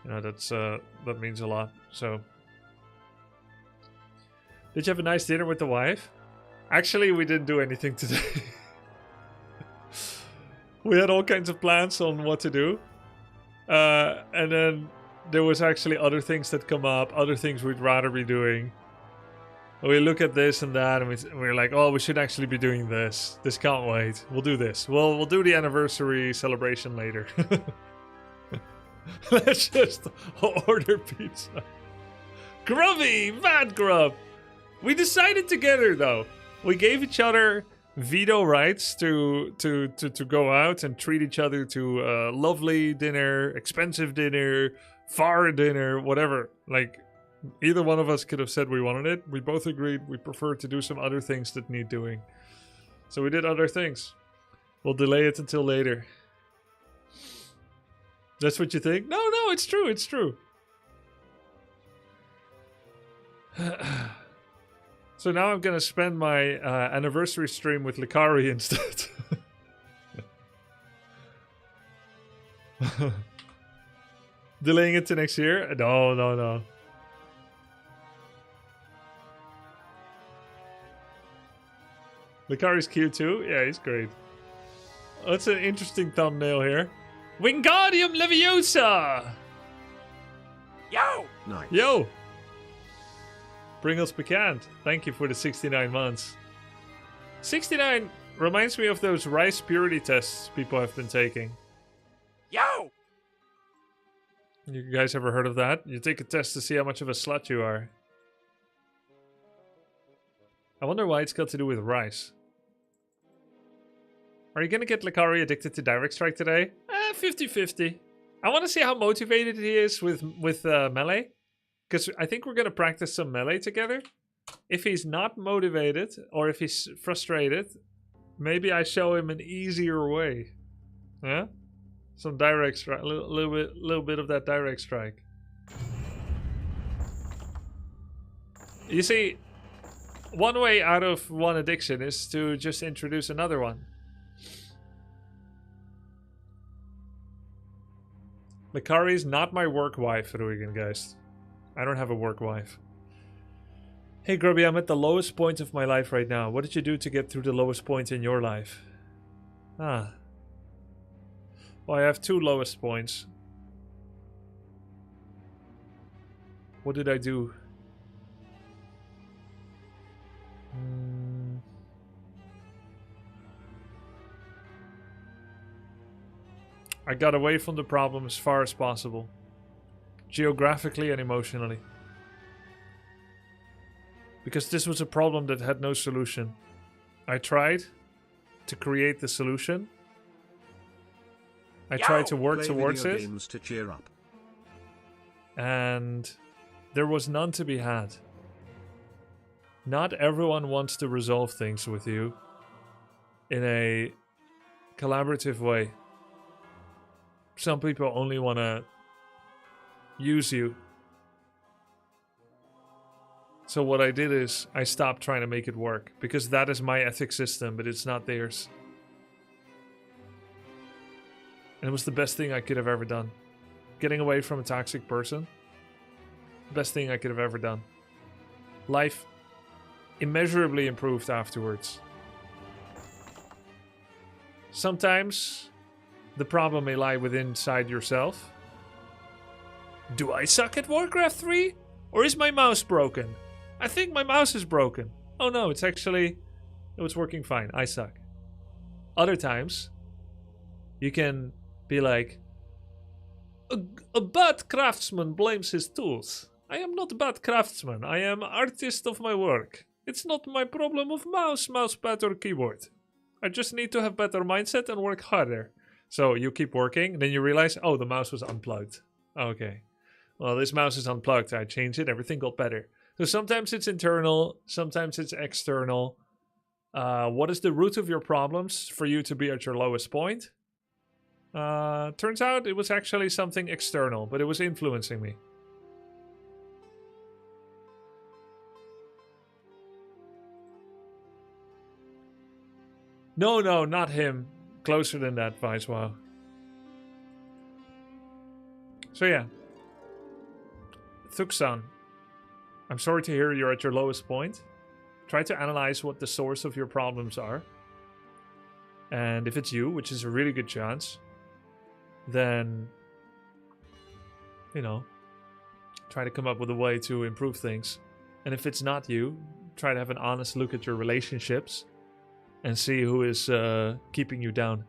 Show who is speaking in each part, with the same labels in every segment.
Speaker 1: You know, that means a lot. So, did you have a nice dinner with the wife? Actually, we didn't do anything today. We had all kinds of plans on what to do. And then there was actually other things that come up, other things we'd rather be doing. We look at this and that, and we're like, oh, we should actually be doing this. This can't wait. We'll do this. We'll do the anniversary celebration later. Let's just order pizza. Grubby! Bad grub! We decided together, though. We gave each other veto rights to go out and treat each other to a lovely dinner, expensive dinner, far dinner, whatever. Like, either one of us could have said we wanted it. We both agreed we prefer to do some other things that need doing. So we did other things. We'll delay it until later. That's what you think? No, it's true, it's true. So now I'm gonna spend my anniversary stream with Lacari instead. Delaying it to next year? No. Lacari's cute too? Yeah, he's great. Oh, that's an interesting thumbnail here. Wingardium Leviosa!
Speaker 2: Yo!
Speaker 3: Nice.
Speaker 1: Yo! Pringles Pecan, thank you for the 69 months. 69 reminds me of those rice purity tests people have been taking.
Speaker 2: Yo!
Speaker 1: You guys ever heard of that? You take a test to see how much of a slut you are. I wonder why it's got to do with rice. Are you gonna get Lacari addicted to Direct Strike today? 50-50. I want to see how motivated he is with melee. Because I think we're gonna practice some melee together. If he's not motivated, or if he's frustrated, maybe I show him an easier way. Yeah? Some direct strike, a little bit of that direct strike. You see, one way out of one addiction is to just introduce another one. Lacari's not my work wife, Ruigan, guys. I don't have a work wife. Hey Grubby, I'm at the lowest point of my life right now. What did you do to get through the lowest point in your life? Ah. Well, I have two lowest points. What did I do? I got away from the problem as far as possible. Geographically and emotionally. Because this was a problem that had no solution. I tried to create the solution. I tried to work towards it.
Speaker 3: Games to cheer up.
Speaker 1: And there was none to be had. Not everyone wants to resolve things with you in a collaborative way. Some people only want to use you. So what I did is I stopped trying to make it work, because that is my ethics system, but it's not theirs. And it was the best thing I could have ever done. Getting away from a toxic person. Best thing I could have ever done. Life immeasurably improved afterwards. Sometimes the problem may lie within inside yourself. Do I suck at Warcraft 3? Or is my mouse broken? I think my mouse is broken. Oh no, it was working fine. I suck. Other times, you can be like, a bad craftsman blames his tools. I am not a bad craftsman. I am artist of my work. It's not my problem of mousepad or keyboard. I just need to have better mindset and work harder. So you keep working, then you realize, oh, the mouse was unplugged. Okay. Well, this mouse is unplugged. I changed it. Everything got better. So sometimes it's internal. Sometimes it's external. What is the root of your problems for you to be at your lowest point? Turns out it was actually something external, but it was influencing me. No, not him. Closer than that, Vicewow. So yeah. Thuxan, I'm sorry to hear you're at your lowest point. Try to analyze what the source of your problems are. And if it's you, which is a really good chance, then, you know, try to come up with a way to improve things. And if it's not you, try to have an honest look at your relationships and see who is keeping you down.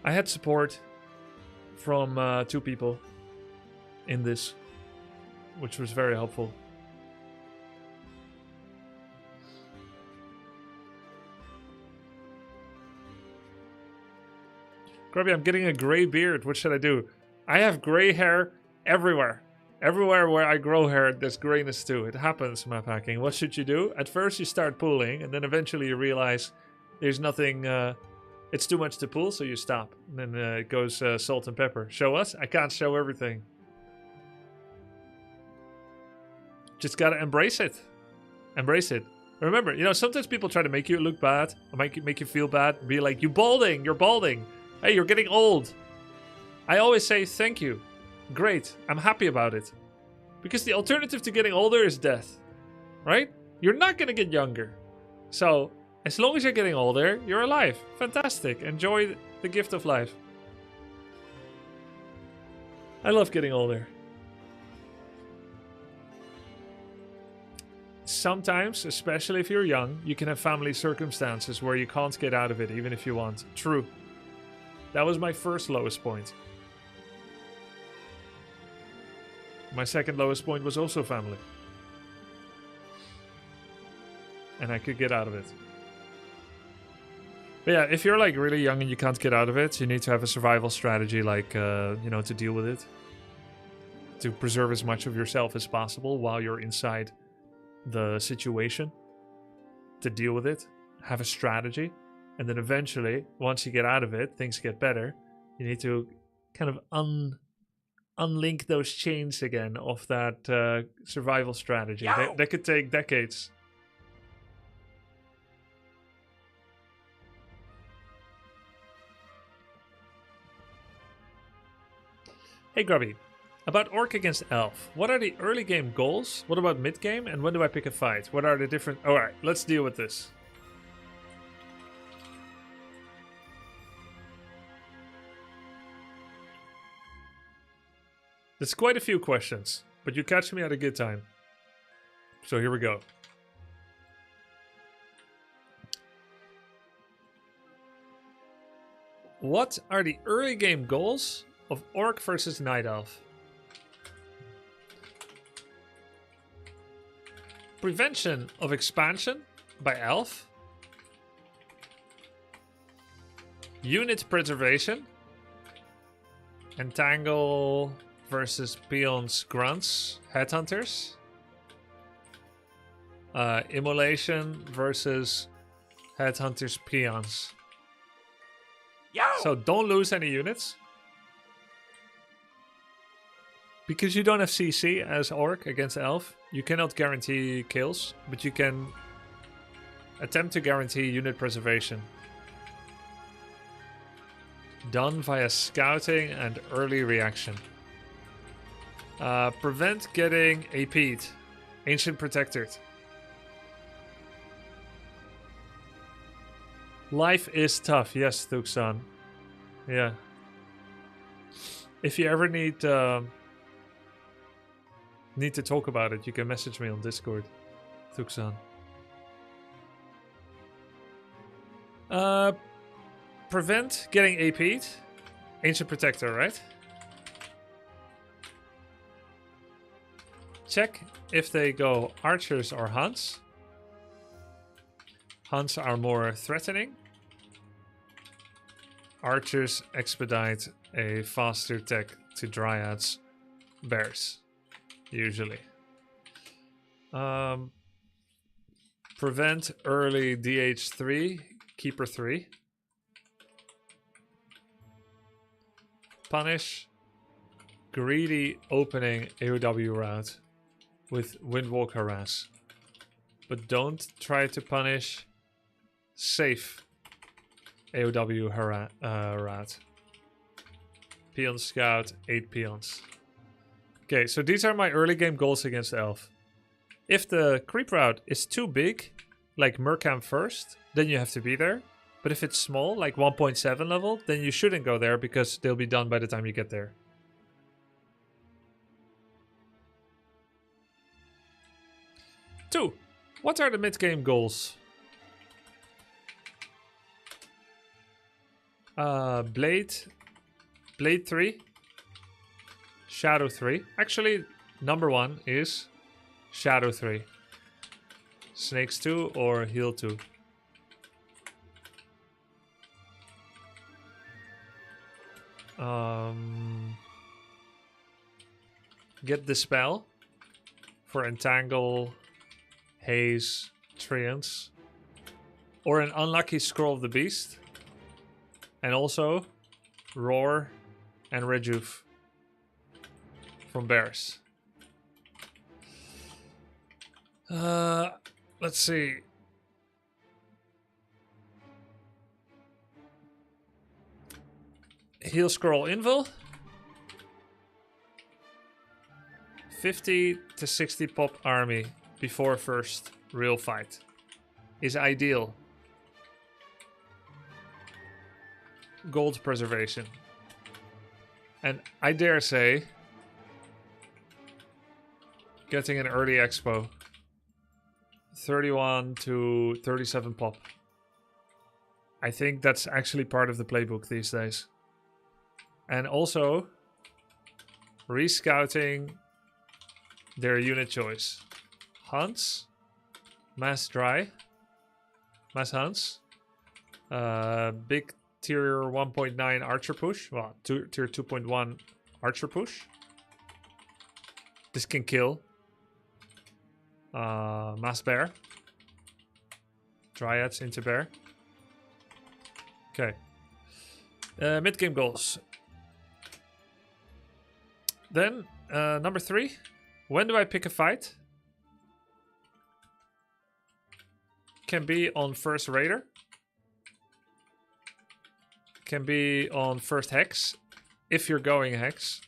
Speaker 1: I had support from 2 people in this, which was very helpful. Grubby, I'm getting a gray beard. What should I do? I have gray hair everywhere. Everywhere where I grow hair, there's grayness too. It happens, map hacking. What should you do? At first you start pulling, and then eventually you realize there's nothing... it's too much to pull, so you stop. And then it goes salt and pepper. Show us? I can't show everything. Just gotta embrace it. Embrace it. Remember, you know, sometimes people try to make you look bad, or make you feel bad. Be like, you're balding. Hey, you're getting old. I always say thank you. Great. I'm happy about it. Because the alternative to getting older is death. Right? You're not gonna get younger. So, as long as you're getting older, you're alive. Fantastic. Enjoy the gift of life. I love getting older. Sometimes, especially if you're young, you can have family circumstances where you can't get out of it, even if you want. True. That was my first lowest point. My second lowest point was also family. And I could get out of it. But yeah, if you're like really young and you can't get out of it, you need to have a survival strategy, like, you know, to deal with it. To preserve as much of yourself as possible while you're inside the situation. To deal with it. Have a strategy. And then eventually, once you get out of it, things get better. You need to kind of unlink those chains again of that survival strategy. That could take decades. Hey Grubby, about Orc against Elf, what are the early game goals? What about mid game? And when do I pick a fight? What are the different... Alright, let's deal with this. There's quite a few questions, but you catch me at a good time. So here we go. What are the early game goals of Orc versus Night Elf? Prevention of expansion by Elf. Unit preservation. Entangle versus Peons Grunts Headhunters. Immolation versus Headhunters Peons.
Speaker 2: Yo!
Speaker 1: So don't lose any units. Because you don't have CC as Orc against Elf, you cannot guarantee kills, but you can attempt to guarantee unit preservation. Done via scouting and early reaction. Prevent getting AP'd. Ancient Protectored. Life is tough, yes, Thuxan. Yeah. If you ever need to talk about it, you can message me on Discord, Thuxan. Prevent getting AP'd. Ancient Protector, right? Check if they go archers or hunts. Hunts are more threatening. Archers expedite a faster tech to dryads, bears, usually. Prevent early DH3, Keeper 3. Punish greedy opening AOW route with Windwalk Harass. but don't try to punish safe AOW rat. Peon scout, 8 peons. Okay, so these are my early game goals against Elf. If the creep route is too big, like Murkham first, then you have to be there. But if it's small, like 1.7 level, then you shouldn't go there because they'll be done by the time you get there. Two, what are the mid-game goals? Blade 3, Shadow 3. Actually, number 1 is Shadow 3. Snakes 2 or Heal 2. Get the spell for Entangle, Haze, Treants. Or an unlucky Scroll of the Beast. And also Roar and Rejuve from Bears. Let's see. Heal Scroll Invul. 50 to 60 pop army before first real fight is ideal. Gold preservation. And I dare say getting an early expo. 31 to 37 pop. I think that's actually part of the playbook these days. And also rescouting their unit choice. Hunts, mass dry, mass hunts, big tier 1.9 archer push, well, tier 2.1 archer push. This can kill. Mass bear. Dryads into bear. Okay. Mid-game goals. Then, number 3. When do I pick a fight? Can be on first Raider. Can be on first Hex. If you're going Hex.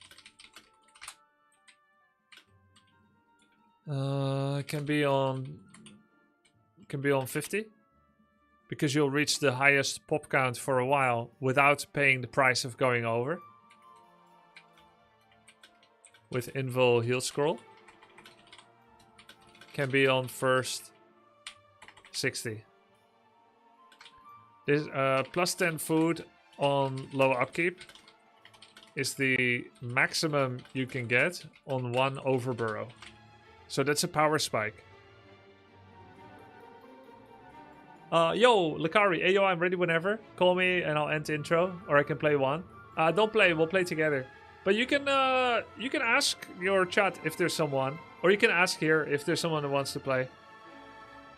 Speaker 1: Can be on 50. Because you'll reach the highest pop count for a while without paying the price of going over. With Invul Heal Scroll. Can be on first 60. This plus 10 food on low upkeep is the maximum you can get on one overburrow. So that's a power spike. Yo, Lacari, hey yo, I'm ready whenever. Call me and I'll end the intro, or I can play one. Don't play, we'll play together. But you can ask your chat if there's someone, or you can ask here if there's someone who wants to play.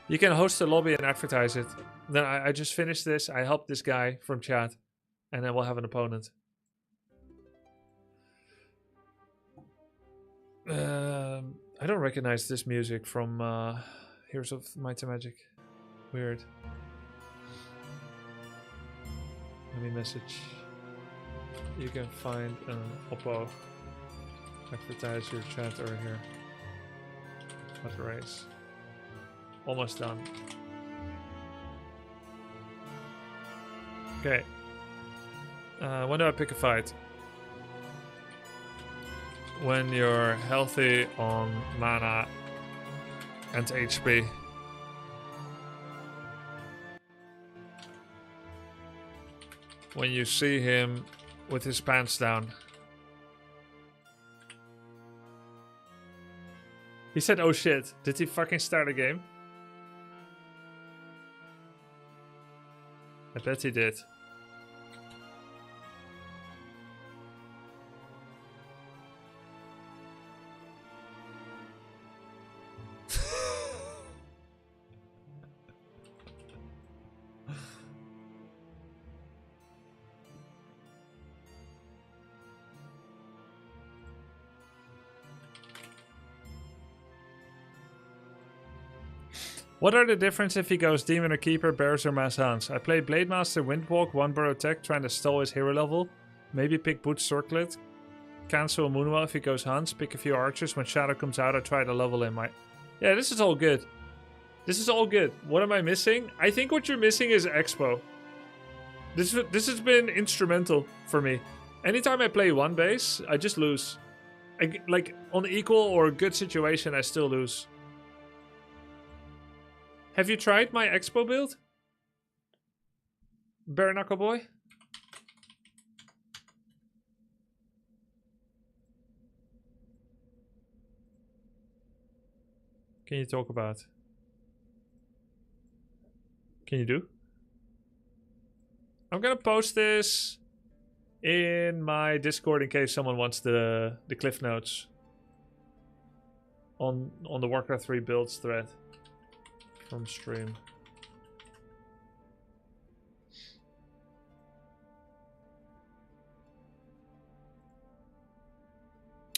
Speaker 1: You can host a lobby and advertise it. Then I just finished this. I helped this guy from chat, and then we'll have an opponent. I don't recognize this music from Heroes of Might and Magic. Weird. Let me message. You can find an Oppo. Advertise your chat over here. What race? Almost done. Okay. When do I pick a fight? When you're healthy on mana and HP. When you see him with his pants down. He said, oh shit, did he fucking start a game? I bet he did. What are the difference if he goes Demon or Keeper, Bears or Mass Hounds? I play Blade Master, Windwalk, 1 burrow tech, trying to stall his hero level. Maybe pick Butch Circlet. Cancel Moonwell if he goes Hunts. Pick a few archers. When Shadow comes out, I try to level him. Yeah, this is all good. This is all good. What am I missing? I think what you're missing is Expo. This has been instrumental for me. Anytime I play one base, I just lose. Like, on equal or good situation, I still lose. Have you tried my Expo build? Bare Knuckle Boy? Can you talk about? Can you do? I'm gonna post this in my Discord in case someone wants the cliff notes on the Warcraft 3 builds thread from stream.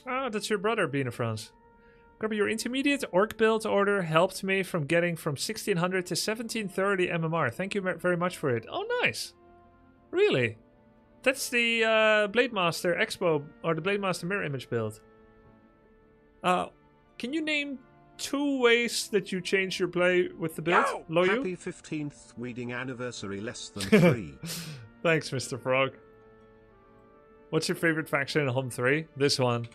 Speaker 1: Ah, that's your brother, Bean of France. Grubby, your intermediate orc build order helped me from getting from 1600 to 1730 MMR. Thank you very much for it. Oh, nice. Really? That's the Blade Master Expo, or the Blade Master Mirror Image build. Can you name 2 ways that you changed your play with the build, Loyu?
Speaker 3: Happy 15th wedding anniversary, less than 3.
Speaker 1: Thanks, Mr. Frog. What's your favorite faction in Home 3? This one.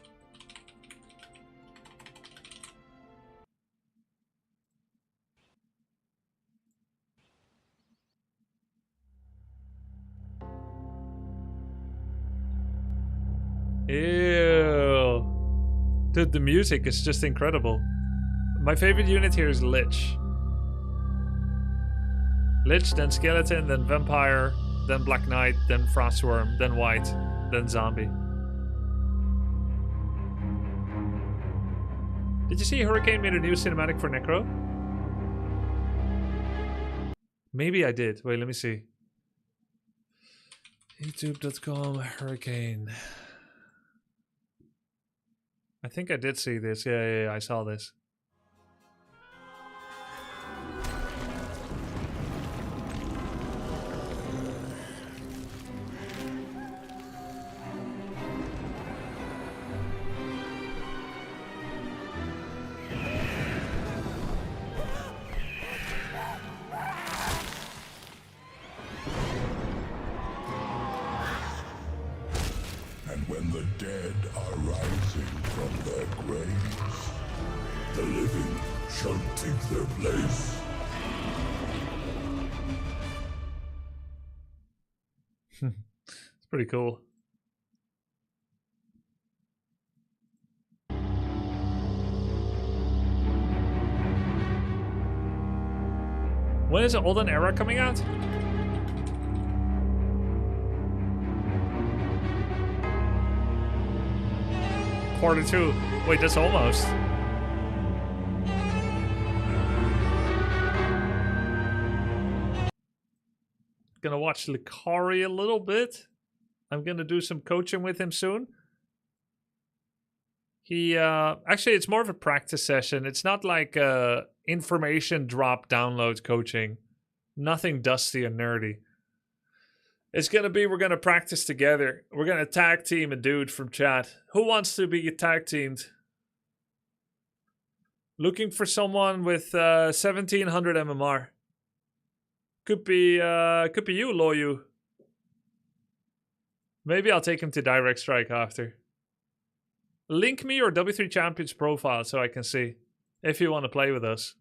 Speaker 1: Ew. Dude, the music is just incredible. My favorite unit here is Lich. Lich, then Skeleton, then Vampire, then Black Knight, then Frostworm, then White, then Zombie. Did you see Hurricane made a new cinematic for Necro? Maybe I did. Wait, let me see. YouTube.com Hurricane. I think I did see this. Yeah, I saw this.
Speaker 4: And when the dead are rising from their graves, the living shall take their place.
Speaker 1: It's pretty cool. When is Olden Era coming out? Quarter 2. Wait, that's almost. Gonna watch Lacari a little bit. I'm gonna do some coaching with him soon. He actually, it's more of a practice session. It's not like information drop download coaching. Nothing dusty and nerdy. It's gonna be, we're gonna practice together. We're gonna tag team a dude from chat. Who wants to be tag teamed? Looking for someone with 1700 MMR. Could be you, Loyu. Maybe I'll take him to Direct Strike after. Link me your W3 Champions profile so I can see if you want to play with us.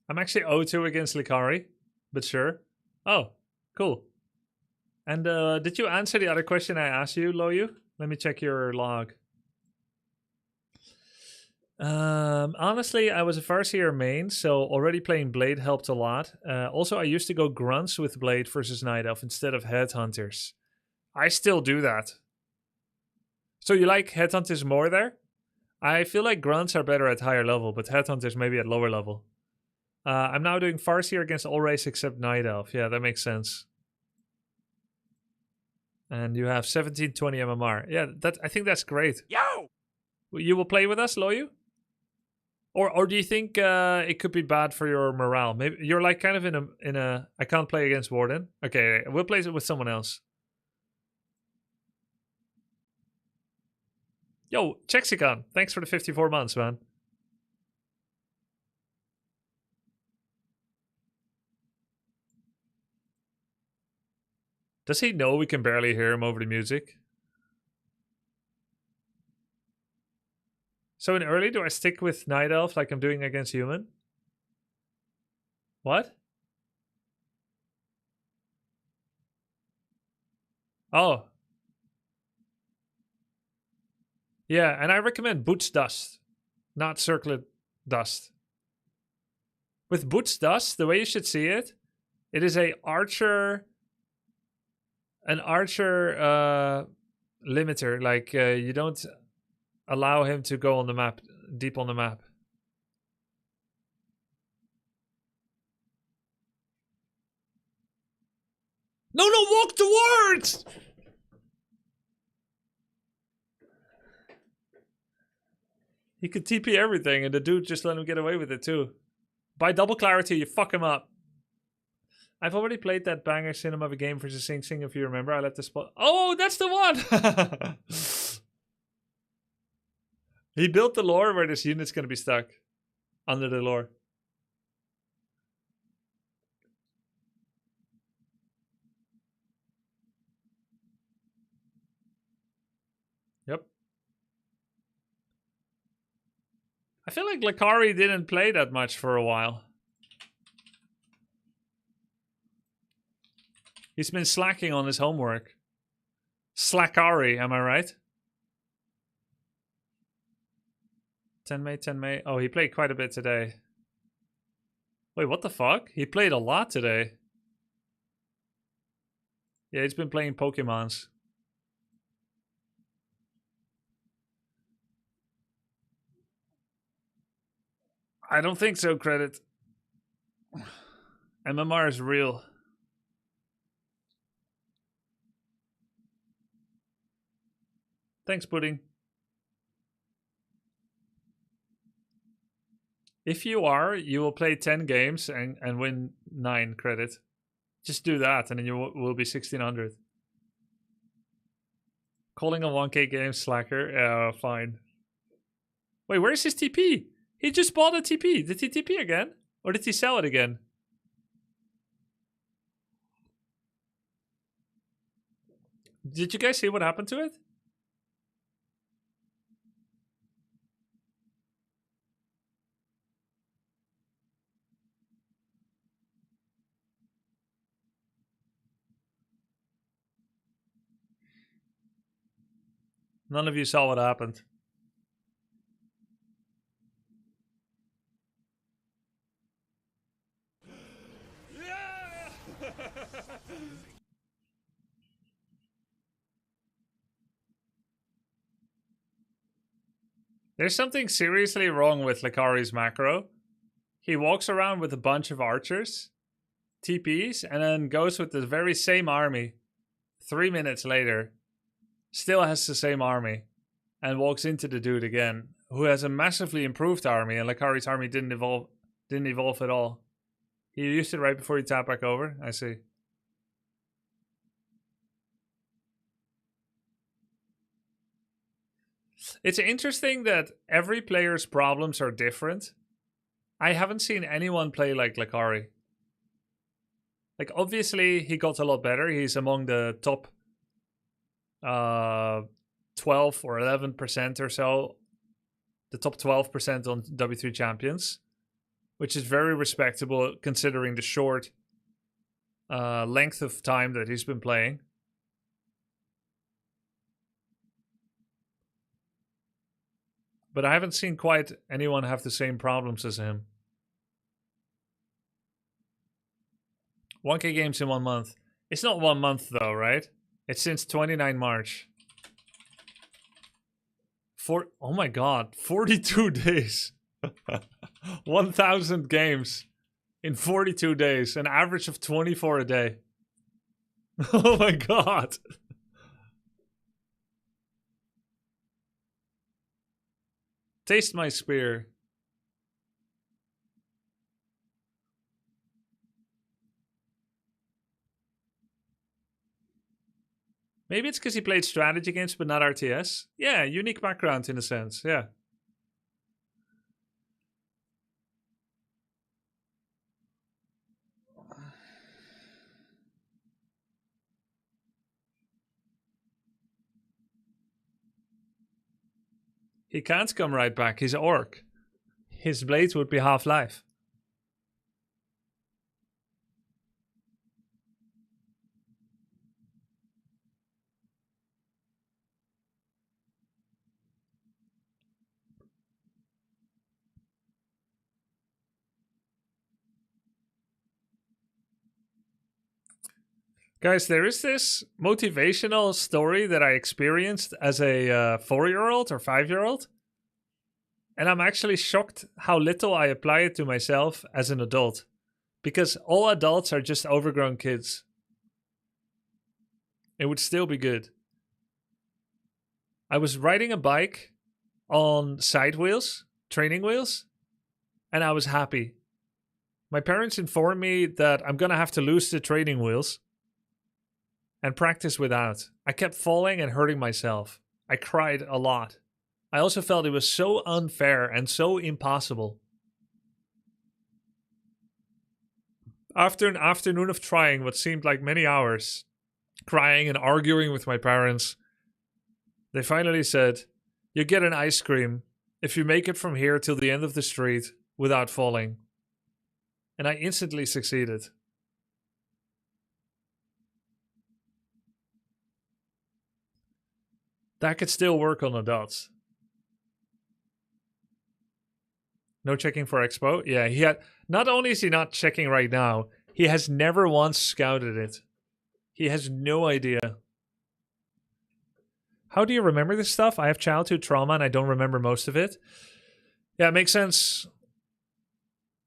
Speaker 1: I'm actually 0-2 against Lacari, but sure. Oh, cool. And did you answer the other question I asked you, Loyu? Let me check your log. Honestly, I was a Farseer main, so already playing Blade helped a lot. Also, I used to go grunts with Blade versus Night Elf instead of Headhunters. I still do that. So you like headhunters more there? I feel like grunts are better at higher level, but headhunters maybe at lower level. I'm now doing Farseer against all race except Night Elf. Yeah, that makes sense. And you have 1720 MMR. Yeah, I think that's great.
Speaker 2: Yo!
Speaker 1: You will play with us, Loyu? Or do you think it could be bad for your morale? Maybe you're like kind of in a I can't play against Warden. Okay, we'll play it with someone else. Yo, Chexicon, thanks for the 54 months, man. Does he know we can barely hear him over the music? So in early, do I stick with Night Elf like I'm doing against Human? What? Oh. Yeah, and I recommend Boots Dust, not Circlet Dust. With Boots Dust, the way you should see it, it is an archer limiter. Like you don't allow him to go on the map, deep on the map. No, walk towards! He could TP everything, and the dude just let him get away with it too. By double clarity, you fuck him up. I've already played that banger cinema of a game for Sing Sing, if you remember. I let the spot. Oh, that's the one! He built the lore where this unit's gonna be stuck. Under the lore. Yep. I feel like Lacari didn't play that much for a while. He's been slacking on his homework. Slackari, am I right? 10 May, 10 May. Oh, he played quite a bit today. Wait, what the fuck? He played a lot today. Yeah, he's been playing Pokemons. I don't think so, Credit. MMR is real. Thanks, Pudding. If you are, you will play 10 games and win 9 credit. Just do that and then you will be 1600. Calling a 1k game slacker. Fine. Wait, where's his TP? He just bought a TP. Did he TP again? Or did he sell it again? Did you guys see what happened to it? None of you saw what happened. There's something seriously wrong with Lacari's macro. He walks around with a bunch of archers, TPs, and then goes with the very same army 3 minutes later. Still has the same army. And walks into the dude again, who has a massively improved army, and Lacari's army didn't evolve at all. He used it right before he tapped back over. I see. It's interesting that every player's problems are different. I haven't seen anyone play like Lacari. Like, obviously, he got a lot better. He's among the top 12 or 11% or so. The top 12% on W3 champions. Which is very respectable considering the short length of time that he's been playing. But I haven't seen quite anyone have the same problems as him. 1k games in 1 month. It's not 1 month though, right? It's since 29 March. Oh my god, 42 days. 1,000 games in 42 days, an average of 24 a day. Oh my god. Taste my spear. Maybe it's because he played strategy games but not RTS. Yeah, unique background in a sense, yeah. He can't come right back, he's orc. His blades would be half-life. Guys, there is this motivational story that I experienced as a 4-year-old or 5-year-old. And I'm actually shocked how little I apply it to myself as an adult. Because all adults are just overgrown kids. It would still be good. I was riding a bike on side wheels, training wheels, and I was happy. My parents informed me that I'm gonna have to lose the training wheels and practice without. I kept falling and hurting myself. I cried a lot. I also felt it was so unfair and so impossible. After an afternoon of trying what seemed like many hours, crying and arguing with my parents, they finally said, "You get an ice cream if you make it from here till the end of the street without falling." And I instantly succeeded. That could still work on adults. No checking for Expo? Yeah, he had. Not only is he not checking right now, he has never once scouted it. He has no idea. How do you remember this stuff? I have childhood trauma and I don't remember most of it. Yeah, it makes sense.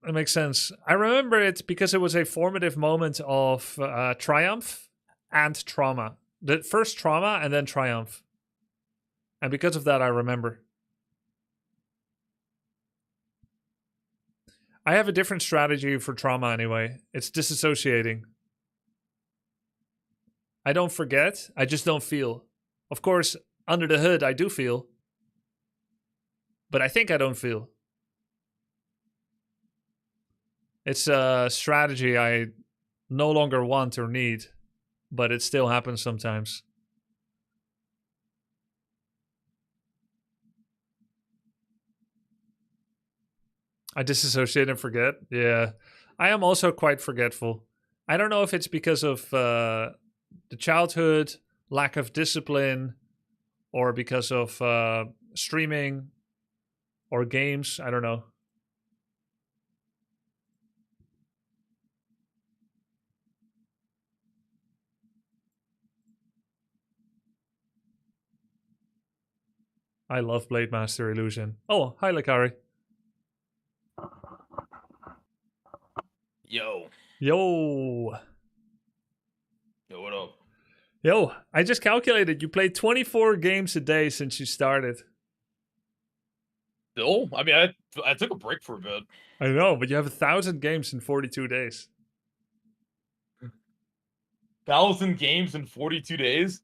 Speaker 1: It makes sense. I remember it because it was a formative moment of triumph and trauma. The first trauma and then triumph. And because of that, I remember. I have a different strategy for trauma anyway. It's disassociating. I don't forget, I just don't feel. Of course, under the hood, I do feel. But I think I don't feel. It's a strategy I no longer want or need, but it still happens sometimes. I disassociate and forget. Yeah. I am also quite forgetful. I don't know if it's because of the childhood, lack of discipline, or because of streaming or games. I don't know. I love Blade Master Illusion. Oh, hi, Lacari.
Speaker 5: Yo.
Speaker 1: Yo.
Speaker 5: Yo, what up?
Speaker 1: Yo, I just calculated you played 24 games a day since you started.
Speaker 5: Still? I mean, I took a break for a bit.
Speaker 1: I know, but you have 1,000 games in 42 days.
Speaker 5: 1,000 games in 42 days?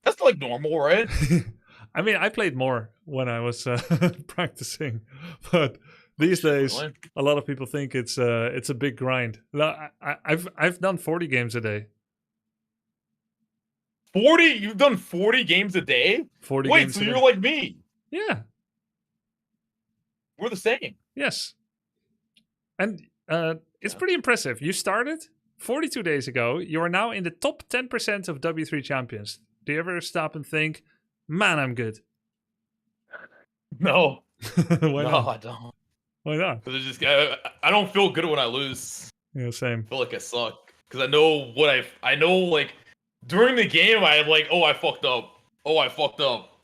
Speaker 5: That's like normal, right?
Speaker 1: I mean, I played more when I was practicing, but these days,
Speaker 5: Really?
Speaker 1: a lot of people think it's a big grind. I've done 40 games a day.
Speaker 5: 40? You've done 40 games a day?
Speaker 1: 40
Speaker 5: Wait,
Speaker 1: games
Speaker 5: so
Speaker 1: a
Speaker 5: you're
Speaker 1: day.
Speaker 5: like me.
Speaker 1: Yeah.
Speaker 5: We're the same.
Speaker 1: Yes. And it's pretty impressive. You started 42 days ago. You are now in the top 10% of W3 champions. Do you ever stop and think, man, I'm good?
Speaker 5: No.
Speaker 1: Why
Speaker 5: no,
Speaker 1: not?
Speaker 5: I don't.
Speaker 1: Why not?
Speaker 5: Because it's just I don't feel good when I lose.
Speaker 1: Yeah, same.
Speaker 5: I feel like I suck. Because I know what I know, like, during the game, I'm like, oh, I fucked up. Oh, I fucked up.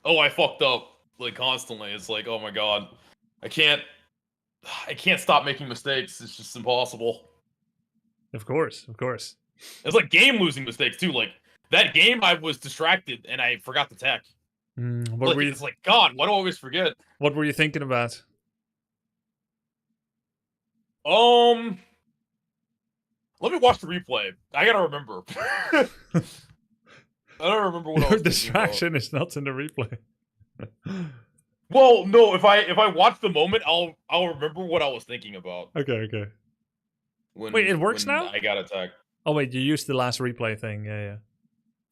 Speaker 5: oh, I fucked up like constantly. It's like, oh my god, I can't stop making mistakes. It's just impossible.
Speaker 1: Of course, of course.
Speaker 5: It's like game losing mistakes too. Like that game, I was distracted and I forgot the tech.
Speaker 1: What
Speaker 5: Like,
Speaker 1: were you?
Speaker 5: it's like, God, why do I always forget?
Speaker 1: What were you thinking about?
Speaker 5: Let me watch the replay. I gotta remember. I don't remember what I
Speaker 1: Your
Speaker 5: was thinking about.
Speaker 1: distraction is not in the replay.
Speaker 5: Well, no, if I watch the moment, I'll remember what I was thinking about.
Speaker 1: Okay.
Speaker 5: When,
Speaker 1: Wait, it works
Speaker 5: when
Speaker 1: now?
Speaker 5: I got attacked.
Speaker 1: Oh wait, you used the last replay thing. Yeah.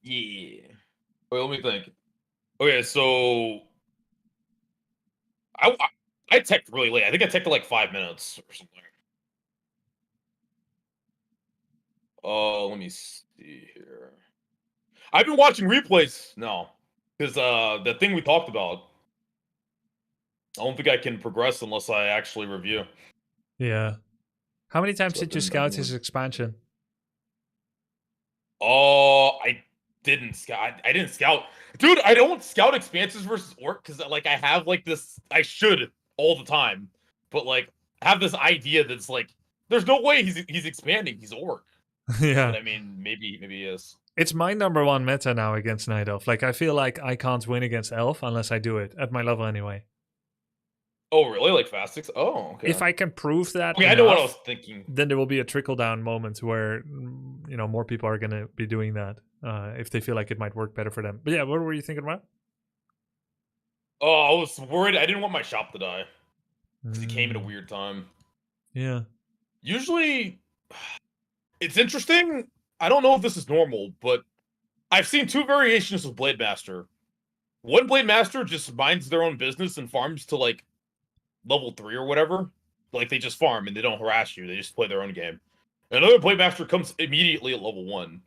Speaker 5: Yeah. Wait, let me think. Okay, so I teched really late. I think I teched like 5 minutes or something. Let me see here. I've been watching replays now because the thing we talked about. I don't think I can progress unless I actually review.
Speaker 1: Yeah. How many times
Speaker 5: So
Speaker 1: did you scout his expansion?
Speaker 5: Oh, I didn't scout. I didn't scout, dude. I don't scout expanses versus orc because like I have like this. I should all the time, but like I have this idea that's like, there's no way he's expanding. He's orc.
Speaker 1: Yeah.
Speaker 5: But I mean, maybe he is.
Speaker 1: It's my #1 meta now against Night Elf. Like I feel like I can't win against Elf unless I do it at my level anyway.
Speaker 5: Oh, really? Like fast six? Oh, okay.
Speaker 1: If I can prove that,
Speaker 5: Okay, I know what I was thinking.
Speaker 1: Then there will be a trickle down moment where more people are gonna be doing that if they feel like it might work better for them. But yeah, what were you thinking about?
Speaker 5: Oh, I was worried. I didn't want my shop to die because he came at a weird time.
Speaker 1: Yeah.
Speaker 5: Usually, it's interesting. I don't know if this is normal, but I've seen 2 variations of Blade Master. One Blade Master just minds their own business and farms to like level 3 or whatever. Like they just farm and they don't harass you. They just play their own game. Another Blade Master comes immediately at level 1.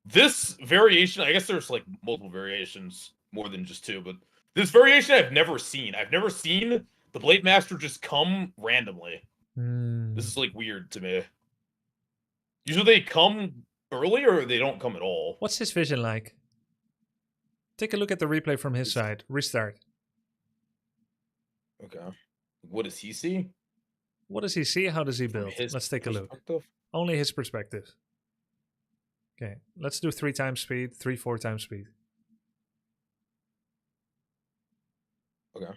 Speaker 5: This variation, I guess there's like multiple variations, more than just 2, but this variation I've never seen. I've never seen the Blade Master just come randomly. This is like weird to me. Usually they come early or they don't come at all.
Speaker 1: What's his vision like? Take a look at the replay from his side. Restart.
Speaker 5: Okay. What does he see?
Speaker 1: What does he see? How does he
Speaker 5: From
Speaker 1: build?
Speaker 5: his
Speaker 1: Let's take a look.
Speaker 5: perspective?
Speaker 1: Only his perspective. Okay, let's do 3 times speed, 4 times speed.
Speaker 5: Okay.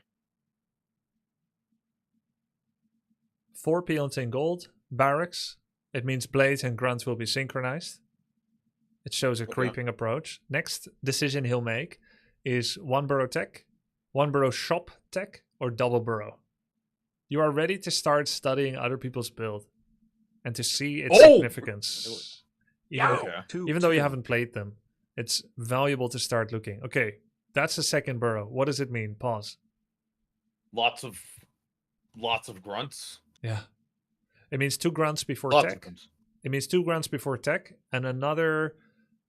Speaker 1: 4 peons in gold, barracks. It means blades and grunts will be synchronized. It shows a creeping approach. Next decision he'll make is 1 burrow tech, 1 burrow shop tech, or double burrow. You are ready to start studying other people's build and to see its significance. Even though you haven't played them, it's valuable to start looking. Okay, that's the second burrow. What does it mean? Pause.
Speaker 5: Lots of grunts.
Speaker 1: Yeah. It means 2 grunts before
Speaker 5: Lots of
Speaker 1: tech.
Speaker 5: grunts.
Speaker 1: It means 2 grunts before tech and another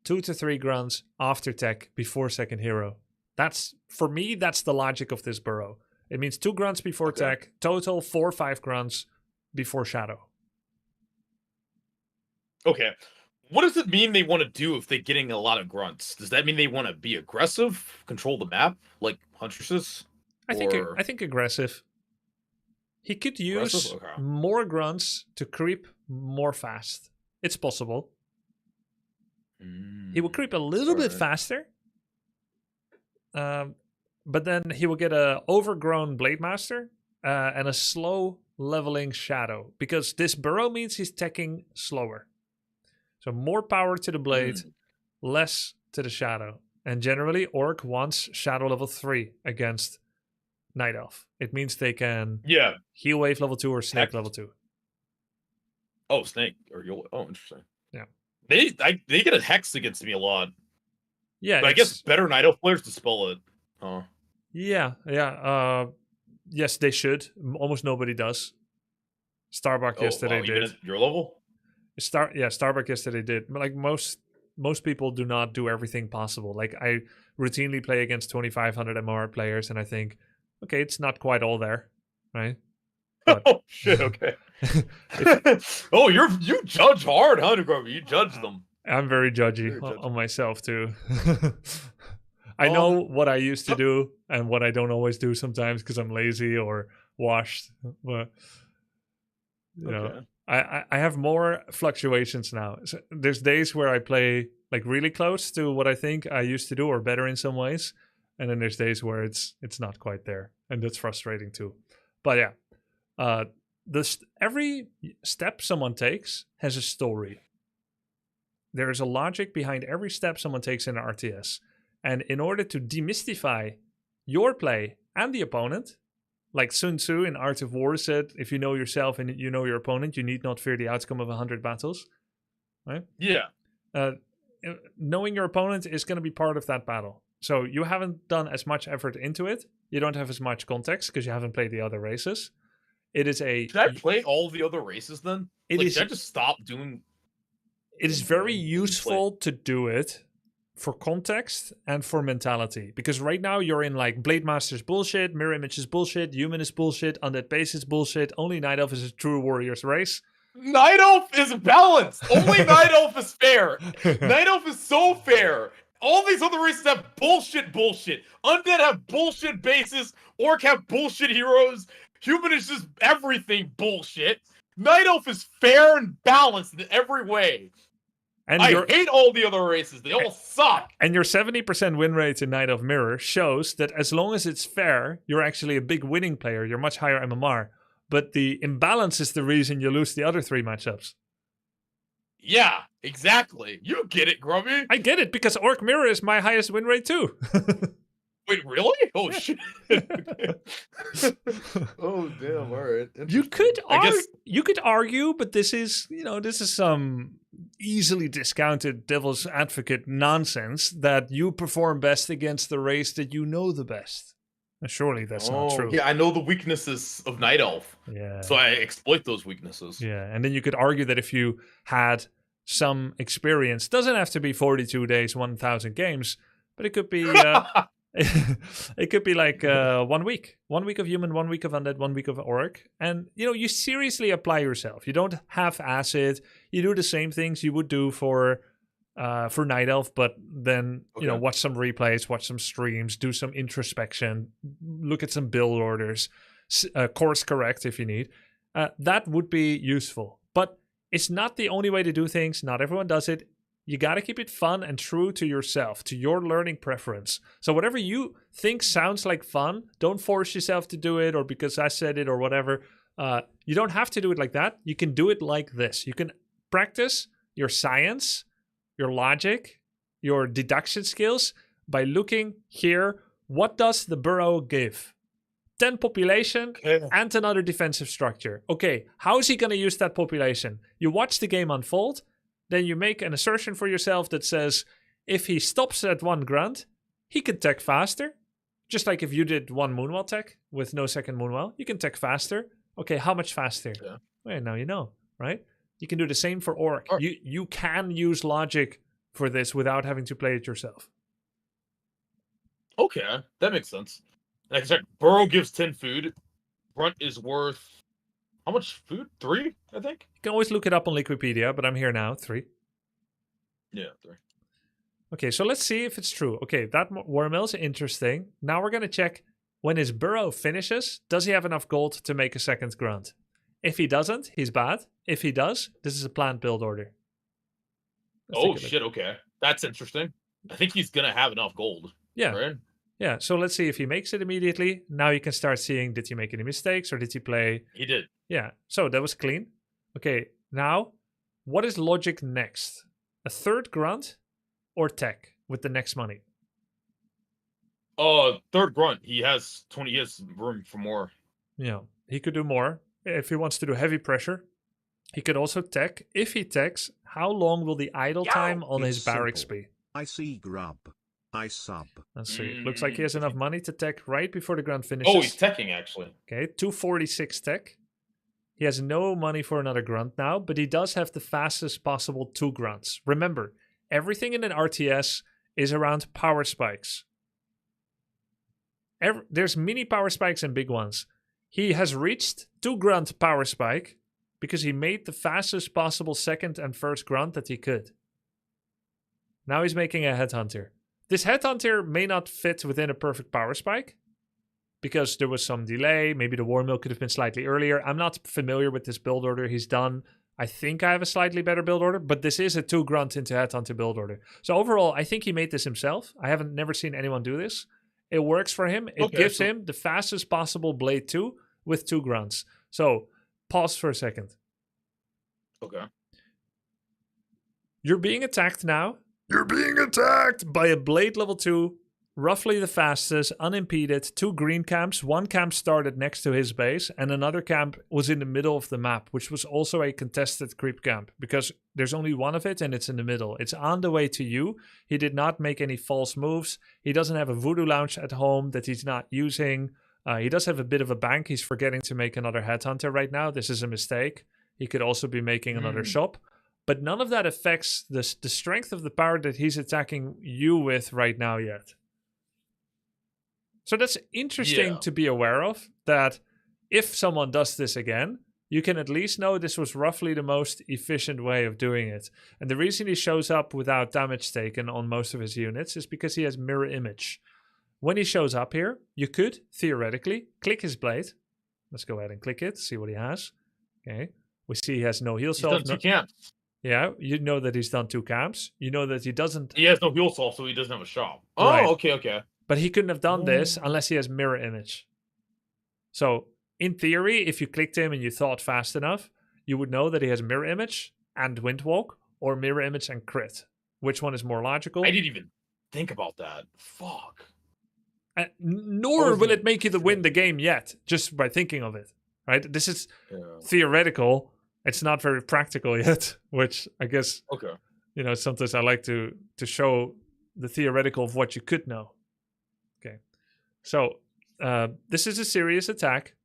Speaker 1: 2 to 3 grunts after tech before second hero. That's, for me, that's the logic of this burrow. It means 2 grunts before tech, total 4 or 5 grunts before shadow.
Speaker 5: Okay. What does it mean they want to do if they're getting a lot of grunts? Does that mean they want to be aggressive, control the map, like Huntresses?
Speaker 1: I think aggressive. He could use more grunts to creep more fast. It's possible. He will creep a little bit faster. But then he will get a overgrown Blade Master and a slow leveling Shadow. Because this burrow means he's teching slower. So more power to the Blade, less to the Shadow. And generally, Orc wants Shadow level 3 against Night Elf. It means they can Heal Wave level 2 or Snake level 2.
Speaker 5: Oh, Snake. Interesting.
Speaker 1: Yeah.
Speaker 5: They get a Hex against me a lot.
Speaker 1: Yeah.
Speaker 5: But I guess better Night Elf players dispel it. Huh.
Speaker 1: Yeah. Yes, they should. Almost nobody does. Starbuck yesterday did.
Speaker 5: Even at your level?
Speaker 1: Starbuck yesterday did. Like most people do not do everything possible. Like I routinely play against 2500 MMR players, and I think, okay, it's not quite all there, right? But,
Speaker 5: oh shit! Okay. You judge hard, huh, Grover? You judge them.
Speaker 1: I'm very judgy on myself too. I know what I used to do and what I don't always do sometimes because I'm lazy or washed. But you know, I have more fluctuations now. So there's days where I play like really close to what I think I used to do or better in some ways, and then there's days where it's not quite there, and that's frustrating too. But yeah, every step someone takes has a story. There is a logic behind every step someone takes in an RTS. And in order to demystify your play and the opponent, like Sun Tzu in Art of War said, if you know yourself and you know your opponent, you need not fear the outcome of 100 battles. Right?
Speaker 5: Yeah.
Speaker 1: Knowing your opponent is going to be part of that battle. So you haven't done as much effort into it. You don't have as much context because you haven't played the other races. It is a...
Speaker 5: Should I play all the other races then? Should I just stop doing...
Speaker 1: It is very useful to do it for context and for mentality. Because right now you're in like Blade Master's bullshit, Mirror Image is bullshit, Human is bullshit, Undead Base is bullshit, only Night Elf is a true warrior's race.
Speaker 5: Night Elf is balanced! Only Night Elf is fair! Night Elf is so fair! All these other races have bullshit. Undead have bullshit bases, Orc have bullshit heroes, Human is just everything bullshit. Night Elf is fair and balanced in every way. And I hate all the other races. They all suck.
Speaker 1: And your 70% win rate in Night Elf Mirror shows that as long as it's fair, you're actually a big winning player. You're much higher MMR. But the imbalance is the reason you lose the other 3 matchups.
Speaker 5: Yeah, exactly. You get it, Grubby.
Speaker 1: I get it, because Orc Mirror is my highest win rate too.
Speaker 5: Wait, really? Oh, shit. Oh, damn. All right.
Speaker 1: You could argue, but this is some easily discounted devil's advocate nonsense that you perform best against the race that you know the best. And surely that's not true.
Speaker 5: Yeah, I know the weaknesses of Night Elf.
Speaker 1: Yeah.
Speaker 5: So I exploit those weaknesses.
Speaker 1: Yeah, and then you could argue that if you had some experience, doesn't have to be 42 days, 1,000 games, but it could be... it could be like 1 week. 1 week of Human, 1 week of Undead, 1 week of Orc. And, you seriously apply yourself. You don't half-ass it. You do the same things you would do for Night Elf, but then, watch some replays, watch some streams, do some introspection, look at some build orders, course correct if you need. That would be useful. But it's not the only way to do things. Not everyone does it. You got to keep it fun and true to yourself, to your learning preference. So whatever you think sounds like fun, don't force yourself to do it or because I said it or whatever. You don't have to do it like that. You can do it like this. You can practice your science, your logic, your deduction skills by looking here. What does the burrow give? 10 population and another defensive structure. Okay, how is he going to use that population? You watch the game unfold. Then you make an assertion for yourself that says, if he stops at 1 grunt, he can tech faster. Just like if you did 1 Moonwell tech with no second Moonwell, you can tech faster. Okay, how much faster? Yeah. Well, now you know, right? You can do the same for Orc. You can use logic for this without having to play it yourself.
Speaker 5: Okay, that makes sense. Like I said, Burrow gives 10 food. Grunt is worth... How much food? 3, I think?
Speaker 1: You can always look it up on Wikipedia, but I'm here now. 3.
Speaker 5: Yeah, 3.
Speaker 1: Okay, so let's see if it's true. Okay, that Wormmill is interesting. Now we're going to check when his burrow finishes, does he have enough gold to make a second grunt? If he doesn't, he's bad. If he does, this is a planned build order.
Speaker 5: Oh, shit, okay. That's interesting. I think he's going to have enough gold.
Speaker 1: Yeah.
Speaker 5: Right?
Speaker 1: Yeah, so let's see if he makes it immediately. Now you can start seeing, did he make any mistakes or did he play?
Speaker 5: He did.
Speaker 1: Yeah, so that was clean. Okay, now, what is logic next? A third grunt or tech with the next money?
Speaker 5: Third grunt. He has 20 years room for more.
Speaker 1: Yeah, he could do more. If he wants to do heavy pressure, he could also tech. If he techs, how long will the idle time on his barracks be?
Speaker 3: I see grub. I sub.
Speaker 1: Let's see. Looks like he has enough money to tech right before the grunt finishes.
Speaker 5: Oh, he's teching, actually.
Speaker 1: Okay, 246 tech. He has no money for another grunt now, but he does have the fastest possible 2 grunts. Remember, everything in an RTS is around power spikes. There's mini power spikes and big ones. He has reached 2 grunt power spike because he made the fastest possible second and first grunt that he could. Now he's making a headhunter. This Headhunter may not fit within a perfect power spike because there was some delay. Maybe the War Mill could have been slightly earlier. I'm not familiar with this build order he's done. I think I have a slightly better build order, but this is a 2 grunt into Headhunter build order. So overall, I think he made this himself. I haven't never seen anyone do this. It works for him. It gives him the fastest possible Blade 2 with 2 grunts. So pause for a second.
Speaker 5: Okay.
Speaker 1: You're being attacked now. You're being attacked by a Blade level 2, roughly the fastest, unimpeded, 2 green camps. 1 camp started next to his base, and another camp was in the middle of the map, which was also a contested creep camp, because there's only one of it, and it's in the middle. It's on the way to you. He did not make any false moves. He doesn't have a Voodoo Lounge at home that he's not using. He does have a bit of a bank. He's forgetting to make another Headhunter right now. This is a mistake. He could also be making another shop. But none of that affects the strength of the power that he's attacking you with right now yet. So that's interesting to be aware of, that if someone does this again, you can at least know this was roughly the most efficient way of doing it. And the reason he shows up without damage taken on most of his units is because he has mirror image. When he shows up here, you could, theoretically, click his blade. Let's go ahead and click it, see what he has. Okay, we see he has no heal self.
Speaker 5: He's done 2 camps.
Speaker 1: Yeah, you know that he's done 2 camps. You know that he doesn't...
Speaker 5: He has no heal self, so he doesn't have a shop.
Speaker 1: Right.
Speaker 5: Oh, okay.
Speaker 1: But he couldn't have done this unless he has mirror image. So, in theory, if you clicked him and you thought fast enough, you would know that he has mirror image and windwalk, or mirror image and crit. Which one is more logical?
Speaker 5: I didn't even think about that. Fuck.
Speaker 1: Nor will it make you to win the game yet, just by thinking of it. Right? This is theoretical. It's not very practical yet, which I guess, sometimes I like to show the theoretical of what you could know. Okay. So, this is a serious attack.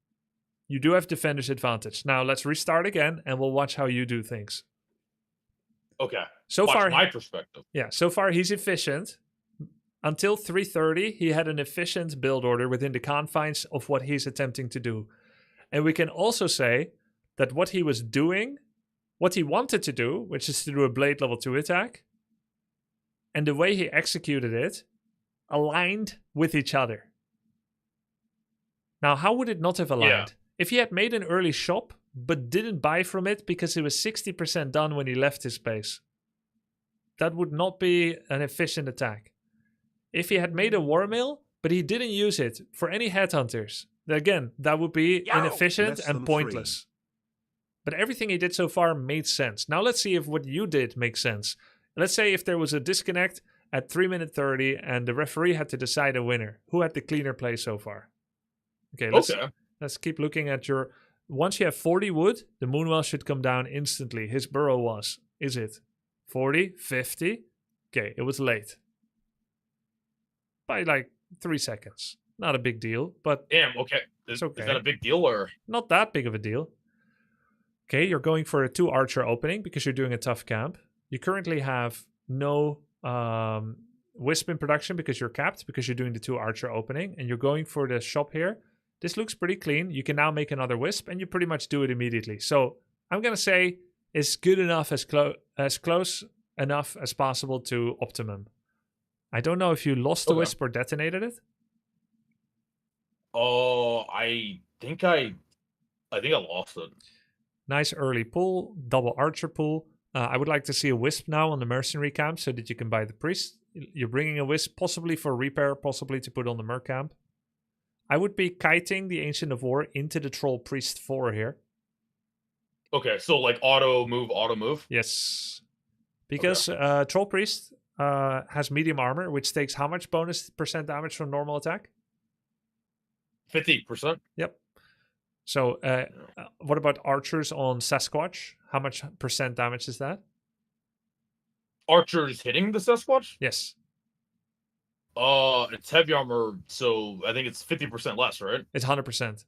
Speaker 1: You do have defender's advantage. Now, let's restart again, and we'll watch how you do things.
Speaker 5: Okay.
Speaker 1: So
Speaker 5: watch
Speaker 1: far,
Speaker 5: my perspective.
Speaker 1: Yeah, so far he's efficient. Until 3:30, he had an efficient build order within the confines of what he's attempting to do. And we can also say that what he was doing, what he wanted to do, which is to do a Blade level 2 attack, and the way he executed it, aligned with each other. Now, how would it not have aligned?
Speaker 5: Yeah.
Speaker 1: If he had made an early shop, but didn't buy from it because it was 60% done when he left his base, that would not be an efficient attack. If he had made a War Mill, but he didn't use it for any Headhunters, again, that would be inefficient and pointless. 3. But everything he did so far made sense. Now let's see if what you did makes sense. Let's say if there was a disconnect at 3 minutes 30 and the referee had to decide a winner. Who had the cleaner play so far? Okay, let's keep looking at your... Once you have 40 wood, the Moonwell should come down instantly. His burrow was, is it 40, 50? Okay, it was late. By like 3 seconds. Not a big deal, but...
Speaker 5: Damn, okay.
Speaker 1: It's okay.
Speaker 5: Is that a big deal or...
Speaker 1: Not that big of a deal. Okay, you're going for a 2 archer opening because you're doing a tough camp. You currently have no wisp in production because you're capped, because you're doing the 2 archer opening, and you're going for the shop here. This looks pretty clean. You can now make another wisp, and you pretty much do it immediately. So I'm going to say it's good enough, as close enough as possible to optimum. I don't know if you lost the wisp or detonated it.
Speaker 5: Oh, I think I lost it.
Speaker 1: Nice early pull, double archer pull. I would like to see a wisp now on the mercenary camp so that you can buy the priest. You're bringing a wisp, possibly for repair, possibly to put on the mer camp. I would be kiting the Ancient of War into the Troll Priest 4 here.
Speaker 5: Okay, so like auto move?
Speaker 1: Yes. Because Troll Priest has medium armor, which takes how much bonus percent damage from normal attack?
Speaker 5: 50%.
Speaker 1: Yep. So what about archers on Sasquatch? How much percent damage is that?
Speaker 5: Archers hitting the Sasquatch?
Speaker 1: Yes.
Speaker 5: It's heavy armor, so I think it's 50% less, right?
Speaker 1: It's 100%.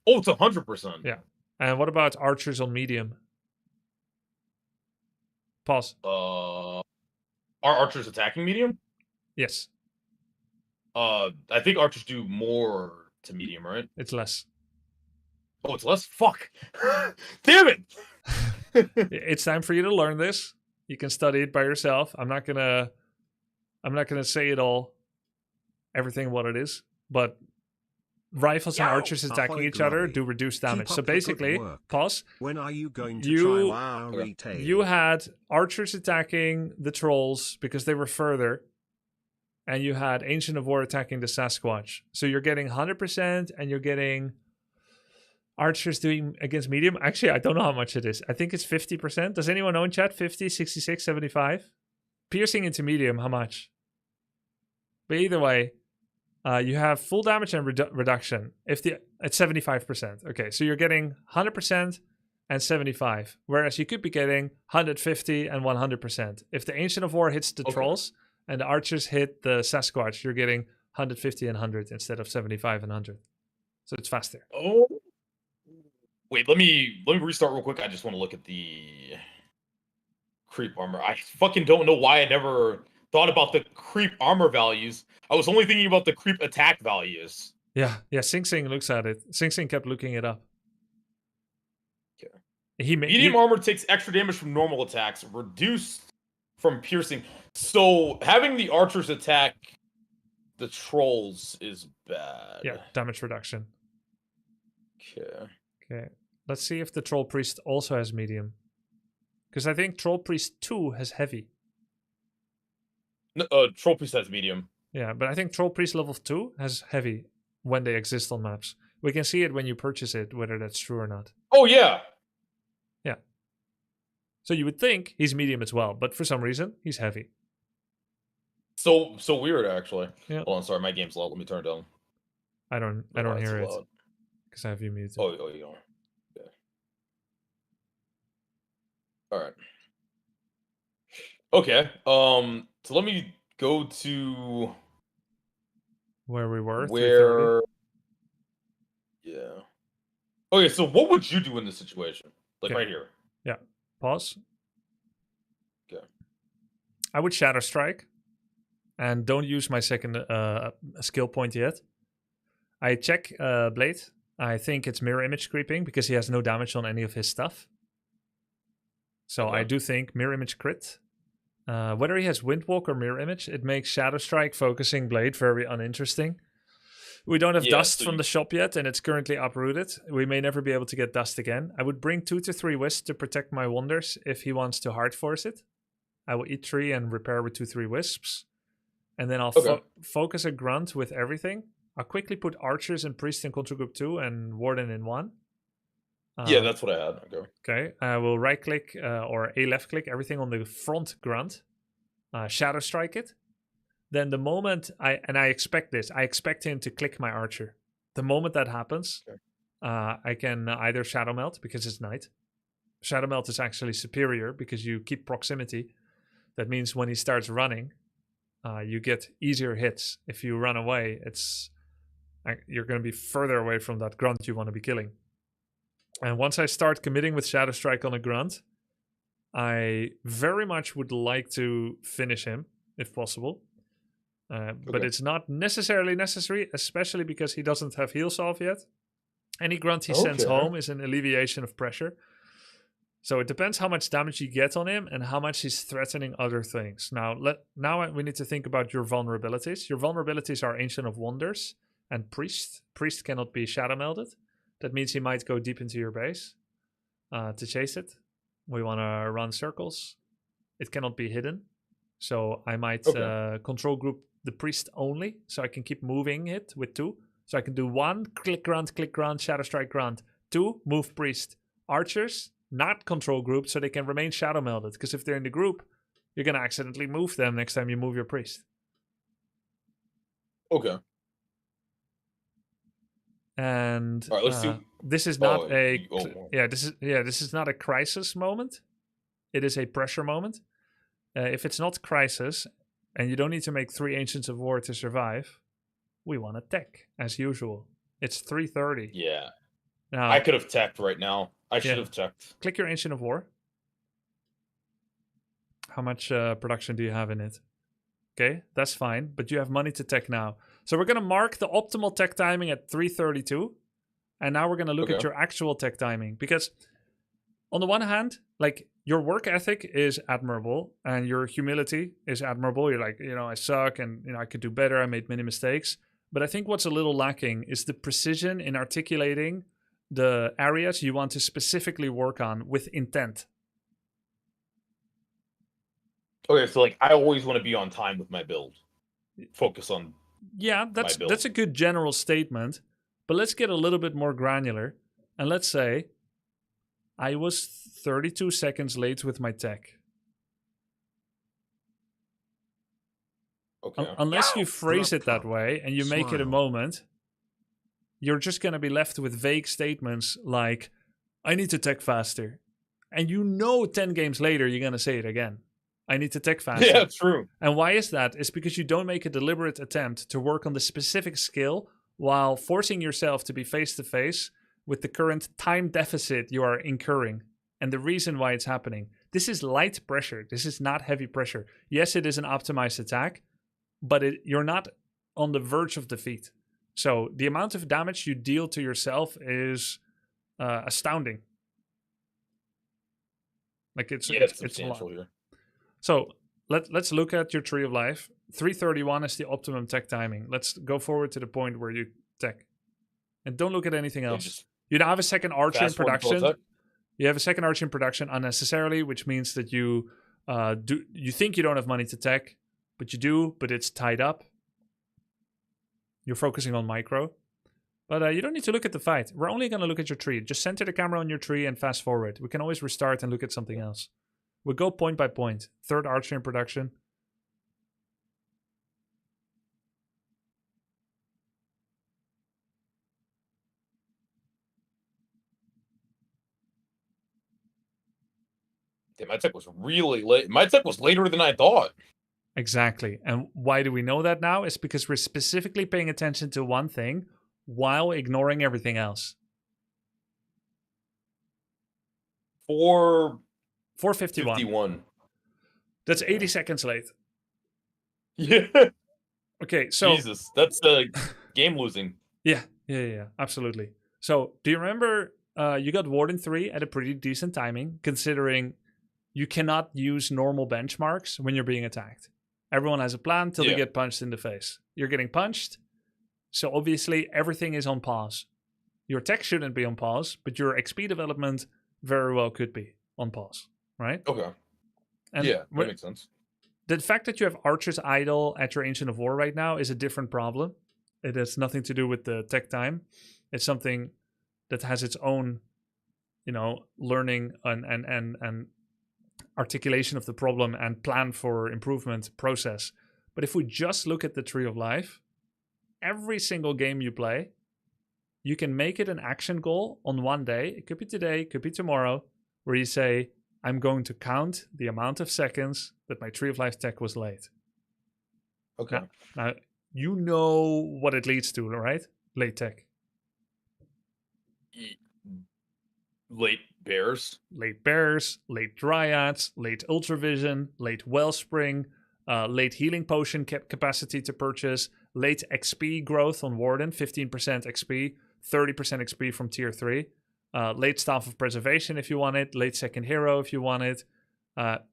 Speaker 5: Oh, it's 100%.
Speaker 1: Yeah. And what about archers on medium? Pause.
Speaker 5: Are archers attacking medium?
Speaker 1: Yes.
Speaker 5: I think archers do more to medium, right?
Speaker 1: It's less.
Speaker 5: Oh, it's less? Fuck. Damn it!
Speaker 1: It's time for you to learn this. You can study it by yourself. I'm not gonna I'm not going to say it all, everything what it is, but rifles and
Speaker 2: Yo!
Speaker 1: archers attacking
Speaker 3: Ahoy,
Speaker 1: each other
Speaker 3: Grubby.
Speaker 1: do reduced damage.
Speaker 3: Keep
Speaker 1: So
Speaker 3: up the good
Speaker 1: basically,
Speaker 3: work.
Speaker 1: pause.
Speaker 3: When are you going to
Speaker 1: You-
Speaker 3: try our retail?
Speaker 1: You had archers attacking the trolls because they were further, and you had Ancient of War attacking the Sasquatch. So you're getting 100%, and you're getting archers doing against medium. Actually, I don't know how much it is. I think it's 50%. Does anyone know in chat? 50, 66, 75? Piercing into medium, how much? But either way, you have full damage and reduction. At 75%. Okay, so you're getting 100% and 75, whereas you could be getting 150 and 100%. If the Ancient of War hits the trolls and the archers hit the Sasquatch, you're getting 150 and 100 instead of 75 and 100. So it's faster.
Speaker 5: Oh. Wait, let me restart real quick. I just want to look at the creep armor. I fucking don't know why I never thought about the creep armor values. I was only thinking about the creep attack values.
Speaker 1: Yeah, Sing Sing looks at it. Sing Sing kept looking it up.
Speaker 5: Okay.
Speaker 1: Medium
Speaker 5: armor takes extra damage from normal attacks, reduced from piercing. So having the archers attack the trolls is bad.
Speaker 1: Yeah, damage reduction.
Speaker 5: Okay.
Speaker 1: Okay, let's see if the Troll Priest also has medium. Because I think Troll Priest 2 has heavy.
Speaker 5: No, Troll Priest has medium.
Speaker 1: Yeah, but I think Troll Priest level 2 has heavy when they exist on maps. We can see it when you purchase it, whether that's true or not.
Speaker 5: Oh, yeah.
Speaker 1: Yeah. So you would think he's medium as well, but for some reason, he's heavy.
Speaker 5: So weird, actually.
Speaker 1: Yeah.
Speaker 5: Hold on, sorry, my game's loud. Let me turn it down.
Speaker 1: I don't
Speaker 5: it's
Speaker 1: hear it.
Speaker 5: loud.
Speaker 1: Because I have you muted.
Speaker 5: Oh, you don't. Yeah. All right. Okay. So let me go to
Speaker 1: Where we were? 330?
Speaker 5: where. Yeah. Okay, so what would you do in this situation? Like
Speaker 1: Okay.
Speaker 5: right here.
Speaker 1: Pause.
Speaker 5: Okay.
Speaker 1: I would Shadow Strike. And don't use my second skill point yet. I check Blade. I think it's mirror image creeping because he has no damage on any of his stuff. So
Speaker 5: Okay.
Speaker 1: I do think mirror image crit. Whether he has Windwalk or mirror image, it makes Shadow Strike focusing Blade very uninteresting. We don't have
Speaker 5: Yeah,
Speaker 1: dust
Speaker 5: so
Speaker 1: from
Speaker 5: you-
Speaker 1: the shop yet, and it's currently uprooted. We may never be able to get dust again. I would bring 2 to 3 wisps to protect my wonders if he wants to hard force it. I will eat 3 and repair with 2-3 wisps. And then I'll
Speaker 5: Okay.
Speaker 1: focus a grunt with everything. I'll quickly put archers and priest in control group 2 and warden in 1.
Speaker 5: Yeah, that's what I had. Okay.
Speaker 1: Okay. I will right click or a left click everything on the front grunt. Shadow strike it. Then the moment I expect this, I expect him to click my archer. The moment that happens,
Speaker 5: Okay.
Speaker 1: I can either shadow melt because it's night. Shadow melt is actually superior because you keep proximity. That means when he starts running, you get easier hits. If you run away, you're going to be further away from that grunt you want to be killing. And once I start committing with Shadow Strike on a grunt, I very much would like to finish him, if possible. But
Speaker 5: Okay.
Speaker 1: it's not necessarily necessary, especially because he doesn't have heal salve yet. Any grunt he sends
Speaker 5: Okay.
Speaker 1: home is an alleviation of pressure. So it depends how much damage you get on him and how much he's threatening other things. Now we need to think about your vulnerabilities. Your vulnerabilities are Ancient of Wonders and Priest. Priest cannot be shadow melded. That means he might go deep into your base to chase it. We want to run circles. It cannot be hidden. So I might control group the Priest only, so I can keep moving it with 2. So I can do 1, click grunt, shadow strike grunt. 2, move Priest. Archers, not control group, so they can remain shadow melded. Because if they're in the group, you're going to accidentally move them next time you move your Priest.
Speaker 5: Okay.
Speaker 1: And
Speaker 5: All right, let's see.
Speaker 1: this is not
Speaker 5: this
Speaker 1: is not a crisis moment. It is a pressure moment. If it's not crisis, and you don't need to make 3 Ancients of War to survive, we want to tech as usual. It's 3:30.
Speaker 5: Yeah.
Speaker 1: Now
Speaker 5: I could have teched right now. I should
Speaker 1: Yeah.
Speaker 5: have teched.
Speaker 1: click your Ancient of War. How much production do you have in it? Okay, that's fine, but you have money to tech now. So we're going to mark the optimal tech timing at 3:32. And now we're going to look at
Speaker 5: Okay.
Speaker 1: your actual tech timing. Because on the one hand, like your work ethic is admirable and your humility is admirable. You're like, I suck and I could do better. I made many mistakes. But I think what's a little lacking is the precision in articulating the areas you want to specifically work on with intent.
Speaker 5: Okay, so like I always want to be on time with my build. Focus on
Speaker 1: that's a good general statement, but let's get a little bit more granular and let's say I was 32 seconds late with my tech.
Speaker 5: Okay.
Speaker 1: Unless you phrase it that way and you make it a
Speaker 3: Smile.
Speaker 1: moment, you're just going to be left with vague statements like, I need to tech faster. And 10 games later, you're going to say it again. I need to tech faster.
Speaker 5: Yeah, true.
Speaker 1: And why is that? It's because you don't make a deliberate attempt to work on the specific skill while forcing yourself to be face-to-face with the current time deficit you are incurring and the reason why it's happening. This is light pressure. This is not heavy pressure. Yes, it is an optimized attack, but you're not on the verge of defeat. So the amount of damage you deal to yourself is astounding. Like it's a lot.
Speaker 5: Here.
Speaker 1: So let's look at your tree of life. 331 is the optimum tech timing. Let's go forward to the point where you tech. And don't look at anything else. You now have a second archer in production. You have a second archer in production unnecessarily, which means that you think you don't have money to tech, but you do, but it's tied up. You're focusing on micro. But you don't need to look at the fight. We're only going to look at your tree. Just center the camera on your tree and fast forward. We can always restart and look at something else. We'll go point by point. Third archer in production.
Speaker 5: Damn, my tech was really late. My tech was later than I thought.
Speaker 1: Exactly. And why do we know that now? It's because we're specifically paying attention to one thing while ignoring everything else. 451. That's 80 seconds late.
Speaker 5: Yeah.
Speaker 1: Okay, so
Speaker 5: Jesus, that's game losing.
Speaker 1: Yeah, absolutely. So, do you remember you got Warden 3 at a pretty decent timing, considering you cannot use normal benchmarks when you're being attacked. Everyone has a plan till they get punched in the face. You're getting punched, so obviously everything is on pause. Your tech shouldn't be on pause, but your XP development very well could be on pause, right?
Speaker 5: Okay.
Speaker 1: And
Speaker 5: that makes sense.
Speaker 1: The fact that you have archers idle at your Ancient of War right now is a different problem. It has nothing to do with the tech time. It's something that has its own, learning and articulation of the problem and plan for improvement process. But if we just look at the Tree of Life, every single game you play, you can make it an action goal on one day. It could be today, it could be tomorrow, where you say, I'm going to count the amount of seconds that my Tree of Life tech was late.
Speaker 5: Okay.
Speaker 1: Now you know what it leads to, right? Late tech.
Speaker 5: Late bears.
Speaker 1: Late bears, late dryads, late ultravision, late wellspring, late healing potion capacity to purchase, late XP growth on Warden, 15% XP, 30% XP from tier 3. Late Staff of Preservation if you want it, late Second Hero if you want it.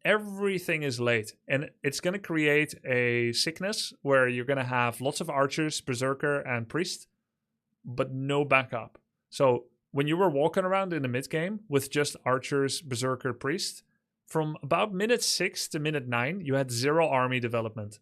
Speaker 1: Everything is late. And it's going to create a sickness where you're going to have lots of archers, berserker, and priest, but no backup. So when you were walking around in the mid game with just archers, berserker, priest, from about minute 6 to minute 9, you had 0 army development.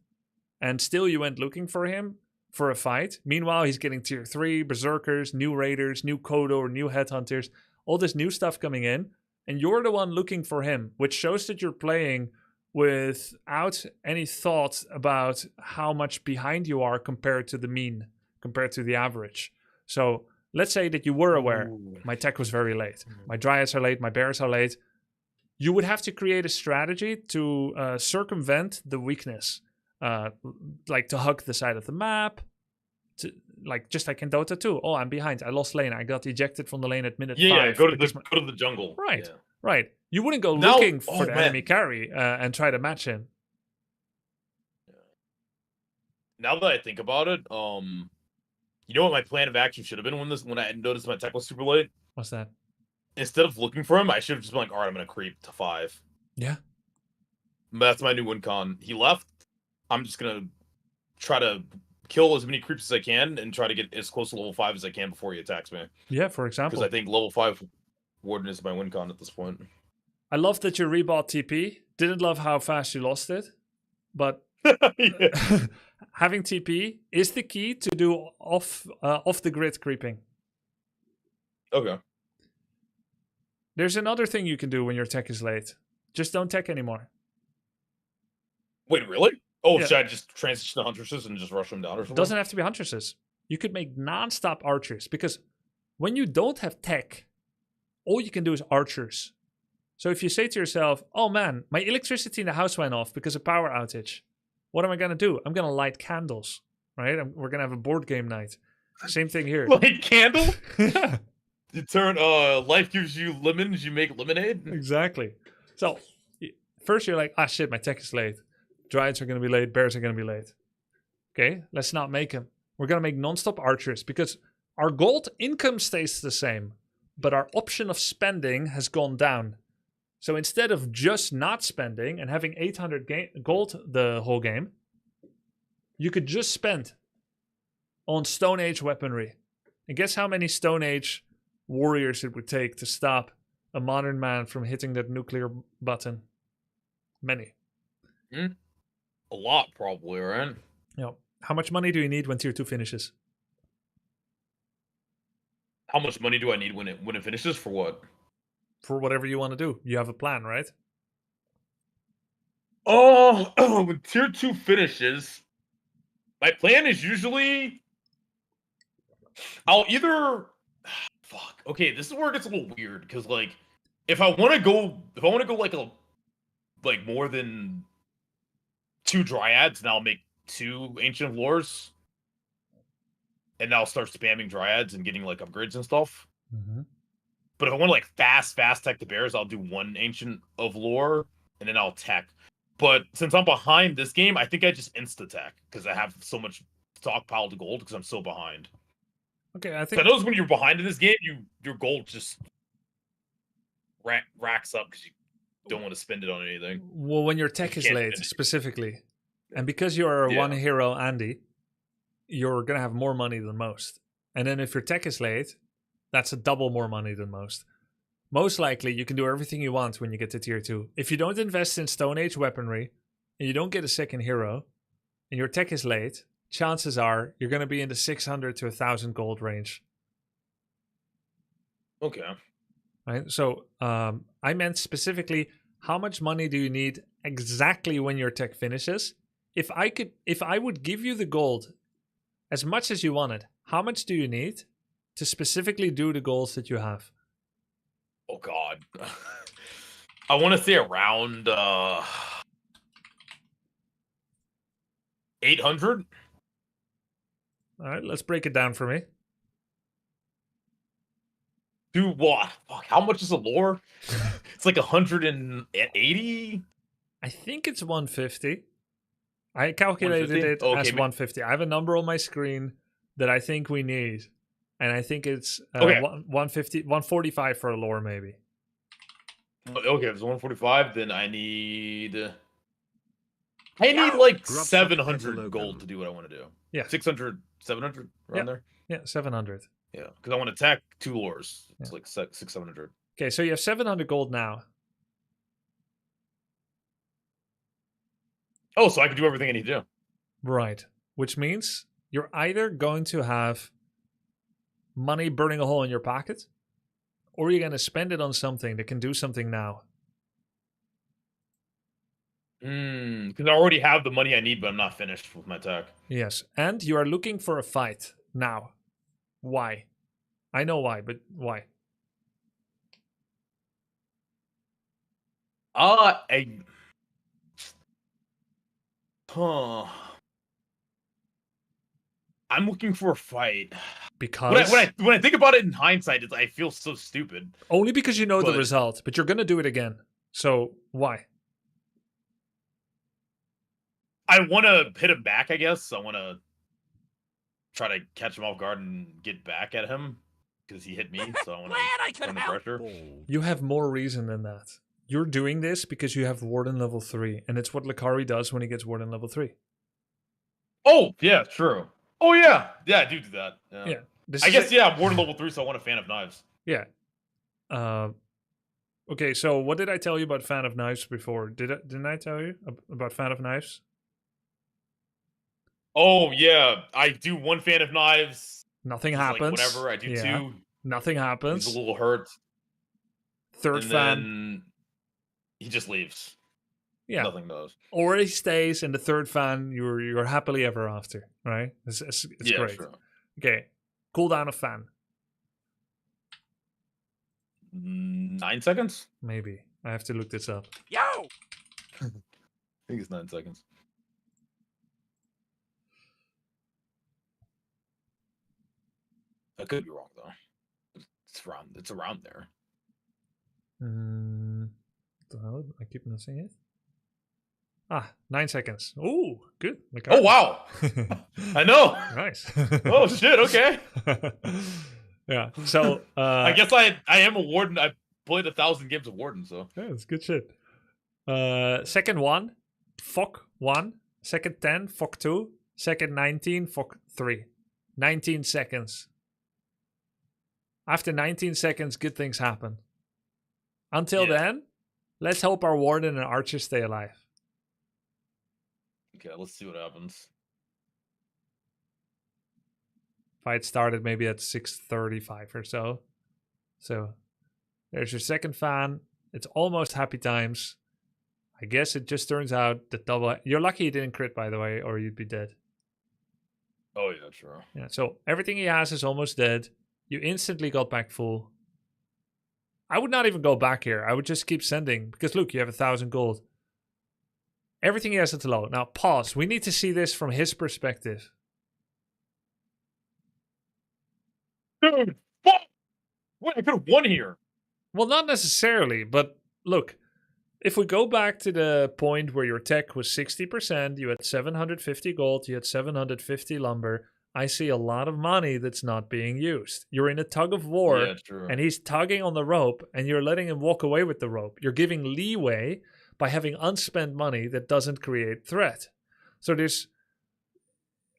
Speaker 1: And still you went looking for him for a fight. Meanwhile, he's getting tier 3, berserkers, new raiders, new Kodor, new headhunters, all this new stuff coming in. And you're the one looking for him, which shows that you're playing without any thought about how much behind you are compared to the mean, compared to the average. So let's say that you were aware, my tech was very late. My dryads are late, my bears are late. You would have to create a strategy to circumvent the weakness. Like to hug the side of the map, just like in Dota 2. Oh, I'm behind. I lost lane. I got ejected from the lane at minute 5.
Speaker 5: Yeah, go to the jungle.
Speaker 1: Right. You wouldn't go looking for the enemy carry and try to match him.
Speaker 5: Now that I think about it, you know what my plan of action should have been when I noticed my tech was super late?
Speaker 1: What's that?
Speaker 5: instead of looking for him, I should have just been like, all right, I'm gonna creep to 5.
Speaker 1: Yeah.
Speaker 5: That's my new win con. He left. I'm just gonna try to kill as many creeps as I can and try to get as close to level 5 as I can before he attacks me.
Speaker 1: Yeah, for
Speaker 5: Because
Speaker 1: example.
Speaker 5: I think level 5 Warden is my win con at this point.
Speaker 1: I love that you rebought TP. Didn't love how fast you lost it. But
Speaker 5: Yeah.
Speaker 1: having TP is the key to do off the grid creeping.
Speaker 5: Okay.
Speaker 1: There's another thing you can do when your tech is late. Just don't tech anymore.
Speaker 5: Wait, really? Oh,
Speaker 1: Yeah.
Speaker 5: should I just transition to Huntresses and just rush them down or something?
Speaker 1: Doesn't have to be Huntresses. You could make non-stop archers, because when you don't have tech, all you can do is archers. So if you say to yourself, oh man, my electricity in the house went off because of power outage. What am I going to do? I'm going to light candles, right? We're going to have a board game night. Same thing here.
Speaker 5: Light candle?
Speaker 1: Yeah,
Speaker 5: You turn, life gives you lemons, you make lemonade?
Speaker 1: exactly. So first you're like, ah shit, my tech is late. Dryads are going to be late, bears are going to be late. Okay, let's not make them. We're going to make non-stop archers, because our gold income stays the same, but our option of spending has gone down. So instead of just not spending and having 800 gold the whole game, you could just spend on Stone Age weaponry. And guess how many Stone Age warriors it would take to stop a modern man from hitting that nuclear button? Many.
Speaker 5: A lot, probably, right?
Speaker 1: Yeah. How much money do you need when tier 2 finishes?
Speaker 5: How much money do I need when it finishes? For what?
Speaker 1: For whatever you want to do. You have a plan, right?
Speaker 5: Oh, when tier 2 finishes, my plan is usually I'll either fuck. Okay, this is where it gets a little weird, because like if I want to go like more than 2 dryads, then I'll make 2 ancient of lores, and I'll start spamming dryads and getting like upgrades and stuff.
Speaker 1: Mm-hmm.
Speaker 5: But if I want to like fast tech the bears, I'll do 1 ancient of lore and then I'll tech. But since I'm behind this game, I think I just insta tech because I have so much stockpiled gold because I'm so behind.
Speaker 1: Okay, I
Speaker 5: So
Speaker 1: think
Speaker 5: I know when you're behind in this game, your gold just racks up because you don't want to spend it on anything.
Speaker 1: well, when your tech
Speaker 5: You
Speaker 1: is
Speaker 5: can't
Speaker 1: late,
Speaker 5: finish.
Speaker 1: specifically, and because you're a
Speaker 5: Yeah.
Speaker 1: one hero Andy, you're gonna have more money than most. And then if your tech is late, that's a double more money than most. Most likely, you can do everything you want when you get to tier 2. If you don't invest in Stone Age weaponry, and you don't get a second hero, and your tech is late, chances are you're going to be in the 600 to 1,000 gold range.
Speaker 5: Okay.
Speaker 1: Right? So I meant specifically, how much money do you need exactly when your tech finishes? If I would give you the gold as much as you wanted, how much do you need to specifically do the goals that you have?
Speaker 5: Oh god. I want to say around 800.
Speaker 1: All right, let's break it down for me.
Speaker 5: Do what? Fuck, how much is a lore? It's like 180.
Speaker 1: I think it's 150. I calculated
Speaker 5: 150?
Speaker 1: it
Speaker 5: Okay,
Speaker 1: as 150. I have a number on my screen that I think we need, and I think it's
Speaker 5: Okay.
Speaker 1: 150, 145 for a lore, maybe.
Speaker 5: Okay, if it's 145, then I need like
Speaker 3: Grub
Speaker 5: 700
Speaker 3: Logan.
Speaker 5: gold to do what I want to do.
Speaker 1: Yeah.
Speaker 5: 600, 700 around there.
Speaker 1: Yeah, 700.
Speaker 5: Yeah, because I want to attack 2 lores. It's
Speaker 1: Yeah.
Speaker 5: like 700.
Speaker 1: Okay, so you have 700 gold now.
Speaker 5: Oh, so I can do everything I need to do.
Speaker 1: Right. Which means you're either going to have money burning a hole in your pocket, or you're going to spend it on something that can do something now.
Speaker 5: Because I already have the money I need, but I'm not finished with my tech.
Speaker 1: Yes, and you are looking for a fight now. Why? I know why, but why?
Speaker 5: I'm looking for a fight.
Speaker 1: Because
Speaker 5: When I think about it in hindsight, I feel so stupid.
Speaker 1: only because you know the
Speaker 5: But-
Speaker 1: result, but you're going to do it again. So why?
Speaker 5: I want to hit him back, I guess. I want to try to catch him off guard and get back at him. because he hit me, so I want
Speaker 2: Glad I could
Speaker 5: under
Speaker 2: help.
Speaker 5: pressure.
Speaker 3: Ball.
Speaker 1: You have more reason than that. You're doing this because you have Warden level 3, and it's what Lacari does when he gets Warden level 3.
Speaker 5: Oh, yeah, true. Oh, yeah. Yeah, I do that. Yeah.
Speaker 1: Yeah. This
Speaker 5: I
Speaker 1: is
Speaker 5: guess,
Speaker 1: a-
Speaker 5: yeah, I'm Warden level 3, so I want a Fan of Knives.
Speaker 1: Yeah. Okay, so what did I tell you about Fan of Knives before? Didn't I tell you about Fan of Knives?
Speaker 5: Oh, yeah. I do 1 Fan of Knives.
Speaker 1: Nothing
Speaker 5: He's
Speaker 1: happens.
Speaker 5: like, whatever. I do
Speaker 1: Yeah.
Speaker 5: 2.
Speaker 1: Nothing happens.
Speaker 5: He's a little hurt.
Speaker 1: Third
Speaker 5: And
Speaker 1: fan.
Speaker 5: then he just leaves.
Speaker 1: Yeah.
Speaker 5: Nothing does.
Speaker 1: Or he stays, and the third fan, you're happily ever after, right? It's
Speaker 5: yeah,
Speaker 1: great.
Speaker 5: Sure.
Speaker 1: Okay, cooldown of fan,
Speaker 5: 9 seconds?
Speaker 1: maybe. I have to look this up.
Speaker 2: Yo!
Speaker 5: I think it's 9 seconds. I could be wrong though. It's around there.
Speaker 1: What the hell? I keep missing it. 9 seconds. Ooh, good.
Speaker 5: Oh wow! I know.
Speaker 1: Nice.
Speaker 5: Oh shit. Okay.
Speaker 1: Yeah. So
Speaker 5: I guess I am a warden. I played 1,000 games of warden, so
Speaker 1: yeah, it's good shit. Second 1, fuck 1. Second 10, fuck 2. Second 19, fuck 3. 19 seconds. After 19 seconds, good things happen. Until
Speaker 5: Yeah.
Speaker 1: then, let's hope our warden and archer stay alive.
Speaker 5: okay. Let's see what happens.
Speaker 1: Fight started maybe at 6:35 or so. So there's your second fan. It's almost happy times. I guess it just turns out that double. You're lucky he didn't crit, by the way, or you'd be dead.
Speaker 5: Oh yeah, sure.
Speaker 1: Yeah. So everything he has is almost dead. You instantly got back full. I would not even go back here. I would just keep sending because look, you have 1,000 gold. Everything he has is low. Now pause. We need to see this from his perspective.
Speaker 5: Dude, fuck! Wait, I could have won here.
Speaker 1: Well, not necessarily, but look, if we go back to the point where your tech was 60%, you had 750 gold, you had 750 lumber. I see a lot of money that's not being used. You're in a tug of war,
Speaker 5: Yeah, true.
Speaker 1: and he's tugging on the rope, and you're letting him walk away with the rope. You're giving leeway by having unspent money that doesn't create threat. So there's,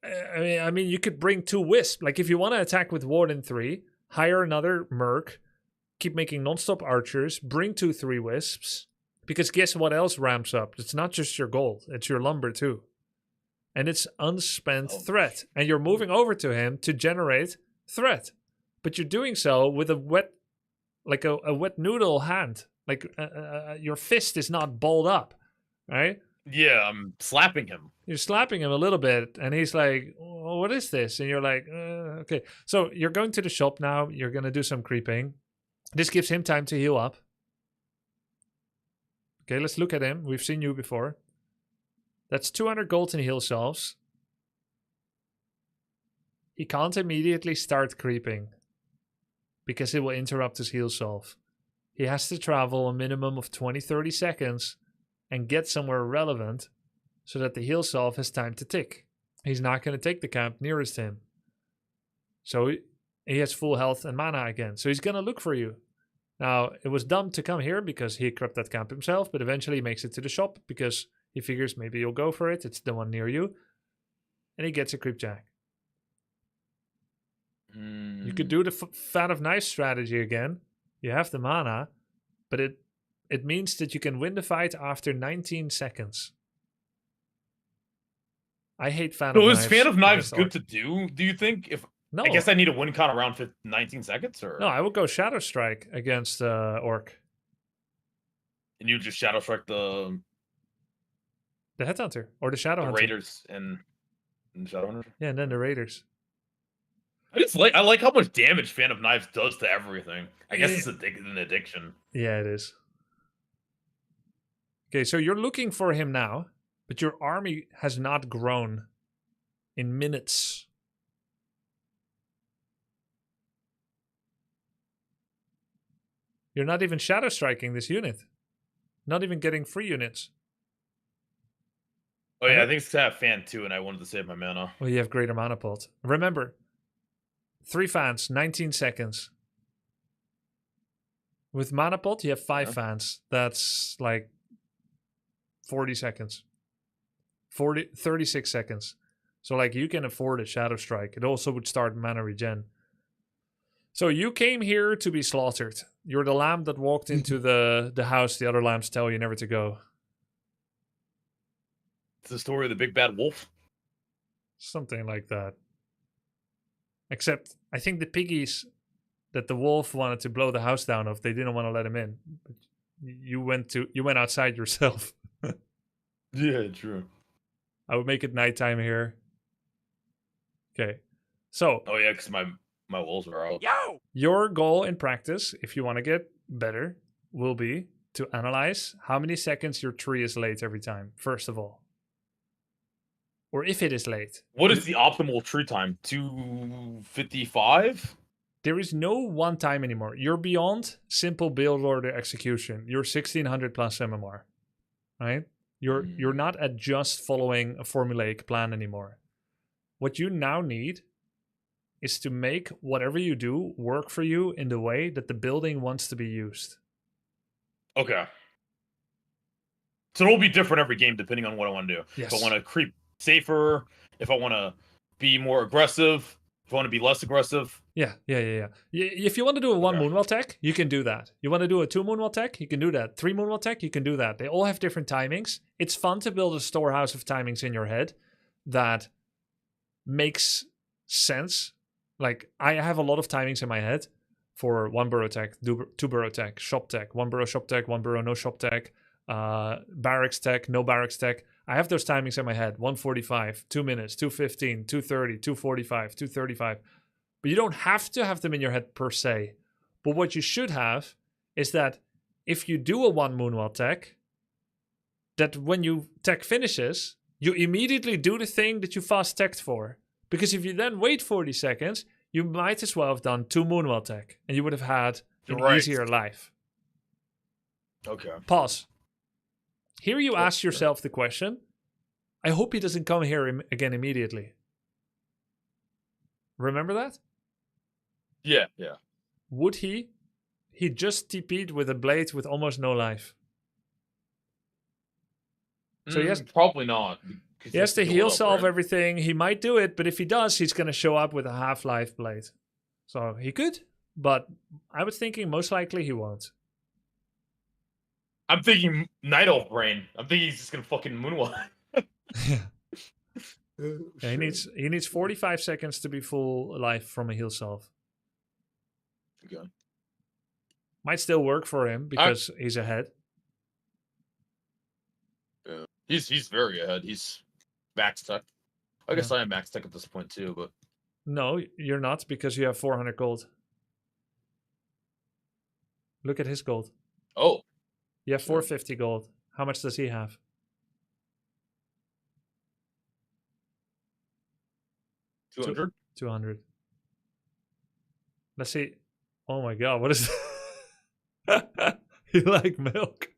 Speaker 1: I mean, you could bring 2 wisps. Like if you want to attack with Warden 3, hire another merc, keep making non-stop archers, bring 2 3 wisps. Because guess what else ramps up? It's not just your gold, it's your lumber too. And it's unspent threat. And you're moving over to him to generate threat. But you're doing so with a wet, like a wet noodle hand. Like your fist is not balled up, right?
Speaker 5: Yeah, I'm slapping him.
Speaker 1: You're slapping him a little bit, and he's like, oh, what is this? And you're like, okay. So you're going to the shop now. You're going to do some creeping. This gives him time to heal up. Okay, let's look at him. We've seen you before. That's 200 gold in heal salves. He can't immediately start creeping because it will interrupt his heal salve. He has to travel a minimum of 20-30 seconds and get somewhere relevant so that the heal salve has time to tick. He's not going to take the camp nearest him. So he has full health and mana again. So he's going to look for you. Now, it was dumb to come here because he equipped that camp himself, but eventually he makes it to the shop because he figures maybe you'll go for it. It's the one near you. And he gets a creep jack. You could do the Fan of Knife strategy again. You have the mana, but it means that you can win the fight after 19 seconds. I hate Fan of
Speaker 5: So
Speaker 1: Knives.
Speaker 5: is Fan of Knives
Speaker 1: against
Speaker 5: good
Speaker 1: Orc.
Speaker 5: to do? Do you think? If
Speaker 1: No.
Speaker 5: I guess I need a win count around 19 seconds, or
Speaker 1: No, I would go Shadow Strike against Orc.
Speaker 5: and you just Shadow Strike the
Speaker 1: Headhunter or the Shadow Hunter.
Speaker 5: Raiders and Shadowhunter.
Speaker 1: Yeah, and then the Raiders.
Speaker 5: I like how much damage Fan of Knives does to everything. I guess
Speaker 1: Yeah.
Speaker 5: it's an addiction.
Speaker 1: Yeah, it is. Okay, so you're looking for him now, but your army has not grown in minutes. You're not even shadow striking this unit. Not even getting free units.
Speaker 5: Oh yeah, I think it's Fan 2, and I wanted to save my mana.
Speaker 1: Well, you have greater mana pot. Remember, 3 fans, 19 seconds. With Mana Pot, you have 5
Speaker 5: Yeah.
Speaker 1: fans. That's like 40 seconds. 36 seconds. So like you can afford a Shadow Strike. It also would start mana regen. So you came here to be slaughtered. You're the lamb that walked into the house the other lambs tell you never to go.
Speaker 5: It's the story of the big bad wolf.
Speaker 1: Something like that. Except I think the piggies that the wolf wanted to blow the house down of, they didn't want to let him in. But you went outside yourself.
Speaker 5: Yeah, true.
Speaker 1: I would make it nighttime here. Okay. So
Speaker 5: Oh yeah, because my wolves are out.
Speaker 2: Yo!
Speaker 1: your goal in practice, if you want to get better, will be to analyze how many seconds your tree is late every time, first of all. Or if it is late.
Speaker 5: What is the optimal tree time? 2:55?
Speaker 1: There is no one time anymore. You're beyond simple build order execution. You're 1600 plus MMR, right? You're not at just following a formulaic plan anymore. What you now need is to make whatever you do work for you in the way that the building wants to be used.
Speaker 5: Okay. So it'll be different every game depending on what I want to do.
Speaker 1: Yes.
Speaker 5: If I want to creep safer, if I want to be more aggressive, if I want to be less aggressive.
Speaker 1: Yeah. If you want to do a 1
Speaker 5: Okay.
Speaker 1: Moonwell tech, you can do that. You want to do a 2 Moonwell tech, you can do that. 3 Moonwell tech, you can do that. They all have different timings. It's fun to build a storehouse of timings in your head that makes sense. Like, I have a lot of timings in my head for 1 burrow tech, 2 burrow tech, shop tech, 1 burrow shop tech, 1 burrow no shop tech, barracks tech, no barracks tech. I have those timings in my head. 1:45, 2 minutes, 2:15, 2:30, 2:45, 2:35. But you don't have to have them in your head per se. But what you should have is that if you do a 1 Moonwell tech, that when you tech finishes, you immediately do the thing that you fast teched for. Because if you then wait 40 seconds, you might as well have done 2 Moonwell tech, and you would have had an
Speaker 5: Right.
Speaker 1: easier life.
Speaker 5: Okay.
Speaker 1: Pause. Here you ask
Speaker 5: sure.
Speaker 1: yourself the question, I hope he doesn't come here again immediately. Remember that?
Speaker 5: Yeah.
Speaker 1: Would he? He just TP'd with a blade with almost no life. So yes,
Speaker 5: probably not.
Speaker 1: he has to heal
Speaker 5: up,
Speaker 1: solve
Speaker 5: right?
Speaker 1: everything. He might do it, but if he does, he's going to show up with a half-life blade. So he could, but I was thinking most likely he won't.
Speaker 5: I'm thinking Night Elf brain. I'm thinking he's just gonna fucking moonwalk.
Speaker 1: Yeah, he needs 45 seconds to be full life from a heal solve.
Speaker 5: Okay.
Speaker 1: Might still work for him because he's ahead.
Speaker 5: Yeah. He's very ahead. He's max tech. I guess I am max tech at this point too, but
Speaker 1: No, you're not because you have 400 gold. Look at his gold.
Speaker 5: oh,
Speaker 1: You have 450 gold. How much does he have?
Speaker 5: 200.
Speaker 1: 200. Let's see. Oh my god, what is that? You like milk?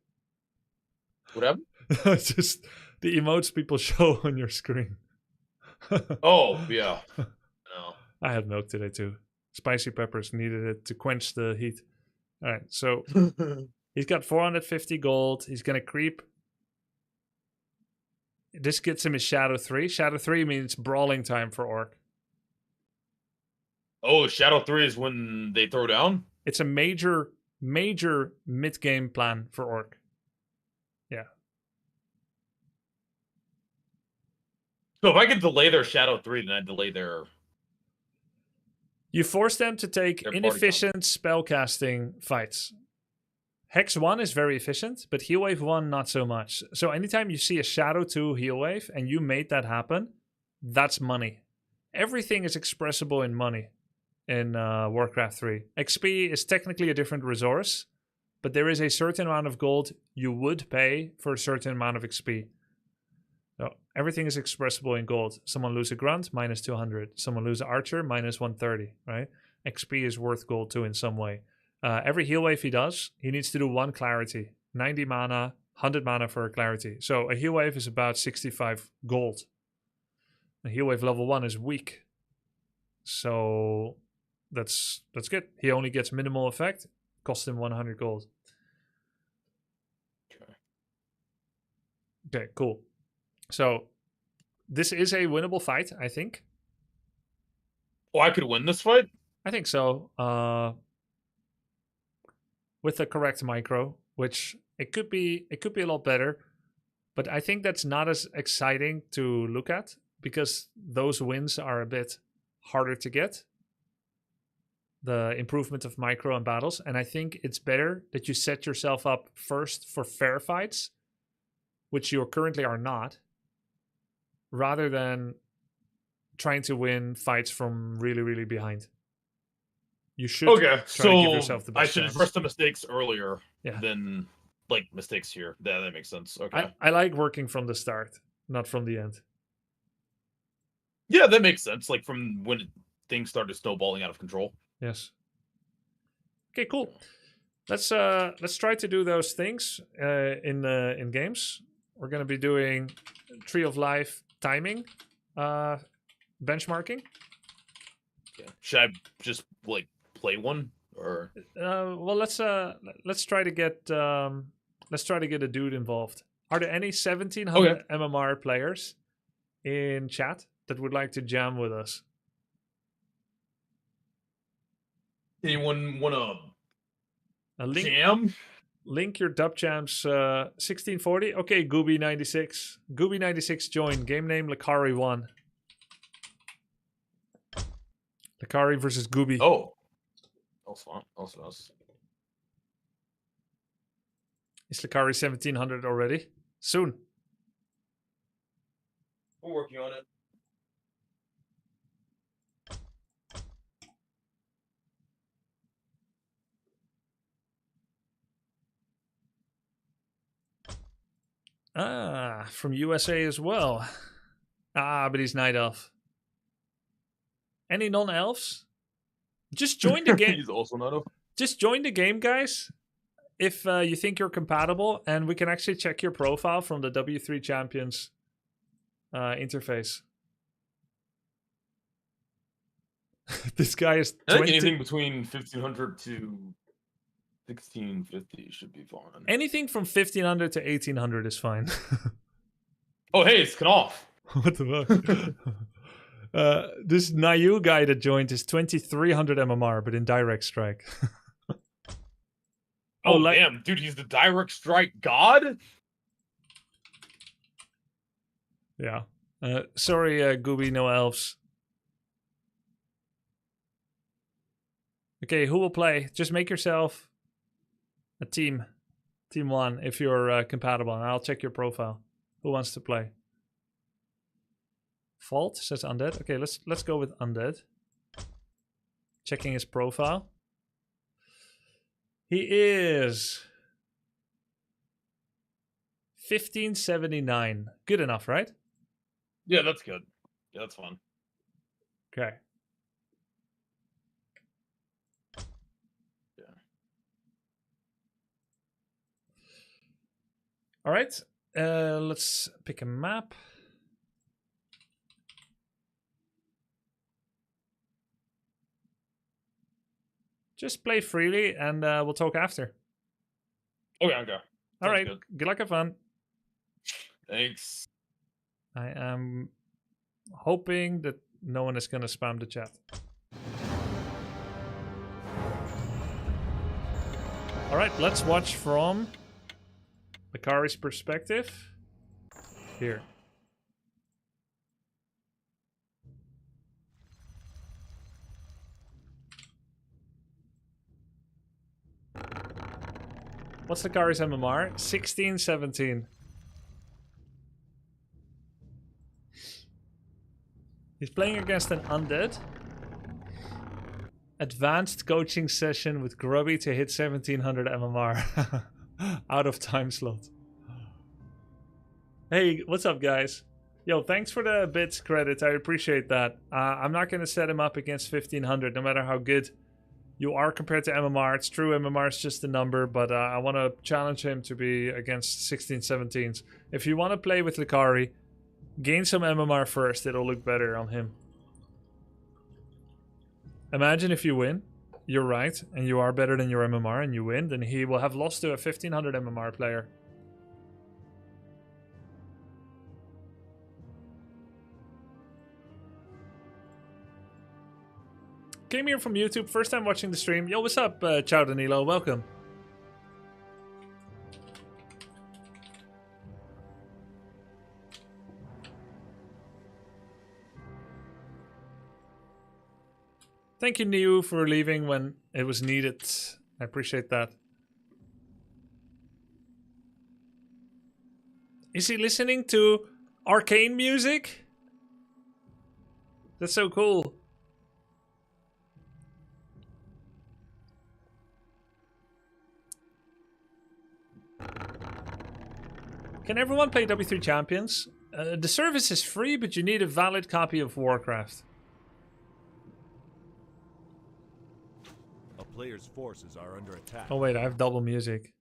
Speaker 5: What happened?
Speaker 1: It's just the emotes people show on your screen.
Speaker 5: Oh yeah. No.
Speaker 1: I had milk today too. Spicy peppers, needed it to quench the heat. All right, so he's got 450 gold. He's going to creep. This gets him his Shadow 3. Shadow 3 means brawling time for Orc.
Speaker 5: Oh, Shadow 3 is when they throw down?
Speaker 1: It's a major mid-game plan for Orc. Yeah.
Speaker 5: So if I could delay their Shadow 3, then I'd delay their...
Speaker 1: You force them to take
Speaker 5: Their party
Speaker 1: inefficient spellcasting fights. Hex 1 is very efficient, but Heal Wave 1 not so much. So anytime you see a Shadow 2 Heal Wave and you made that happen, that's money. Everything is expressible in money in Warcraft 3. XP is technically a different resource, but there is a certain amount of gold you would pay for a certain amount of XP. So everything is expressible in gold. Someone lose a grunt, minus 200. Someone lose an archer, minus 130, right? XP is worth gold too in some way. Every heal wave he does, he needs to do 1 clarity. 90 mana, 100 mana for a clarity. So a heal wave is about 65 gold. A heal wave level 1 is weak. So that's good. He only gets minimal effect. Cost him 100 gold. Okay, cool. So this is a winnable fight, I think.
Speaker 5: Oh, I could win this fight?
Speaker 1: I think so. With the correct micro, which it could be a lot better, but I think that's not as exciting to look at because those wins are a bit harder to get. The improvement of micro and battles, and I think it's better that you set yourself up first for fair fights, which you currently are not, rather than trying to win fights from really, really behind. You should try to give yourself the best
Speaker 5: I should
Speaker 1: chance.
Speaker 5: address the mistakes earlier
Speaker 1: Yeah.
Speaker 5: than like mistakes here. Yeah, that makes sense. Okay.
Speaker 1: I like working from the start, not from the end.
Speaker 5: Yeah, that makes sense. Like from when things started snowballing out of control.
Speaker 1: Yes. Okay, cool. Let's try to do those things in games. We're gonna be doing Tree of Life timing, benchmarking.
Speaker 5: Yeah. Should I just like play one or?
Speaker 1: Well, let's try to get a dude involved. Are there any 1700 MMR players in chat that would like to jam with us?
Speaker 5: Anyone wanna
Speaker 1: Link,
Speaker 5: jam?
Speaker 1: link your dub champs 1640. Okay, Gooby96. Gooby96 join. Game name Lacari1. Lacari versus Gooby.
Speaker 5: Oh. Also us.
Speaker 1: Is Lacari 1700 already? Soon.
Speaker 5: We're working on it.
Speaker 1: Ah, from USA as well. Ah, but he's Night Elf. Any non-elves? Just join the game.
Speaker 5: He's also not up.
Speaker 1: Just join the game, guys. If you think you're compatible, and we can actually check your profile from the W3 Champions interface. This guy is
Speaker 5: I think anything between 1500 to 1650 should be fine.
Speaker 1: Anything from 1500 to 1800 is fine.
Speaker 5: Oh, hey, it's Knopf.
Speaker 1: What the fuck? This Nayu guy that joined is 2300 MMR, but in direct strike.
Speaker 5: Oh, damn, dude, he's the direct strike god?
Speaker 1: Yeah. Sorry, Gooby, no elves. Okay, who will play? Just make yourself a team. Team 1, if you're compatible, and I'll check your profile. Who wants to play? Fault says undead. Okay, let's go with undead. Checking his profile. He is 1579. Good enough, right?
Speaker 5: Yeah, that's good. Yeah, that's fun.
Speaker 1: Okay.
Speaker 5: Yeah.
Speaker 1: All right. Let's pick a map. Just play freely, and we'll talk after.
Speaker 5: Okay.
Speaker 1: All right. Good luck, have fun.
Speaker 5: Thanks.
Speaker 1: I am hoping that no one is going to spam the chat. All right, let's watch from Lacari's perspective. Here. What's Lacari's MMR? 1617. He's playing against an undead. Advanced coaching session with Grubby to hit 1700 MMR. Out of time slot. Hey, what's up, guys? Yo, thanks for the bits credit. I appreciate that. I'm not going to set him up against 1500, no matter how good you are compared to MMR. It's true, MMR is just a number, but I want to challenge him to be against 1617s. If you want to play with Lacari, gain some MMR first. It'll look better on him. Imagine if you win. you're right, and you are better than your MMR and you win, then he will have lost to a 1500 MMR player. Came here from YouTube, first time watching the stream. Yo, what's up, Ciao Danilo, welcome. Thank you, Niu, for leaving when it was needed. I appreciate that. Is he listening to arcane music? That's so cool. Can everyone play W3 Champions? The service is free, but you need a valid copy of Warcraft.
Speaker 6: A player's forces are under attack.
Speaker 1: Oh wait, I have double music.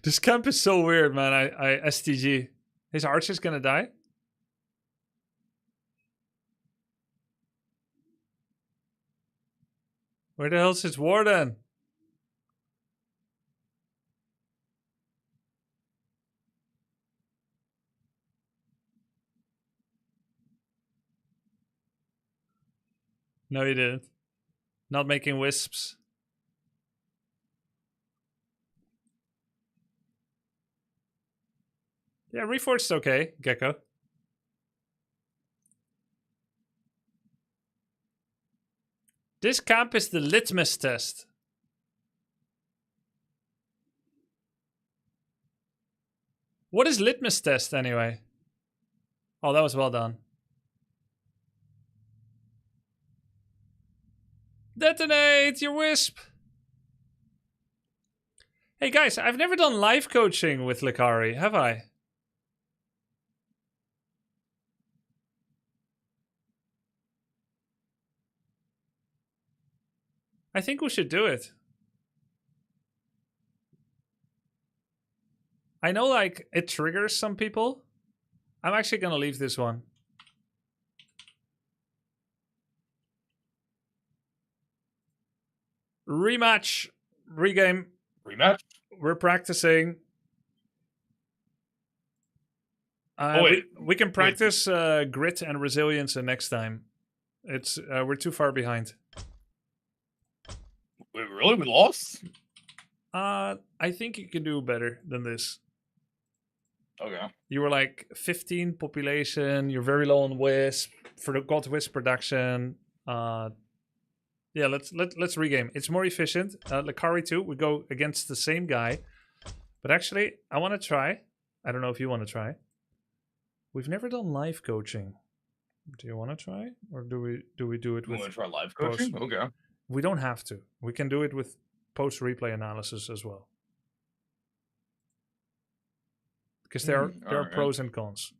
Speaker 1: This camp is so weird, man. I STG. His archer's gonna die? Where the hell's his warden? No, he didn't. Not making wisps. Yeah, Reforged's okay, Gecko. This camp is the litmus test. What is litmus test anyway? Oh, that was well done. Detonate your wisp! Hey guys, I've never done live coaching with Lacari, have I? I think we should do it. I know, like, it triggers some people. I'm actually gonna leave this one. Rematch. Regame.
Speaker 5: Rematch?
Speaker 1: We're practicing.
Speaker 5: wait.
Speaker 1: We can practice grit and resilience next time. It's we're too far behind.
Speaker 5: Wait, really? We lost?
Speaker 1: I think you can do better than this.
Speaker 5: Okay.
Speaker 1: You were like 15 population. You're very low on wisp for the god wisp production. Yeah, let's regame. It's more efficient. Lacari too. We go against the same guy, but actually, I want to try. I don't know if you want to try. We've never done live coaching. Do you want to try, or do we do it
Speaker 5: You
Speaker 1: with?
Speaker 5: want to try live coaching?
Speaker 1: post-
Speaker 5: Okay.
Speaker 1: We don't have to. We can do it with post replay analysis as well. Because there are
Speaker 5: alright.
Speaker 1: pros and cons.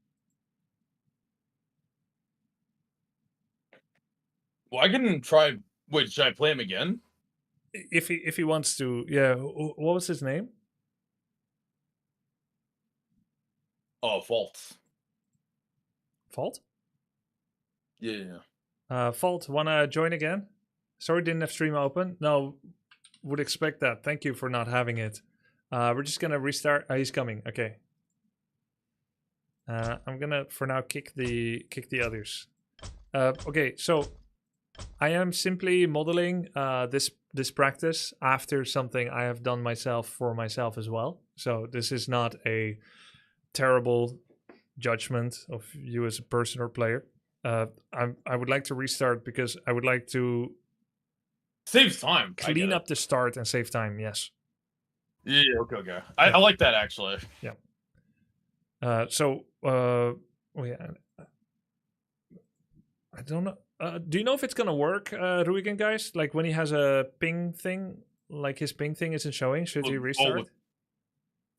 Speaker 5: Well, I can try. Wait, should I play him again?
Speaker 1: If he wants to, yeah. What was his name?
Speaker 5: Oh, Fault.
Speaker 1: Fault.
Speaker 5: Yeah.
Speaker 1: Fault, wanna join again? Sorry, didn't have stream open. No, would expect that. Thank you for not having it. We're just gonna restart. He's coming. Okay. I'm gonna for now kick the others. Okay, so I am simply modeling this practice after something I have done myself for myself as well. So this is not a terrible judgment of you as a person or player. I would like to restart because I would like to
Speaker 5: Saves time. I
Speaker 1: clean
Speaker 5: get it.
Speaker 1: up the start and save time. Yes.
Speaker 5: Yeah, okay. I like that, actually.
Speaker 1: Yeah, I don't know. Do you know if it's gonna work, Ruigen, guys? Like when he has a ping thing, like his ping thing isn't showing, should he restart?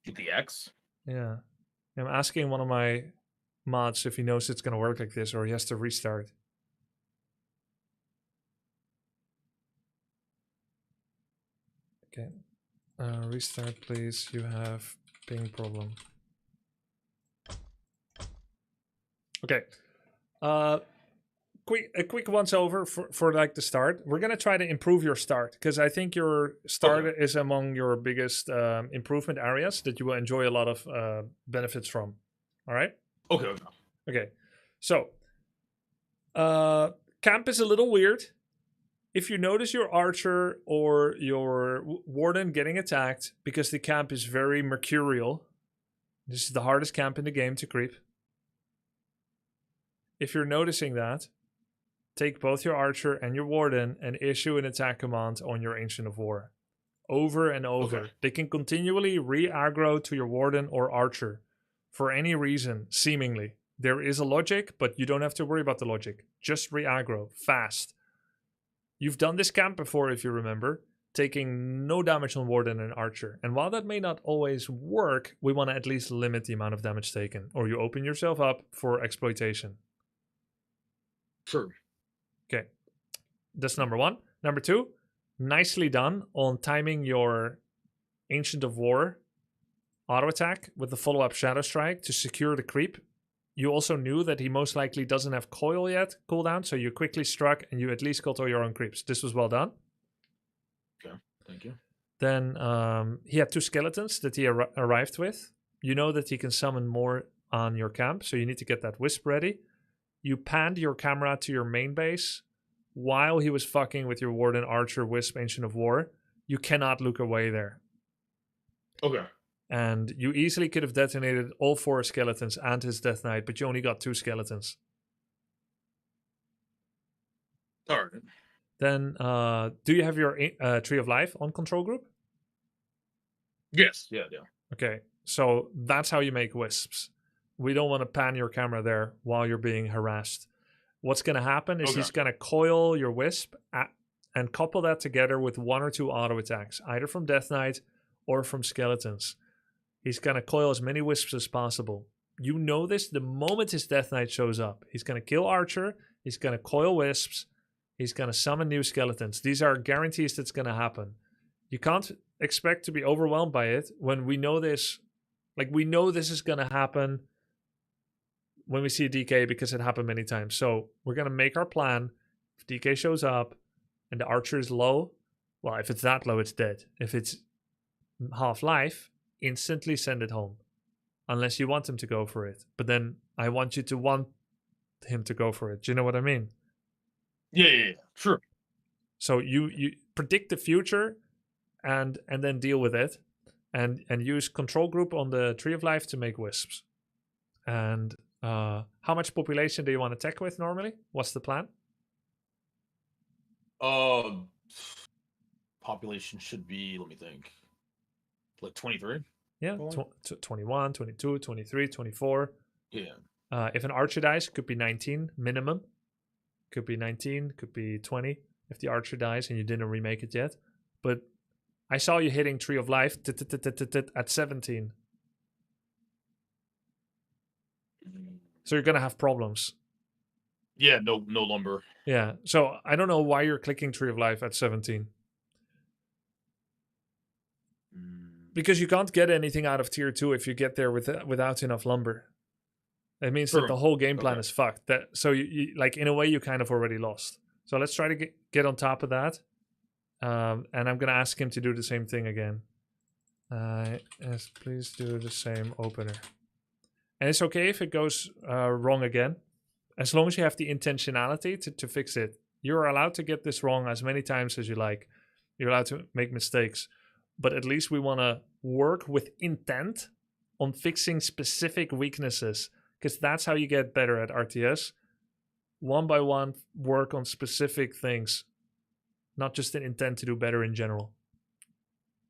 Speaker 5: With the X?
Speaker 1: Yeah. I'm asking one of my mods if he knows it's gonna work like this or he has to restart. Okay. Restart, please. You have ping problem. Okay. A quick once over for like the start. We're gonna try to improve your start because I think your start is among your biggest improvement areas that you will enjoy a lot of benefits from. All right.
Speaker 5: Okay.
Speaker 1: So, camp is a little weird. If you notice your archer or your warden getting attacked because the camp is very mercurial, this is the hardest camp in the game to creep. If you're noticing that, take both your archer and your warden and issue an attack command on your Ancient of War. Over and over.
Speaker 5: Okay.
Speaker 1: They can continually re-aggro to your warden or archer for any reason, seemingly. There is a logic, but you don't have to worry about the logic. Just re-aggro, fast. You've done this camp before, if you remember, taking no damage on warden and archer. And while that may not always work, we want to at least limit the amount of damage taken, or you open yourself up for exploitation.
Speaker 5: Sure.
Speaker 1: Okay, that's number one. Number two, nicely done on timing your Ancient of War auto attack with the follow-up Shadow Strike to secure the creep. You also knew that he most likely doesn't have coil yet cooldown, so you quickly struck and you at least got all your own creeps. This was well done.
Speaker 5: Okay, thank you.
Speaker 1: Then he had 2 skeletons that he arrived with. You know that he can summon more on your camp, so you need to get that wisp ready. You panned your camera to your main base while he was fucking with your warden, archer, wisp, Ancient of War. You cannot look away there.
Speaker 5: Okay.
Speaker 1: And you easily could have detonated all 4 skeletons and his Death Knight, but you only got 2 skeletons.
Speaker 5: All right.
Speaker 1: Then, do you have your Tree of Life on control group?
Speaker 5: Yes. Yeah.
Speaker 1: Okay, so that's how you make wisps. We don't want to pan your camera there while you're being harassed. What's going to happen is he's going to coil your wisp and couple that together with 1 or 2 auto attacks, either from Death Knight or from skeletons. He's going to coil as many wisps as possible. You know this the moment his Death Knight shows up. He's going to kill Archer. He's going to coil wisps. He's going to summon new skeletons. These are guarantees that's going to happen. You can't expect to be overwhelmed by it when we know this. Like, we know this is going to happen when we see DK because it happened many times. So we're going to make our plan. If DK shows up and the Archer is low, well, if it's that low, it's dead. If it's half-life, instantly send it home. Unless you want him to go for it. But then I want you to want him to go for it. Do you know what I mean?
Speaker 5: Yeah. Sure.
Speaker 1: So you predict the future and then deal with it. And use control group on the Tree of Life to make wisps. And how much population do you want to tech with normally? What's the plan?
Speaker 5: Population should be, let me think, like 23?
Speaker 1: Yeah, 21, 22, 23, 24.
Speaker 5: Yeah.
Speaker 1: If an archer dies, it could be 19 minimum. Could be 19, could be 20 if the archer dies and you didn't remake it yet. But I saw you hitting Tree of Life at 17. So you're going to have problems.
Speaker 5: Yeah, no lumber.
Speaker 1: Yeah, so I don't know why you're clicking Tree of Life at 17. Because you can't get anything out of tier 2 if you get there without enough lumber. It means that the whole game plan is fucked. So you like, in a way, you kind of already lost. So let's try to get on top of that. And I'm going to ask him to do the same thing again. Yes, please do the same opener. And it's okay if it goes wrong again. As long as you have the intentionality to fix it. You're allowed to get this wrong as many times as you like. You're allowed to make mistakes. But at least we want to work with intent on fixing specific weaknesses. Because that's how you get better at RTS. One by one, work on specific things. Not just an intent to do better in general.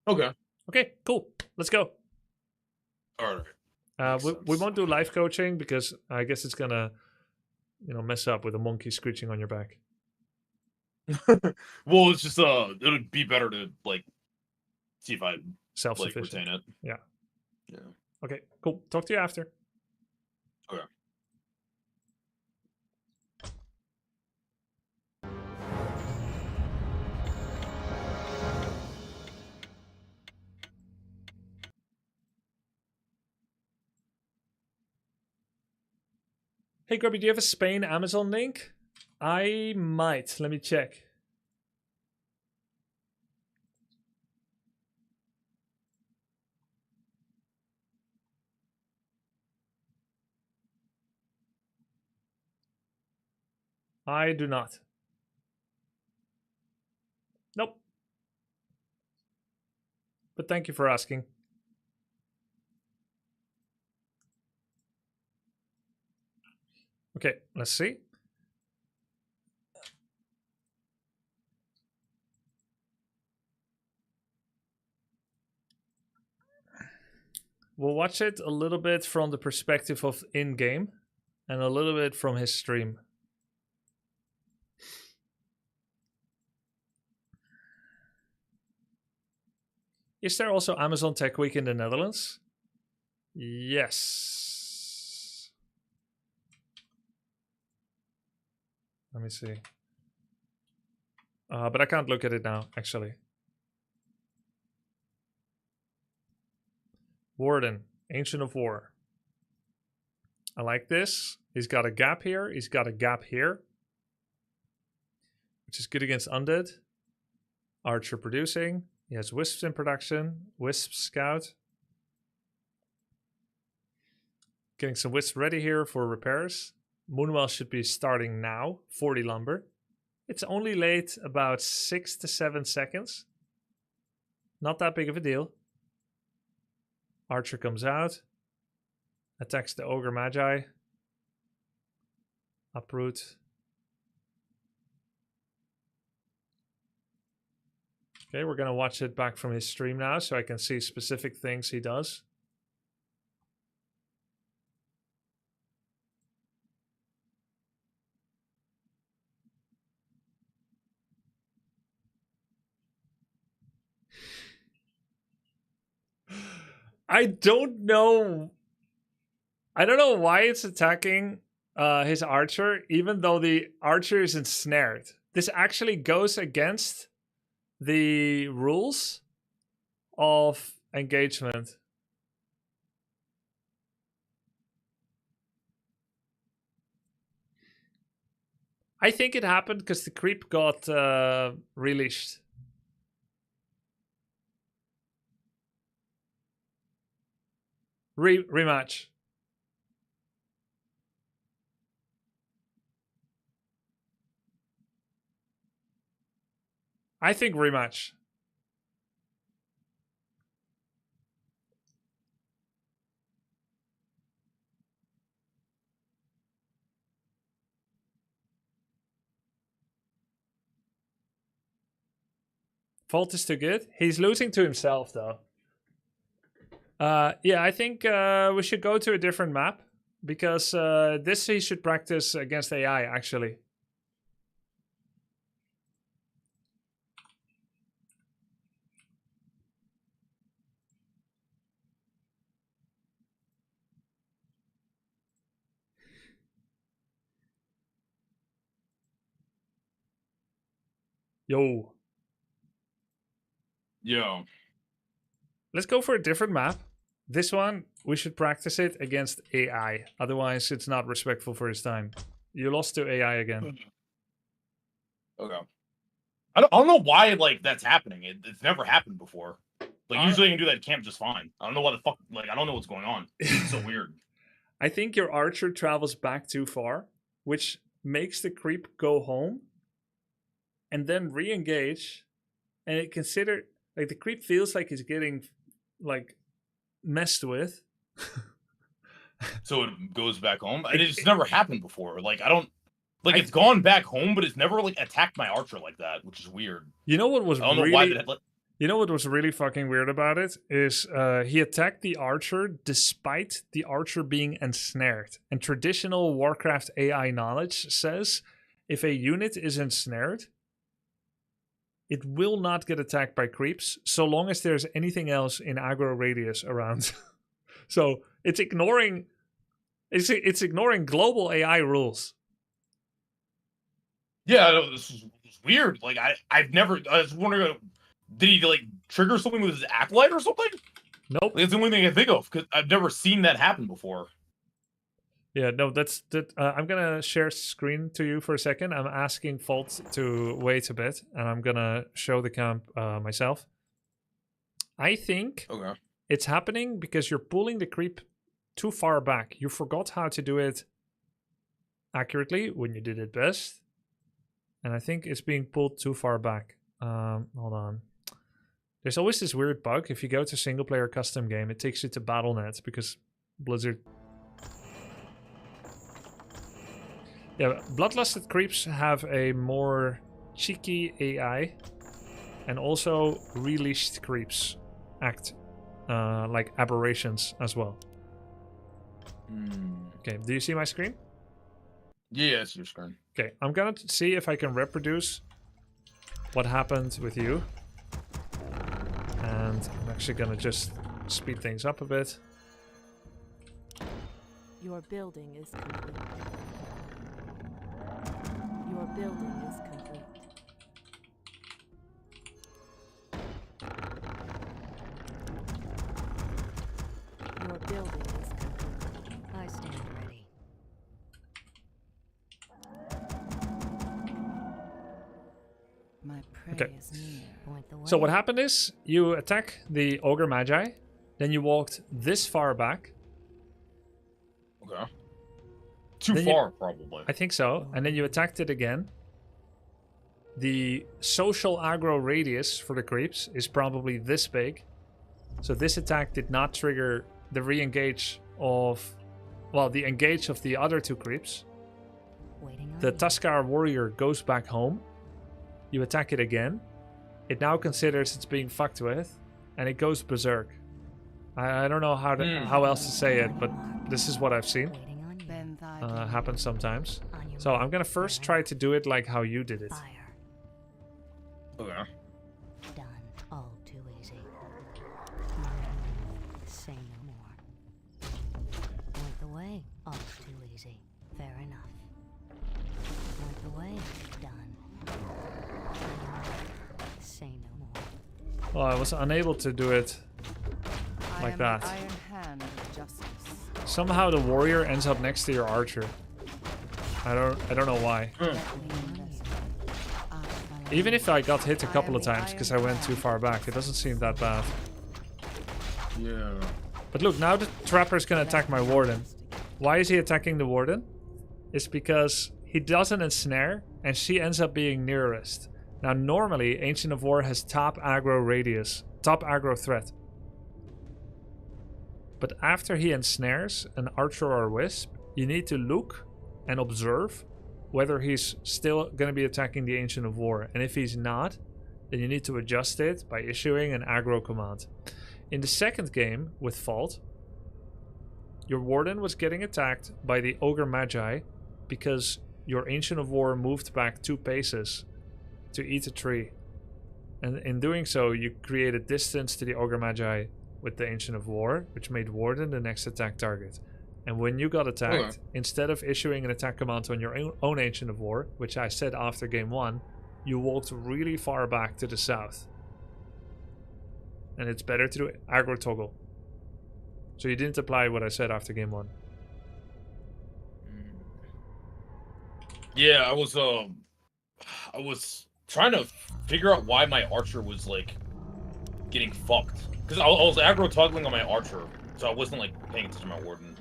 Speaker 5: Okay,
Speaker 1: cool. Let's go.
Speaker 5: all right.
Speaker 1: We won't do life coaching because I guess it's going to mess up with a monkey screeching on your back.
Speaker 5: Well, it's just it would be better to see if I
Speaker 1: Self-sufficient.
Speaker 5: retain it.
Speaker 1: Yeah.
Speaker 5: Yeah.
Speaker 1: Okay, cool. Talk to you after.
Speaker 5: Okay.
Speaker 1: Hey, Grubby, do you have a Spain Amazon link? I might. Let me check. I do not. Nope. But thank you for asking. Okay, let's see. We'll watch it a little bit from the perspective of in-game and a little bit from his stream. Is there also Amazon Tech Week in the Netherlands? Yes. Let me see. But I can't look at it now, actually. Warden, Ancient of War. I like this. He's got a gap here. He's got a gap here. Which is good against undead. Archer producing. He has wisps in production. Wisp scout. Getting some wisps ready here for repairs. Moonwell should be starting now. 40 lumber. It's only late about 6 to 7 seconds. Not that big of a deal. Archer comes out. Attacks the Ogre Magi. Uproot. Okay, we're going to watch it back from his stream now so I can see specific things he does. I don't know. I don't know why it's attacking his archer, even though the archer is ensnared. This actually goes against the rules of engagement. I think it happened because the creep got released. Rematch. I think rematch. Fault is too good. He's losing to himself, though. Yeah, I think we should go to a different map because this he should practice against AI, actually. Yo. Let's go for a different map. This one, we should practice it against AI. Otherwise, it's not respectful for his time. You lost to AI again.
Speaker 5: Okay. I don't know why like that's happening. It's never happened before. Like usually you can do that at camp just fine. I don't know what the fuck. Like I don't know what's going on. It's so weird.
Speaker 1: I think your archer travels back too far, which makes the creep go home and then re-engage. And it consider like the creep feels like he's getting like messed with.
Speaker 5: So it goes back home. And it's never happened before. Like I don't like it's gone back home, but it's never like attacked my archer like that, which is weird.
Speaker 1: You know what was
Speaker 5: I don't
Speaker 1: really
Speaker 5: know why that.
Speaker 1: You know what was really fucking weird about it is he attacked the archer despite the archer being ensnared. And traditional Warcraft AI knowledge says if a unit is ensnared, it will not get attacked by creeps so long as there's anything else in aggro radius around. So it's ignoring global AI rules.
Speaker 5: Yeah, no, this is weird. Like I was wondering, did he like trigger something with his acolyte or something?
Speaker 1: Nope.
Speaker 5: That's the only thing I think of because I've never seen that happen before.
Speaker 1: Yeah, no, that's that. I'm gonna share screen to you for a second. I'm asking Fault to wait a bit, and I'm gonna show the camp myself. I think
Speaker 5: Okay.
Speaker 1: it's happening because you're pulling the creep too far back. You forgot how to do it accurately when you did it best, and I think it's being pulled too far back. Hold on. There's always this weird bug. If you go to single player custom game, it takes you to BattleNet because Blizzard. Yeah, Bloodlusted creeps have a more cheeky AI, and also released creeps act like aberrations as well. Okay, do you see my screen?
Speaker 5: Yeah, it's your screen.
Speaker 1: Okay, I'm gonna see if I can reproduce what happened with you. And I'm actually gonna just speed things up a bit.
Speaker 7: Your building is complete. Your building is complete. Your building is complete.
Speaker 8: I stand ready.
Speaker 7: My prey
Speaker 1: Okay.
Speaker 7: is near.
Speaker 8: Point the way.
Speaker 1: So what happened is you attack the Ogre Magi, then you walked this far back.
Speaker 5: Okay. Too
Speaker 1: Then you-
Speaker 5: far, probably.
Speaker 1: I think so. And then you attacked it again. The social aggro radius for the creeps is probably this big. So this attack did not trigger the re-engage of... Well, the engage of the other two creeps.
Speaker 8: Waiting on
Speaker 1: The
Speaker 8: you.
Speaker 1: Tuskar warrior goes back home. You attack it again. It now considers it's being fucked with. And it goes berserk. I don't know how else to say it, but this is what I've seen.
Speaker 8: Waiting on you.
Speaker 7: Bend thy
Speaker 1: Happen sometimes.
Speaker 8: On your
Speaker 1: So
Speaker 8: mark.
Speaker 1: I'm gonna first try to do it like how you did it.
Speaker 8: Fire.
Speaker 5: Okay.
Speaker 8: Done. All too easy. Say no more. Point the way. All too easy. Fair enough. Point the way. Done. Say no more.
Speaker 1: Well, I was unable to do it.
Speaker 7: I
Speaker 1: like
Speaker 7: am
Speaker 1: that.
Speaker 7: The iron hand of justice.
Speaker 1: Somehow the warrior ends up next to your archer. I don't know why. Even if I got hit a couple of times because I went too far back, it doesn't seem that bad.
Speaker 5: Yeah.
Speaker 1: But look, now the trapper's gonna attack my warden. Why is he attacking the warden? It's because he doesn't ensnare and she ends up being nearest. Now normally Ancient of War has top aggro radius, top aggro threat. But after he ensnares an archer or a wisp, you need to look and observe whether he's still going to be attacking the Ancient of War. And if he's not, then you need to adjust it by issuing an aggro command. In the second game with Fault, your warden was getting attacked by the Ogre Magi because your Ancient of War moved back 2 paces to eat a tree. And in doing so, you created distance to the Ogre Magi with the Ancient of War, which made Warden the next attack target. And when you got attacked, instead of issuing an attack command on your own Ancient of War, which I said after game 1, you walked really far back to the south. And it's better to do aggro toggle. So you didn't apply what I said after game 1.
Speaker 5: Yeah, I was trying to figure out why my archer was like getting fucked. Because I was aggro toggling on my archer, so I wasn't like paying attention to my warden.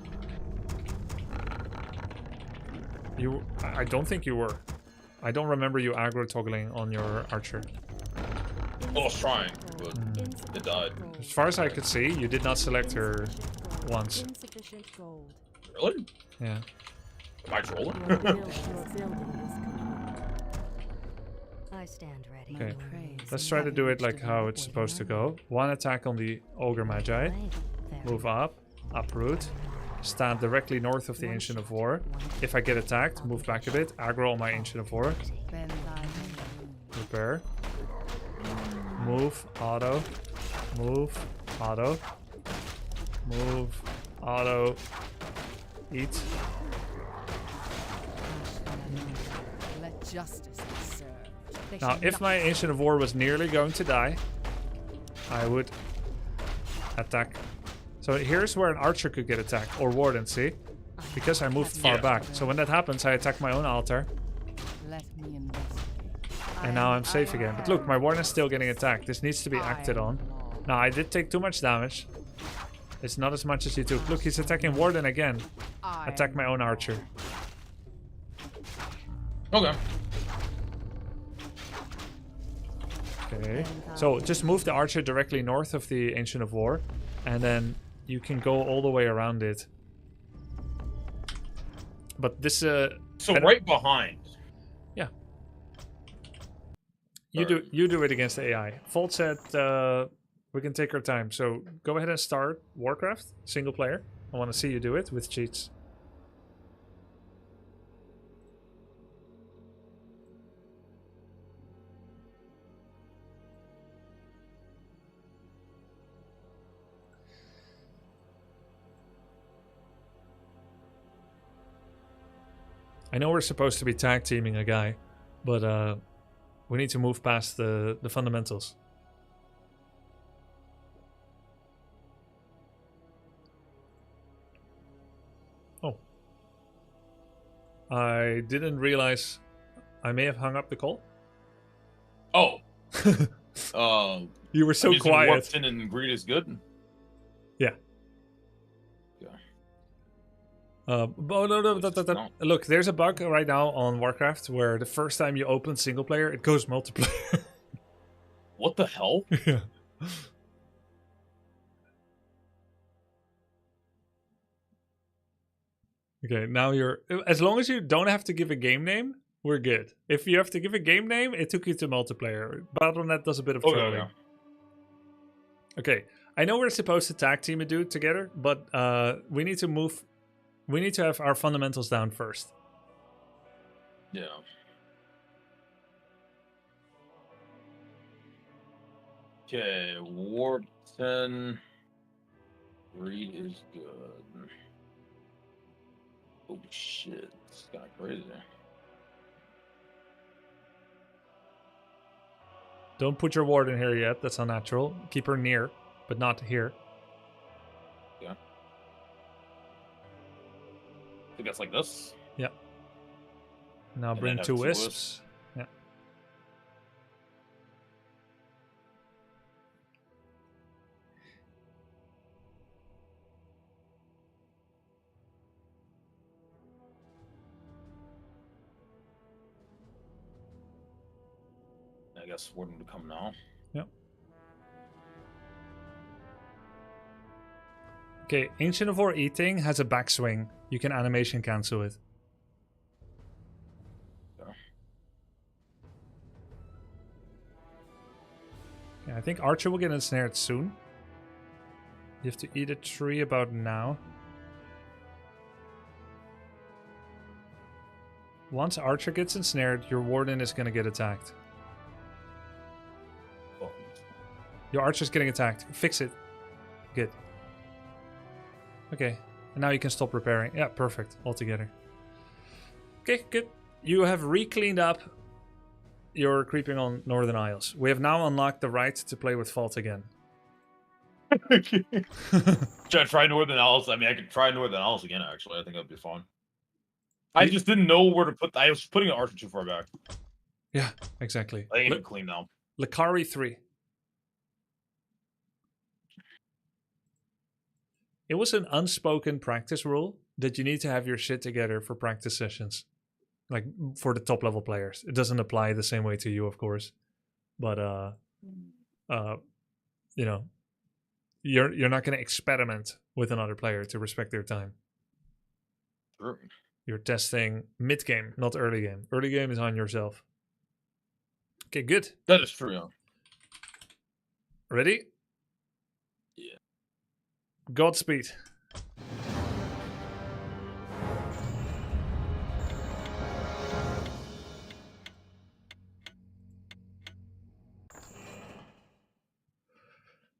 Speaker 1: I don't think you were. I don't remember you aggro toggling on your archer.
Speaker 5: I was trying, but it died.
Speaker 1: As far as I could see, you did not select her once.
Speaker 7: Insufficient gold.
Speaker 5: Really?
Speaker 1: Yeah.
Speaker 5: Am I trolling?
Speaker 7: Your building is complete.
Speaker 8: I stand ready.
Speaker 1: Okay.
Speaker 7: Praise
Speaker 1: Let's try to do it like how it's supposed to go. One attack on the Ogre Magi. Move up. Uproot. Stand directly north of the Ancient of War. If I get attacked, move back a bit. Aggro on my Ancient of War.
Speaker 7: Bend thy knee.
Speaker 1: Repair. Move. Auto. Move. Auto. Move. Auto. Eat.
Speaker 7: Let justice be served. They
Speaker 1: Now,
Speaker 7: shall
Speaker 1: if
Speaker 7: not
Speaker 1: my Ancient of War was nearly going to die, I would attack. So here's where an archer could get attacked, or warden, see? because I moved far
Speaker 5: Yeah.
Speaker 1: back. So when that happens, I attack my own altar,
Speaker 7: Let me investigate.
Speaker 1: and now I'm safe again. But look, my warden is still getting attacked. This needs to be acted on. Now, I did take too much damage. It's not as much as you took. Look, he's attacking warden again. Attack my own archer.
Speaker 5: Okay.
Speaker 1: Okay. So just move the archer directly north of the Ancient of War, and then you can go all the way around it. But this
Speaker 5: So
Speaker 1: I don't-
Speaker 5: right behind.
Speaker 1: yeah. You do it against the AI. Volt said we can take our time. So go ahead and start Warcraft single player. I want to see you do it with cheats. I know we're supposed to be tag teaming a guy, but we need to move past the fundamentals. Oh. I didn't realize I may have hung up the call.
Speaker 5: Oh.
Speaker 1: You were so
Speaker 5: I'm using
Speaker 1: quiet.
Speaker 5: Warpton and greed is good.
Speaker 1: Yeah.
Speaker 5: Yeah.
Speaker 1: But no,
Speaker 5: No.
Speaker 1: Look, there's a bug right now on Warcraft where the first time you open single player, it goes multiplayer.
Speaker 5: What the hell?
Speaker 1: Yeah. Okay, now you're... As long as you don't have to give a game name, we're good. If you have to give a game name, it took you to multiplayer. Battle.net does a bit of
Speaker 5: Okay,
Speaker 1: trolling.
Speaker 5: okay.
Speaker 1: Okay, I know we're supposed to tag team a dude together, but we need to move... We need to have our fundamentals down first.
Speaker 5: Yeah. Okay, Warpton. Greed is good. Oh shit, it's kind of crazy.
Speaker 1: Don't put your ward in here yet. That's unnatural. Keep her near, but not here.
Speaker 5: Yeah. I think that's like this.
Speaker 1: Yeah. Now
Speaker 5: And
Speaker 1: bring
Speaker 5: then have
Speaker 1: two
Speaker 5: two
Speaker 1: wisps.
Speaker 5: wisps.
Speaker 1: Yeah.
Speaker 5: I guess Warden to come now.
Speaker 1: Yep. Okay, Ancient of War eating has a backswing. You can animation cancel it.
Speaker 5: Yeah.
Speaker 1: Okay, I think Archer will get ensnared soon. You have to eat a tree about now. Once Archer gets ensnared, your Warden is going to get attacked.
Speaker 5: Oh.
Speaker 1: Your Archer's getting attacked. Fix it. Good. Okay, and now you can stop repairing. Yeah, perfect. All together. Okay, good. You have re-cleaned up your creeping on Northern Isles. We have now unlocked the right to play with Fault again.
Speaker 5: Should I try Northern Isles? I mean, I could try Northern Isles again, actually. I think that'd be fun. I just didn't know where to put... I was putting an Archer too far back.
Speaker 1: Yeah, exactly.
Speaker 5: I think it's clean now.
Speaker 1: Lacari 3. It was an unspoken practice rule that you need to have your shit together for practice sessions. Like, for the top level players. It doesn't apply the same way to you, of course. But, you know, you're not going to experiment with another player to respect their time.
Speaker 5: Sure.
Speaker 1: You're testing mid-game, not early game. Early game is on yourself. Okay, good.
Speaker 5: That is true, yeah.
Speaker 1: Ready?
Speaker 5: Yeah.
Speaker 1: Godspeed.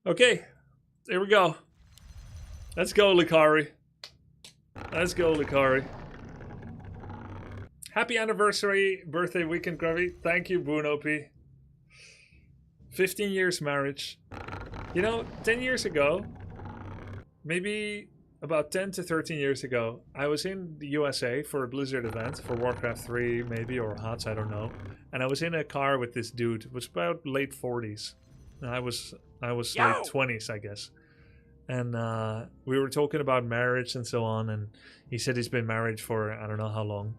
Speaker 1: Okay, here we go. Let's go, Lacari. Let's go, Lacari. Happy anniversary, birthday weekend, Gravy. Thank you, Bruno P. 15 years marriage. You know, 10 years ago, maybe about 10 to 13 years ago, I was in the USA for a Blizzard event for Warcraft 3 maybe, or HOTS, I don't know. And I was in a car with this dude. It was about late 40s. And I was late 20s, I guess. And we were talking about marriage and so on. And he said he's been married for I don't know how long,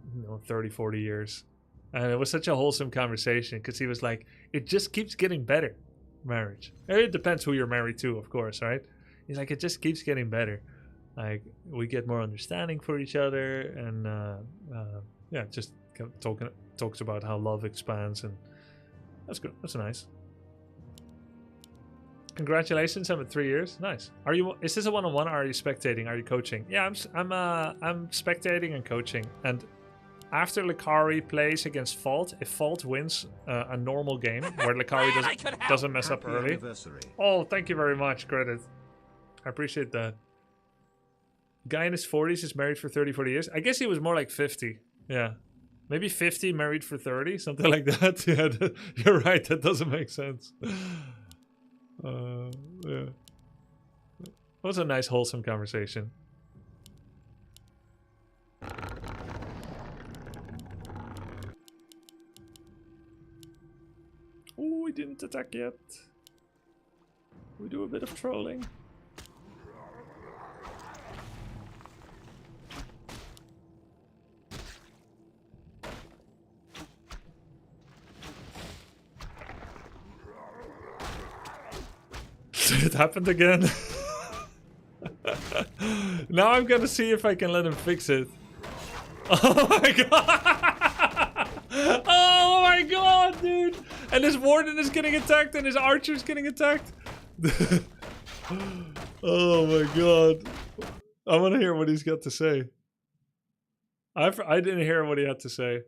Speaker 1: 30, 40 years. And it was such a wholesome conversation because he was like, it just keeps getting better, marriage. It depends who you're married to, of course, right? He's like, it just keeps getting better. Like, we get more understanding for each other. And yeah, just talks about how love expands. And that's good. That's nice. Congratulations, I'm at 3 years. Nice. Is this a one-on-one or are you spectating? Are you coaching? Yeah, I'm spectating and coaching. And after Lacari plays against Fault, if Fault wins a normal game where Lacari doesn't mess up
Speaker 3: Happy
Speaker 1: early.
Speaker 3: anniversary.
Speaker 1: Oh, thank you very much, credit. I appreciate that. Guy in his 40s is married for 30, 40 years. I guess he was more like 50. Yeah. Maybe 50 married for 30, something like that. Yeah, you're right. That doesn't make sense. Yeah. It was a nice, wholesome conversation. Oh, we didn't attack yet. We do a bit of trolling. It happened again. Now I'm gonna see if I can let him fix it. Oh my god! Oh my god, dude! And his warden is getting attacked and his archer is getting attacked. Oh my god. I want to hear what he's got to say. I didn't hear what he had to say.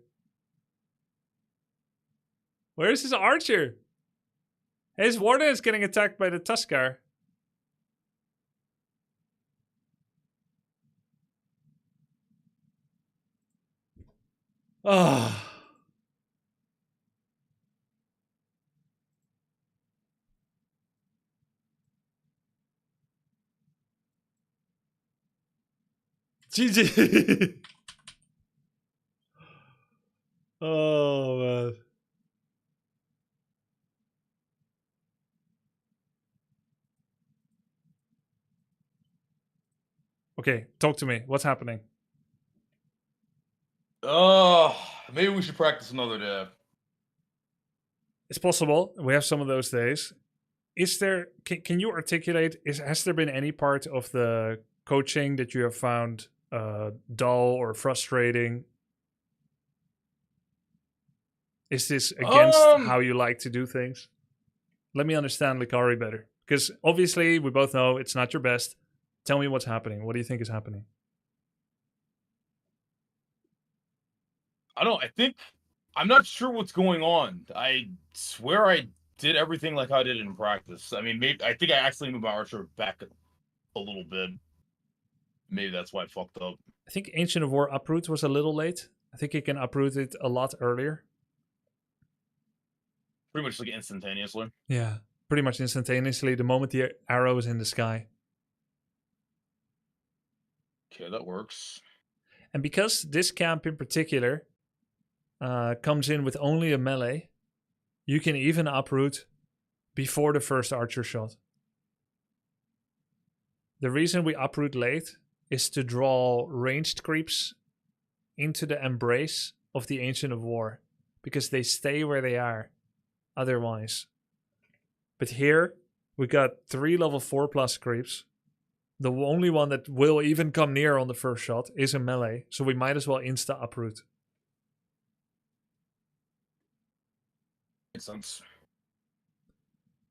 Speaker 1: Where's his archer? His warden is getting attacked by the Tuskar. Ah. GG. Oh man. Okay, talk to me. What's happening?
Speaker 5: Maybe we should practice another day.
Speaker 1: It's possible. We have some of those days. Is there? Can you articulate? Has there been any part of the coaching that you have found dull or frustrating? Is this against how you like to do things? Let me understand Lacari better, because obviously we both know it's not your best. Tell me what's happening. What do you think is happening?
Speaker 5: I don't. I'm not sure what's going on. I swear I did everything like I did in practice. I mean, maybe I think I actually moved my archer back a little bit. Maybe that's why I fucked up.
Speaker 1: I think Ancient of War uproot was a little late. I think you can uproot it a lot earlier.
Speaker 5: Pretty much like instantaneously.
Speaker 1: Yeah, pretty much instantaneously the moment the arrow is in the sky.
Speaker 5: Okay, that works.
Speaker 1: And because this camp in particular comes in with only a melee, you can even uproot before the first archer shot. The reason we uproot late is to draw ranged creeps into the embrace of the Ancient of War, because they stay where they are otherwise. But here we got 3 level 4+ creeps. The only one that will even come near on the first shot is a melee, so we might as well insta uproot.
Speaker 5: Makes sense.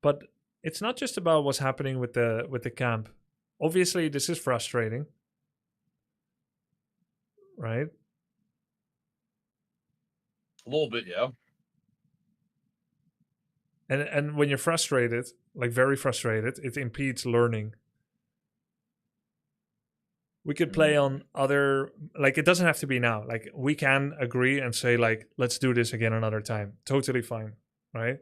Speaker 1: But it's not just about what's happening with the camp. Obviously, this is frustrating, right?
Speaker 5: A little bit, yeah.
Speaker 1: And when you're frustrated, like very frustrated, it impedes learning. We could play on other, like, it doesn't have to be now. Like, we can agree and say, like, let's do this again another time. Totally fine, right?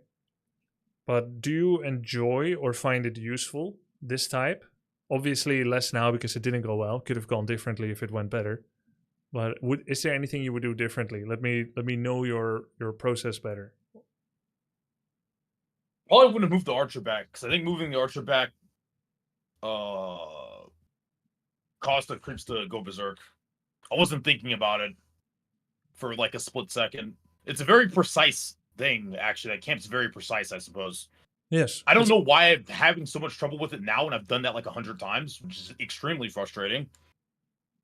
Speaker 1: But do you enjoy or find it useful, this type? Obviously less now because it didn't go well. Could have gone differently if it went better. But is there anything you would do differently? Let me know your process better.
Speaker 5: Probably wouldn't have moved the archer back, because I think moving the archer back caused the creeps to go berserk. I wasn't thinking about it for like a split second. It's a very precise thing, actually. That camp's very precise, I suppose.
Speaker 1: Yes.
Speaker 5: I don't know why I'm having so much trouble with it now, and I've done that like 100 times, which is extremely frustrating.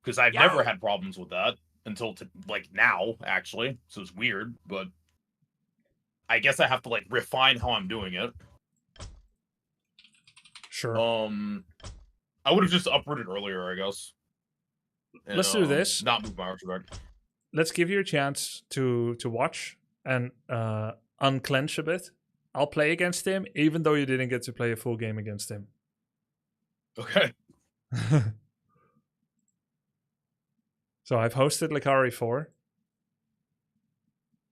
Speaker 5: Because I've never had problems with that until like now, actually. So it's weird, but I guess I have to like refine how I'm doing it.
Speaker 1: Sure.
Speaker 5: I would have just uprooted earlier, I guess. And,
Speaker 1: Let's do this.
Speaker 5: Not move my archer back.
Speaker 1: Let's give you a chance to watch and unclench a bit. I'll play against him, even though you didn't get to play a full game against him.
Speaker 5: Okay.
Speaker 1: So I've hosted Lacari 4.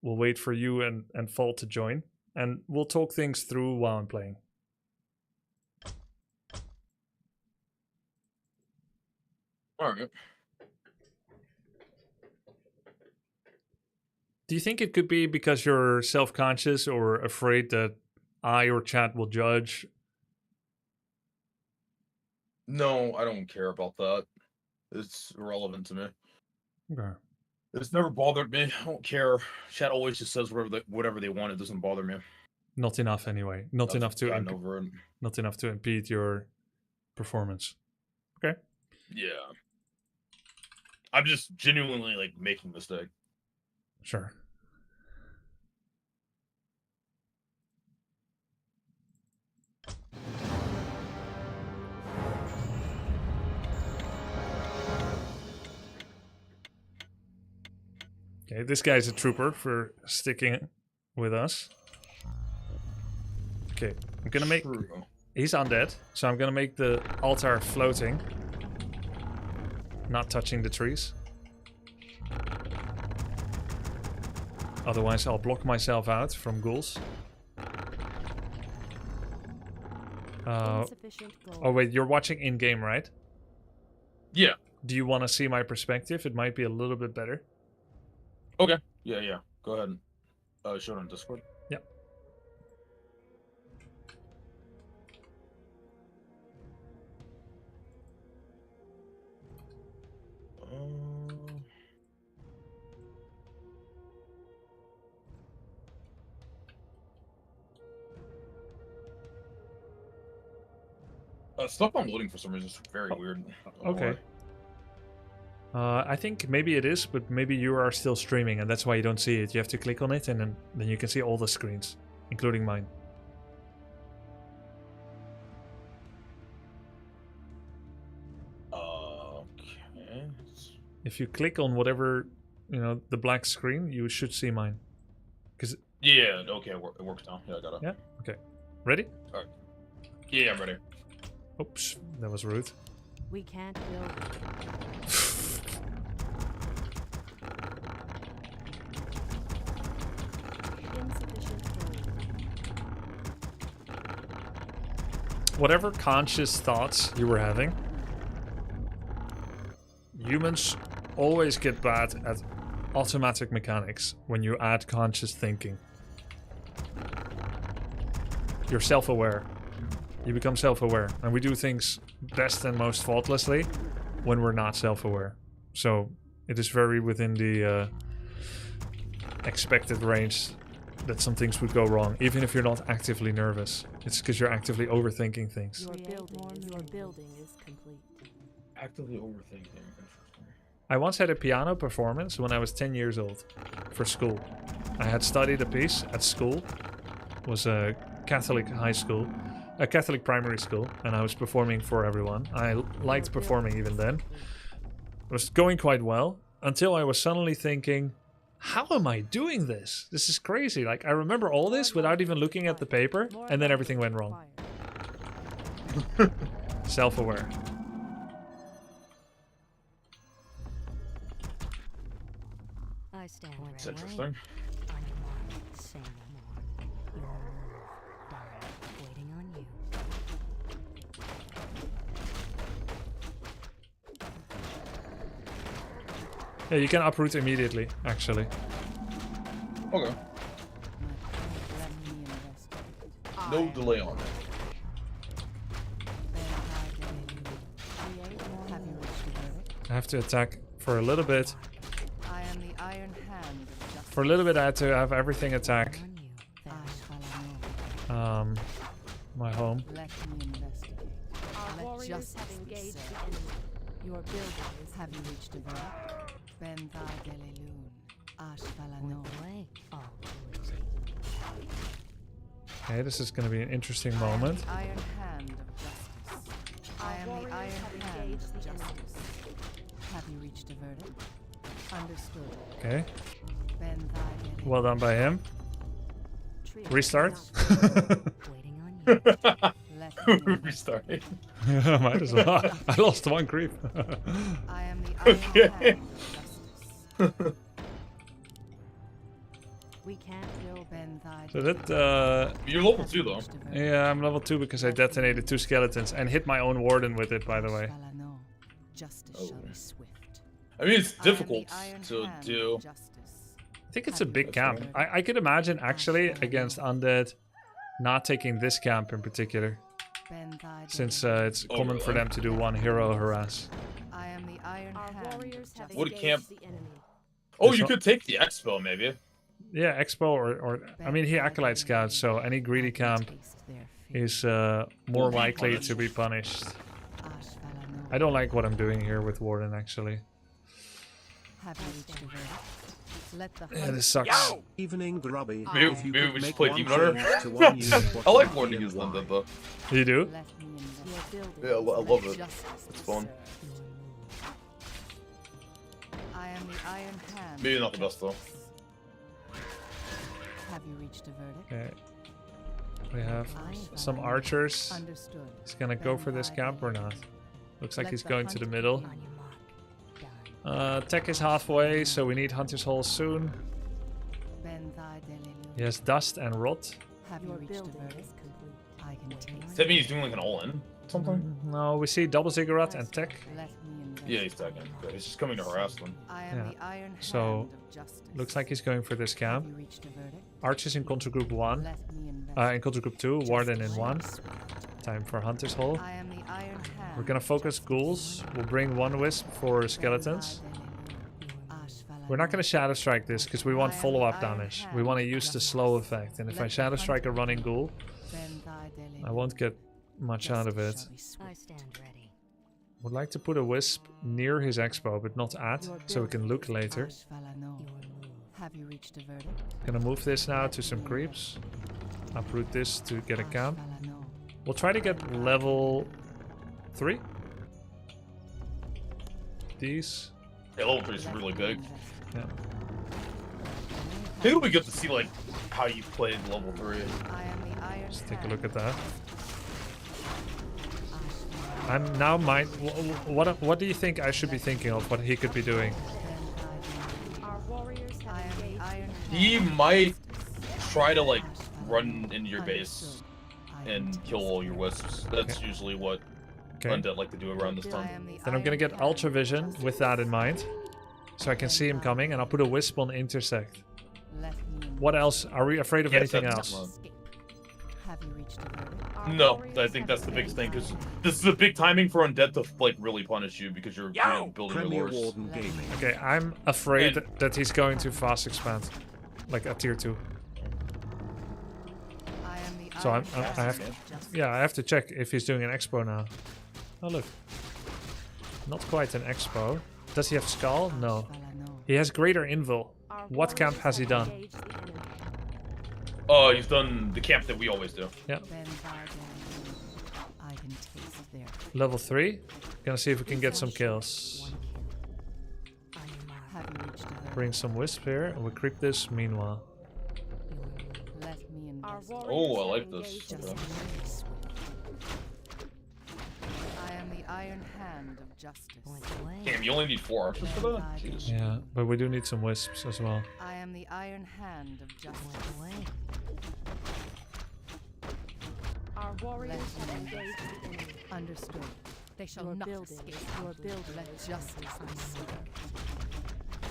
Speaker 1: We'll wait for you and Fall to join. And we'll talk things through while I'm playing.
Speaker 5: Alright.
Speaker 1: Do you think it could be because you're self-conscious or afraid that I or chat will judge?
Speaker 5: No, I don't care about that. It's irrelevant to me.
Speaker 1: Okay.
Speaker 5: It's never bothered me. I don't care. Chat always just says whatever they want. It doesn't bother me.
Speaker 1: Not enough anyway. Not enough to not enough to impede your performance. Okay.
Speaker 5: Yeah. I'm just genuinely like making a mistake.
Speaker 1: Sure. Okay, this guy's a trooper for sticking with us. Okay, I'm gonna make...
Speaker 5: True.
Speaker 1: He's undead, so I'm gonna make the altar floating. Not touching the trees. Otherwise I'll block myself out from ghouls. Oh wait, you're watching in-game, right?
Speaker 5: Yeah.
Speaker 1: Do you want to see my perspective? It might be a little bit better.
Speaker 5: Okay. Yeah. Go ahead and show it on Discord.
Speaker 1: Yep.
Speaker 5: Stuff I'm loading for some reason is very weird.
Speaker 1: Okay. I think maybe it is, but maybe you are still streaming and that's why you don't see it. You have to click on it and then you can see all the screens, including mine.
Speaker 5: Okay.
Speaker 1: If you click on whatever, the black screen, you should see mine.
Speaker 5: Yeah, okay, it works now. Yeah, I got it.
Speaker 1: Yeah, okay. Ready?
Speaker 5: Alright. Yeah, I'm ready.
Speaker 1: Oops, that was rude.
Speaker 7: We can't build.
Speaker 1: Whatever conscious thoughts you were having, humans always get bad at automatic mechanics when you add conscious thinking. You're self-aware. You become self-aware, and we do things best and most faultlessly when we're not self-aware. So it is very within the expected range that some things would go wrong, even if you're not actively nervous. It's because you're actively overthinking things.
Speaker 7: Your building is complete.
Speaker 5: Actively overthinking.
Speaker 1: I once had a piano performance when I was 10 years old for school. I had studied a piece at school. It was a Catholic high school, a Catholic primary school, and I was performing for everyone. I liked performing even then. It was going quite well until I was suddenly thinking, how am I doing this? This is crazy. Like, I remember all this without even looking at the paper, and then everything went wrong. Self-aware.
Speaker 8: I stand
Speaker 5: It's
Speaker 8: ready.
Speaker 5: interesting.
Speaker 8: On your mark, say no more. Your move, done. Waiting on you.
Speaker 1: Yeah, you can uproot immediately, actually.
Speaker 5: Okay. No delay on it.
Speaker 1: I have to attack for a little bit.
Speaker 9: I am the iron hand of justice.
Speaker 1: For a little bit, I had to have everything attack. My home.
Speaker 9: Let me investigate.
Speaker 7: Our
Speaker 9: Let
Speaker 7: warriors
Speaker 9: justice
Speaker 7: have
Speaker 9: be
Speaker 7: engaged
Speaker 9: served.
Speaker 7: the enemy. Your building is
Speaker 9: Have you reached a verdict? Ben Delelun. Ashvalano.
Speaker 8: Away. All too easy.
Speaker 1: Okay, this is going to be an interesting moment.
Speaker 9: The iron hand of justice. I am the
Speaker 7: warriors
Speaker 9: iron
Speaker 7: have
Speaker 9: hand
Speaker 7: engaged
Speaker 9: of
Speaker 7: the enemy.
Speaker 9: justice. Have you reached a verdict? Understood.
Speaker 1: Okay,
Speaker 9: Ben Delelun.
Speaker 1: well done by him.
Speaker 7: trio.
Speaker 1: Restart.
Speaker 8: Waiting on you.
Speaker 9: Let me investigate.
Speaker 5: Restarting.
Speaker 1: Might as well. I lost one creep.
Speaker 9: I am the iron hand of justice.
Speaker 7: We can't build.
Speaker 9: Ben
Speaker 1: So that,
Speaker 5: You're level 2 though.
Speaker 1: yeah, I'm level 2 because I detonated 2 skeletons and hit my own warden with it, by the way.
Speaker 9: Ashvalano. Justice shall be swift.
Speaker 5: I mean, it's
Speaker 9: I am the
Speaker 5: difficult
Speaker 9: iron
Speaker 5: to
Speaker 9: hand
Speaker 5: do.
Speaker 9: of justice.
Speaker 1: I think it's a big camp. I could imagine actually against undead not taking this camp in particular,
Speaker 9: Ben
Speaker 1: since
Speaker 9: Delelun.
Speaker 1: it's common for
Speaker 5: really?
Speaker 1: them to do one hero harass.
Speaker 9: I am the iron
Speaker 7: Our
Speaker 9: hand
Speaker 7: warriors
Speaker 9: of
Speaker 7: have
Speaker 9: justice.
Speaker 5: What a camp.
Speaker 7: engaged the enemy.
Speaker 5: Oh,
Speaker 1: This
Speaker 5: you
Speaker 1: one-
Speaker 5: could take the expo maybe.
Speaker 1: Yeah, Expo or I mean, he Acolyte Scouts, so any greedy
Speaker 9: I can
Speaker 1: camp
Speaker 9: taste their fear.
Speaker 1: is more
Speaker 5: Will be
Speaker 1: likely
Speaker 5: punished.
Speaker 1: to be punished.
Speaker 9: Ashvalano.
Speaker 1: I don't like what I'm doing here with Warden, actually.
Speaker 9: Have you reached a verdict? Let the
Speaker 1: Yeah,
Speaker 9: hunt
Speaker 1: this sucks.
Speaker 3: Evening Grubby.
Speaker 5: Maybe-
Speaker 3: If you
Speaker 5: maybe
Speaker 3: could
Speaker 5: we should
Speaker 3: make
Speaker 5: play
Speaker 3: one
Speaker 5: Demon Hunter.
Speaker 3: change to one unit, what
Speaker 5: I like
Speaker 3: would
Speaker 5: more
Speaker 3: it
Speaker 5: to
Speaker 3: be
Speaker 5: use
Speaker 3: and
Speaker 5: than
Speaker 3: why?
Speaker 5: that though.
Speaker 1: You do?
Speaker 9: Let me
Speaker 7: Your
Speaker 9: investigate.
Speaker 7: building
Speaker 5: Yeah, I
Speaker 7: is
Speaker 5: love it.
Speaker 9: Justice
Speaker 5: It's
Speaker 9: be
Speaker 5: fun.
Speaker 9: served. I am the iron hand.
Speaker 5: Maybe
Speaker 9: of
Speaker 5: not the best, though.
Speaker 9: justice. Have you reached a verdict?
Speaker 1: Okay. We have
Speaker 9: I
Speaker 1: some
Speaker 9: follow.
Speaker 1: archers.
Speaker 9: Understood.
Speaker 1: He's gonna go for this camp or not? Looks like
Speaker 9: Let
Speaker 1: he's
Speaker 9: the
Speaker 1: going to the
Speaker 9: hunt
Speaker 1: middle.
Speaker 9: begin.
Speaker 8: On your mark. Done.
Speaker 1: Tech is halfway, so we need Hunter's Hall soon.
Speaker 9: Ben Delelun.
Speaker 1: He has Dust and Rot.
Speaker 9: Have you
Speaker 7: Your
Speaker 9: reached a
Speaker 7: building
Speaker 9: verdict?
Speaker 7: is complete.
Speaker 9: I can taste
Speaker 5: Does that mean he's doing like an all-in? Something?
Speaker 1: No, we see Double Ziggurat and Tech.
Speaker 9: Let me investigate.
Speaker 5: Yeah, he's tagging. He's just coming to harass them.
Speaker 9: I am
Speaker 1: Yeah.
Speaker 9: the iron
Speaker 1: So,
Speaker 9: hand of justice.
Speaker 1: Looks like he's going for this
Speaker 9: Have
Speaker 1: camp.
Speaker 9: you reached a verdict?
Speaker 1: Archers in Control Group 1.
Speaker 9: Let me investigate.
Speaker 1: In Control Group 2, Warden in
Speaker 9: Justice
Speaker 1: 1.
Speaker 9: shall be swift.
Speaker 1: Time for Hunter's Hall.
Speaker 9: I am the iron hand.
Speaker 1: We're gonna focus ghouls. We'll bring one wisp for skeletons. We're not gonna Shadow Strike this because we want follow-up damage. We want to use the slow effect, and if I Shadow Strike a running ghoul, I won't get much out of it.
Speaker 8: I stand ready.
Speaker 1: Would like to put a wisp near his expo, but not at, so we can look later.
Speaker 8: Your move.
Speaker 9: Have you reached a verdict?
Speaker 1: Gonna move this now to some creeps. Uproot this to get a camp.
Speaker 9: Ashvalano.
Speaker 1: We'll try to get level 3. These.
Speaker 5: Yeah, level 3 is
Speaker 9: Let
Speaker 5: really
Speaker 9: me
Speaker 5: big.
Speaker 9: investigate.
Speaker 1: Yeah.
Speaker 5: I think it'll be good to see like how you played level 3.
Speaker 9: I am the iron
Speaker 1: Let's take a
Speaker 9: hand.
Speaker 1: look at that.
Speaker 9: Ashvalano.
Speaker 1: I'm now mind. What do you think I should be thinking of? What he could be doing?
Speaker 7: Our warriors
Speaker 9: I
Speaker 7: have
Speaker 9: am the
Speaker 7: engaged
Speaker 9: iron
Speaker 5: He
Speaker 9: hand of
Speaker 5: might
Speaker 9: justice.
Speaker 5: try to like
Speaker 9: Ashvalano.
Speaker 5: run into your base
Speaker 9: Understood. I can
Speaker 5: and
Speaker 9: taste
Speaker 5: kill all your
Speaker 9: their
Speaker 5: wisps. That's usually what
Speaker 1: Okay.
Speaker 5: undead like to do around this
Speaker 9: I
Speaker 5: time.
Speaker 9: am the
Speaker 1: Then I'm gonna
Speaker 9: iron
Speaker 1: get
Speaker 9: hand
Speaker 1: Ultra
Speaker 9: of
Speaker 1: Vision
Speaker 9: justice.
Speaker 1: with that in mind, so I can see him coming, and I'll put a wisp on intersect.
Speaker 9: Let me
Speaker 1: What else? Are we afraid of
Speaker 5: Yes,
Speaker 1: anything
Speaker 5: that's-
Speaker 1: else?
Speaker 9: Have you reached a verdict?
Speaker 7: Our
Speaker 5: No,
Speaker 7: warriors
Speaker 5: I think
Speaker 7: have
Speaker 5: that's the biggest thing
Speaker 7: engaged
Speaker 5: because
Speaker 7: the enemy.
Speaker 5: this is a big timing for undead to like really punish you because you're
Speaker 2: Yo!
Speaker 5: building your
Speaker 3: Premier
Speaker 5: lures.
Speaker 3: Warden Gaming.
Speaker 1: Okay, I'm afraid
Speaker 5: And-
Speaker 1: that he's going to fast expand, like a tier 2.
Speaker 9: I am the
Speaker 1: So
Speaker 9: iron
Speaker 1: I
Speaker 9: hand
Speaker 1: have
Speaker 9: of
Speaker 1: to,
Speaker 9: justice.
Speaker 1: yeah, I have to check if he's doing an expo now. Oh look, not quite an expo. Does he have skull? No.
Speaker 9: Ashvalano.
Speaker 1: He has greater invul.
Speaker 7: Our
Speaker 1: What camp
Speaker 7: warriors
Speaker 1: has he
Speaker 7: have
Speaker 1: done?
Speaker 7: engaged the enemy.
Speaker 5: Oh, he's done the camp that we always do.
Speaker 1: Yeah,
Speaker 9: Ben Delelun. I can taste their
Speaker 1: level 3. Gonna see if we can get some kills.
Speaker 8: One kill. On your mark.
Speaker 9: Have you reached a verdict?
Speaker 1: Bring some wisp here, and we'll creep this meanwhile.
Speaker 8: Your move.
Speaker 9: Let me
Speaker 7: Our
Speaker 9: investigate.
Speaker 7: warriors
Speaker 5: Oh, I
Speaker 7: have
Speaker 5: like this.
Speaker 7: engaged the
Speaker 5: Okay.
Speaker 9: Justice
Speaker 7: enemy.
Speaker 9: shall be swift. I am the iron hand of justice.
Speaker 8: Point away.
Speaker 5: Damn, you only need 4 archers for that? Jeez.
Speaker 1: Yeah, but we do need some wisps as well.
Speaker 9: I am the iron hand of justice.
Speaker 8: Point away.
Speaker 7: Our warriors
Speaker 9: Let
Speaker 7: have
Speaker 9: me
Speaker 7: engaged the enemy.
Speaker 9: Understood. They shall
Speaker 7: Your
Speaker 9: not
Speaker 7: building,
Speaker 9: escape.
Speaker 7: your building
Speaker 9: Let
Speaker 7: is
Speaker 9: justice be
Speaker 7: complete.
Speaker 9: served.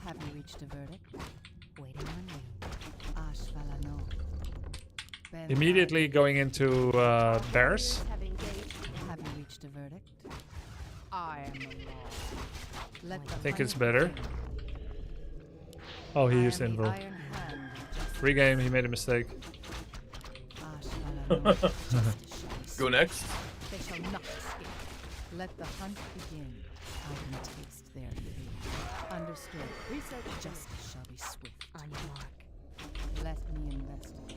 Speaker 9: Have you reached a verdict?
Speaker 8: Waiting on you.
Speaker 9: Ashvalano.
Speaker 1: Immediately going into bears.
Speaker 7: Have engaged.
Speaker 9: Have you reached a verdict? I am the law. Let the
Speaker 1: I think it's
Speaker 9: hunt
Speaker 1: better.
Speaker 9: begin.
Speaker 1: Oh, he
Speaker 9: I
Speaker 1: used
Speaker 9: am the
Speaker 1: invul.
Speaker 9: iron hand of justice.
Speaker 1: Regame, he made a mistake.
Speaker 9: Ashvalano. Justice shall be
Speaker 5: Go next.
Speaker 9: They shall not escape. Let the hunt begin. I can taste their fate. Understood. Justice shall be swift.
Speaker 8: On your mark.
Speaker 9: Let me investigate.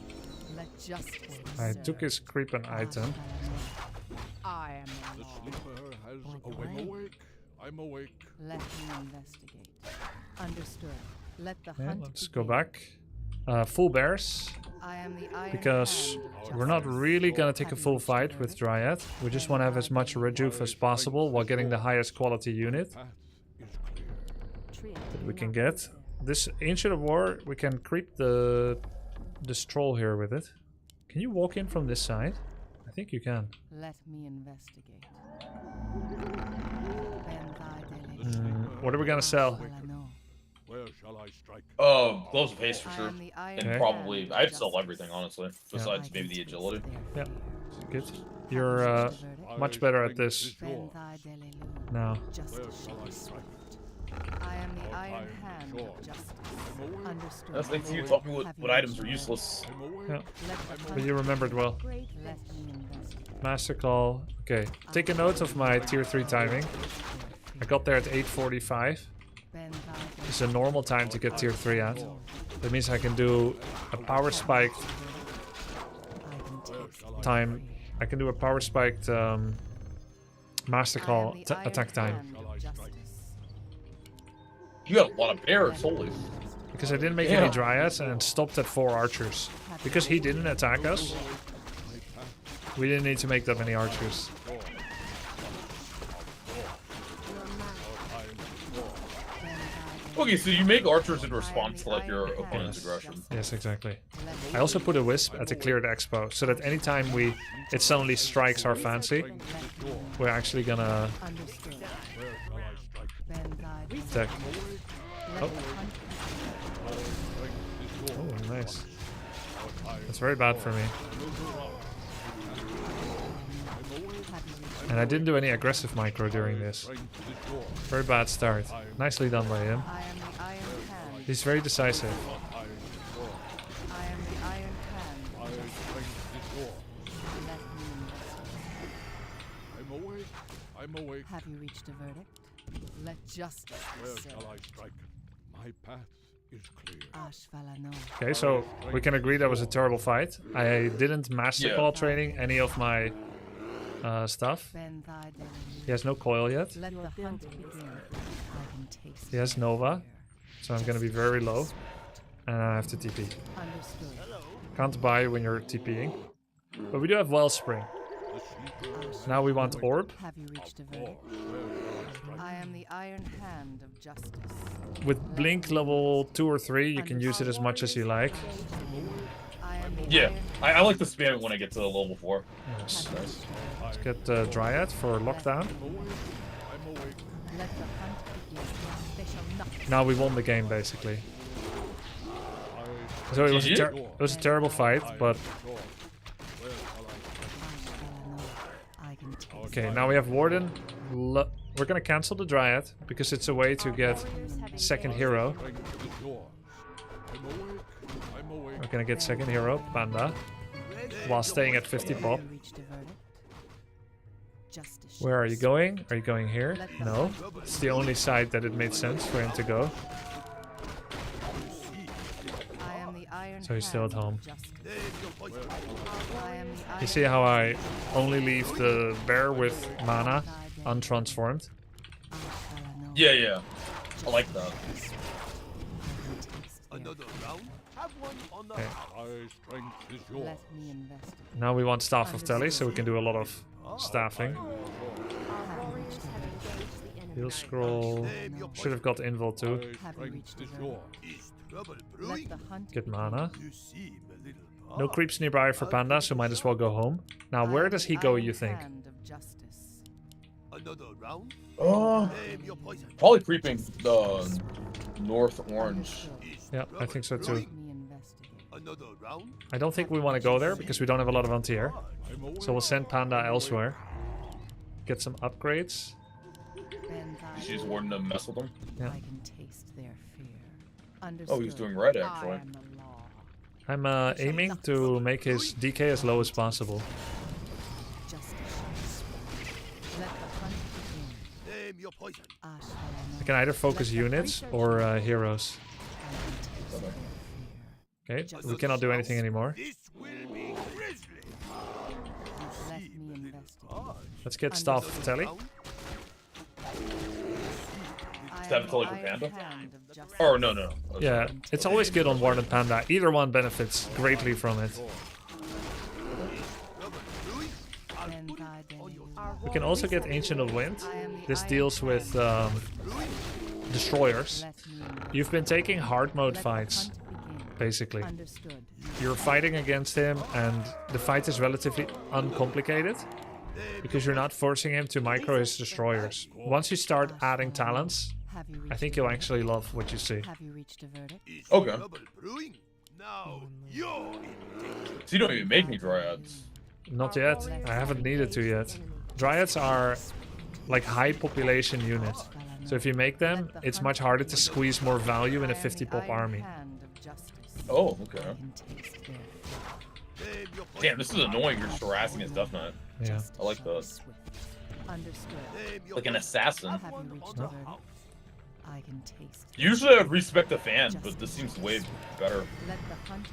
Speaker 9: Let justice be
Speaker 1: I
Speaker 9: served.
Speaker 1: took his creep and item.
Speaker 9: I am the
Speaker 6: The
Speaker 9: law.
Speaker 6: sleeper has
Speaker 8: Point the
Speaker 6: I'm
Speaker 8: way.
Speaker 6: awake. I'm awake.
Speaker 9: Let me investigate. Understood. Let the
Speaker 1: Yeah,
Speaker 9: hunt
Speaker 1: let's go
Speaker 9: begin.
Speaker 1: back. Full bears.
Speaker 9: I am the iron
Speaker 1: Because
Speaker 9: hand of
Speaker 1: we're not
Speaker 9: justice.
Speaker 1: really gonna take a
Speaker 9: Have you
Speaker 1: full
Speaker 9: reached a
Speaker 1: fight with
Speaker 9: verdict?
Speaker 1: Dryad. We just want to have as much rejuve as possible while getting the highest quality unit
Speaker 6: Path is clear.
Speaker 7: Trio.
Speaker 1: that we can get. This Ancient of War, we can creep the stroll here with it. Can you walk in from this side? I think you can.
Speaker 9: Let me investigate.
Speaker 1: What are we gonna sell?
Speaker 6: Where shall I strike?
Speaker 5: Gloves of haste for sure. And probably, I'd sell everything, honestly. Besides maybe the agility.
Speaker 1: Yeah, good. You're much better at this now.
Speaker 9: Justice shall be swift. I am the iron hand of justice. Understood.
Speaker 5: That's thanks to you taught me what items are useless.
Speaker 6: I'm awake.
Speaker 1: Yeah,
Speaker 9: Let the
Speaker 1: but
Speaker 9: hunt
Speaker 1: you remembered well.
Speaker 7: Great
Speaker 9: Let me investigate.
Speaker 1: Master call. Okay, take a note of my tier 3 timing. I got there at 8:45. It's a normal time to get tier 3 at. That means I can do a power spiked time. I can do a power spiked master call attack time.
Speaker 5: You got a lot of bears, holy.
Speaker 1: Because I didn't make any dryads and stopped at 4 archers. Because he didn't attack us, we didn't need to make that many archers.
Speaker 5: Okay, so you make archers in response to like your opponent's aggression.
Speaker 1: Yes, exactly. I also put a wisp at the cleared expo, so that anytime it suddenly strikes our fancy, we're actually gonna
Speaker 9: Understood.
Speaker 1: attack.
Speaker 9: Let
Speaker 1: Oh.
Speaker 9: the hunt
Speaker 1: Oh, nice. That's very bad for me. And I didn't do any aggressive micro during this. Very bad start. Nicely done by him.
Speaker 9: I am the iron hand.
Speaker 1: He's very decisive.
Speaker 9: I am the iron hand. Let me investigate.
Speaker 6: I'm awake. I'm awake.
Speaker 9: Have you reached a verdict? Let justice be
Speaker 6: Where
Speaker 9: served.
Speaker 6: shall I strike? My path is clear.
Speaker 9: Ashvalano.
Speaker 1: Okay, so we can agree that was a terrible fight. I didn't master call training any of my stuff. He has no coil yet.
Speaker 9: Let the hunt begin. I can taste
Speaker 1: He has Nova, so I'm gonna be very low. And I have to TP.
Speaker 9: Understood.
Speaker 1: Can't buy when you're TPing. But we do have Wellspring. Now we want Orb.
Speaker 9: Have you reached a verdict? I am the iron hand of justice.
Speaker 1: With Blink level 2 or 3, you can use it as much as you like.
Speaker 9: I am the
Speaker 5: Yeah,
Speaker 9: iron
Speaker 5: I like to spam it when I get to level 4.
Speaker 1: Yes. Let's get Dryad for lockdown.
Speaker 9: Let the hunt begin. They shall not.
Speaker 1: Now we won the game, basically. So it was a terrible fight, but
Speaker 9: I can taste.
Speaker 1: okay. Now we have Warden. We're gonna cancel the Dryad because it's a way to get second hero.
Speaker 6: I'm awake.
Speaker 1: We're gonna get second hero, Panda, while staying at 50 pop.
Speaker 9: Have you reached a verdict? Justice.
Speaker 1: Where are you going? Are you going here? No. It's the only side that it made sense for him to go.
Speaker 9: I am the iron
Speaker 1: So he's still at
Speaker 9: hand of
Speaker 1: home.
Speaker 9: justice. I am the iron
Speaker 1: You see how I only leave the bear with mana untransformed?
Speaker 5: Yeah, yeah. I like that.
Speaker 2: Another round? Have one on the
Speaker 1: Okay.
Speaker 6: My strength is yours.
Speaker 9: Let me investigate.
Speaker 1: Now we want Staff of Telly, so we can do a lot of staffing.
Speaker 7: Our warriors have engaged the enemy.
Speaker 1: Heal scroll. Should have got invul too.
Speaker 6: My
Speaker 9: Have you reached
Speaker 6: strength
Speaker 9: a
Speaker 6: is
Speaker 9: verdict?
Speaker 6: yours.
Speaker 2: Is trouble
Speaker 9: Let
Speaker 2: brewing?
Speaker 9: the hunt
Speaker 1: Get mana.
Speaker 2: You seem a little
Speaker 1: No creeps nearby for Panda, so might as well go home. Now, where does he go, you think?
Speaker 9: Hand of justice.
Speaker 2: Another round?
Speaker 5: Uh,
Speaker 2: Name your poison.
Speaker 5: probably creeping the North orange.
Speaker 1: Yeah, I think so too.
Speaker 9: Let me investigate.
Speaker 2: Another round?
Speaker 1: I don't think we want to go there because we don't have a lot of anti-air. So we'll send Panda elsewhere. Get some upgrades.
Speaker 9: Bend thy
Speaker 5: She's warning to mess with them.
Speaker 1: Yeah.
Speaker 9: I can taste their fear.
Speaker 5: Oh,
Speaker 9: Understood.
Speaker 5: he's doing right
Speaker 9: I
Speaker 5: actually.
Speaker 9: am the law.
Speaker 1: I'm aiming to make his DK as low as possible.
Speaker 9: Justice shall be swift. Let the hunt begin.
Speaker 2: Name your poison.
Speaker 9: Ash
Speaker 1: I can either focus units or heroes. Okay, we cannot do anything anymore.
Speaker 2: This will be grisly.
Speaker 9: Let me investigate.
Speaker 1: Let's get Staff of Telly.
Speaker 5: Staff of Telly for
Speaker 9: Iron
Speaker 5: Panda?
Speaker 9: hand of justice.
Speaker 5: Oh no no. no.
Speaker 1: Yeah, it's always good on Warden Panda. Either one benefits greatly from it.
Speaker 9: Bend thy deluge.
Speaker 1: We can also get Ancient of Wind. This deals with destroyers.
Speaker 9: Let me investigate.
Speaker 1: You've been taking hard mode
Speaker 9: Let the
Speaker 1: fights,
Speaker 9: hunt begin.
Speaker 1: basically.
Speaker 9: Understood.
Speaker 1: You're fighting against him and the fight is relatively uncomplicated because you're not forcing him to micro his destroyers. Once you start adding talents,
Speaker 9: Have you
Speaker 1: I
Speaker 9: reached
Speaker 1: think
Speaker 9: a
Speaker 1: you'll
Speaker 9: verdict?
Speaker 1: actually love what you see.
Speaker 9: Have you reached a verdict?
Speaker 5: Okay.
Speaker 2: Trouble brewing. Now you're in danger.
Speaker 5: So you don't even make any dryads.
Speaker 1: Not yet. I haven't needed to yet. Dryads are like high population unit. So if you make them, it's much harder to squeeze more value in a 50 pop army.
Speaker 5: Oh, okay.
Speaker 2: Name your poison.
Speaker 5: Damn, this is annoying. You're just harassing his Death Knight.
Speaker 1: Yeah.
Speaker 5: I like that.
Speaker 9: Understood.
Speaker 2: Name your
Speaker 5: Like an
Speaker 2: poison.
Speaker 5: assassin.
Speaker 9: Have you reached a verdict? I can taste.
Speaker 5: Usually I'd respect the fan, but this seems way better.
Speaker 9: Let the hunt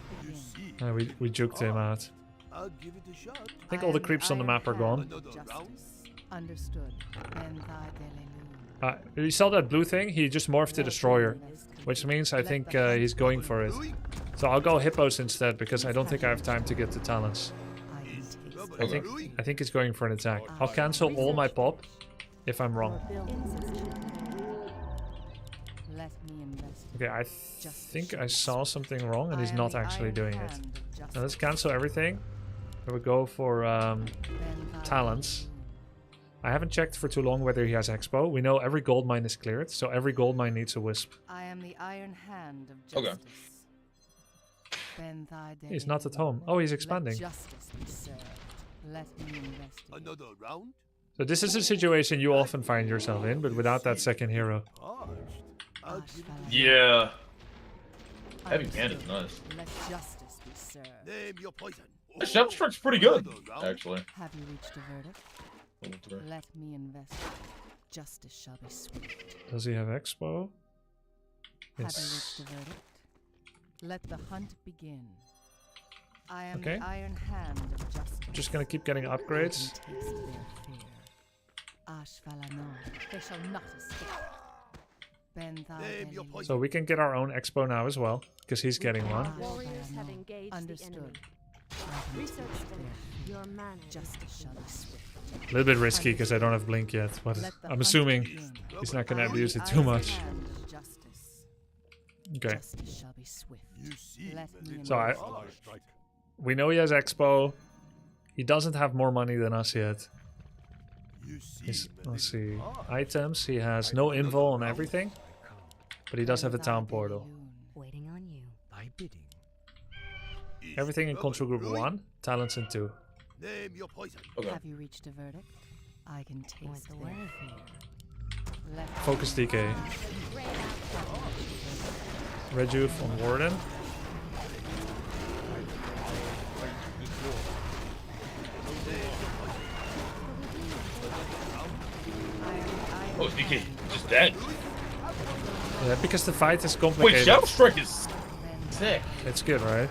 Speaker 9: begin.
Speaker 1: We juked him out.
Speaker 2: I'll give it a shot.
Speaker 1: I think all the creeps on the map are gone.
Speaker 2: Another round?
Speaker 9: Understood. Bend thy deluge.
Speaker 1: You saw that blue thing? He just morphed to Destroyer, which means I think he's going for it. So I'll go Hippos instead because I don't think I have time to get the talents.
Speaker 9: I can taste.
Speaker 5: Okay.
Speaker 1: I think he's going for an attack. I'll cancel all my pop if I'm wrong.
Speaker 9: Let me investigate.
Speaker 1: Okay, I think I saw something wrong and he's not actually doing it. Now let's cancel everything. We will go for talents. I haven't checked for too long whether he has Expo. We know every gold mine is cleared, so every gold mine needs a wisp.
Speaker 9: I am the iron hand of
Speaker 5: Okay.
Speaker 9: justice. Bend thy
Speaker 1: He's not at home. Oh, he's expanding.
Speaker 9: Let justice be served. Let me investigate.
Speaker 2: Another round?
Speaker 1: So this is a situation you often find yourself in, but without that second hero.
Speaker 2: I'll give it
Speaker 5: Yeah. Heavy Bandit's nice.
Speaker 9: Let justice be served.
Speaker 2: Name your poison.
Speaker 5: The Shadow Strike's pretty good, actually.
Speaker 9: Have you reached a verdict? Let me investigate. Justice shall be swift.
Speaker 1: Does he have Expo?
Speaker 9: Have you
Speaker 1: Yes.
Speaker 9: reached a verdict? Let the hunt begin. I am
Speaker 1: Okay.
Speaker 9: the iron hand of justice.
Speaker 1: Just gonna keep getting upgrades.
Speaker 9: I can taste their fear. Ash Valanon, they shall not escape. Bend thy
Speaker 2: Name your
Speaker 9: deluge.
Speaker 2: poison.
Speaker 1: So we can get our own Expo now as well, because he's getting one.
Speaker 9: Ash
Speaker 7: Warriors have
Speaker 9: Valanon.
Speaker 7: engaged the enemy.
Speaker 9: Understood. I can
Speaker 7: Research
Speaker 9: taste
Speaker 7: them.
Speaker 9: their fear.
Speaker 7: Your mana is
Speaker 9: Justice shall be swift.
Speaker 1: A little bit risky because I don't have Blink yet, but
Speaker 9: Let the
Speaker 1: I'm
Speaker 9: hunt
Speaker 1: assuming
Speaker 9: begin.
Speaker 1: he's not gonna
Speaker 9: I am
Speaker 1: abuse
Speaker 9: the
Speaker 1: it too
Speaker 9: iron
Speaker 1: much.
Speaker 9: hand of justice.
Speaker 1: Okay,
Speaker 9: Justice shall be swift.
Speaker 2: You see
Speaker 9: Let
Speaker 2: the
Speaker 9: me
Speaker 2: little
Speaker 1: So I-
Speaker 2: ally strike.
Speaker 1: we know he has Expo. He doesn't have more money than us yet.
Speaker 2: You see
Speaker 1: He's,
Speaker 2: the
Speaker 1: let's
Speaker 2: little
Speaker 1: see,
Speaker 2: ally.
Speaker 1: items. He has no invul on everything, but he does have a
Speaker 9: Bend thy
Speaker 1: town portal.
Speaker 9: deluge.
Speaker 8: Waiting on you.
Speaker 6: Thy bidding.
Speaker 2: Is
Speaker 1: Everything in
Speaker 2: trouble
Speaker 1: control group
Speaker 2: brewing?
Speaker 1: 1, talents in 2.
Speaker 2: Name your poison.
Speaker 5: Okay.
Speaker 9: Have you reached a verdict? I can taste
Speaker 8: the
Speaker 9: their
Speaker 8: way.
Speaker 9: fear. Let
Speaker 1: Focus DK. Rejuve on Warden.
Speaker 5: Oh, DK just dead.
Speaker 1: Yeah, because the fight is
Speaker 5: Wait,
Speaker 1: complicated.
Speaker 5: Shadow Strike is sick.
Speaker 1: It's good, right?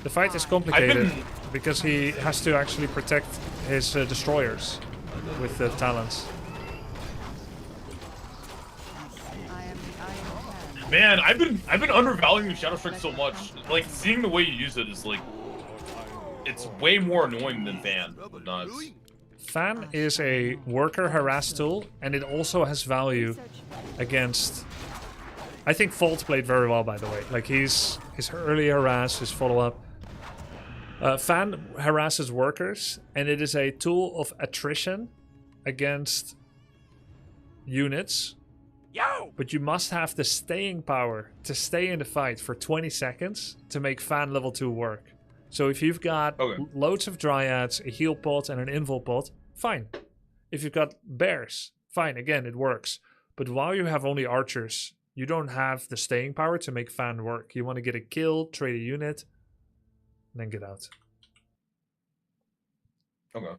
Speaker 1: The fight is complicated because he has to actually protect his destroyers with the talents.
Speaker 9: I am the iron hand.
Speaker 5: Man, I've been undervaluing Shadow Strike so much. Like seeing the way you use it is like, it's way more annoying than Fan. Nuts.
Speaker 1: Fan is a worker harass tool, and it also has value against. I think Fault played very well, by the way. Like his early harass, his follow up. Fan harasses workers, and it is a tool of attrition against units.
Speaker 2: Yo!
Speaker 1: But you must have the staying power to stay in the fight for 20 seconds to make fan level 2 work. So if you've got
Speaker 5: Okay.
Speaker 1: loads of dryads, a heal pot, and an invul pot, fine. If you've got bears, fine, again, it works. But while you have only archers, you don't have the staying power to make fan work. You want to get a kill, trade a unit, and then get out.
Speaker 5: Okay.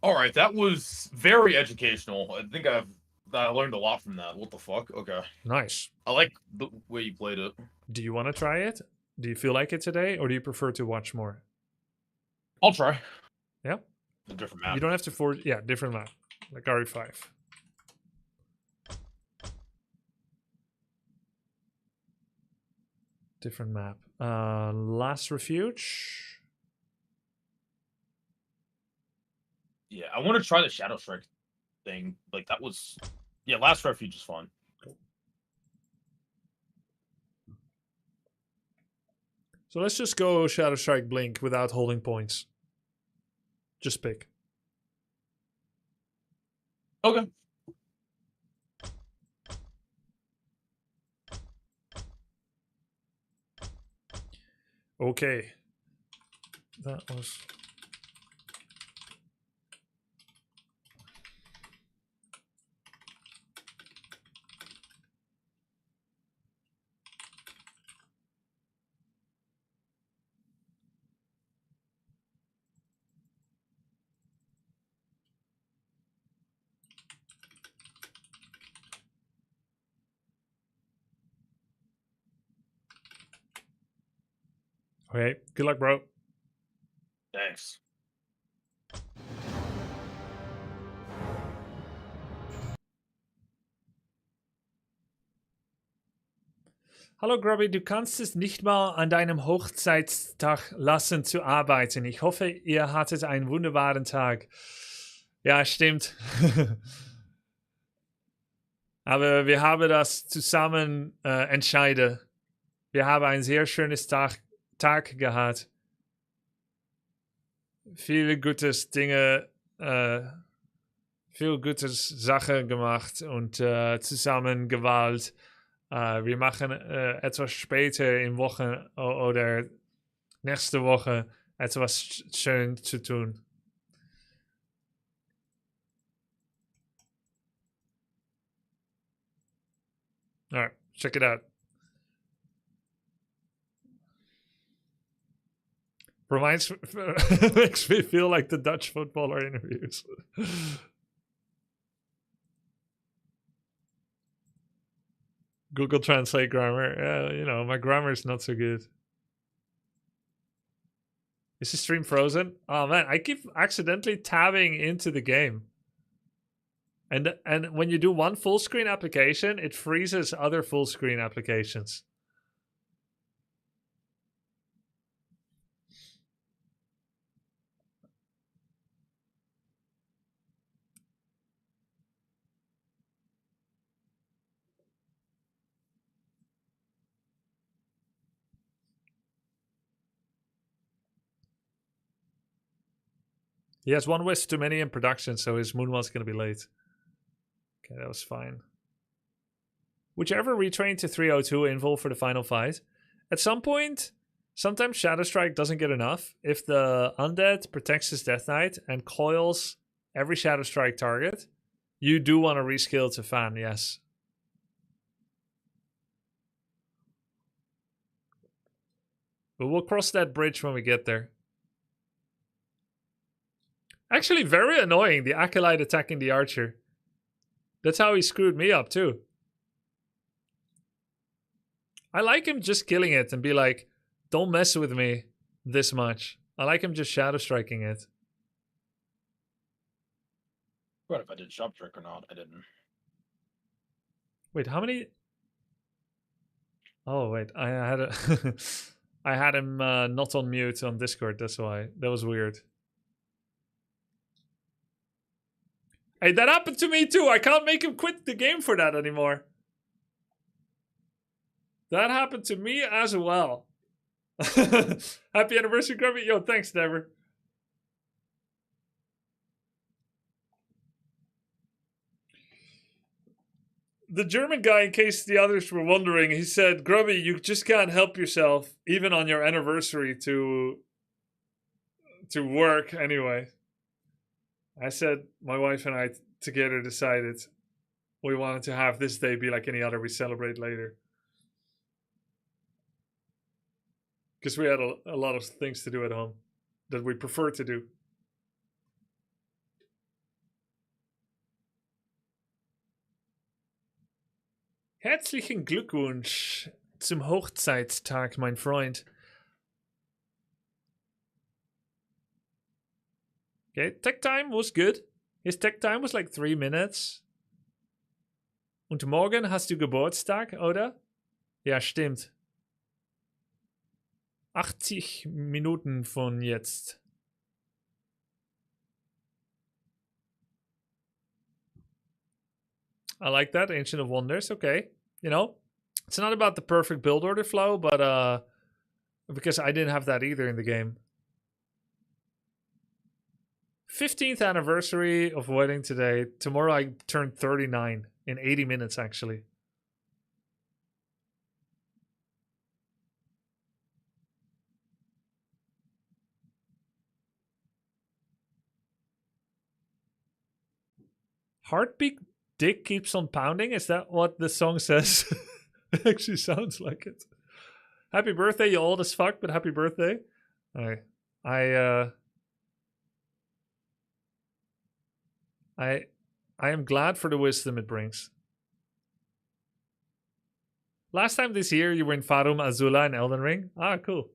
Speaker 5: All right, that was very educational. I think I learned a lot from that. What the fuck? Okay.
Speaker 1: Nice.
Speaker 5: I like the way you played it.
Speaker 1: Do you want to try it? Do you feel like it today, or do you prefer to watch more?
Speaker 5: I'll try.
Speaker 1: Yeah?
Speaker 5: A different map.
Speaker 1: You don't have to force... Yeah, different map. Lacari 5. Different map. Last Refuge.
Speaker 5: Yeah, I want to try the Shadow Strike thing. Like, that was... Yeah, Last Refuge is fun.
Speaker 1: So let's just go Shadow Strike Blink without holding points. Just pick.
Speaker 5: Okay.
Speaker 1: Okay. That was... Okay, good luck, bro.
Speaker 5: Thanks.
Speaker 1: Hallo Grubby, du kannst es nicht mal an deinem Hochzeitstag lassen zu arbeiten. Ich hoffe, ihr hattet einen wunderbaren Tag. Ja, stimmt. Aber wir haben das zusammen entscheiden. Wir haben ein sehr schönes Tag gehabt. Viele gutes Dinge, viel gutes Sache gemacht und zusammen Gewalt. Wir machen etwas später in Woche oder nächste Woche etwas schön zu tun. Alright, check it out. Makes me feel like the Dutch footballer interviews. Google Translate grammar. You know, my grammar is not so good. Is the stream frozen? Oh man, I keep accidentally tabbing into the game. And when you do one full screen application, it freezes other full screen applications. He has one wish too many in production, so his Moonwell's going to be late. Okay, that was fine. Would you ever retrain to 302 invul for the final fight? At some point, sometimes Shadow Strike doesn't get enough. If the undead protects his Death Knight and coils every Shadow Strike target, you do want to reskill to Fan, yes. But we'll cross that bridge when we get there. Actually, very annoying, the Acolyte attacking the Archer. That's how he screwed me up, too. I like him just killing it and be like, don't mess with me this much. I like him just Shadow Striking it.
Speaker 5: What if I did Shop Trick or not? I didn't.
Speaker 1: Wait, how many... Oh, wait, I had a... I had him not on mute on Discord, that's why. That was weird. Hey, that happened to me too. I can't make him quit the game for that anymore. That happened to me as well. Happy anniversary, Grubby. Yo, thanks, Never. the German guy, in case the others were wondering, he said, Grubby, you just can't help yourself, even on your anniversary, to work anyway. I said, my wife and I together decided we wanted to have this day be like any other we celebrate later. Because we had a lot of things to do at home that we prefer to do. Herzlichen Glückwunsch zum Hochzeitstag, mein Freund. Okay, tech time was good. His tech time was like 3 minutes. Und morgen hast du Geburtstag, oder? Ja, stimmt. 80 Minuten von jetzt. I like that, Ancient of Wonders. Okay. You know, it's not about the perfect build order flow, but because I didn't have that either in the game. 15th anniversary of wedding today. Tomorrow I turn 39 in 80 minutes, actually. Heartbeat dick keeps on pounding? Is that what the song says? It actually sounds like it. Happy birthday, you old as fuck, but happy birthday. Alright. I am glad for the wisdom it brings. Last time this year you were in Farum Azula in Elden Ring. Ah, cool.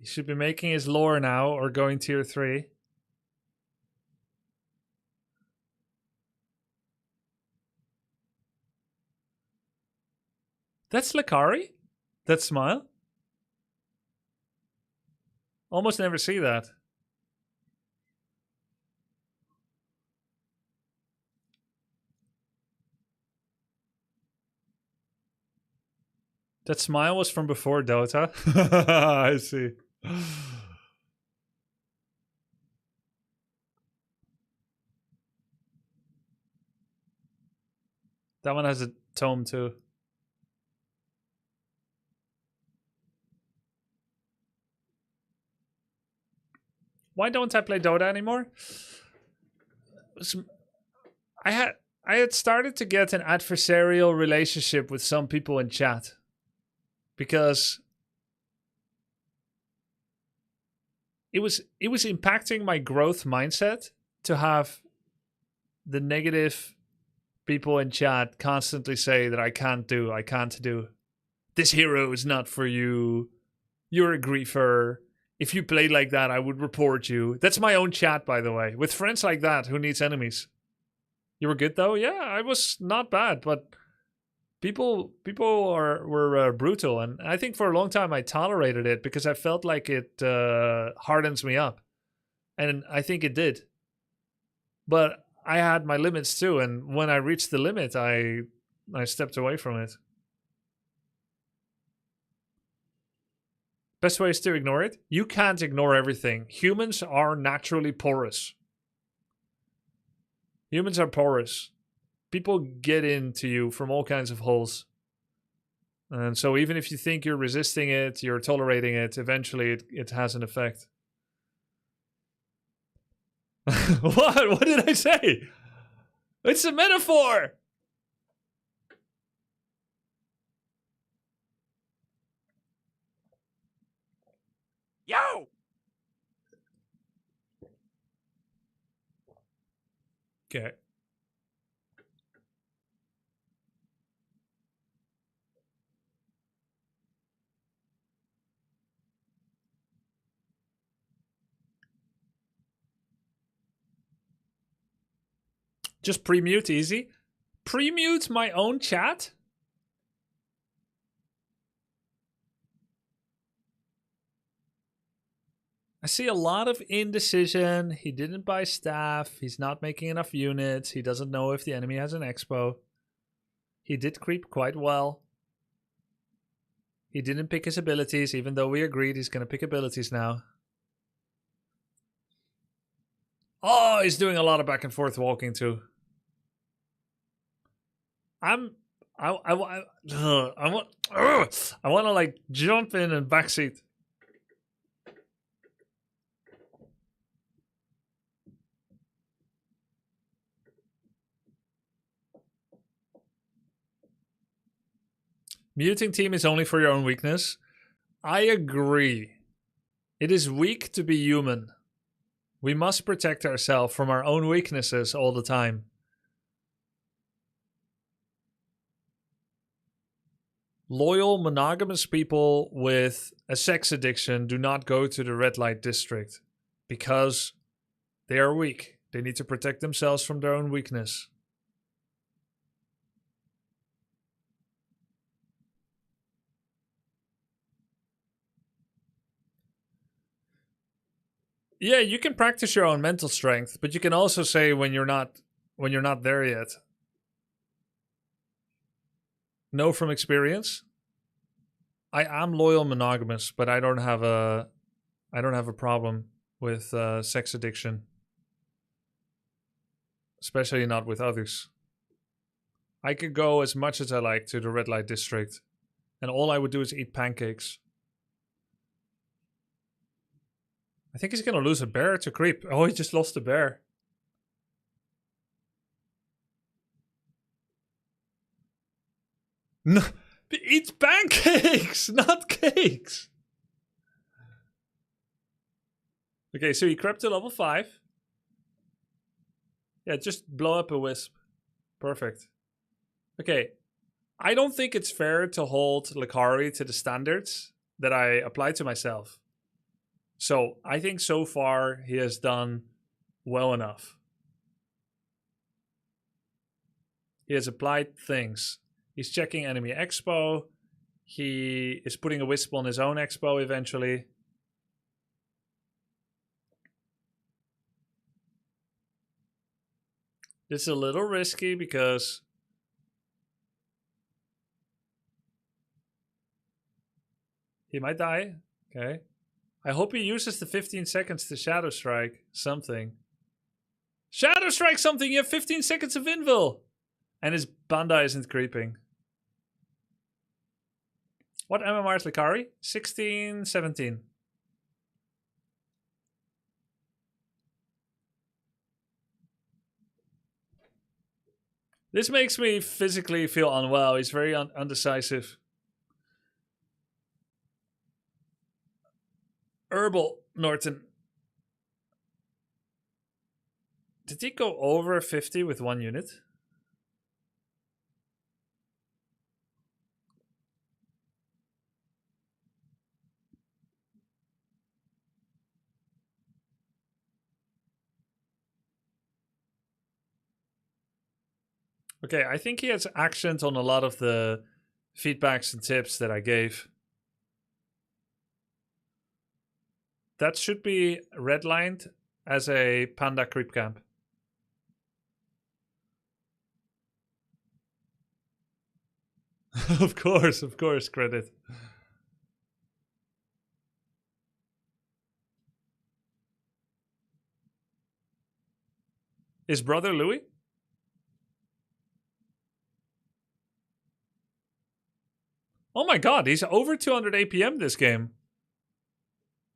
Speaker 1: He should be making his lore now or going tier 3. That's Lacari? That smile? Almost never see that. That smile was from before Dota? I see. That one has a tome too. Why don't I play Dota anymore? I had started to get an adversarial relationship with some people in chat. Because it was impacting my growth mindset to have the negative people in chat constantly say that I can't do. This hero is not for you. You're a griefer. If you played like that, I would report you. That's my own chat, by the way. With friends like that, who needs enemies? You were good though? Yeah, I was not bad, but people were brutal, and I think for a long time I tolerated it because I felt like it hardens me up, and I think it did. But I had my limits too, and when I reached the limit, I stepped away from it. Best way is to ignore it. You can't ignore everything. Humans are naturally porous. Humans are porous. People get into you from all kinds of holes. And so even if you think you're resisting it, you're tolerating it, eventually it has an effect. What? What did I say? It's a metaphor!
Speaker 2: Yo!
Speaker 1: Okay. Just pre-mute easy. Pre-mute my own chat? I see a lot of indecision. He didn't buy staff. He's not making enough units. He doesn't know if the enemy has an expo. He did creep quite well. He didn't pick his abilities, even though we agreed he's going to pick abilities now. Oh, he's doing a lot of back and forth walking too. I want to like jump in and backseat. Muting team is only for your own weakness. I agree. It is weak to be human. We must protect ourselves from our own weaknesses all the time. Loyal, monogamous people with a sex addiction do not go to the red light district because they are weak. They need to protect themselves from their own weakness. Yeah, you can practice your own mental strength, but you can also say when you're not there yet. Know from experience. I am loyal monogamous, but I don't have a problem with sex addiction. Especially not with others. I could go as much as I like to the red light district, and all I would do is eat pancakes. I think he's gonna lose a bear to creep. Oh, he just lost a bear. No, eat pancakes, not cakes. Okay, so he crept to level 5. Yeah, just blow up a wisp. Perfect. Okay, I don't think it's fair to hold Lacari to the standards that I apply to myself. So I think so far he has done well enough. He has applied things. He's checking enemy expo. He is putting a wisp on his own expo eventually. This is a little risky because he might die. Okay. I hope he uses the 15 seconds to Shadow Strike something. Shadow Strike something! You have 15 seconds of invul! And his Panda isn't creeping. What MMR is Lacari? 16, 17. This makes me physically feel unwell. He's very undecisive. Herbal, Norton. Did he go over 50 with 1 unit? Okay, I think he has actioned on a lot of the feedbacks and tips that I gave. That should be redlined as a panda creep camp. Of course, credit. His brother Louis? Oh my god, he's over 200 APM this game.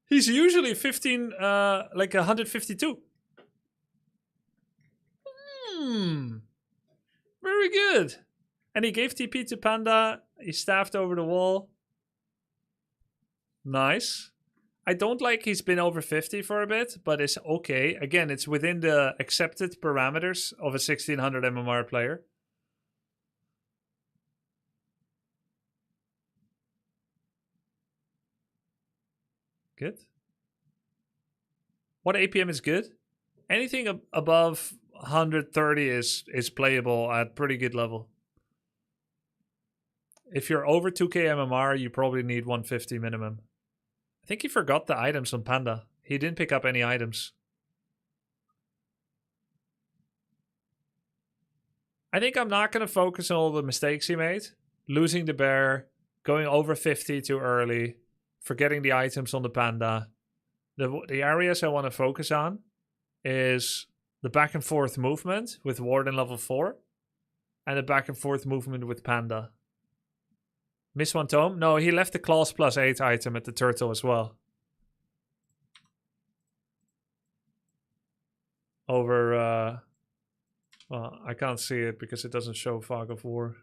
Speaker 1: He's usually 15, like 152. Very good. And he gave TP to Panda. He staffed over the wall. Nice. I don't like he's been over 50 for a bit, but it's okay. Again, it's within the accepted parameters of a 1600 MMR player. Good. What APM is good? Anything above 130 is playable at pretty good level. If you're over 2k MMR, you probably need 150 minimum. I think he forgot the items on Panda. He didn't pick up any items. I think I'm not going to focus on all the mistakes he made. Losing the bear, going over 50 too early, forgetting the items on the Panda. The areas I want to focus on is the back and forth movement with Warden level 4 and the back and forth movement with Panda. Miss one tome? No, he left the claws +8 item at the turtle as well. Over, well, I can't see it because it doesn't show Fog of War.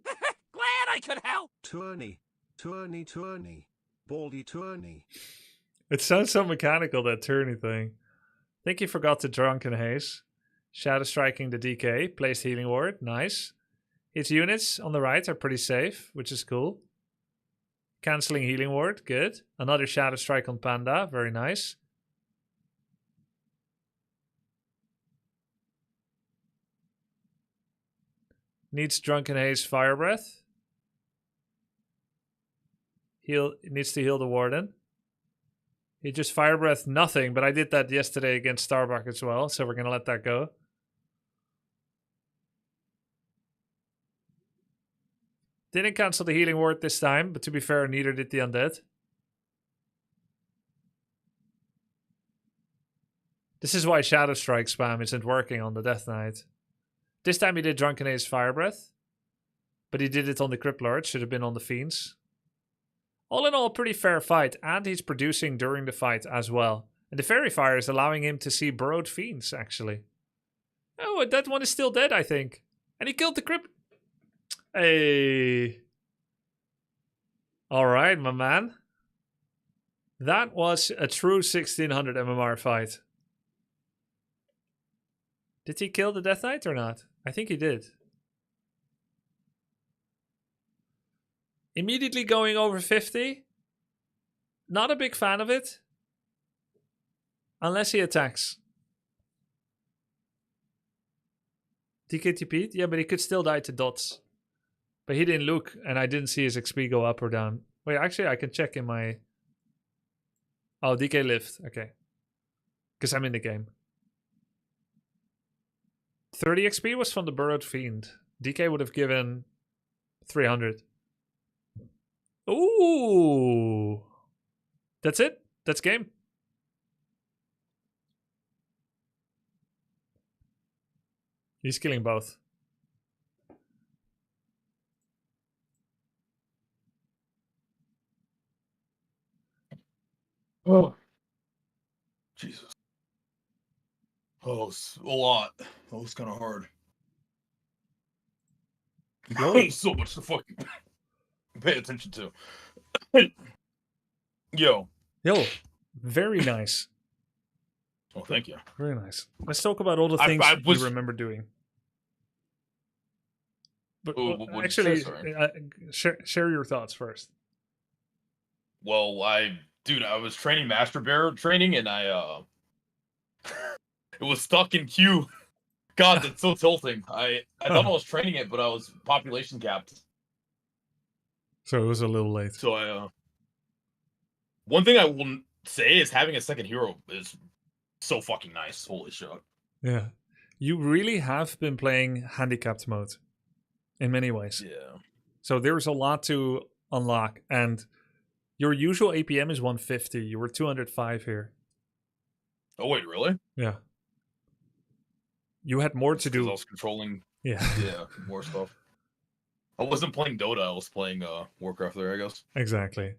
Speaker 2: Glad I could help.
Speaker 3: Tourney. Baldy tourney.
Speaker 1: It sounds so mechanical, that tourney thing. I think he forgot the Drunken Haze. Shadow striking the DK, placed healing ward, nice. His units on the right are pretty safe, which is cool. Cancelling healing ward, good. Another shadow strike on Panda, very nice. Needs Drunken Haze Fire Breath. Needs to heal the Warden. He just Fire Breath nothing, but I did that yesterday against Starbuck as well, so we're going to let that go. Didn't cancel the healing ward this time, but to be fair, neither did the undead. This is why Shadow Strike spam isn't working on the Death Knight. This time he did Drunken Haze Fire Breath, but he did it on the Crypt Lord, should have been on the Fiends. All in all, pretty fair fight, and he's producing during the fight as well. And the Fairy Fire is allowing him to see Burrowed Fiends, actually. Oh, that one is still dead, I think. And he killed the Crypt... Hey. Alright, my man. That was a true 1600 MMR fight. Did he kill the Death Knight or not? I think he did. Immediately going over 50. Not a big fan of it. Unless he attacks. DKTP? Yeah, but he could still die to dots. But he didn't look, and I didn't see his XP go up or down. Wait, actually, I can check in my... Oh, DK lived. Okay. Because I'm in the game. 30 XP was from the Burrowed Fiend. DK would have given 300. Ooh! That's it. That's game. He's killing both.
Speaker 5: Oh, Jesus. Oh, it's a lot. That was kind of hard. So much to fucking pay attention to. Yo.
Speaker 1: Yo, very nice.
Speaker 5: Oh, thank you.
Speaker 1: Very nice. Let's talk about all the things you remember doing. But actually, share your thoughts first.
Speaker 5: Well, I was training Master Bear training, and I it was stuck in queue. God, that's so tilting. I thought I was training it, but I was population capped.
Speaker 1: So it was a little late.
Speaker 5: So one thing I will say is having a second hero is so fucking nice. Holy shit.
Speaker 1: Yeah. You really have been playing handicapped mode in many ways.
Speaker 5: Yeah.
Speaker 1: So there's a lot to unlock, and your usual APM is 150. You were 205 here.
Speaker 5: Oh wait, really?
Speaker 1: Yeah. You had more to do.
Speaker 5: I was controlling.
Speaker 1: Yeah.
Speaker 5: Yeah, more stuff. I wasn't playing Dota. I was playing Warcraft there, I guess.
Speaker 1: Exactly.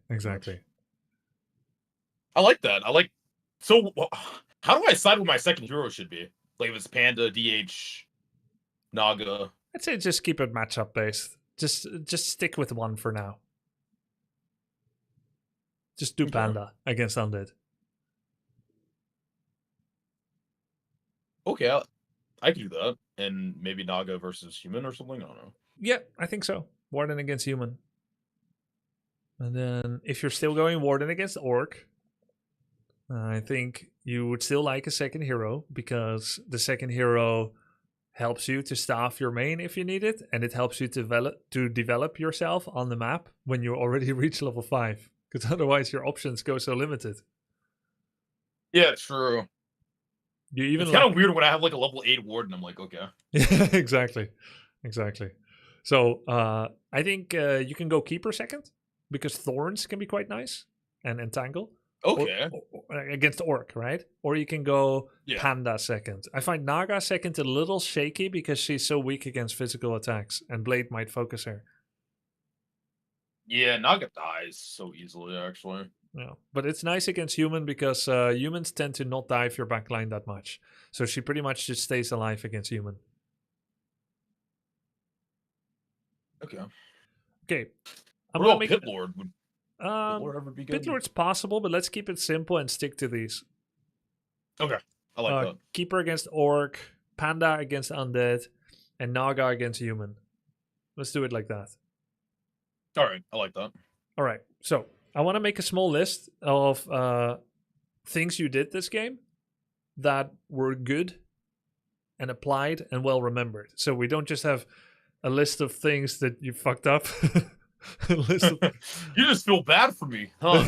Speaker 5: I like that. So, how do I decide what my second hero should be? Like if it's Panda, DH, Naga.
Speaker 1: I'd say just keep it matchup based. Just stick with one for now. Just do Panda against Undead.
Speaker 5: Okay, I can do that. And maybe Naga versus Human or something? I don't know.
Speaker 1: Yeah, I think so. Warden against Human. And then if you're still going Warden against Orc, I think you would still like a second hero because the second hero helps you to staff your main if you need it, and it helps you to develop yourself on the map when you already reach level 5. Because otherwise your options go so limited.
Speaker 5: Yeah, true.
Speaker 1: You even
Speaker 5: It's kind of weird when I have like a level 8 ward and I'm like, okay.
Speaker 1: Yeah, exactly. So I think you can go Keeper second because Thorns can be quite nice and Entangle.
Speaker 5: Okay.
Speaker 1: Or against Orc, right? Or you can go
Speaker 5: Yeah.
Speaker 1: Panda second. I find Naga second a little shaky because she's so weak against physical attacks and Blade might focus her.
Speaker 5: Yeah, Naga dies so easily, actually.
Speaker 1: Yeah, but it's nice against human because humans tend to not dive your backline that much. So she pretty much just stays alive against human.
Speaker 5: Okay.
Speaker 1: Okay.
Speaker 5: What about Pit Lord? Would Pit
Speaker 1: Um,
Speaker 5: Lord ever be good?
Speaker 1: Pit Lord's possible, but let's keep it simple and stick to these.
Speaker 5: Okay. I like that.
Speaker 1: Keeper against Orc, Panda against Undead, and Naga against human. Let's do it like that.
Speaker 5: All right. I like that.
Speaker 1: All right. So I want to make a small list of things you did this game that were good and applied and well remembered. So we don't just have a list of things that you fucked up. A list of...
Speaker 5: You just feel bad for me, huh?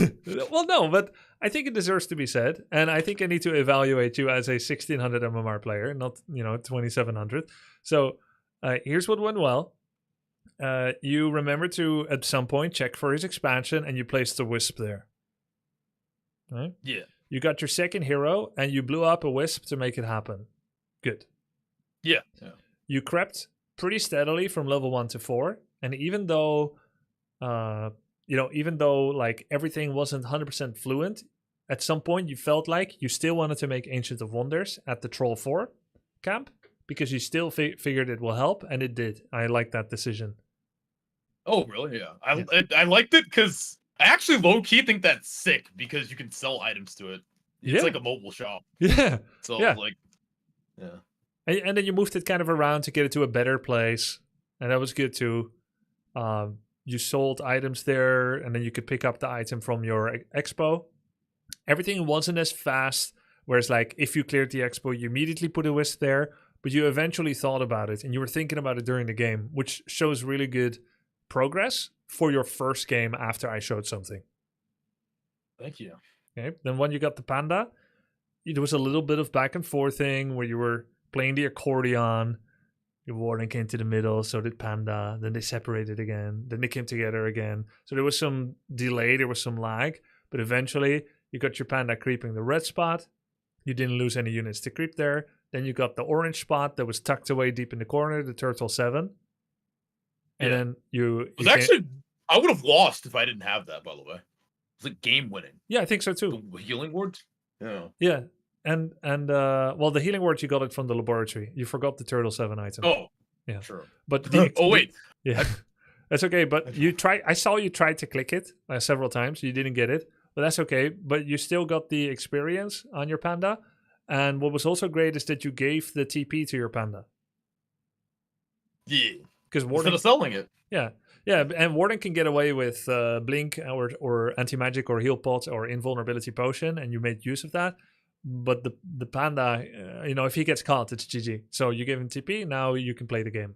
Speaker 1: Well, no, but I think it deserves to be said. And I think I need to evaluate you as a 1600 MMR player, not, 2700. So here's what went well. You remember to, at some point, check for his expansion, and you placed the Wisp there. Right?
Speaker 5: Yeah.
Speaker 1: You got your second hero, and you blew up a Wisp to make it happen. Good.
Speaker 5: Yeah.
Speaker 1: You crept pretty steadily from level 1 to 4, and even though, like everything wasn't 100% fluent, at some point you felt like you still wanted to make Ancient of Wonders at the Troll 4 camp, because you still figured it will help, and it did. I like that decision.
Speaker 5: Oh, really? Yeah. I liked it because I actually low-key think that's sick because you can sell items to it. It's like a mobile shop.
Speaker 1: Yeah.
Speaker 5: So,
Speaker 1: yeah.
Speaker 5: Yeah.
Speaker 1: And then you moved it kind of around to get it to a better place, and that was good too. You sold items there, and then you could pick up the item from your expo. Everything wasn't as fast, whereas like if you cleared the expo, you immediately put a Wisp there, but you eventually thought about it, and you were thinking about it during the game, which shows really good progress for your first game after I showed something.
Speaker 5: Thank you.
Speaker 1: Okay. Then when you got the Panda, there was a little bit of back and forth thing where you were playing the accordion. Your Warden came to the middle, so did Panda. Then they separated again. Then they came together again. So there was some delay, there was some lag, but eventually you got your Panda creeping the red spot. You didn't lose any units to creep there. Then you got the orange spot that was tucked away deep in the corner, the Turtle 7. And then
Speaker 5: It was actually, I would have lost if I didn't have that, by the way. It's like game winning.
Speaker 1: Yeah, I think so too.
Speaker 5: The healing wards? Yeah.
Speaker 1: Yeah. And well, the healing word, you got it from the laboratory. You forgot the Turtle 7 item.
Speaker 5: Oh,
Speaker 1: yeah.
Speaker 5: Sure.
Speaker 1: But
Speaker 5: oh, wait.
Speaker 1: Yeah. That's okay. But I saw you try to click it several times. You didn't get it. But that's okay. But you still got the experience on your Panda. And what was also great is that you gave the TP to your Panda.
Speaker 5: Yeah.
Speaker 1: Because
Speaker 5: Warden, instead of selling it.
Speaker 1: Yeah. Yeah, and Warden can get away with Blink or Anti-Magic or Heal Pots or Invulnerability Potion, and you made use of that. But the Panda, if he gets caught, it's GG. So you give him TP, now you can play the game.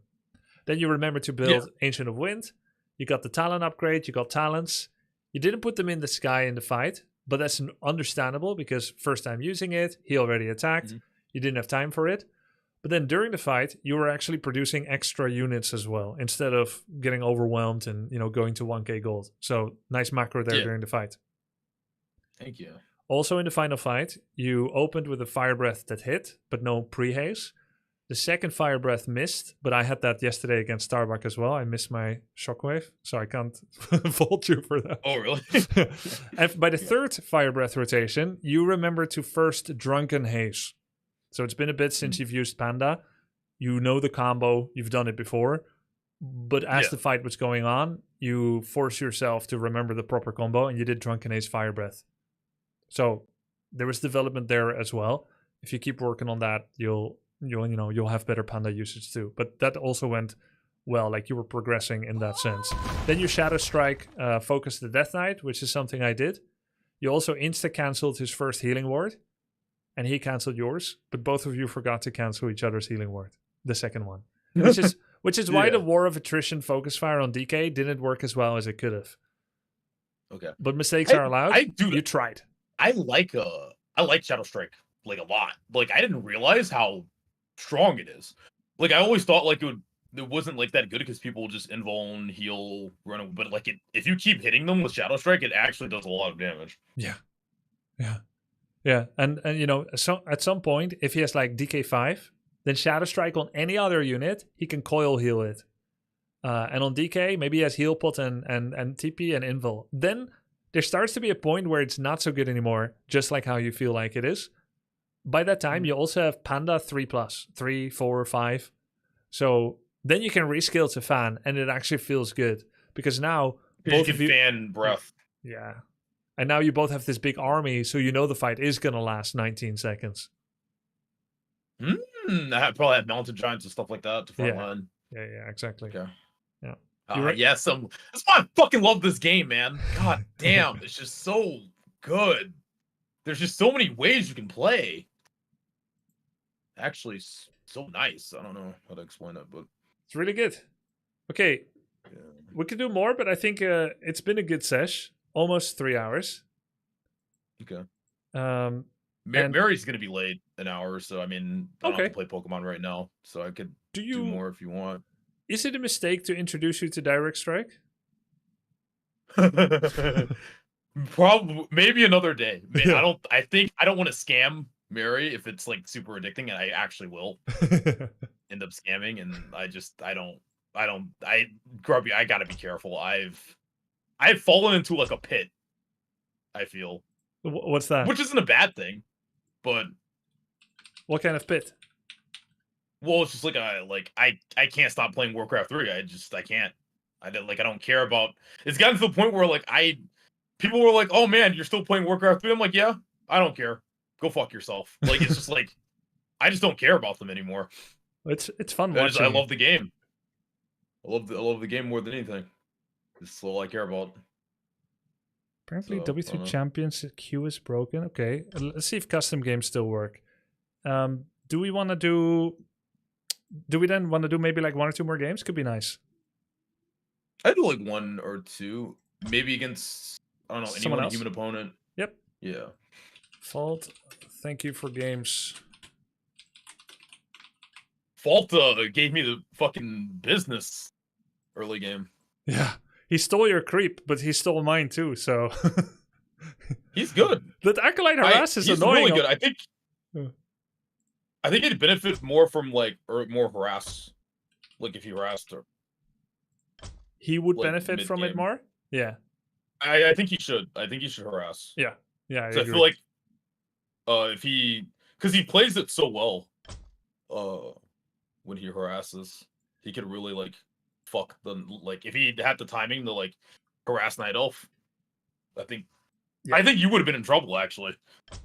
Speaker 1: Then you remember to build Ancient of Wind. You got the Talon upgrade, you got Talons. You didn't put them in the sky in the fight, but that's understandable because first time using it, he already attacked. Mm-hmm. You didn't have time for it. But then during the fight, you were actually producing extra units as well, instead of getting overwhelmed and going to 1k gold. So nice macro there during the fight.
Speaker 5: Thank you.
Speaker 1: Also in the final fight, you opened with a Fire Breath that hit, but no pre-haze. The second Fire Breath missed, but I had that yesterday against Starbuck as well. I missed my Shockwave, so I can't fault you for that.
Speaker 5: Oh, really?
Speaker 1: And by the third Fire Breath rotation, you remember to first Drunken Haze. So it's been a bit since you've used Panda. You know the combo, you've done it before. But as the fight was going on, you force yourself to remember the proper combo, and you did Drunken Haze Fire Breath. So there was development there as well. If you keep working on that, you'll have better Panda usage too. But that also went well, like you were progressing in that sense. Then you Shadow Strike, focus the Death Knight, which is something I did. You also insta-cancelled his first healing ward, and he cancelled yours, but both of you forgot to cancel each other's healing ward, the second one. Which is why
Speaker 5: Yeah.
Speaker 1: the War of Attrition focus fire on DK didn't work as well as it could have.
Speaker 5: Okay.
Speaker 1: But mistakes are allowed.
Speaker 5: Do
Speaker 1: You tried.
Speaker 5: I like Shadow Strike like a lot. Like I didn't realize how strong it is. Like I always thought like it wasn't like that good because people will just invuln, heal, run. But like if you keep hitting them with Shadow Strike, it actually does a lot of damage.
Speaker 1: Yeah. And you know, so at some point, if he has like DK5, then Shadow Strike on any other unit, he can coil heal it. And on DK, maybe he has heal pot and TP and invul. Then there starts to be a point where it's not so good anymore, just like how you feel like it is. By that time, you also have Panda 3+, 3, 4, 5. So then you can reskill to Fan, and it actually feels good. Because now, both
Speaker 5: You
Speaker 1: of
Speaker 5: can
Speaker 1: you...
Speaker 5: fan breath.
Speaker 1: Yeah. And now you both have this big army, so you know the fight is going to last 19 seconds.
Speaker 5: I probably have mounted giants and stuff like that to front
Speaker 1: Yeah.
Speaker 5: line.
Speaker 1: Yeah, exactly.
Speaker 5: Okay.
Speaker 1: Yeah.
Speaker 5: Yes, that's why I fucking love this game, man. God damn, it's just so good. There's just so many ways you can play. Actually, so nice. I don't know how to explain it, but
Speaker 1: It's really good. Okay,
Speaker 5: yeah.
Speaker 1: we could do more, but I think it's been a good sesh. Almost 3 hours.
Speaker 5: Okay.
Speaker 1: And-
Speaker 5: Mary's gonna be late an hour, so I mean, I don't have
Speaker 1: Okay.
Speaker 5: to play Pokemon right now, so I could
Speaker 1: Do
Speaker 5: do
Speaker 1: you?
Speaker 5: more if you want.
Speaker 1: Is it a mistake to introduce you to Direct Strike?
Speaker 5: Probably, maybe another day.
Speaker 1: Yeah.
Speaker 5: I think I don't want to scam Mary if it's like super addicting, and I actually will end up scamming, and Grubby, I gotta be careful. I've fallen into like a pit, I feel,
Speaker 1: What's that?
Speaker 5: which isn't a bad thing, but
Speaker 1: What kind of pit?
Speaker 5: well, it's just like I can't stop playing Warcraft 3. I can't. I don't care about. It's gotten to the point where like people were like, "Oh man, you're still playing Warcraft 3." I'm like, "Yeah, I don't care. Go fuck yourself." Like it's just like I just don't care about them anymore.
Speaker 1: It's fun
Speaker 5: I
Speaker 1: watching.
Speaker 5: love the game. I love the game more than anything. It's all I care about.
Speaker 1: Apparently,
Speaker 5: So,
Speaker 1: W3 Champions queue is broken. Okay, let's see if custom games still work. Do we want to do? Do we then want to do maybe like 1 or 2 more games? Could be nice.
Speaker 5: I do like 1 or 2, maybe against I don't know
Speaker 1: Someone
Speaker 5: anyone, a
Speaker 1: else?
Speaker 5: human opponent.
Speaker 1: Yep.
Speaker 5: Yeah.
Speaker 1: Fault. Thank you for games.
Speaker 5: Fault gave me the fucking business early game.
Speaker 1: Yeah, he stole your creep, but he stole mine too. So
Speaker 5: He's good.
Speaker 1: that acolyte harass is
Speaker 5: he's
Speaker 1: annoying.
Speaker 5: really good. I think.
Speaker 1: Yeah.
Speaker 5: I think he'd benefit more from like or more harass, like if he harassed her.
Speaker 1: He would
Speaker 5: like,
Speaker 1: benefit from it
Speaker 5: mid-game.
Speaker 1: more. Yeah.
Speaker 5: I think he should. I think he should harass.
Speaker 1: Yeah. I
Speaker 5: So I
Speaker 1: agree.
Speaker 5: feel like, if because he plays it so well, when he harasses, he could really like fuck the like if he had the timing to like harass Night Elf. I think you would have been in trouble actually if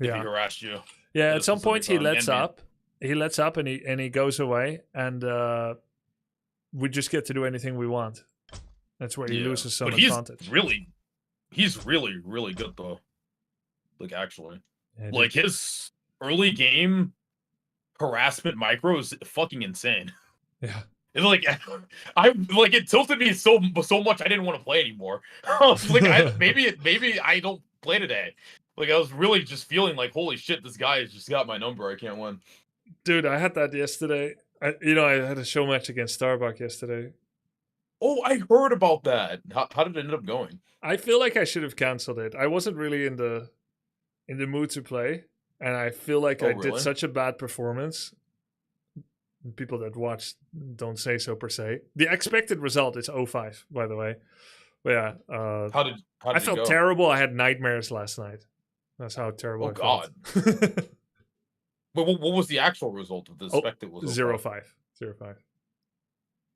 Speaker 5: he
Speaker 1: Yeah.
Speaker 5: harassed you.
Speaker 1: Yeah.
Speaker 5: at
Speaker 1: At
Speaker 5: a
Speaker 1: some point, he
Speaker 5: specific time,
Speaker 1: lets
Speaker 5: and
Speaker 1: up. He lets up, and he goes away, and we just get to do anything we want. That's where he loses some
Speaker 5: but
Speaker 1: advantage.
Speaker 5: he's really good though. Like actually,
Speaker 1: Yeah,
Speaker 5: like his early game harassment micro is fucking insane.
Speaker 1: Yeah.
Speaker 5: It's like it tilted me so much I didn't want to play anymore. I was like, maybe I don't play today. Like I was really just feeling like, holy shit, this guy has just got my number. I can't win.
Speaker 1: Dude, I had that yesterday. I had a show match against Starbuck yesterday.
Speaker 5: Oh, I heard about that. How did it end up going?
Speaker 1: I feel like I should have canceled it. I wasn't really in the mood to play, and I feel like
Speaker 5: Oh,
Speaker 1: I did
Speaker 5: really?
Speaker 1: such a bad performance. People that watch don't say so per se. The expected result is 0-5, by the way. But yeah,
Speaker 5: How did
Speaker 1: I
Speaker 5: it
Speaker 1: felt
Speaker 5: go?
Speaker 1: terrible. I had nightmares last night. That's how terrible
Speaker 5: Oh,
Speaker 1: I felt.
Speaker 5: But what was the actual result of the
Speaker 1: Oh,
Speaker 5: expected? Was
Speaker 1: 0-5. 0-5.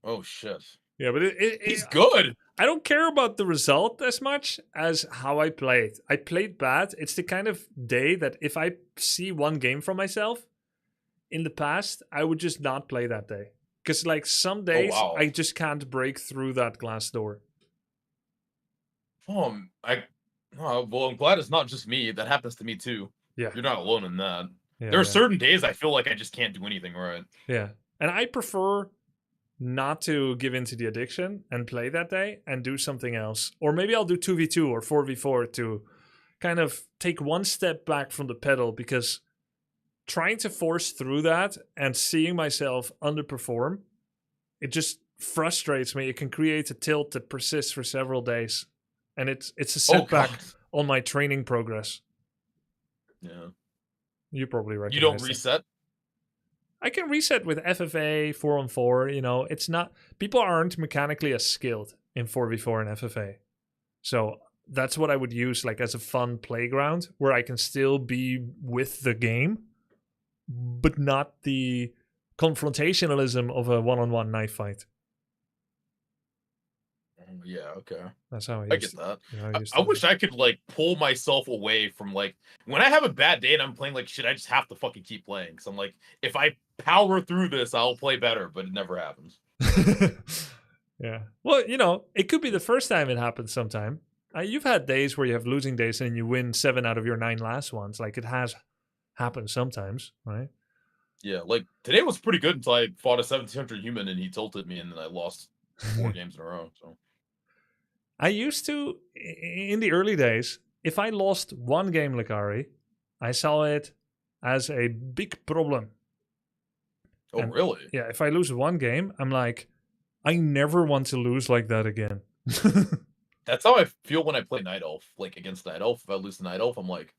Speaker 5: Oh shit.
Speaker 1: Yeah, but
Speaker 5: He's good.
Speaker 1: I don't care about the result as much as how I played. I played bad. It's the kind of day that if I see one game from myself in the past, I would just not play that day. Because like some days
Speaker 5: wow.
Speaker 1: I just can't break through that glass door.
Speaker 5: I Oh, well, I'm glad it's not just me. That happens to me too.
Speaker 1: Yeah.
Speaker 5: You're not alone in that.
Speaker 1: Yeah,
Speaker 5: There are
Speaker 1: yeah.
Speaker 5: certain days I feel like I just can't do anything right.
Speaker 1: Yeah. And I prefer not to give into the addiction and play that day and do something else. Or maybe I'll do 2v2 or 4v4 to kind of take one step back from the pedal, because trying to force through that and seeing myself underperform, it just frustrates me. It can create a tilt that persists for several days. And it's a
Speaker 5: Oh,
Speaker 1: setback
Speaker 5: God.
Speaker 1: on my training progress.
Speaker 5: Yeah.
Speaker 1: You probably
Speaker 5: You
Speaker 1: recognize
Speaker 5: don't
Speaker 1: that.
Speaker 5: reset?
Speaker 1: I can reset with FFA 4-on-4. You know, it's not, people aren't mechanically as skilled in 4v4 and FFA. So that's what I would use like as a fun playground where I can still be with the game, but not the confrontationalism of a one-on-one knife fight.
Speaker 5: Yeah, okay.
Speaker 1: That's how I
Speaker 5: I
Speaker 1: used
Speaker 5: get that.
Speaker 1: you know,
Speaker 5: I wish I could like pull myself away from like when I have a bad day and I'm playing like shit, I just have to fucking keep playing. Cause I'm like, if I power through this, I'll play better, but it never happens.
Speaker 1: Yeah. Well, you know, it could be the first time it happens sometime. You've had days where you have losing days and you win 7 out of your 9 last ones. Like it has happened sometimes, right?
Speaker 5: Yeah, like today was pretty good until I fought a 1700 human and he tilted me and then I lost 4 games in a row. So
Speaker 1: I used to, in the early days, if I lost one game Lacari, I saw it as a big problem.
Speaker 5: Oh,
Speaker 1: And,
Speaker 5: really?
Speaker 1: yeah, if I lose one game, I'm like, I never want to lose like that again.
Speaker 5: That's how I feel when I play Night Elf, like against Night Elf. If I lose to Night Elf, I'm like,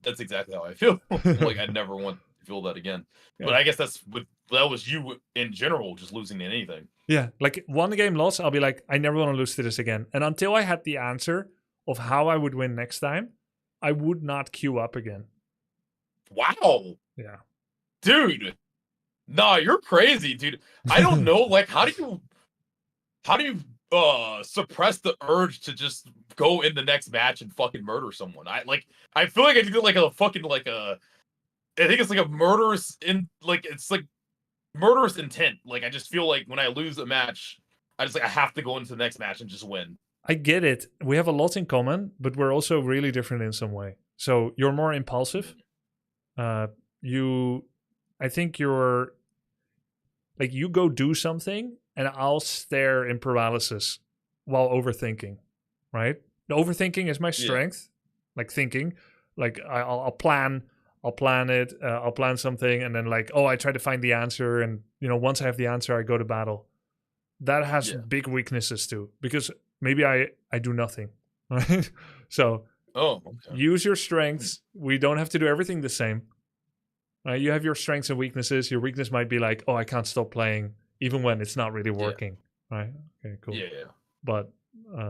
Speaker 5: that's exactly how I feel. Like I never want to feel that again.
Speaker 1: Yeah.
Speaker 5: But I guess that was you in general, just losing to anything.
Speaker 1: Yeah, like one game loss, I'll be like, I never want to lose to this again. And until I had the answer of how I would win next time, I would not queue up again.
Speaker 5: Wow.
Speaker 1: Yeah.
Speaker 5: Dude. Nah, you're crazy, dude. I don't know, like how do you suppress the urge to just go in the next match and fucking murder someone? I feel like I did like a fucking like a I think it's like a murderous it's like murderous intent. Like I just feel like when I lose a match, I have to go into the next match and just win.
Speaker 1: I get it. We have a lot in common, but we're also really different in some way. So you're more impulsive. I think you're like, you go do something and I'll stare in paralysis while overthinking, right? The overthinking is my strength, like thinking. Like I'll plan it, I'll plan something, and then like, oh, I try to find the answer, and you know, once I have the answer, I go to battle. That has big weaknesses too, because maybe I do nothing, right? So use your strengths. We don't have to do everything the same. You have your strengths and weaknesses. Your weakness might be like, oh, I can't stop playing, even when it's not really working, right? Okay, cool.
Speaker 5: Yeah.
Speaker 1: But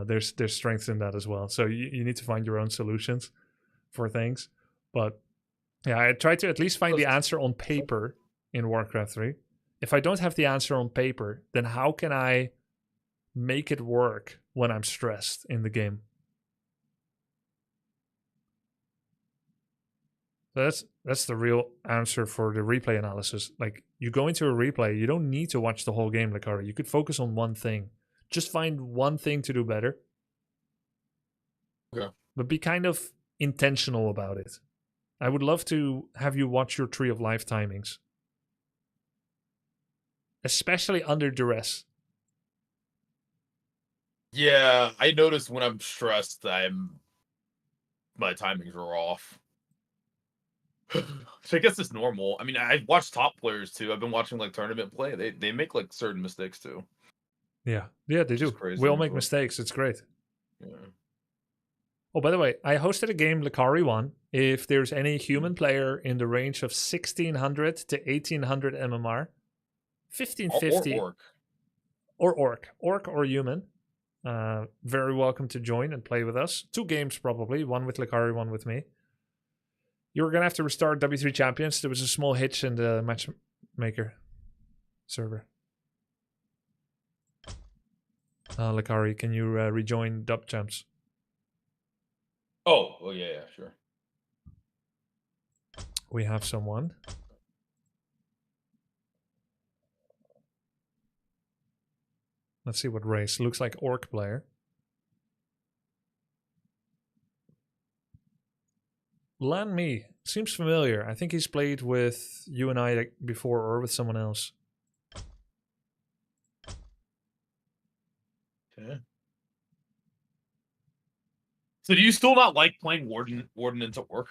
Speaker 1: there's strengths in that as well. So you need to find your own solutions for things. But yeah, I try to at least find the answer on paper in Warcraft 3. If I don't have the answer on paper, then how can I make it work when I'm stressed in the game? So that's the real answer for the replay analysis. Like, you go into a replay, you don't need to watch the whole game, Lacari. You could focus on one thing. Just find one thing to do better.
Speaker 5: Okay.
Speaker 1: But be kind of intentional about it. I would love to have you watch your Tree of Life timings. Especially under duress.
Speaker 5: Yeah, I notice when I'm stressed, my timings are off. So I guess it's normal. I mean, I watch top players too. I've been watching like tournament play. They make like certain mistakes too.
Speaker 1: Yeah, they do.
Speaker 5: Crazy,
Speaker 1: We all make mistakes. It's great.
Speaker 5: Yeah.
Speaker 1: Oh, by the way, I hosted a game Lacari won. If there's any human player in the range of 1600 to 1800 MMR, 1550 or orc or human, very welcome to join and play with us. 2 games probably, one with Lacari, one with me. You're gonna have to restart W3 Champions. There was a small hitch in the matchmaker server. Lacari, can you rejoin Dub Champs?
Speaker 5: Oh yeah, sure.
Speaker 1: We have someone. Let's see what race. Looks like orc player. Lan Mi. Seems familiar. I think he's played with you and I before or with someone else.
Speaker 5: Okay. So do you still not like playing Warden into Orc?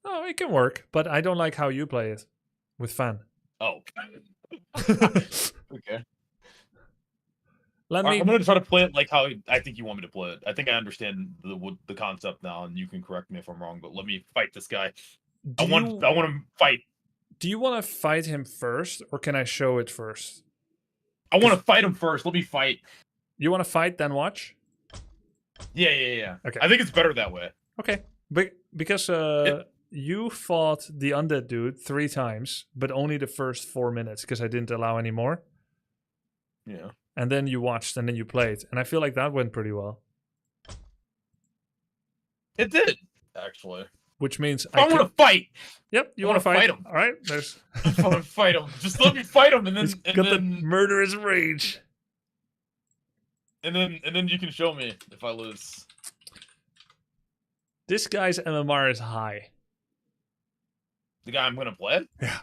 Speaker 1: Oh, it can work, but I don't like how you play it with Fan.
Speaker 5: Oh. Okay.
Speaker 1: Let
Speaker 5: I'm
Speaker 1: me.
Speaker 5: gonna try to play it like how I think you want me to play it. I think I understand the concept now, and you can correct me if I'm wrong. But let me fight this guy. I want to fight.
Speaker 1: Do you want to fight him first, or can I show it first?
Speaker 5: I want to fight him first. Let me fight.
Speaker 1: You want to fight, then watch?
Speaker 5: Yeah.
Speaker 1: Okay.
Speaker 5: I think it's better that way.
Speaker 1: Okay. Because you fought the undead dude 3 times, but only the first 4 minutes because I didn't allow any more.
Speaker 5: Yeah.
Speaker 1: And then you watched and then you played. And I feel like that went pretty well.
Speaker 5: It did, actually.
Speaker 1: Which means
Speaker 5: I want to fight.
Speaker 1: Yep, you
Speaker 5: I
Speaker 1: want to
Speaker 5: wanna
Speaker 1: fight
Speaker 5: him.
Speaker 1: All right, there's.
Speaker 5: I want to fight him. Just let me fight him, and then
Speaker 1: He's got the murderous rage.
Speaker 5: and then you can show me if I lose.
Speaker 1: This guy's MMR is high.
Speaker 5: The guy I'm gonna play?
Speaker 1: Yeah.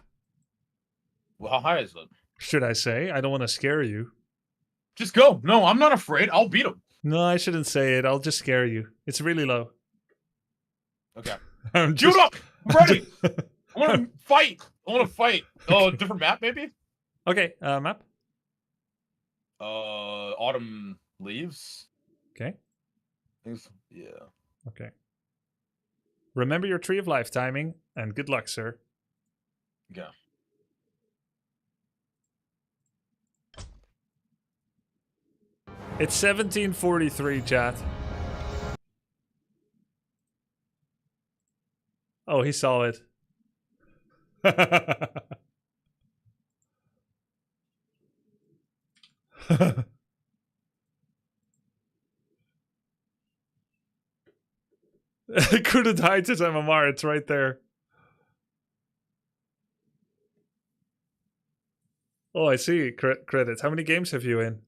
Speaker 5: Well, how high is it?
Speaker 1: Should I say? I don't want to scare you.
Speaker 5: Just go. No, I'm not afraid. I'll beat him.
Speaker 1: No, I shouldn't say it. I'll just scare you. It's really low.
Speaker 5: Okay.
Speaker 1: I'm
Speaker 5: Shoot
Speaker 1: just...
Speaker 5: up! I'm ready! I want to fight! Oh, different map, maybe?
Speaker 1: Okay, map.
Speaker 5: Autumn Leaves?
Speaker 1: Okay.
Speaker 5: Yeah.
Speaker 1: Okay. Remember your Tree of Life timing, and good luck, sir.
Speaker 5: Yeah.
Speaker 1: It's 1743, chat. Oh, he saw it. Couldn't hide his MMR, it's right there. Oh, I see. Credits. How many games have you in?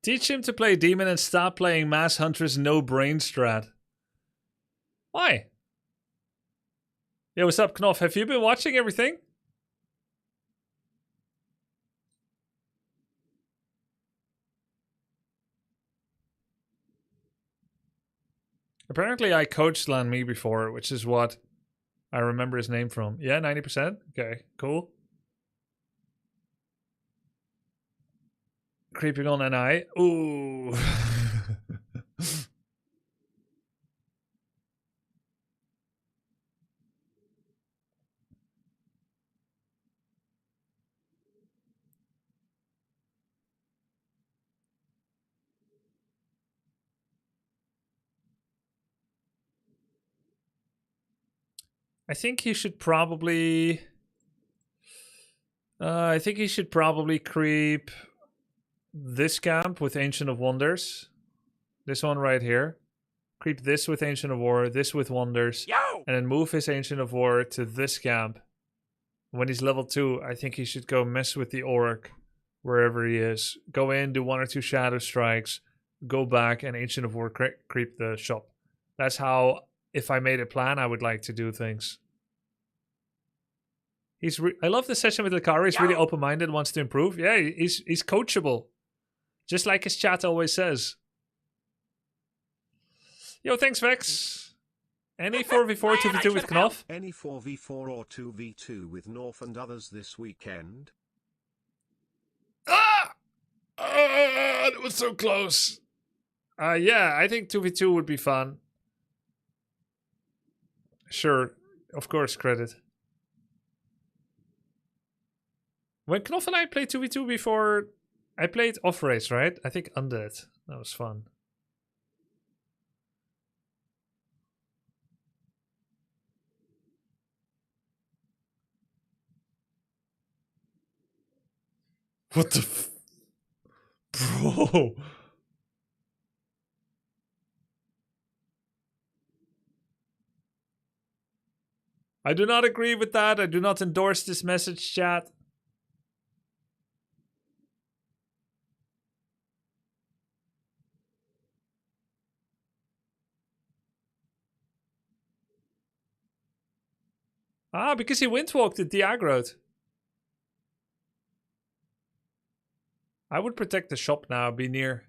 Speaker 1: Teach him to play Demon and stop playing Mass Hunter's no brain strat. Why? Yo, what's up, Knopf? Have you been watching everything? Apparently I coached Lan Mi before, which is what I remember his name from. Yeah, 90%? Okay, cool. Creeping on NI. Ooh. I think he should probably creep this camp with Ancient of Wonders. This one right here. Creep this with Ancient of War, this with Wonders. And then move his Ancient of War to this camp. When he's level 2, I think he should go mess with the Orc wherever he is. Go in, do 1 or 2 Shadow Strikes, go back, and Ancient of War creep the shop. That's how, if I made a plan, I would like to do things. I love the session with Lacari. He's really open-minded, wants to improve. Yeah, he's coachable. Just like his chat always says. Yo, thanks, Vex. Any 4v4, 2v2 with Knopf?
Speaker 3: Any 4v4 or 2v2 with North and others this weekend?
Speaker 1: It was so close. Yeah, I think 2v2 would be fun. Sure, of course, credit. When Knopf and I played 2v2 before, I played off race, right? I think Undead. That was fun. What the Bro. I do not agree with that. I do not endorse this message, chat. Ah, because he windwalked it, de-aggroed. I would protect the shop now, be near.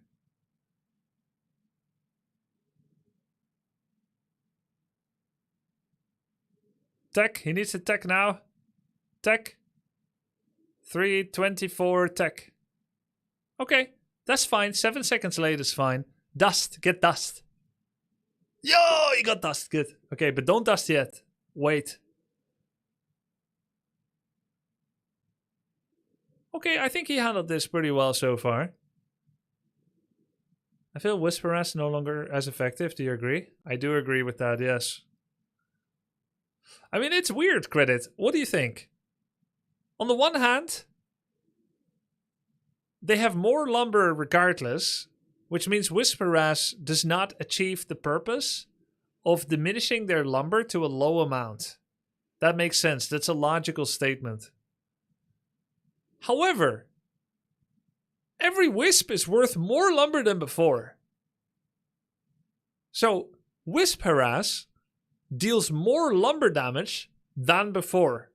Speaker 1: Tech, he needs a tech now. Tech. 324 tech. Okay, that's fine. 7 seconds late is fine. Dust, get dust. Yo, you got dust, good. Okay, but don't dust yet. Wait. Okay, I think he handled this pretty well so far. I feel Whisper as no longer as effective. Do you agree? I do agree with that, yes. I mean, it's weird, Credit. What do you think? On the one hand, they have more lumber regardless, which means Whisper does not achieve the purpose of diminishing their lumber to a low amount. That makes sense. That's a logical statement. However, every wisp is worth more lumber than before. So, Wisp Harass deals more lumber damage than before.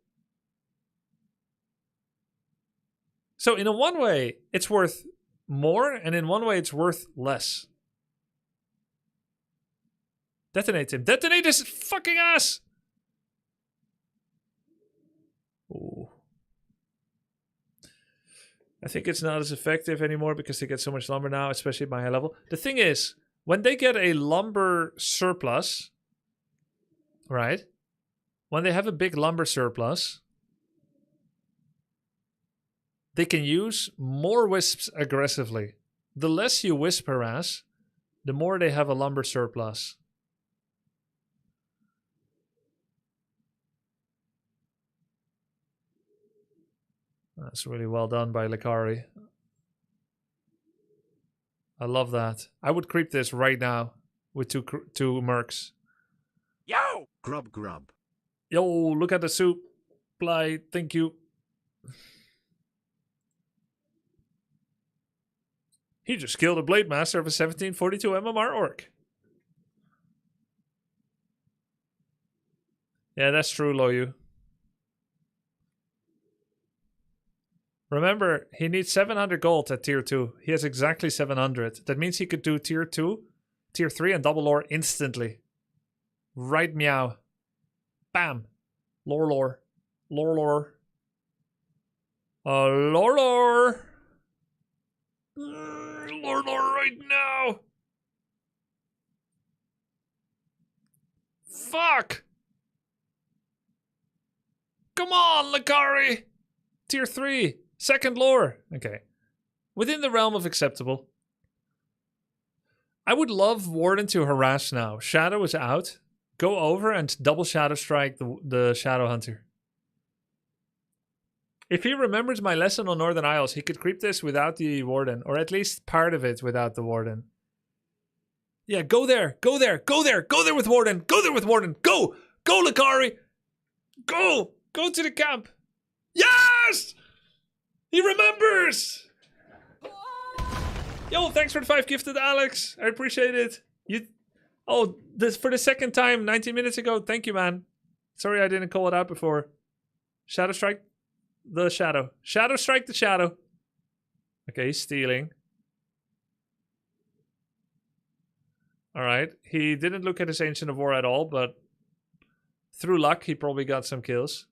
Speaker 1: So, in one way, it's worth more, and in one way, it's worth less. Detonate him. Detonate his fucking ass! Ooh. I think it's not as effective anymore because they get so much lumber now, especially at my high level. The thing is, when they get a lumber surplus, right? When they have a big lumber surplus, they can use more wisps aggressively. The less you wisp harass, the more they have a lumber surplus. That's really well done by Lacari. I love that. I would creep this right now with two mercs.
Speaker 2: Yo!
Speaker 3: Grub grub.
Speaker 1: Yo, look at the soup. Ply, thank you. He just killed a Blade Master of a 1742 MMR Orc. Yeah, that's true, Loyu. Remember, he needs 700 gold at tier 2. He has exactly 700. That means he could do tier 2, tier 3, and double lore instantly. Right meow. Bam. Lore lore. Lore lore. Lore lore. Lore lore right now. Fuck. Come on, Lacari. Tier 3. Second lore. Okay. Within the realm of acceptable. I would love Warden to harass now. Shadow is out. Go over and double Shadow Strike the Shadow Hunter. If he remembers my lesson on Northern Isles, he could creep this without the Warden. Or at least part of it without the Warden. Yeah, go there. Go there. Go there. Go there with Warden. Go there with Warden. Go. Go, Lacari. Go. Go to the camp. Yes! He remembers! Yo, thanks for the 5 gifted, Alex. I appreciate it. Oh, this for the second time 19 minutes ago. Thank you, man. Sorry I didn't call it out before. Shadow Strike the Shadow. Shadow Strike the Shadow. Okay, he's stealing. Alright. He didn't look at his Ancient of War at all, but through luck, he probably got some kills.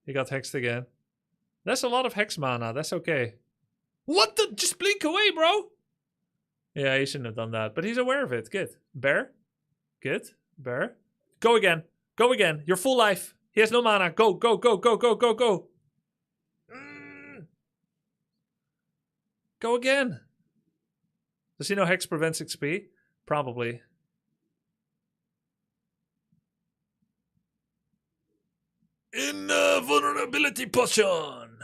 Speaker 1: He got hexed again. That's a lot of hex mana. That's okay. What the? Just blink away, bro. Yeah, he shouldn't have done that. But he's aware of it. Good. Bear. Good. Bear. Go again. Go again. You're full life. He has no mana. Go, go, go, go, go, go, go. Go again. Does he know hex prevents XP? Probably. Vulnerability potion.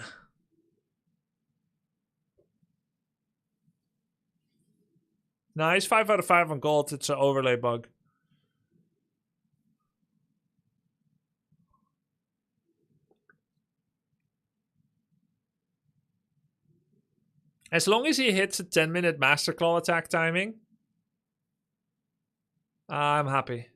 Speaker 1: Nice. 5 out of 5 on gold. It's an overlay bug. As long as he hits a 10-minute Master Claw attack timing, I'm happy.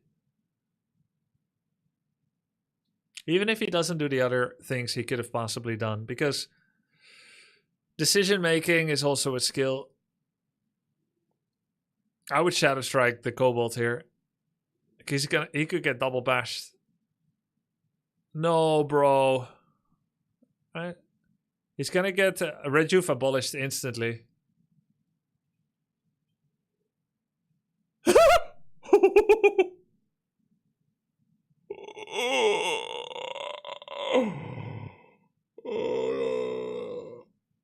Speaker 1: Even if he doesn't do the other things he could have possibly done, because decision making is also a skill. I would Shadow Strike the Kobold here. He could get double bashed. No, bro. Right? He's gonna get Rejuve abolished instantly.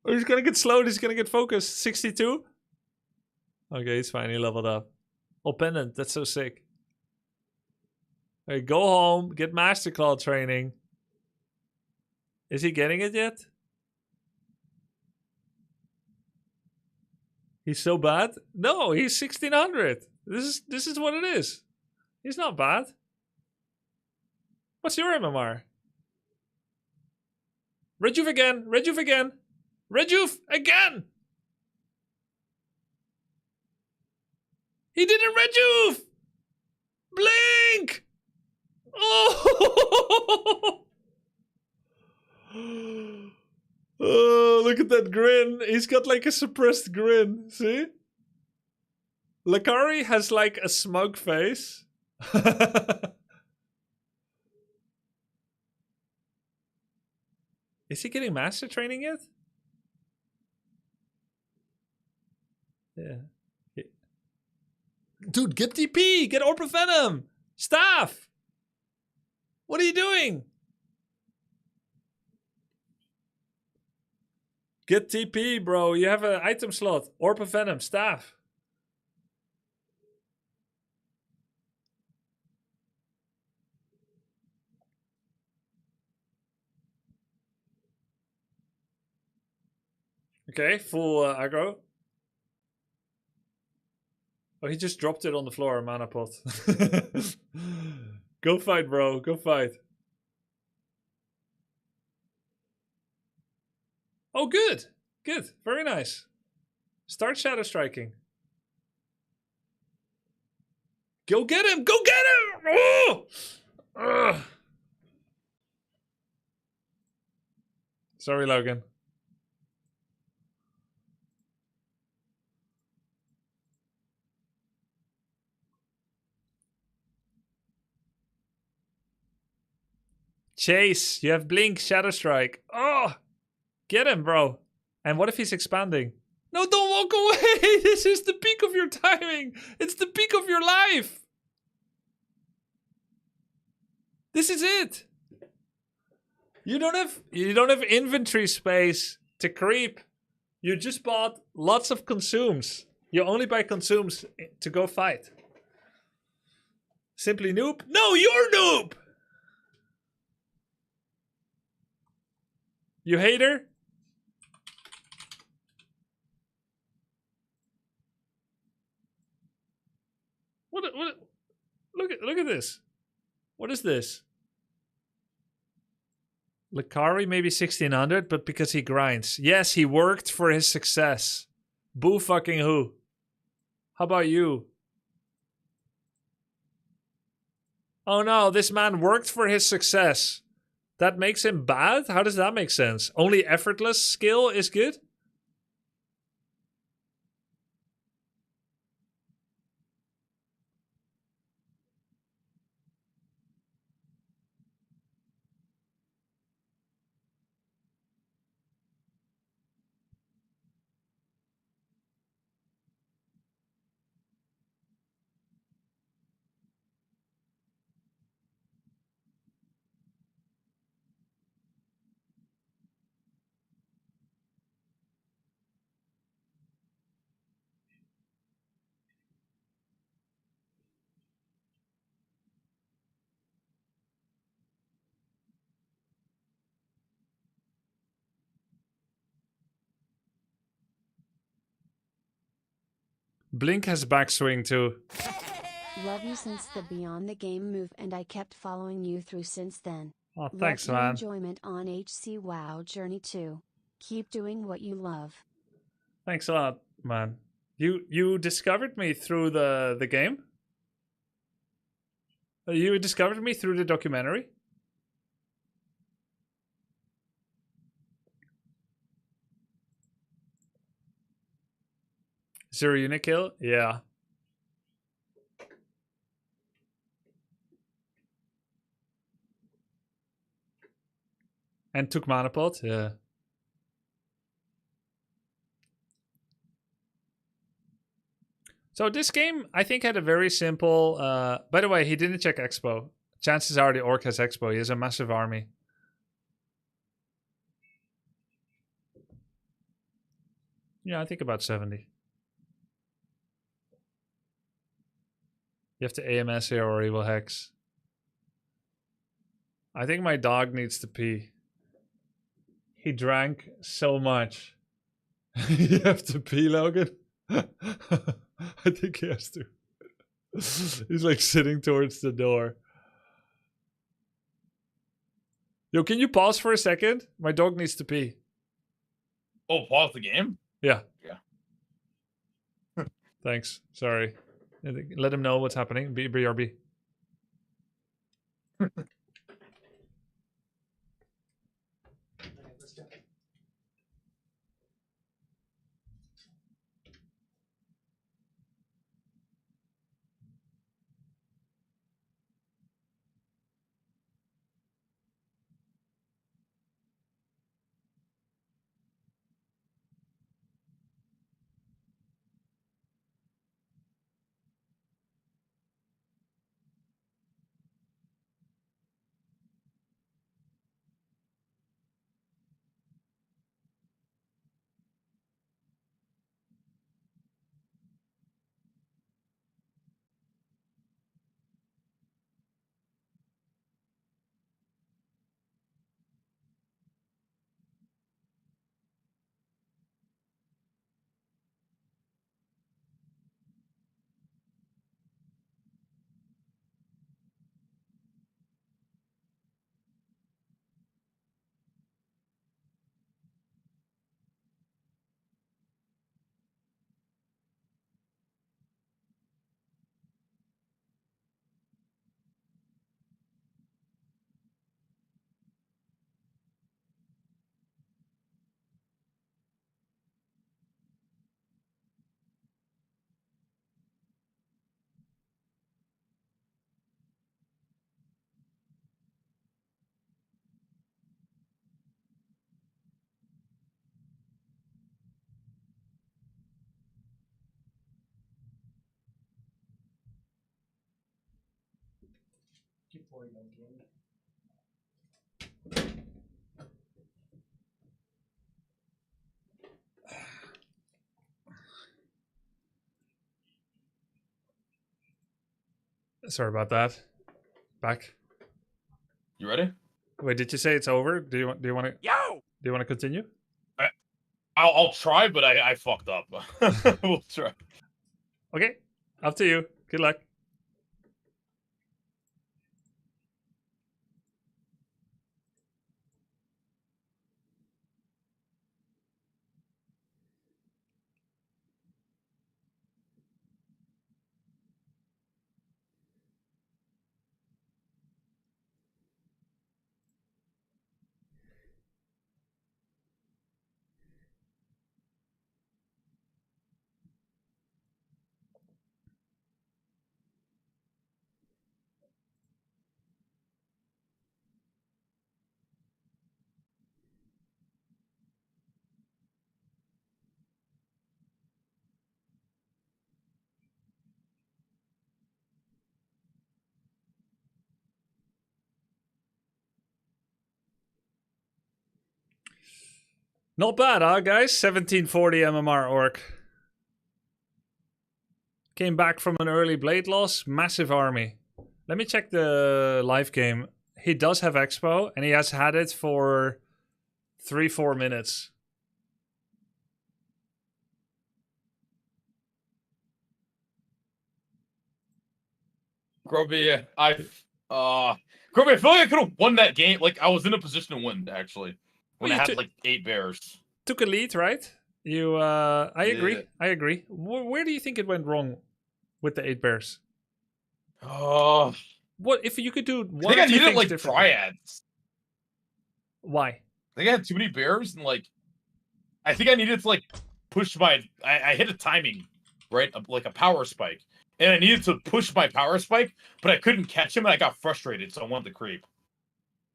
Speaker 1: He's gonna get slowed. He's gonna get focused. 62. Okay, he's fine. He leveled up. Oh, pendant. That's so sick. Hey, go home. Get Master Claw training. Is he getting it yet? He's so bad? No, he's 1600. This is what it is. He's not bad. What's your MMR? Rejuve again. Rejuve again. Rejuve again. He didn't Rejuve. Blink. Oh. Oh, look at that grin. He's got like a suppressed grin. See? Lacari has like a smug face. Is he getting master training yet? Yeah. Dude, get TP! Get Orb of Venom! Staff! What are you doing? Get TP, bro. You have an item slot. Orb of Venom, staff. Okay, full aggro. Oh, he just dropped it on the floor, mana pot. Go fight, bro. Go fight. Oh, good. Good. Very nice. Start Shadow Striking. Go get him. Go get him. Oh! Ugh. Sorry, Logan. Chase, you have Blink, Shadow Strike. Oh, get him, bro. And what if he's expanding? No, don't walk away. This is the peak of your timing. It's the peak of your life. This is it. You don't have inventory space to creep. You just bought lots of consumes. You only buy consumes to go fight. Simply noob? No, you're noob. You hater? What look at this. What is this? Lacari maybe 1600, but because he grinds. Yes, he worked for his success. Boo fucking who? How about you? Oh no, this man worked for his success. That makes him bad? How does that make sense? Only effortless skill is good? Blink has backswing too.
Speaker 7: Love you since the Beyond the Game move, and I kept following you through since then.
Speaker 1: Oh, thanks,
Speaker 7: Love your
Speaker 1: man.
Speaker 7: enjoyment on HC WoW Journey 2. Keep doing what you love.
Speaker 1: Thanks a lot, man. You discovered me through the game? You discovered me through the documentary? Zero unit kill? Yeah. And took mana pot? Yeah. So this game, I think, had a very simple... by the way, he didn't check Expo. Chances are the Orc has Expo. He has a massive army. Yeah, I think about 70. You have to AMS here or he will hex. I think my dog needs to pee. He drank so much. You have to pee, Logan? I think he has to. He's like sitting towards the door. Yo, can you pause for a second? My dog needs to pee.
Speaker 5: Oh, pause the game?
Speaker 1: Yeah.
Speaker 5: Yeah.
Speaker 1: Thanks. Sorry. Let him know what's happening. BRB. Sorry about that. Back.
Speaker 5: You ready?
Speaker 1: Wait, did you say it's over? Do you want to?
Speaker 2: Yo!
Speaker 1: Do you want to continue?
Speaker 5: I'll try, but I fucked up. We'll try.
Speaker 1: Okay. Up to you. Good luck. Not bad, huh, guys? 1740 MMR Orc. Came back from an early blade loss. Massive army. Let me check the live game. He does have Expo, and he has had it for 3-4 minutes.
Speaker 5: Grubby, Grubby, I feel like I could have won that game. Like, I was in a position to win, actually. When
Speaker 1: Well,
Speaker 5: I
Speaker 1: you
Speaker 5: had, like, 8 bears.
Speaker 1: Took a lead, right? You, I agree.
Speaker 5: Yeah.
Speaker 1: I agree. Where do you think it went wrong with the 8 bears?
Speaker 5: Oh,
Speaker 1: What if you could do
Speaker 5: I
Speaker 1: one
Speaker 5: think
Speaker 1: or
Speaker 5: I
Speaker 1: two
Speaker 5: needed
Speaker 1: things
Speaker 5: like
Speaker 1: differently?
Speaker 5: triads.
Speaker 1: Why?
Speaker 5: I think I had too many bears, and like, I think I needed to like push my. I hit a timing, right? Like a power spike, and I needed to push my power spike, but I couldn't catch him, and I got frustrated, so I wanted to creep.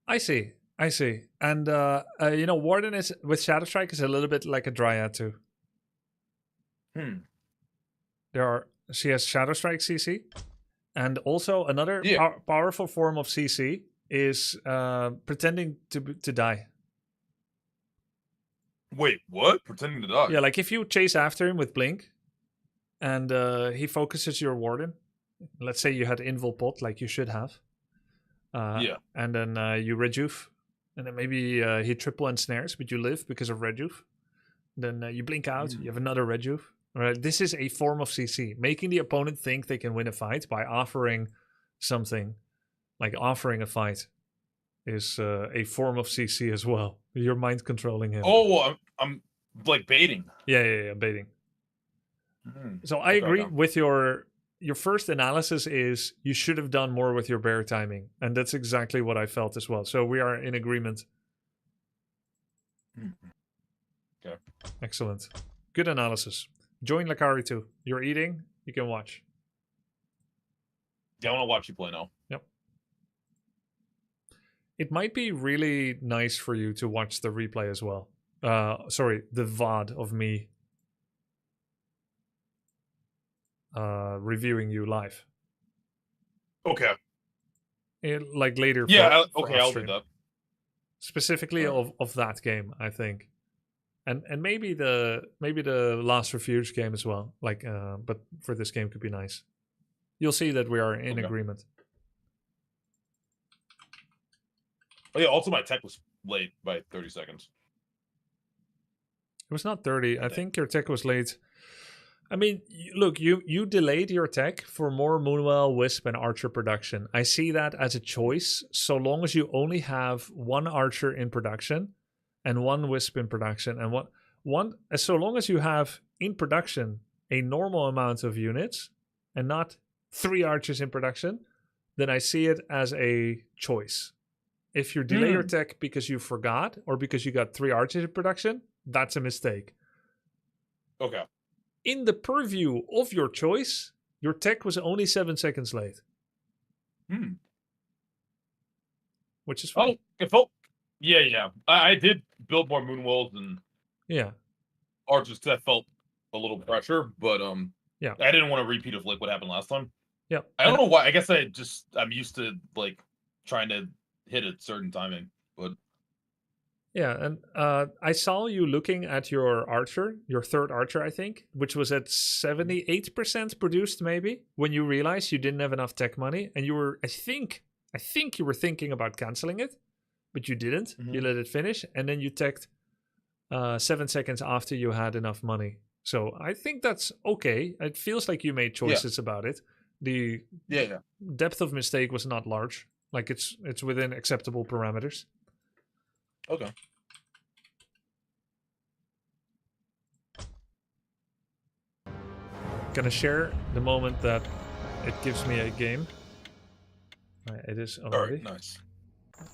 Speaker 1: I see. I see. And you know, Warden is with Shadow Strike is a little bit like a Dryad too. She has Shadow Strike CC, and also another powerful form of CC is pretending to die.
Speaker 5: Wait, what? Pretending to die?
Speaker 1: Yeah, like if you chase after him with Blink, and he focuses your Warden. Let's say you had Invul Pot, like you should have. And then you rejuve, and then maybe he triple ensnares, but you live because of rejuve. Then you blink out, you have another rejuve. Right, this is a form of CC, making the opponent think they can win a fight by offering something, like offering a fight, is a form of CC as well. You're mind controlling him.
Speaker 5: Oh, I'm like baiting.
Speaker 1: Yeah, baiting. So I agree with your first analysis is you should have done more with your bear timing, and that's exactly what I felt as well. So we are in agreement.
Speaker 5: Okay.
Speaker 1: Excellent. Good analysis. Join Lacari too. You're eating, you can watch.
Speaker 5: Yeah, I want to watch you play now.
Speaker 1: Yep. It might be really nice for you to watch the replay as well. Sorry, the VOD of me reviewing you live.
Speaker 5: Okay.
Speaker 1: Like later.
Speaker 5: Yeah,
Speaker 1: for
Speaker 5: okay, I'll do that.
Speaker 1: Specifically of that game, I think. And maybe the Last Refuge game as well. Like, but for this game could be nice. You'll see that we are in agreement.
Speaker 5: Oh yeah. Also, my tech was late by 30 seconds.
Speaker 1: It was not 30. I think your tech was late. I mean, look, you delayed your tech for more Moonwell, Wisp, and Archer production. I see that as a choice, so long as you only have one Archer in production and one Wisp in production, and so long as you have in production a normal amount of units and not 3 Archers in production, then I see it as a choice. If you delay your tech because you forgot or because you got 3 Archers in production, that's a mistake.
Speaker 5: Okay.
Speaker 1: In the purview of your choice, your tech was only 7 seconds late. Which is fine.
Speaker 5: Oh, it felt... Yeah. I did build more Moonwells and Archers because I felt a little pressure, but
Speaker 1: yeah,
Speaker 5: I didn't want to repeat of like what happened last time.
Speaker 1: Yeah.
Speaker 5: I don't know why. I guess I'm used to like trying to hit a certain timing, but
Speaker 1: yeah, and I saw you looking at your Archer, your 3rd Archer, I think, which was at 78% produced maybe, when you realized you didn't have enough tech money, and you were, I think you were thinking about canceling it, but you didn't. You let it finish, and then you teched 7 seconds after you had enough money. So I think that's okay. It feels like you made choices about it. The depth of mistake was not large. Like it's within acceptable parameters.
Speaker 5: Okay.
Speaker 1: Gonna share the moment that it gives me a game. It is already.
Speaker 5: Alright, nice.
Speaker 1: I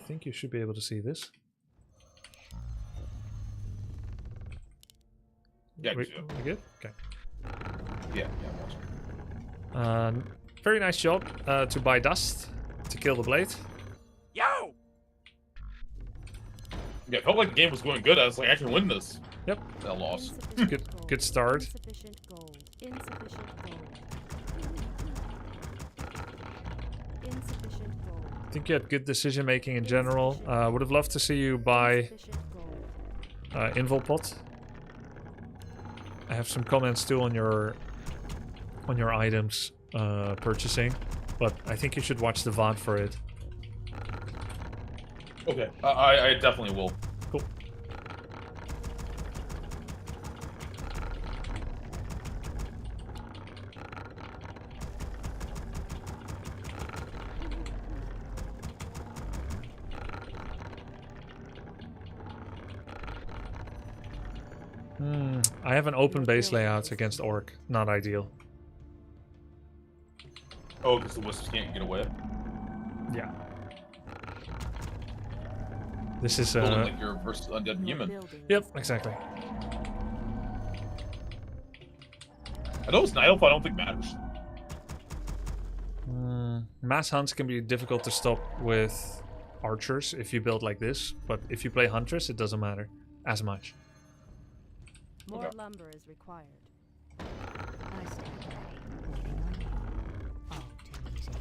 Speaker 1: think you should be able to see this.
Speaker 5: Yeah,
Speaker 1: we good? Okay.
Speaker 5: Yeah.
Speaker 1: Very nice job to buy dust to kill the blade.
Speaker 2: Yo!
Speaker 5: Yeah, it felt like the game was going good. I was like, I can win this.
Speaker 1: Yep.
Speaker 5: I lost.
Speaker 1: Good start.
Speaker 8: Insufficient gold.
Speaker 1: I think you had good decision making in general. Would have loved to see you buy Invul Pot. I have some comments too on your items purchasing, but I think you should watch the VOD for it.
Speaker 5: Okay, I definitely will.
Speaker 1: Cool. I have an open base layout against Orc. Not ideal.
Speaker 5: Oh, because the Wisps can't get away?
Speaker 1: Yeah. This is
Speaker 5: Building like your versus undead human.
Speaker 1: Yep, exactly.
Speaker 5: I know it's night elf, I don't think matters.
Speaker 1: Mass hunts can be difficult to stop with archers if you build like this, but if you play huntress, it doesn't matter as much.
Speaker 10: More lumber is required.
Speaker 8: I stand ready, waiting on you. All too easy.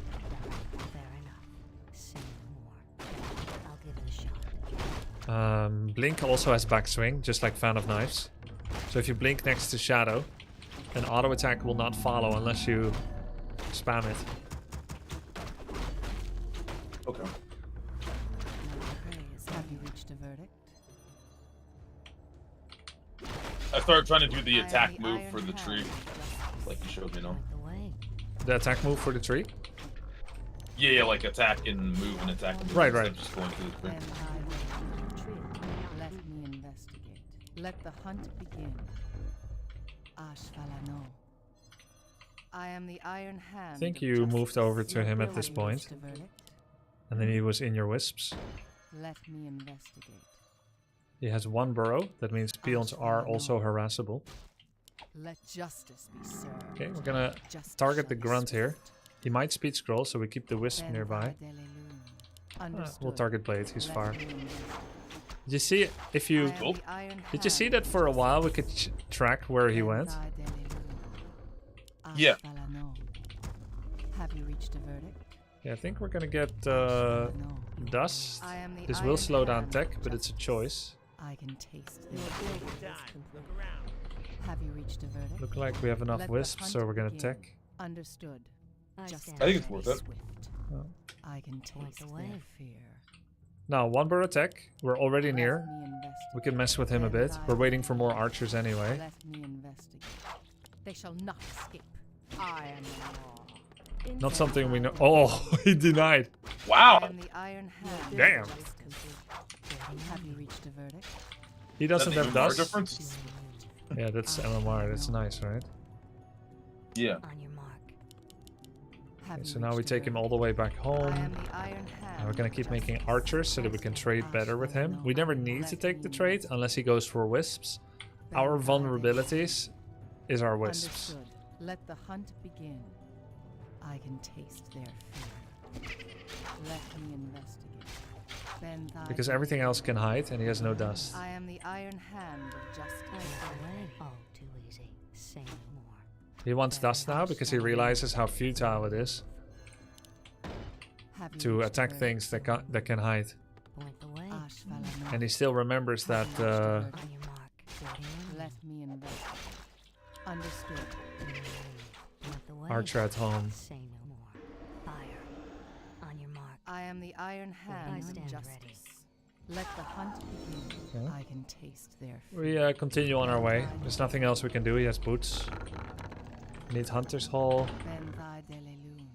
Speaker 8: Fair enough. Say no more. I'll give it a shot.
Speaker 1: Blink also has backswing, just like Fan of Knives. So if you blink next to Shadow, an auto attack will not follow unless you spam it.
Speaker 5: Okay.
Speaker 9: Have you reached a verdict?
Speaker 5: I started trying to do the
Speaker 9: I am
Speaker 5: attack
Speaker 9: the
Speaker 5: move
Speaker 9: Iron
Speaker 5: for the
Speaker 9: Hand
Speaker 5: tree,
Speaker 9: of justice.
Speaker 5: like you showed me, no?
Speaker 8: Point the way.
Speaker 1: The attack move for the tree?
Speaker 5: Yeah, like attack and move and attack and move.
Speaker 1: Right,
Speaker 5: instead
Speaker 1: right.
Speaker 5: of just going through the tree.
Speaker 9: Then I will retreat. Let me investigate. Let the hunt begin. Ashfalano. I am the Iron Hand.
Speaker 1: I think
Speaker 9: of
Speaker 1: you
Speaker 9: justice.
Speaker 1: moved over to him at
Speaker 9: Have
Speaker 1: this
Speaker 9: you
Speaker 1: point,
Speaker 9: reached a verdict?
Speaker 1: and then he was in your wisps.
Speaker 9: Let me investigate.
Speaker 1: He has one burrow, that means peons are also harassable.
Speaker 9: Let justice be served.
Speaker 1: Okay, we're gonna
Speaker 9: Justice
Speaker 1: target
Speaker 9: shall
Speaker 1: the
Speaker 9: be
Speaker 1: grunt here.
Speaker 9: swift.
Speaker 1: He might speed scroll, so we keep the wisp
Speaker 9: Ben
Speaker 1: nearby.
Speaker 9: Vadelelun.
Speaker 1: We'll
Speaker 9: Understood.
Speaker 1: target Blade, he's
Speaker 9: Let
Speaker 1: far.
Speaker 9: me investigate.
Speaker 1: Did you see if you...
Speaker 9: I am the Iron
Speaker 1: Did you see
Speaker 9: Hand
Speaker 1: that
Speaker 9: of
Speaker 1: for a while we
Speaker 9: justice.
Speaker 1: could track where he
Speaker 9: Ben
Speaker 1: went?
Speaker 9: Vadelelun.
Speaker 5: Yeah.
Speaker 9: Ashfalano. Have you reached a verdict?
Speaker 1: Yeah, I think we're gonna get
Speaker 9: No.
Speaker 1: dust.
Speaker 9: I am the
Speaker 1: This will
Speaker 9: Iron
Speaker 1: slow down
Speaker 9: Hand
Speaker 1: tech,
Speaker 9: of
Speaker 1: but it's a
Speaker 9: justice.
Speaker 1: choice.
Speaker 9: I can taste their fear. Have you reached a verdict?
Speaker 1: Look like we have enough
Speaker 9: Let the
Speaker 1: wisps,
Speaker 9: hunt
Speaker 1: so we're gonna
Speaker 9: begin.
Speaker 1: tech.
Speaker 9: Understood.
Speaker 8: I
Speaker 9: Justice
Speaker 8: stand
Speaker 5: I think it's
Speaker 9: shall
Speaker 5: worth
Speaker 9: be
Speaker 5: it.
Speaker 9: swift.
Speaker 1: Oh.
Speaker 9: I can
Speaker 8: Point
Speaker 9: taste
Speaker 8: the way.
Speaker 9: their fear.
Speaker 1: Now, one burrow tech. We're already
Speaker 9: Let
Speaker 1: near.
Speaker 9: me investigate.
Speaker 1: We can mess with him a bit. We're waiting for more archers anyway.
Speaker 9: Let me investigate. They shall not escape. I am the law.
Speaker 1: Not something we know. Oh, he denied.
Speaker 9: I
Speaker 5: Wow!
Speaker 9: am the Iron Hand.
Speaker 1: Damn.
Speaker 9: of justice. Have you reached a verdict?
Speaker 1: He doesn't have
Speaker 5: MMR
Speaker 1: dust.
Speaker 5: difference?
Speaker 1: Yeah, that's MMR. That's nice, right?
Speaker 5: Yeah.
Speaker 8: On your mark.
Speaker 9: Have
Speaker 1: Okay,
Speaker 9: you
Speaker 1: so now we
Speaker 9: reached a
Speaker 1: take him all
Speaker 9: verdict?
Speaker 1: the way back
Speaker 9: I
Speaker 1: home.
Speaker 9: am the Iron Hand.
Speaker 1: And we're gonna keep
Speaker 9: of
Speaker 1: making
Speaker 9: justice.
Speaker 1: archers so that we can trade better with him. We never need to take the trade unless he goes for wisps. Our vulnerabilities is our wisps.
Speaker 9: Understood. Let the hunt begin. I can taste their fear. Let me investigate. Bend thy
Speaker 1: Because
Speaker 9: bow.
Speaker 1: everything else can hide and he has no dust.
Speaker 9: I am the Iron Hand of
Speaker 8: Point
Speaker 9: justice.
Speaker 8: the way. All too easy. Say no more.
Speaker 1: He wants dust now because he realizes how futile it is
Speaker 9: Have you
Speaker 1: to
Speaker 9: reached a
Speaker 1: attack
Speaker 9: verdict?
Speaker 1: things that can hide.
Speaker 8: Point the way.
Speaker 9: Ashfalano.
Speaker 1: And he still remembers that
Speaker 8: On your mark. Waiting on
Speaker 9: Let me investigate. Understood.
Speaker 8: you. Point the way.
Speaker 1: archer at home.
Speaker 8: Say no more. Fire. On your mark.
Speaker 9: I am the Iron Hand of
Speaker 8: stand
Speaker 9: justice.
Speaker 8: ready.
Speaker 9: Let the hunt begin.
Speaker 1: Okay.
Speaker 9: I can taste their fear.
Speaker 1: We continue on our way. There's nothing else we can do. He has boots. We need Hunter's Hall.
Speaker 9: Ben thy delelun.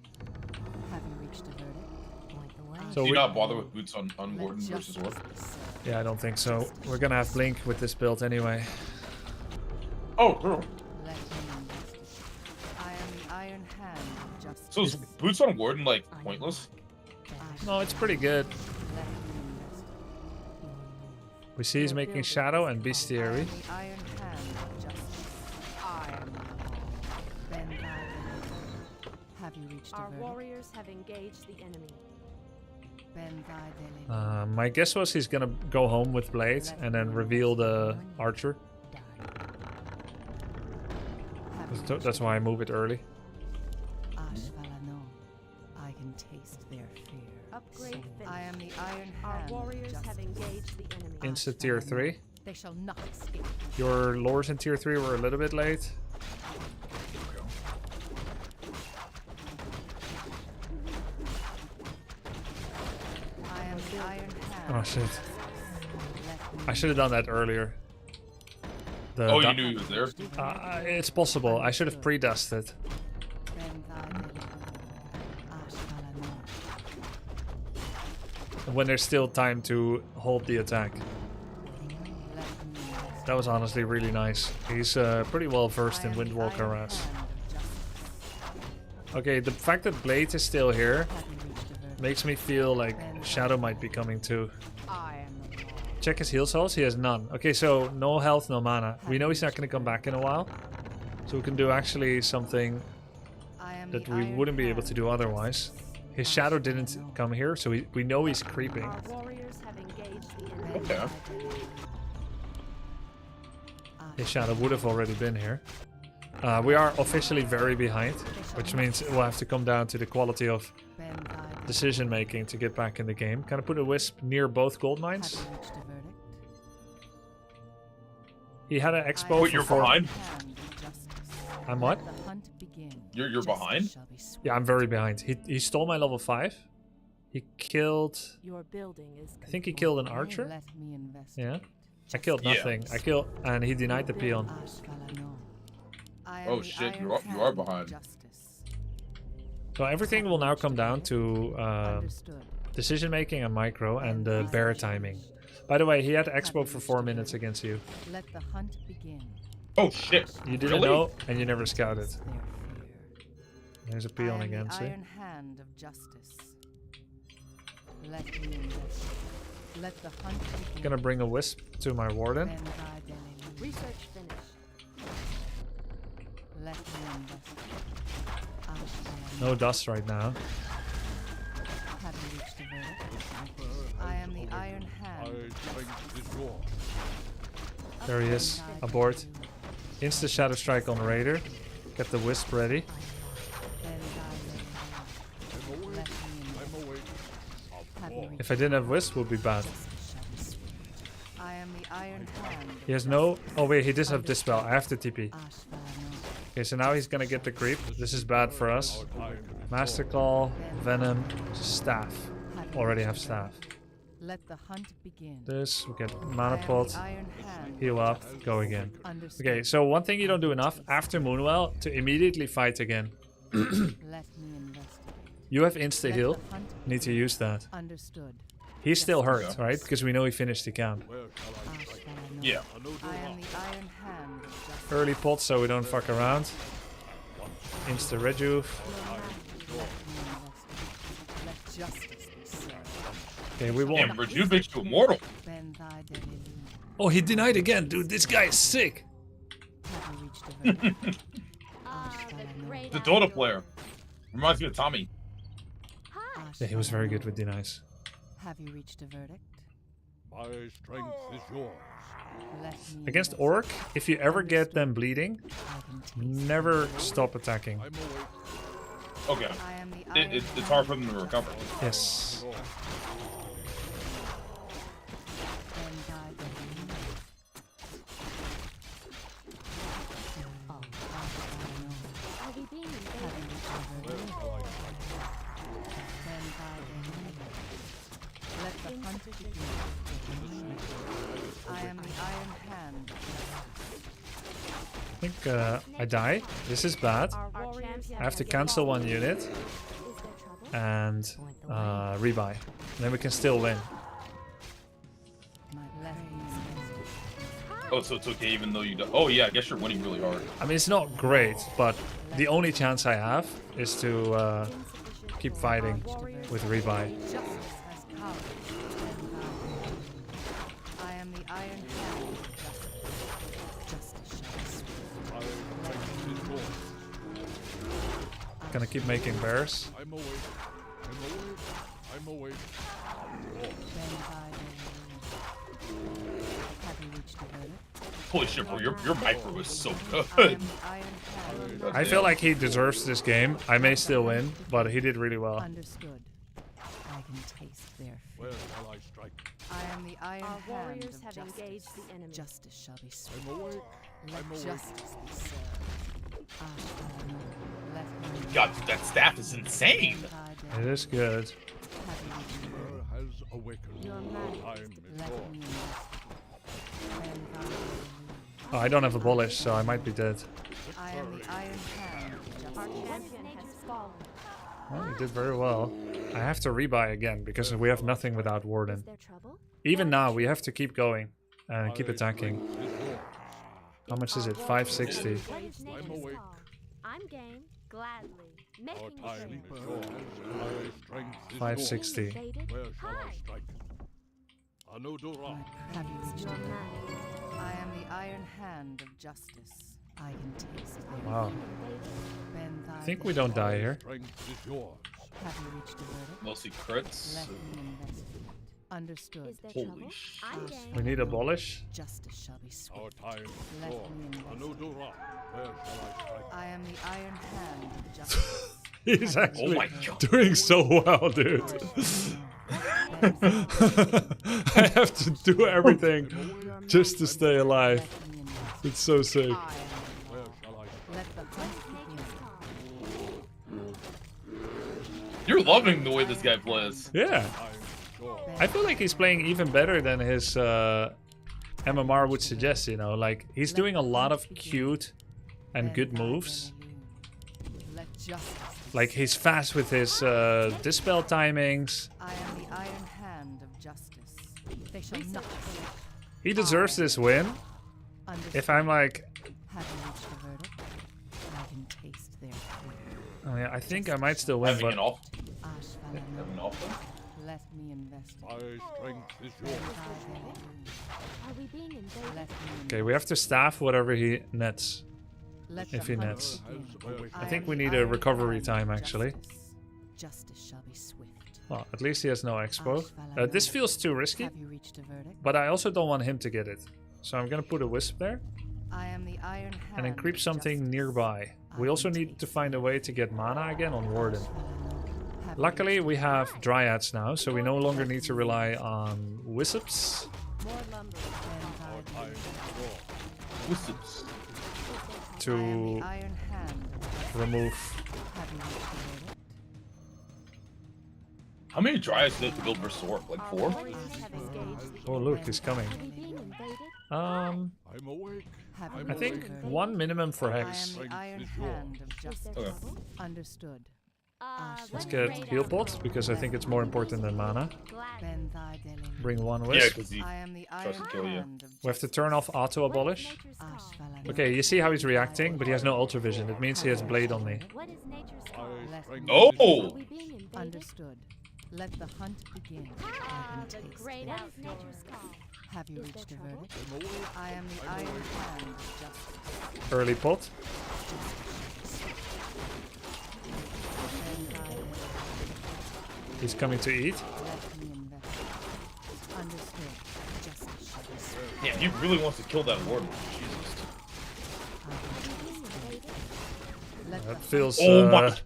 Speaker 9: Have you reached a verdict?
Speaker 8: Point the way.
Speaker 1: So
Speaker 5: Do you
Speaker 1: we-
Speaker 5: not bother with boots on
Speaker 9: Let
Speaker 5: Warden versus
Speaker 9: justice
Speaker 5: Orc?
Speaker 9: be served.
Speaker 1: Yeah, I don't think so. We're gonna have Blink with this build anyway.
Speaker 5: Oh, true.
Speaker 9: Let me investigate. I am the Iron Hand of justice.
Speaker 5: So is boots on Warden like
Speaker 8: On your
Speaker 5: pointless?
Speaker 8: mark.
Speaker 1: No, it's pretty good.
Speaker 9: Let me investigate.
Speaker 8: You will move.
Speaker 1: We see he's making Shadow and
Speaker 9: I
Speaker 1: Bestiary.
Speaker 9: am the Iron Hand of justice. I am the law. Ben thy delelun. Have you reached a
Speaker 10: Our
Speaker 9: verdict?
Speaker 10: warriors have engaged the enemy.
Speaker 9: Ben thy delelun.
Speaker 1: My guess was he's gonna go home with Blade and then reveal the archer.
Speaker 8: Done.
Speaker 9: Have you
Speaker 1: That's
Speaker 9: reached
Speaker 1: that's
Speaker 9: a
Speaker 1: why I move it early.
Speaker 9: Ashfalano. I can taste their fear.
Speaker 10: Upgrade finished.
Speaker 9: I am the Iron
Speaker 10: Our
Speaker 9: Hand. of
Speaker 10: warriors have
Speaker 9: justice.
Speaker 10: engaged the enemy.
Speaker 1: Insta tier 3.
Speaker 9: They shall not escape.
Speaker 1: Your lures in tier 3 were a little bit late.
Speaker 9: I am the Iron Hand.
Speaker 1: Oh shit.
Speaker 9: Let me
Speaker 1: I should have done that earlier. The
Speaker 5: Oh, you
Speaker 1: du-
Speaker 5: knew he was there?
Speaker 1: It's possible. I should have pre-dusted.
Speaker 9: bend thy delelun. Ashfalano.
Speaker 1: When there's still time to hold the attack.
Speaker 9: Let me rest.
Speaker 1: That was honestly really nice. He's pretty well versed
Speaker 9: I
Speaker 1: in
Speaker 9: am the
Speaker 1: Windwalker
Speaker 9: Iron
Speaker 1: Ras.
Speaker 9: Hand of justice.
Speaker 1: Okay, the fact that Blade is still here
Speaker 9: Have you reached a verdict?
Speaker 1: Makes me feel like Shadow might be coming too.
Speaker 9: I am the law.
Speaker 1: Check his heal souls. He has none. Okay, so no health, no mana. We know he's not going to come back in a while. So we can do actually something
Speaker 9: I am
Speaker 1: that
Speaker 9: the
Speaker 1: we
Speaker 9: Iron
Speaker 1: wouldn't be able
Speaker 9: Hand
Speaker 1: to do
Speaker 9: of
Speaker 1: otherwise.
Speaker 9: justice.
Speaker 1: His shadow didn't come here, so we know he's creeping.
Speaker 10: Our warriors have engaged the enemy.
Speaker 5: Okay.
Speaker 1: His shadow would have already been here. We are officially very behind, which means it will have to come down to the quality of decision making to get back in the game. Can I put a wisp near both gold mines?
Speaker 9: Have you reached a verdict?
Speaker 1: He had an expo
Speaker 5: Wait,
Speaker 1: for
Speaker 5: you're
Speaker 1: 4.
Speaker 5: behind?
Speaker 9: Hand of justice.
Speaker 1: I'm what?
Speaker 9: Let the hunt begin.
Speaker 5: You're
Speaker 9: Justice
Speaker 5: behind?
Speaker 9: shall be swift.
Speaker 1: Yeah, I'm very behind. He stole my level 5. He killed...
Speaker 10: Your building is
Speaker 1: I think he killed an archer.
Speaker 9: Let me investigate.
Speaker 1: Yeah. I killed
Speaker 5: Yeah.
Speaker 1: nothing. I killed... And he denied the peon.
Speaker 9: Ashvalano. I am
Speaker 5: Oh,
Speaker 9: the
Speaker 5: shit,
Speaker 9: Iron
Speaker 5: you are
Speaker 9: Hand of
Speaker 5: behind.
Speaker 9: Justice.
Speaker 1: So everything will now come down to
Speaker 9: Understood.
Speaker 1: decision making and micro and bear timing. By the way, he had expo for 4 minutes against you.
Speaker 9: Let the hunt begin.
Speaker 5: Oh shit!
Speaker 1: You didn't
Speaker 5: Really?
Speaker 1: know and you never scouted.
Speaker 9: Their fear.
Speaker 1: There's a
Speaker 9: I
Speaker 1: peon
Speaker 9: am
Speaker 1: again,
Speaker 9: the
Speaker 1: see?
Speaker 9: Iron Hand of Justice. Let me investigate. Let the hunt begin.
Speaker 1: Gonna bring a wisp to my warden.
Speaker 10: research finished.
Speaker 9: Let me investigate. Ashvalano.
Speaker 1: No dust right now.
Speaker 9: Have you reached a verdict? I am the Iron Hand.
Speaker 1: There he is. Abort. Insta shadow strike on Raider. Get the wisp ready. If I didn't have wisp, would be bad.
Speaker 9: I am the Iron Hand.
Speaker 1: He has no... Oh wait, he does have dispel. I have to TP.
Speaker 9: Ashvalano.
Speaker 1: Okay, so now he's gonna get the creep. This is bad for us. Master Claw, Venom, Staff. Already have Staff.
Speaker 9: Let the hunt begin.
Speaker 1: This, we get
Speaker 9: I
Speaker 1: Mana
Speaker 9: am the
Speaker 1: Pot,
Speaker 9: Iron Hand.
Speaker 1: heal up, go again.
Speaker 9: Understood.
Speaker 1: Okay, so one thing you don't do enough after Moonwell to immediately fight again.
Speaker 9: Let me investigate.
Speaker 1: You have insta
Speaker 9: Let
Speaker 1: heal.
Speaker 9: the hunt
Speaker 1: Need to use that.
Speaker 9: Understood.
Speaker 1: He's still hurt,
Speaker 5: Yeah.
Speaker 1: right? Because we know he finished the camp.
Speaker 9: Ashvalano.
Speaker 5: Yeah.
Speaker 9: I am the Iron Hand of Justice.
Speaker 1: Early pot so we don't fuck around. Insta rejuve.
Speaker 9: Let justice be served.
Speaker 1: Okay, we won.
Speaker 5: Damn, Rejuve makes you immortal.
Speaker 9: Ben thy delilum.
Speaker 1: Oh, he denied again, dude. This guy is sick.
Speaker 9: Have you reached a verdict?
Speaker 10: The great
Speaker 5: The Dota player. Reminds me of Tommy.
Speaker 1: Yeah, he was very good with denies.
Speaker 9: Have you reached a verdict?
Speaker 6: My strength is yours.
Speaker 9: Let me
Speaker 1: Against
Speaker 9: investigate.
Speaker 1: Orc, if you ever get them bleeding,
Speaker 9: I can taste
Speaker 1: never stop attacking.
Speaker 6: I'm awake.
Speaker 5: Okay.
Speaker 9: I am the Iron
Speaker 5: It's hard for them to recover.
Speaker 1: Yes.
Speaker 9: Ben thy delilum. Oh, Ashvalano.
Speaker 10: Are we being
Speaker 9: Have you reached a verdict? Ben thy delilum. Let the hunt begin. I am the Iron Hand.
Speaker 1: I think I die. This is bad.
Speaker 10: Our warriors
Speaker 1: I have to cancel one unit
Speaker 10: Is there trouble?
Speaker 1: and rebuy. Then we can still win.
Speaker 9: Let me investigate.
Speaker 5: Oh, so it's okay even though you do. Oh yeah, I guess you're winning really hard.
Speaker 1: I mean, it's not great, but the only chance I have is to
Speaker 10: Insufficient
Speaker 1: keep
Speaker 10: for
Speaker 1: fighting
Speaker 10: our warriors.
Speaker 1: with rebuy.
Speaker 9: Justice has come. I am the Iron Hand of Justice. Justice shall be swift.
Speaker 6: My strength is yours.
Speaker 1: Gonna keep making bears.
Speaker 6: I'm awake. I'm awake. I'm awake.
Speaker 9: Bend thy delilum. Have you reached a verdict?
Speaker 5: Holy shit, bro, your micro is so
Speaker 9: I
Speaker 5: good.
Speaker 9: am the Iron Hand.
Speaker 1: I feel like he deserves this game. I may still win, but he did really well.
Speaker 9: Understood. I can taste their
Speaker 6: Where
Speaker 9: fear.
Speaker 6: shall I strike?
Speaker 9: I am the Iron
Speaker 10: Our
Speaker 9: Hand
Speaker 10: warriors
Speaker 9: of
Speaker 10: have
Speaker 9: justice.
Speaker 10: engaged the enemy.
Speaker 9: Justice shall be swift.
Speaker 6: I'm awake.
Speaker 9: Let
Speaker 6: I'm awake.
Speaker 9: justice be served. Ashvalano. Let me
Speaker 5: God, that staff is insane.
Speaker 9: bend thy
Speaker 1: It is good.
Speaker 9: Have you reached a verdict?
Speaker 6: Where has awakened?
Speaker 10: Your man
Speaker 6: Time is
Speaker 9: Let
Speaker 6: yours.
Speaker 9: me investigate. Bend thy delilum.
Speaker 1: Oh, I don't have abolish, so I might be dead.
Speaker 9: I am the Iron Hand of
Speaker 10: Our
Speaker 9: justice.
Speaker 10: champion has fallen.
Speaker 1: Well, you did very well. I have to rebuy again because we have nothing without
Speaker 10: Is
Speaker 1: Warden.
Speaker 10: there trouble?
Speaker 1: Even now, we have to keep going and keep
Speaker 6: My
Speaker 1: attacking.
Speaker 6: strength is yours.
Speaker 1: How much is it? 560.
Speaker 10: What is
Speaker 6: I'm
Speaker 10: nature's
Speaker 6: awake.
Speaker 10: call? I'm game. Gladly.
Speaker 6: Our
Speaker 10: Making
Speaker 6: time
Speaker 10: sure.
Speaker 6: is yours. My strength is
Speaker 1: 560.
Speaker 10: Being invaded?
Speaker 6: yours. Where shall I
Speaker 10: Hi.
Speaker 6: strike? Anudura.
Speaker 9: Have you reached
Speaker 10: Your
Speaker 9: a verdict?
Speaker 10: man.
Speaker 9: I am the iron hand of justice. I can taste their
Speaker 1: Wow.
Speaker 9: bend thy
Speaker 1: I think we don't die here.
Speaker 6: Strength is yours.
Speaker 9: Have you reached a verdict?
Speaker 5: Mostly crits.
Speaker 9: Let me investigate. Understood.
Speaker 10: Is there
Speaker 5: Holy
Speaker 10: trouble?
Speaker 5: sh-
Speaker 10: I'm
Speaker 9: Ash
Speaker 10: game.
Speaker 1: We need abolish.
Speaker 9: Justice shall be
Speaker 6: Our
Speaker 9: swift.
Speaker 6: time is
Speaker 9: Let
Speaker 6: yours.
Speaker 9: me investigate.
Speaker 6: Anudura. Where shall I strike?
Speaker 9: I am the iron hand of justice.
Speaker 1: He's
Speaker 9: Have
Speaker 1: actually
Speaker 9: you
Speaker 5: my
Speaker 9: reached a
Speaker 5: God.
Speaker 9: verdict?
Speaker 1: doing so well, dude. I have to do everything
Speaker 10: Your
Speaker 1: just to
Speaker 10: man.
Speaker 1: stay alive.
Speaker 9: Let me investigate.
Speaker 1: It's so sick.
Speaker 9: I am
Speaker 6: Where
Speaker 9: the law.
Speaker 6: shall I
Speaker 9: Let the hunt begin.
Speaker 10: Nature's call.
Speaker 5: You're loving the way this guy plays.
Speaker 1: Yeah.
Speaker 6: Time is yours.
Speaker 1: I feel like he's playing even better than his MMR would suggest, you know? Like, he's doing a lot of cute and good moves.
Speaker 9: Let justice.
Speaker 1: Like, he's fast with his dispel timings.
Speaker 9: I am the iron hand of justice. They shall not escape.
Speaker 1: He deserves this win.
Speaker 9: Understood.
Speaker 1: If I'm like,
Speaker 9: Have you reached a verdict? I can taste their fear.
Speaker 1: oh yeah, I think I might still win,
Speaker 5: Having
Speaker 1: but
Speaker 5: an off.
Speaker 9: Ashvalano,
Speaker 5: Having an off.
Speaker 9: let me investigate.
Speaker 6: My strength is yours.
Speaker 10: Are we being invaded?
Speaker 9: Let me
Speaker 1: okay, we have to staff whatever he nets.
Speaker 9: Let
Speaker 1: if
Speaker 9: the
Speaker 1: he
Speaker 9: hunt
Speaker 1: nets.
Speaker 9: begin.
Speaker 1: I
Speaker 9: am
Speaker 1: think we
Speaker 9: the
Speaker 1: need a
Speaker 9: iron
Speaker 1: recovery
Speaker 9: hand
Speaker 1: time,
Speaker 9: of
Speaker 1: actually.
Speaker 9: Justice. Justice shall be swift.
Speaker 1: Well, at least he has no expo. This feels too risky,
Speaker 9: Have you reached a verdict?
Speaker 1: but I also don't want him to get it. So I'm gonna put a wisp there
Speaker 9: I am the iron hand
Speaker 1: and then creep
Speaker 9: of
Speaker 1: something
Speaker 9: justice.
Speaker 1: nearby. We
Speaker 9: I
Speaker 1: also
Speaker 9: can
Speaker 1: need to
Speaker 9: taste
Speaker 1: find a way to get mana again on Warden.
Speaker 9: Ashvalano, have you
Speaker 1: Luckily,
Speaker 9: reached
Speaker 1: we
Speaker 9: a
Speaker 1: have Dryads now, so we no longer need to rely on Wisps
Speaker 10: More lumber.
Speaker 6: Our time is yours.
Speaker 5: Wisps.
Speaker 1: to
Speaker 9: I am the iron hand of justice.
Speaker 1: remove.
Speaker 9: Have you reached a verdict?
Speaker 5: How many Dryads do they have to build for Sork? Like
Speaker 10: Our
Speaker 5: 4?
Speaker 10: warriors have engaged the
Speaker 1: Oh, look, he's coming.
Speaker 10: Are we being invaded?
Speaker 1: Um,
Speaker 6: I'm awake.
Speaker 9: Have you
Speaker 6: I
Speaker 1: I
Speaker 9: reached
Speaker 1: think
Speaker 9: a verdict?
Speaker 1: one minimum for
Speaker 9: I am
Speaker 1: Hex.
Speaker 9: the
Speaker 6: Strength
Speaker 9: iron
Speaker 6: is yours.
Speaker 9: hand of
Speaker 10: Is
Speaker 9: justice.
Speaker 10: there
Speaker 5: Okay.
Speaker 10: trouble?
Speaker 9: Understood.
Speaker 1: Let's get heal pot because I think it's more important than mana.
Speaker 10: Glad.
Speaker 9: Ben thy delili.
Speaker 1: Bring one
Speaker 5: Yeah,
Speaker 1: wisp.
Speaker 5: because he
Speaker 9: I am the
Speaker 5: tries
Speaker 9: iron
Speaker 5: to kill you.
Speaker 9: hand of
Speaker 1: We have to
Speaker 9: justice.
Speaker 1: turn off auto abolish.
Speaker 10: Nature's call?
Speaker 9: Ashvalano,
Speaker 1: Okay, you see how he's reacting, but he has no ultra vision. It means he has blade on me.
Speaker 10: What is nature's call?
Speaker 6: My
Speaker 9: Let
Speaker 6: strength
Speaker 9: me-
Speaker 6: is
Speaker 5: Oh!
Speaker 10: Are we being invaded?
Speaker 9: Understood. Let the hunt begin. I
Speaker 10: Ah,
Speaker 9: can
Speaker 10: the
Speaker 9: taste
Speaker 10: great
Speaker 9: their
Speaker 10: outdoors. Nature's call.
Speaker 9: Have you
Speaker 10: Is
Speaker 9: reached a
Speaker 10: there trouble?
Speaker 9: verdict?
Speaker 6: I'm awake.
Speaker 9: I am the iron hand of justice.
Speaker 1: Early pot.
Speaker 9: Ben thy delili.
Speaker 1: He's coming to eat.
Speaker 9: Let me investigate. Understood. Justice shall be swift.
Speaker 5: Yeah, he really wants to kill that warden. Jesus.
Speaker 9: I can taste their fear. Let the
Speaker 1: That
Speaker 9: hunt
Speaker 1: feels.
Speaker 5: Oh my-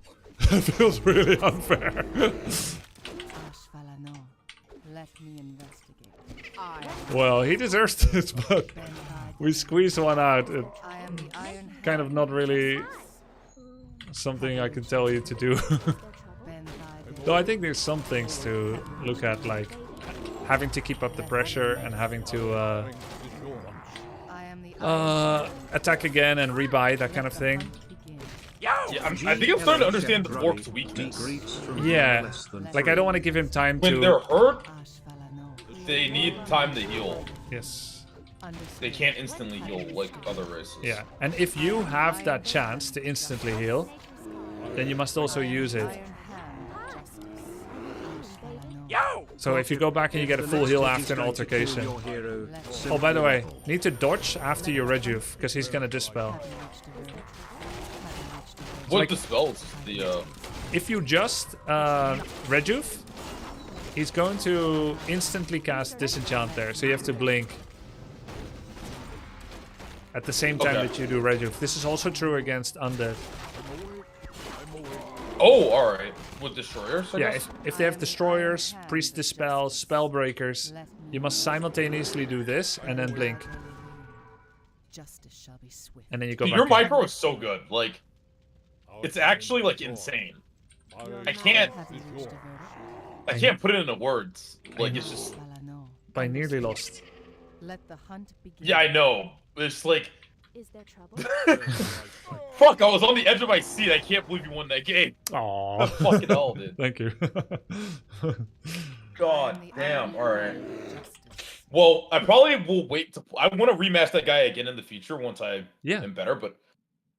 Speaker 1: That feels really unfair.
Speaker 9: Ashvalano, let me investigate. I
Speaker 1: Well, he deserves this, but
Speaker 9: Ben thy
Speaker 1: we squeezed one out. It
Speaker 9: I am the iron hand
Speaker 1: kind of not really
Speaker 10: Hi.
Speaker 1: something I can tell you to do.
Speaker 10: Is there trouble?
Speaker 9: Ben thy
Speaker 1: Though I think there's some things to look at, like having to keep up the pressure and having to
Speaker 6: Strength is yours.
Speaker 9: I am the iron
Speaker 1: attack again and rebuy, that kind of thing.
Speaker 5: Yeah, I think I'm starting to understand the Orc's weakness.
Speaker 1: Yeah, like I don't want to give him time
Speaker 5: When they're
Speaker 1: to.
Speaker 5: hurt,
Speaker 9: Ashvalano.
Speaker 5: they need time to heal.
Speaker 1: Yes.
Speaker 9: Understood.
Speaker 5: They can't instantly heal like other races.
Speaker 1: Yeah, and if you have that chance to instantly heal, then you must also use it.
Speaker 9: Iron hand of justice. Ashvalano.
Speaker 1: So if you go back and you get a full heal after an altercation. Oh, by the way, need to dodge after your rejuve, because he's gonna dispel.
Speaker 9: Have you reached a verdict? Have you reached a verdict?
Speaker 5: What
Speaker 1: Like-
Speaker 5: the spells? The
Speaker 1: If you just rejuve, he's going to instantly cast disenchant there, so you have to blink at the same time
Speaker 5: Okay.
Speaker 1: that you do rejuve. This is also true against undead.
Speaker 5: oh, all right, with destroyers. I
Speaker 1: Yeah,
Speaker 5: guess?
Speaker 1: if they have destroyers, priest dispel, spell breakers, you must simultaneously do this and then blink,
Speaker 9: Justice shall be swift.
Speaker 1: and then you go
Speaker 5: Dude,
Speaker 1: back.
Speaker 5: your
Speaker 1: in.
Speaker 5: micro is so good. Like,
Speaker 6: Our
Speaker 5: it's
Speaker 6: time
Speaker 5: actually
Speaker 6: is
Speaker 5: like
Speaker 6: yours.
Speaker 5: insane.
Speaker 6: My
Speaker 5: I can't,
Speaker 9: Have you reached a verdict?
Speaker 5: I can't put it into words. Like, it's just,
Speaker 9: Ashvalano.
Speaker 1: But I nearly lost.
Speaker 9: Let the hunt begin.
Speaker 5: yeah, I know. It's like,
Speaker 10: Is there trouble?
Speaker 5: fuck, I was on the edge of my seat. I can't believe you won that game.
Speaker 1: Aww.
Speaker 5: Fucking hell, dude.
Speaker 1: Thank you.
Speaker 5: God
Speaker 9: I am the
Speaker 5: damn.
Speaker 9: iron
Speaker 5: All right.
Speaker 9: hand of justice.
Speaker 5: Well, I probably will wait to. I want to rematch that guy again in the future once I
Speaker 1: Yeah.
Speaker 5: am better. But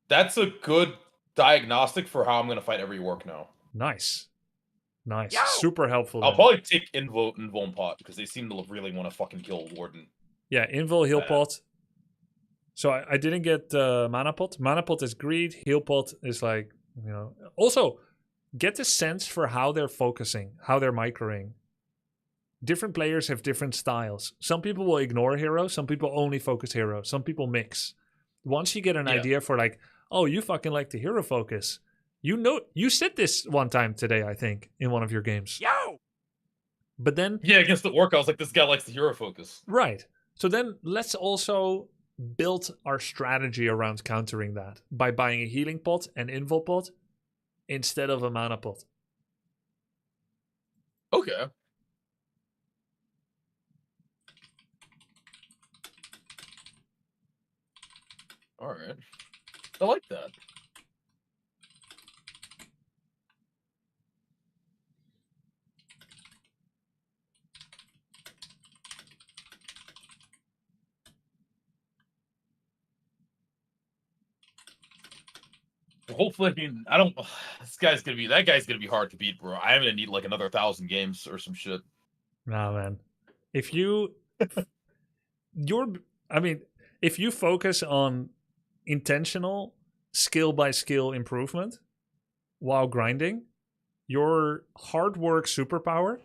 Speaker 5: that's a good diagnostic for how I'm gonna fight every orc now.
Speaker 1: Nice. Super helpful.
Speaker 5: I'll
Speaker 1: then.
Speaker 5: probably take Invo and Pot because they seem to really want to fucking kill Warden.
Speaker 1: Yeah, Invul, Heal Pot. So I didn't get Mana Pot. Mana Pot is greed. Heal Pot is like, you know. Also, get the sense for how they're focusing, how they're microing. Different players have different styles. Some people will ignore hero. Some people only focus hero. Some people mix. Once you get an idea for like, oh, you fucking like the hero focus. You know, you said this one time today, I think, in one of your games.
Speaker 5: Yo!
Speaker 1: But then...
Speaker 5: Yeah, against the orc, I was like, this guy likes the hero focus.
Speaker 1: Right. So then let's also build our strategy around countering that by buying a healing pot and invul pot instead of a mana pot.
Speaker 5: Okay. All right. I like that. Hopefully, I mean, I don't. That guy's gonna be hard to beat, bro. I'm gonna need like another 1,000 games or some shit.
Speaker 1: Nah, man. If you, if you focus on intentional skill by skill improvement while grinding, your hard work superpower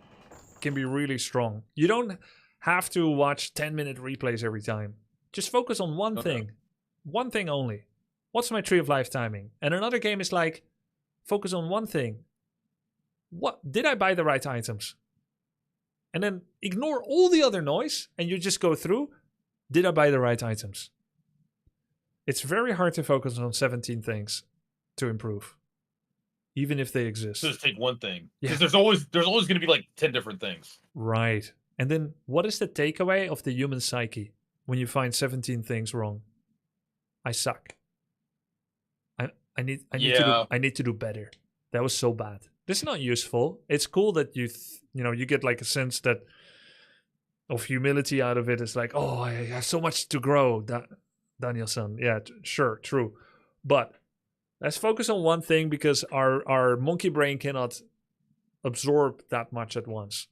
Speaker 1: can be really strong. You don't have to watch 10-minute replays every time. Just focus on one thing. One thing only. What's my tree of life timing? And another game is like, focus on one thing. What did I buy the right items? And then ignore all the other noise and you just go through, did I buy the right items? It's very hard to focus on 17 things to improve, even if they exist.
Speaker 5: Just take one thing. Because there's always going to be like 10 different things.
Speaker 1: Right. And then what is the takeaway of the human psyche when you find 17 things wrong? I suck. I need to do better. That was so bad. This is not useful. It's cool that you get like a sense that of humility out of it. It's like, oh, I have so much to grow, Danielson. Yeah, sure, true. But let's focus on one thing because our monkey brain cannot absorb that much at once.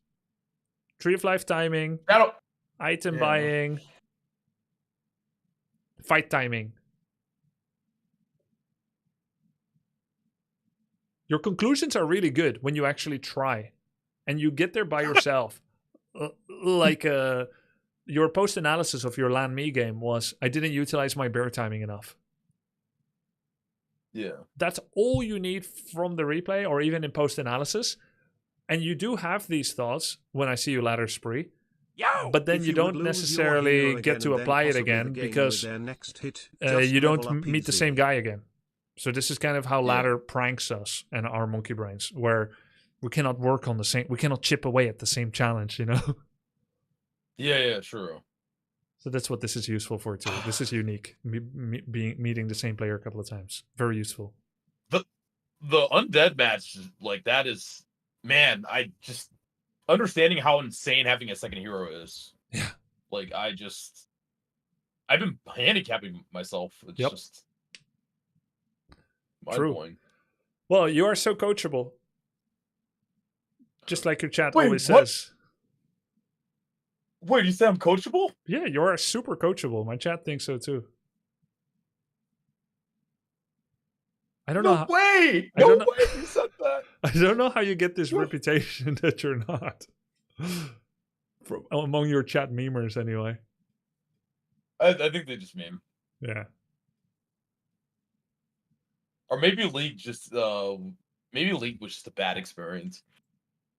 Speaker 1: Tree of life timing, item buying, fight timing. Your conclusions are really good when you actually try and you get there by yourself. Your post-analysis of your Land Me game was, I didn't utilize my bear timing enough.
Speaker 5: Yeah.
Speaker 1: That's all you need from the replay or even in post-analysis. And you do have these thoughts when I see you ladder spree. But then you don't necessarily get to apply it again because you don't meet the same guy again. So this is kind of how ladder pranks us and our monkey brains, where we cannot work on we cannot chip away at the same challenge, you know?
Speaker 5: Yeah, true.
Speaker 1: So that's what this is useful for too. This is unique, meeting the same player a couple of times. Very useful.
Speaker 5: The undead match, like that is, man, I just, understanding how insane having a second hero is.
Speaker 1: Yeah.
Speaker 5: Like, I've been handicapping myself. It's just...
Speaker 1: True. Well, you are so coachable. Just like your chat always says.
Speaker 5: Wait, you say I'm coachable?
Speaker 1: Yeah, you're super coachable. My chat thinks so too. I don't know.
Speaker 5: No way you said that.
Speaker 1: I don't know how you get this reputation that you're not. From among your chat memers, anyway.
Speaker 5: I think they just meme.
Speaker 1: Yeah.
Speaker 5: Or maybe League just maybe League was just a bad experience.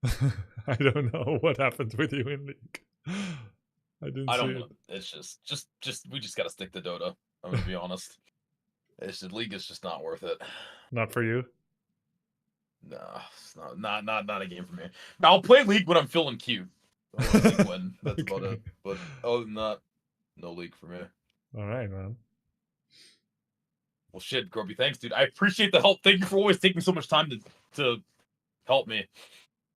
Speaker 1: I don't know what happened with you in League. I don't know.
Speaker 5: It's just we just gotta stick to Dota. I'm gonna be honest. League is just not worth it.
Speaker 1: Not for you?
Speaker 5: No, it's not a game for me. I'll play League when I'm feeling cute. When that's about it. But other than that, no League for me.
Speaker 1: All right, man.
Speaker 5: Well, shit, Groby, thanks, dude. I appreciate the help. Thank you for always taking so much time to help me.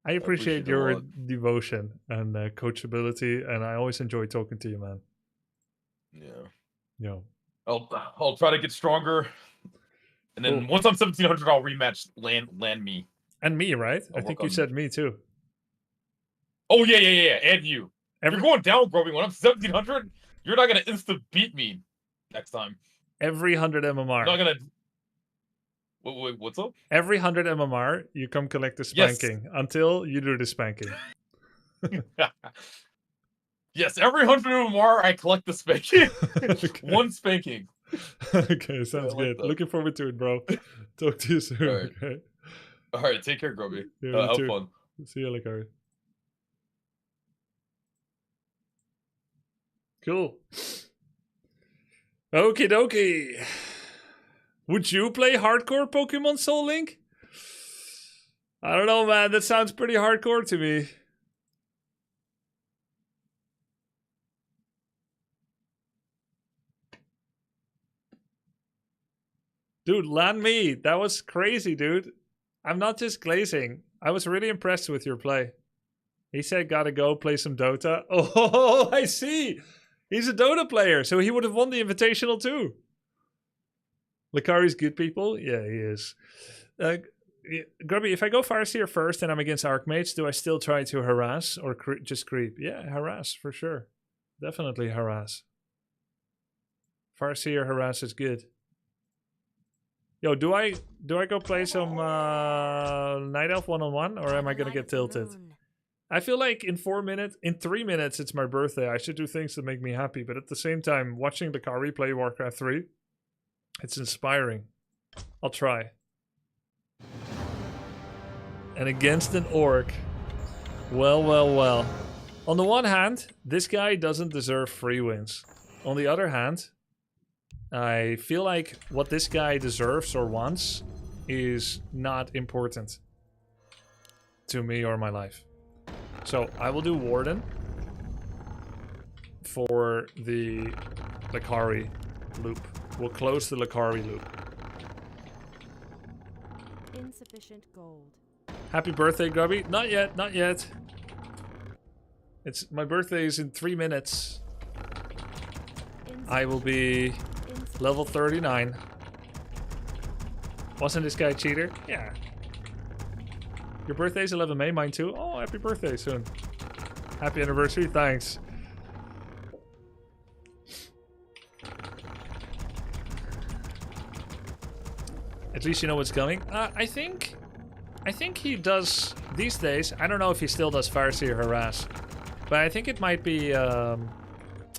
Speaker 1: I appreciate your devotion and coachability, and I always enjoy talking to you, man.
Speaker 5: Yeah.
Speaker 1: Yeah.
Speaker 5: I'll try to get stronger. And then
Speaker 1: Cool.
Speaker 5: once I'm 1700, I'll rematch land me.
Speaker 1: And me, right? I
Speaker 5: I'll
Speaker 1: think
Speaker 5: work
Speaker 1: you
Speaker 5: on-
Speaker 1: said me too.
Speaker 5: Oh yeah, and you.
Speaker 1: Every
Speaker 5: You're going down, Grubby. When I'm 1700, you're not gonna insta beat me next time.
Speaker 1: every 100
Speaker 5: You're not
Speaker 1: MMR.
Speaker 5: gonna. Wait, what's up?
Speaker 1: Every 100 MMR, you come collect the
Speaker 5: Yes.
Speaker 1: spanking until you do the spanking.
Speaker 5: Yes, every 100 MMR, I collect the spanking.
Speaker 1: Okay.
Speaker 5: One spanking.
Speaker 1: Okay, sounds
Speaker 5: like
Speaker 1: good.
Speaker 5: that.
Speaker 1: Looking forward to it, bro. Talk to you soon.
Speaker 5: Alright.
Speaker 1: Okay.
Speaker 5: All right, take care, Grubby.
Speaker 1: Yeah, you
Speaker 5: Have
Speaker 1: too.
Speaker 5: fun.
Speaker 1: See you, Lacari. Cool. Okie dokie. Would you play hardcore Pokemon Soul Link? I don't know, man. That sounds pretty hardcore to me. Dude, land me. That was crazy, dude. I'm not just glazing. I was really impressed with your play. He said, gotta go play some Dota. Oh, I see. He's a Dota player, so he would have won the Invitational too. Lacari's good people? Yeah, he is. Grubby, if I go Farseer first and I'm against Archmages, do I still try to harass or just creep? Yeah, harass, for sure. Definitely harass. Farseer harass is good. Yo, do I go play some Night Elf 1-on-1 or am I gonna get tilted? I feel like in 3 minutes, it's my birthday. I should do things that make me happy. But at the same time, watching Lacari play Warcraft 3, it's inspiring. I'll try. And against an orc. Well. On the one hand, this guy doesn't deserve free wins. On the other hand, I feel like what this guy deserves or wants is not important to me or my life. So I will do Warden for the Lacari loop. We'll close the Lacari loop.
Speaker 10: Insufficient gold.
Speaker 1: Happy birthday, Grubby. Not yet, not yet. My birthday is in 3 minutes. I will be level 39. Wasn't this guy a cheater? Yeah. Your birthday's 11 May, mine too. Oh, happy birthday soon. Happy anniversary, thanks. At least you know what's coming. I think he does these days. I don't know if he still does Farseer harass, but I think it might be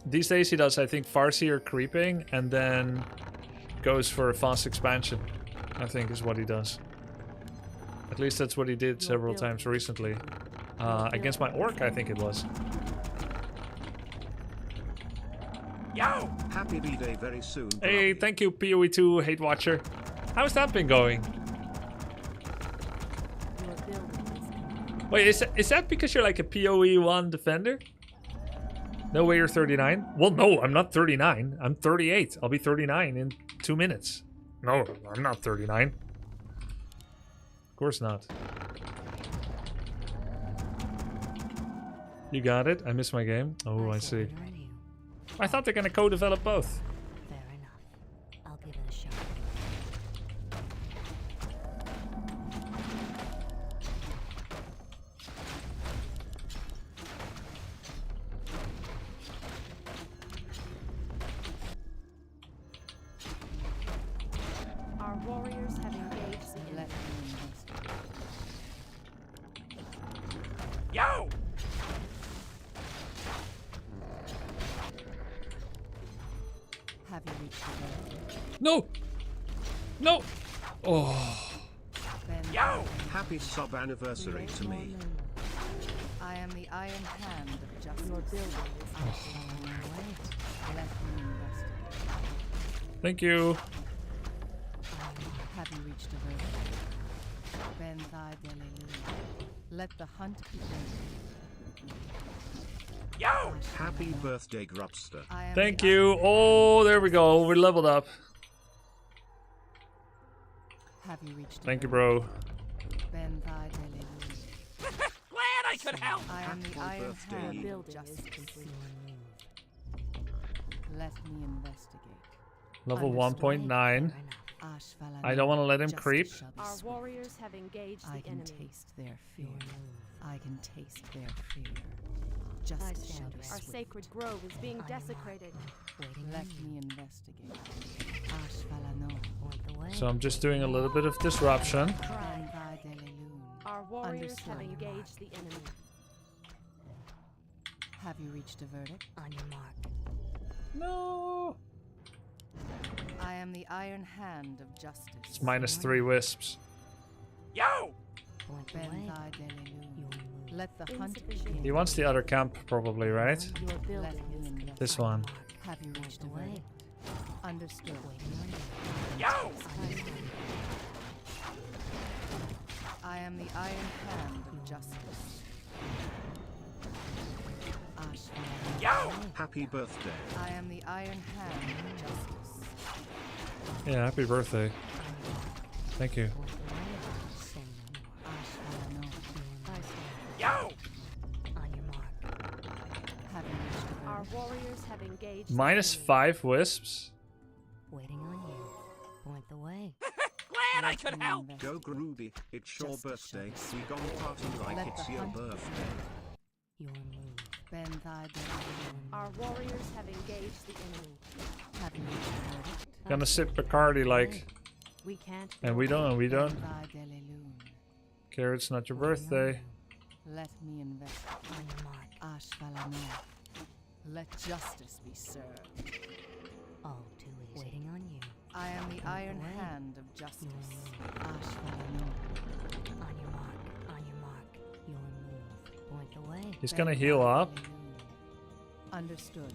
Speaker 1: these days he does. I think Farseer creeping and then goes for a fast expansion. I think is what he does. At least that's what he did several times recently. Against my orc, I think it was.
Speaker 3: Yo! Happy B-Day very soon.
Speaker 1: Hey, thank you, PoE2 Hate Watcher. How's that been going? Wait, is that because you're like a PoE1 defender? No way you're 39? Well, no, I'm not 39. I'm 38. I'll be 39 in 2 minutes. No, I'm not 39. Of course not. You got it? I missed my game? Oh, I see. I thought they're gonna co-develop both.
Speaker 8: Fair enough. I'll give it a shot.
Speaker 10: Our warriors have engaged the
Speaker 9: Let
Speaker 10: enemy.
Speaker 9: me investigate.
Speaker 3: Yo!
Speaker 9: Have you reached the goal?
Speaker 1: No! No! Oh.
Speaker 9: Then
Speaker 3: Yo! Happy sub anniversary to me.
Speaker 9: I am the iron hand of justice.
Speaker 10: Your building
Speaker 9: Let me investigate.
Speaker 1: Thank you.
Speaker 9: Have you reached a verdict? Ben thy delelu. Let the hunt begin.
Speaker 3: Yo! Happy birthday, Grubster.
Speaker 9: I am
Speaker 1: Thank
Speaker 9: the
Speaker 1: you.
Speaker 9: iron
Speaker 1: Oh, there we go. We leveled up.
Speaker 9: Have you reached a
Speaker 1: Thank you,
Speaker 9: verdict?
Speaker 1: bro.
Speaker 9: Ben thy delelu.
Speaker 3: Glad I could help.
Speaker 9: I am the
Speaker 3: Happy
Speaker 9: iron
Speaker 3: birthday.
Speaker 9: hand
Speaker 10: Your
Speaker 9: of
Speaker 10: building is
Speaker 9: justice.
Speaker 10: complete.
Speaker 9: Let me investigate.
Speaker 1: Level
Speaker 9: Understood.
Speaker 1: 1.9.
Speaker 9: I
Speaker 1: I don't want to let him creep.
Speaker 10: Our warriors have engaged
Speaker 9: I
Speaker 10: the
Speaker 9: can
Speaker 10: enemy.
Speaker 9: taste their fear. I can taste their fear. Justice shall be
Speaker 10: Our
Speaker 9: swift.
Speaker 10: sacred grove is being desecrated.
Speaker 9: Let me investigate. Ashvalano.
Speaker 1: So I'm just doing a little bit of disruption.
Speaker 10: Our warriors have
Speaker 9: Understood.
Speaker 10: engaged the enemy.
Speaker 9: Have you reached a verdict? On your mark.
Speaker 1: No.
Speaker 9: I am the iron hand of justice.
Speaker 1: It's -3 wisps.
Speaker 2: Yo!
Speaker 9: Let the hunt
Speaker 10: Insufficient.
Speaker 9: begin.
Speaker 1: He wants the other camp probably, right?
Speaker 10: Your
Speaker 9: Let
Speaker 10: building
Speaker 9: me
Speaker 10: is
Speaker 9: investigate.
Speaker 1: This one.
Speaker 9: Have you reached a verdict? Understood.
Speaker 2: Yo!
Speaker 9: I am the iron hand of justice. Ashvalano.
Speaker 2: Yo!
Speaker 3: Happy birthday.
Speaker 9: I am the iron hand of justice.
Speaker 1: Yeah, happy birthday. Thank you.
Speaker 9: Ashvalano.
Speaker 2: Yo!
Speaker 8: On your mark.
Speaker 9: Have you reached a
Speaker 10: Our
Speaker 9: verdict?
Speaker 10: warriors have engaged. the
Speaker 1: -5 wisps.
Speaker 8: Waiting on you. Point the way.
Speaker 2: Glad I could help!
Speaker 3: Go Groovy, it's your birthday. We gon' party like
Speaker 9: Let
Speaker 3: it's
Speaker 9: the
Speaker 3: your
Speaker 9: hunt
Speaker 3: birthday.
Speaker 8: Your move.
Speaker 9: Ben thy
Speaker 10: enemy. Our warriors have engaged the enemy.
Speaker 9: Have you reached a verdict?
Speaker 1: Gonna sip Bacardi like,
Speaker 10: We can't.
Speaker 1: and we don't.
Speaker 9: Ben thy delilune.
Speaker 1: Care it's not your birthday.
Speaker 9: Let me investigate.
Speaker 8: On your mark.
Speaker 9: Ashvalano. Let justice be served.
Speaker 8: All too easy. Waiting on you.
Speaker 9: I am the iron hand of justice. Ashvalano.
Speaker 8: On your mark. On your mark. Your move. Point the way.
Speaker 1: He's
Speaker 9: Ben
Speaker 1: gonna heal
Speaker 9: thy
Speaker 1: up.
Speaker 9: delilune. Understood.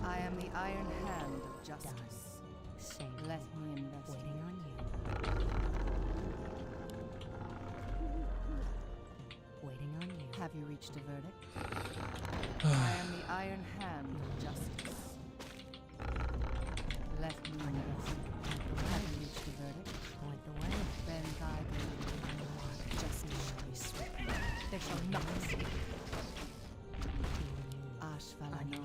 Speaker 9: I am the iron hand of justice.
Speaker 8: Same.
Speaker 9: Let me investigate.
Speaker 8: Waiting on you. Waiting on you.
Speaker 9: Have you reached a verdict? I am the iron hand of justice. Let me investigate. Have you reached a verdict?
Speaker 8: Point the way.
Speaker 9: Ben thy delilune. Justice shall be swift. They shall not escape. Ashvalano.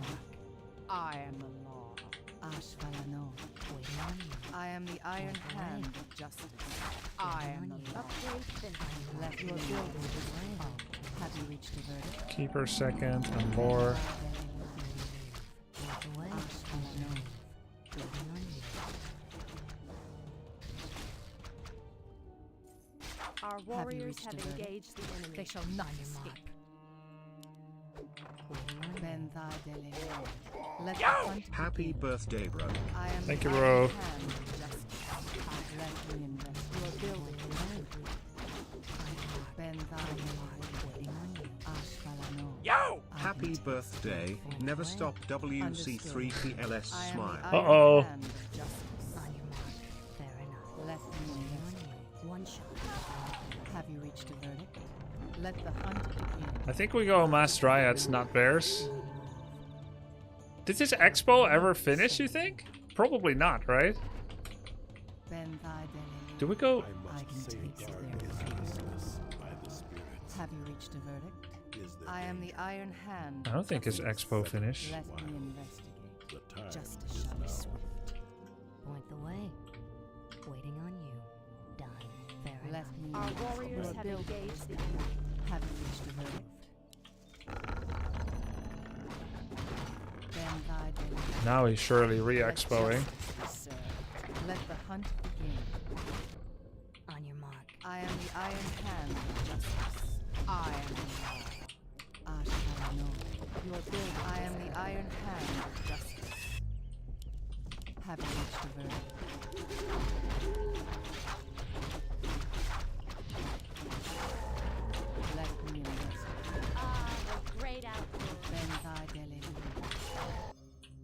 Speaker 9: I am the law. Ashvalano.
Speaker 8: Waiting on you.
Speaker 9: I am the iron hand of justice. I am the law.
Speaker 10: Upgrade finished.
Speaker 9: Let your building Have you reached a verdict?
Speaker 1: Keeper second and more.
Speaker 8: Point the way.
Speaker 9: Ashvalano.
Speaker 8: Waiting on you.
Speaker 10: Our warriors
Speaker 9: reached
Speaker 10: have
Speaker 9: a verdict?
Speaker 10: engaged the enemy.
Speaker 9: They shall not
Speaker 8: On your
Speaker 9: escape.
Speaker 8: mark. Waiting on you.
Speaker 9: Ben thy delilune. Let the
Speaker 2: Yo!
Speaker 9: hunt
Speaker 3: Happy
Speaker 9: begin.
Speaker 3: birthday, bro.
Speaker 9: I am
Speaker 1: Thank
Speaker 9: the
Speaker 1: you,
Speaker 9: iron
Speaker 1: bro.
Speaker 9: hand of justice. Let me investigate. Your building. Ben thy
Speaker 8: Waiting on you.
Speaker 9: Ashvalano.
Speaker 2: Yo!
Speaker 9: I can
Speaker 3: Happy
Speaker 9: taste
Speaker 3: birthday. Never stop WC3 PLS
Speaker 9: I am
Speaker 3: smile.
Speaker 9: the iron
Speaker 1: Uh-oh.
Speaker 9: hand of justice.
Speaker 8: On your mark. Fair enough.
Speaker 9: Let me
Speaker 8: Waiting on
Speaker 9: investigate.
Speaker 8: you. One shot.
Speaker 9: Have you reached a verdict? Let the hunt begin.
Speaker 1: I think we go mass dryads, not bears. Did this expo ever finish, you think? Probably not, right?
Speaker 9: Ben thy delilune.
Speaker 1: Do we go?
Speaker 9: I can taste their Have you reached a verdict? I am the iron hand.
Speaker 1: I don't think it's expo finish.
Speaker 9: Let me investigate.
Speaker 6: The time
Speaker 9: Justice
Speaker 6: is
Speaker 9: shall be
Speaker 6: now.
Speaker 9: swift.
Speaker 8: Point the way. Waiting on you. Done. Fair
Speaker 9: Let
Speaker 8: enough.
Speaker 9: me
Speaker 10: Our
Speaker 9: investigate.
Speaker 10: warriors have
Speaker 9: Building.
Speaker 10: engaged the enemy.
Speaker 9: Have you reached a verdict? Ben thy delilune.
Speaker 1: Now he's surely
Speaker 9: Let
Speaker 1: re-expoing.
Speaker 9: justice be served. Let the hunt begin.
Speaker 8: On your mark.
Speaker 9: I am the iron hand of justice. I am the law. Ashvalano. Your building. I am the iron hand of justice. Have you reached a verdict? Let me investigate.
Speaker 10: Ah, the great outdoors.
Speaker 9: Ben thy delilune.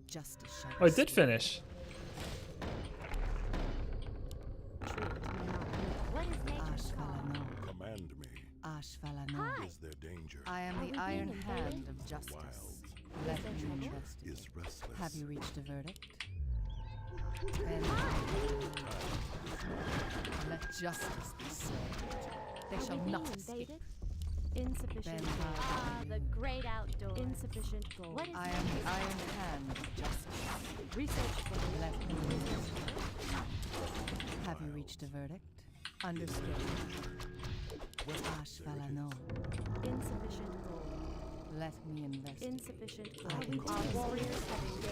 Speaker 9: Justice shall
Speaker 1: Oh,
Speaker 9: be
Speaker 1: it did
Speaker 9: swift.
Speaker 1: finish.
Speaker 10: What is nature's call?
Speaker 9: Ashvalano.
Speaker 6: Command me.
Speaker 9: Ashvalano.
Speaker 10: Hi.
Speaker 6: Is there danger?
Speaker 9: I am
Speaker 10: Are
Speaker 9: the
Speaker 10: we
Speaker 9: iron
Speaker 10: being
Speaker 9: hand
Speaker 10: invaded?
Speaker 9: of justice.
Speaker 6: Wild
Speaker 9: Let me
Speaker 6: is
Speaker 9: investigate.
Speaker 6: restless.
Speaker 9: Have you reached a verdict? Ben let justice be served. They
Speaker 10: Are
Speaker 9: shall
Speaker 10: we
Speaker 9: not
Speaker 10: being
Speaker 9: escape.
Speaker 10: invaded? Insufficient.
Speaker 9: Ben
Speaker 10: Ah, the great outdoors. Insufficient gold. What is
Speaker 9: I am the iron hand of justice.
Speaker 10: research for the
Speaker 9: Let me investigate. reached a verdict? Understood. Ashvalano.
Speaker 10: Insufficient gold.
Speaker 9: Let me invest.
Speaker 10: Insufficient
Speaker 9: I
Speaker 10: gold.
Speaker 9: can
Speaker 10: Our
Speaker 9: taste
Speaker 10: warriors have engaged.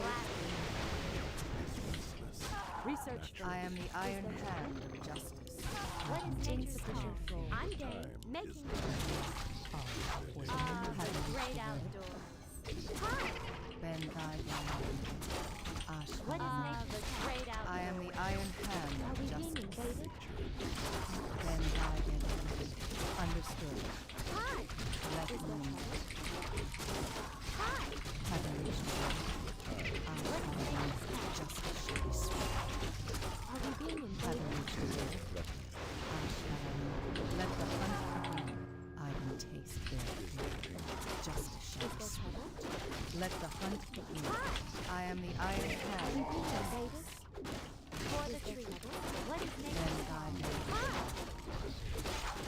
Speaker 10: Research.
Speaker 9: I am the iron hand of justice.
Speaker 10: What is insufficient gold? I'm game. Making the great outdoors.
Speaker 9: Ben thy
Speaker 10: What is the great outdoors?
Speaker 9: I am the iron hand
Speaker 10: Are
Speaker 9: of
Speaker 10: we being
Speaker 9: justice.
Speaker 10: invaded?
Speaker 9: Ben thy understood.
Speaker 10: Hi.
Speaker 9: Let
Speaker 10: Is
Speaker 9: me
Speaker 10: there
Speaker 9: invest.
Speaker 10: Hi.
Speaker 9: Having reached the justice shall be swift.
Speaker 10: Are we being
Speaker 9: Having
Speaker 10: invaded?
Speaker 9: reached the verdict, let the hunt begin. I can taste their fear. Justice shall
Speaker 10: Is
Speaker 9: be
Speaker 10: there
Speaker 9: swift.
Speaker 10: trouble?
Speaker 9: Let the hunt begin.
Speaker 10: Hi.
Speaker 9: I am the iron hand of justice.
Speaker 10: For the tree. What is
Speaker 9: Then
Speaker 10: nature's
Speaker 9: thy
Speaker 10: call?
Speaker 9: will.
Speaker 10: Hi.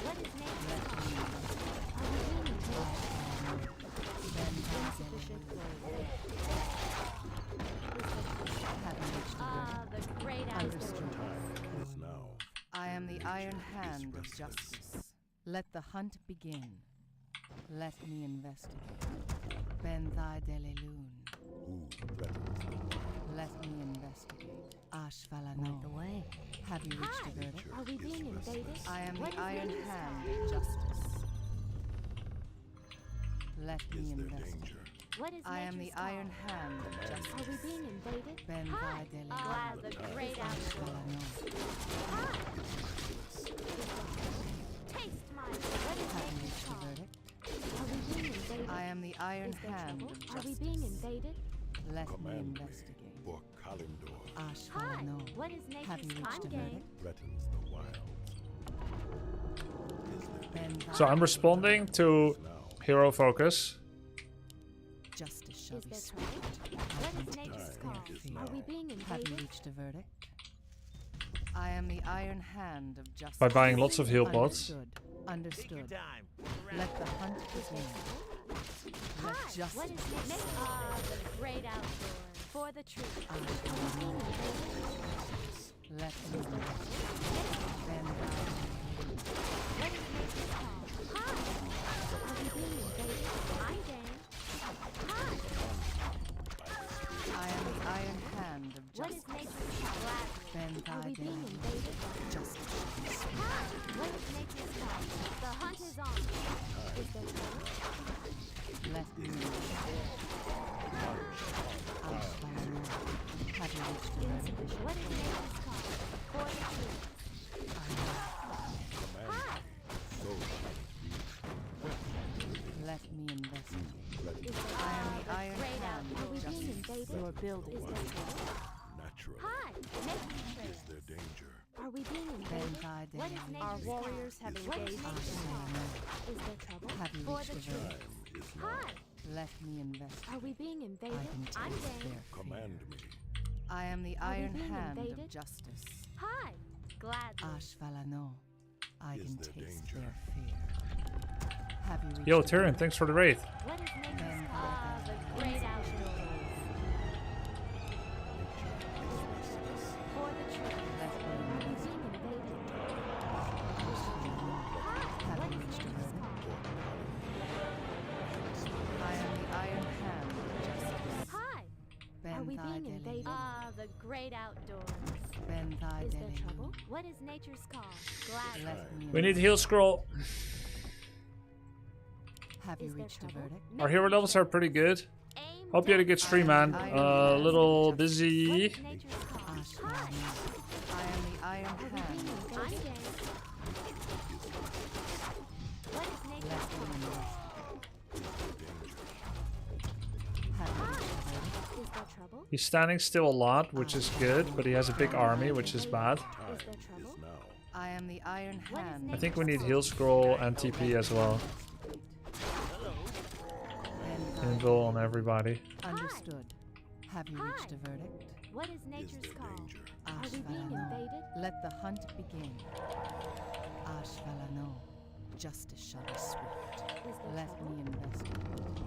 Speaker 10: What is nature's
Speaker 9: Let
Speaker 10: call?
Speaker 9: me invest.
Speaker 10: Are we being invaded?
Speaker 9: Then thy
Speaker 10: Insufficient
Speaker 9: will.
Speaker 10: gold.
Speaker 9: Having reached the verdict,
Speaker 10: The great
Speaker 9: understood.
Speaker 10: outdoors.
Speaker 6: Is now.
Speaker 9: I am the iron hand of justice. Let the hunt begin. Let me investigate. Ben thy delelun.
Speaker 6: Who threatens the wild?
Speaker 9: Let me investigate. Ashvalano.
Speaker 8: Light the way.
Speaker 9: Have you reached a verdict?
Speaker 10: Are we being invaded?
Speaker 9: I am
Speaker 10: What
Speaker 9: the
Speaker 10: is
Speaker 9: iron
Speaker 10: nature's
Speaker 9: hand
Speaker 10: call?
Speaker 9: of justice. Let me
Speaker 6: Is there
Speaker 9: investigate.
Speaker 6: danger?
Speaker 10: What is
Speaker 9: I am the
Speaker 10: nature's call?
Speaker 9: iron hand of
Speaker 10: Are we
Speaker 9: justice.
Speaker 10: being invaded?
Speaker 9: Ben
Speaker 10: Hi.
Speaker 9: thy delelun.
Speaker 10: The great outdoors.
Speaker 9: Ashvalano.
Speaker 10: Taste my. What is
Speaker 9: Have you
Speaker 10: nature's
Speaker 9: reached a
Speaker 10: call?
Speaker 9: verdict?
Speaker 10: Are we being invaded?
Speaker 9: I am the iron
Speaker 10: Is there
Speaker 9: hand
Speaker 10: trouble?
Speaker 9: of
Speaker 10: Are we
Speaker 9: justice.
Speaker 10: being invaded?
Speaker 9: Let me
Speaker 6: Command me
Speaker 9: investigate.
Speaker 6: for Kalindor
Speaker 10: Hi.
Speaker 9: Ashvalano.
Speaker 10: What is
Speaker 9: Have you
Speaker 10: nature's
Speaker 9: reached
Speaker 10: call?
Speaker 9: a
Speaker 10: I'm game.
Speaker 9: verdict?
Speaker 6: threatens the wild. Is there
Speaker 9: Ben
Speaker 6: danger?
Speaker 9: thy
Speaker 1: So I'm responding to
Speaker 6: Now.
Speaker 1: hero focus.
Speaker 9: justice shall
Speaker 10: Is
Speaker 9: be
Speaker 10: there
Speaker 9: swift.
Speaker 10: trouble? What is nature's
Speaker 6: Time
Speaker 10: call?
Speaker 6: is
Speaker 10: Are we
Speaker 6: now.
Speaker 10: being
Speaker 9: Have you
Speaker 10: invaded?
Speaker 9: reached a verdict? I am the iron hand of justice.
Speaker 1: By buying lots of heal pots.
Speaker 9: Understood. Understood.
Speaker 2: time.
Speaker 9: Let the hunt begin. Let
Speaker 10: Hi.
Speaker 9: justice
Speaker 10: What is
Speaker 9: be
Speaker 10: nature's
Speaker 9: served.
Speaker 10: the great outdoors. For the truth.
Speaker 9: I
Speaker 10: Are we being invaded?
Speaker 9: Let me bend down.
Speaker 10: What is nature's call? Hi. Are we being invaded? I'm game. Hi.
Speaker 9: I am the iron hand of
Speaker 10: What is
Speaker 9: justice.
Speaker 10: nature's call? Gladly.
Speaker 9: Bend
Speaker 10: Are
Speaker 9: thy
Speaker 10: we being
Speaker 9: down.
Speaker 10: invaded?
Speaker 9: Justice shall be served.
Speaker 10: Hi. What is nature's call? The hunt is on. Is there trouble?
Speaker 9: Let me have you reached the verdict?
Speaker 10: Insufficient. What is nature's call? For the truth. Hi.
Speaker 9: Let me investigate.
Speaker 10: Is there
Speaker 9: I am the
Speaker 10: the
Speaker 9: iron
Speaker 10: great
Speaker 9: hand
Speaker 10: out? Are we
Speaker 9: of
Speaker 10: being
Speaker 9: justice.
Speaker 10: invaded?
Speaker 9: Your building
Speaker 10: Is there trouble?
Speaker 6: Naturally.
Speaker 10: Hi. Making
Speaker 6: Is
Speaker 10: trades.
Speaker 6: there danger?
Speaker 10: Are we being
Speaker 9: Bend
Speaker 10: invaded?
Speaker 9: thy
Speaker 10: What is
Speaker 9: down.
Speaker 10: nature's
Speaker 8: Our warriors
Speaker 10: call?
Speaker 8: have
Speaker 10: What is
Speaker 8: engaged.
Speaker 10: nature's call? Is there trouble?
Speaker 9: Have you
Speaker 10: For
Speaker 9: reached
Speaker 10: the
Speaker 9: the
Speaker 10: truth.
Speaker 9: verdict?
Speaker 6: Time is now.
Speaker 10: Hi.
Speaker 9: Let me investigate.
Speaker 10: Are we being
Speaker 9: I
Speaker 10: invaded?
Speaker 9: can
Speaker 10: I'm
Speaker 9: taste
Speaker 10: game.
Speaker 9: their
Speaker 6: Command
Speaker 9: fear.
Speaker 6: me.
Speaker 9: I am the
Speaker 10: Are we
Speaker 9: iron
Speaker 10: being
Speaker 9: hand of
Speaker 10: invaded?
Speaker 9: justice.
Speaker 10: Hi. Gladly.
Speaker 9: Ashvalano. I
Speaker 6: Is
Speaker 9: can
Speaker 6: there
Speaker 9: taste
Speaker 6: danger?
Speaker 9: their fear. Have you reached
Speaker 1: Yo,
Speaker 9: the
Speaker 1: Tyrion,
Speaker 9: verdict?
Speaker 1: thanks for the raid.
Speaker 10: What is nature's
Speaker 9: Bend
Speaker 10: call?
Speaker 9: thy
Speaker 10: The
Speaker 9: down.
Speaker 10: great outdoors. For the truth.
Speaker 9: Let me
Speaker 10: Are we
Speaker 9: invest.
Speaker 10: being invaded?
Speaker 9: Ashvalano.
Speaker 10: Hi.
Speaker 9: Have
Speaker 10: What
Speaker 9: you
Speaker 10: is
Speaker 9: reached the
Speaker 10: nature's
Speaker 9: verdict?
Speaker 10: call?
Speaker 9: I am the iron hand of justice.
Speaker 10: Hi. Are
Speaker 9: Bend
Speaker 10: we
Speaker 9: thy
Speaker 10: being
Speaker 9: delay.
Speaker 10: invaded? The great outdoors.
Speaker 9: Bend thy
Speaker 10: Is there
Speaker 9: delay.
Speaker 10: trouble? What is nature's call? Gladly.
Speaker 9: Let me
Speaker 1: We need
Speaker 9: invest.
Speaker 1: heal scroll.
Speaker 9: Have you
Speaker 10: Is there
Speaker 9: reached a
Speaker 10: trouble?
Speaker 9: verdict?
Speaker 1: Our hero levels are pretty good.
Speaker 10: Aim
Speaker 1: Hope you had a
Speaker 10: down.
Speaker 1: good stream, man. A little
Speaker 10: What
Speaker 1: busy.
Speaker 10: is nature's call? Hi.
Speaker 9: Ashvalano. I am the iron
Speaker 10: Are we being
Speaker 9: hand.
Speaker 10: invaded? I'm game. What is nature's
Speaker 9: Let me
Speaker 10: call?
Speaker 9: invest. Have you reached a verdict?
Speaker 10: Is there trouble?
Speaker 1: He's standing still a lot, which is good, but he has a big army, which is bad.
Speaker 10: Is there
Speaker 6: Is
Speaker 10: trouble?
Speaker 6: now.
Speaker 9: I am the iron
Speaker 10: What is
Speaker 9: hand.
Speaker 1: I think we need heal scroll and TP as well.
Speaker 9: Bend thy
Speaker 1: Invul on everybody.
Speaker 9: Understood. Have you
Speaker 10: Hi.
Speaker 9: reached a verdict?
Speaker 10: What is
Speaker 6: Is
Speaker 10: nature's
Speaker 6: there
Speaker 10: call?
Speaker 6: danger?
Speaker 10: Are we being
Speaker 9: Ashvalano.
Speaker 10: invaded?
Speaker 9: Let the hunt begin. Ashvalano. Justice shall be swift.
Speaker 10: Is there
Speaker 9: Let
Speaker 10: trouble?
Speaker 9: me investigate.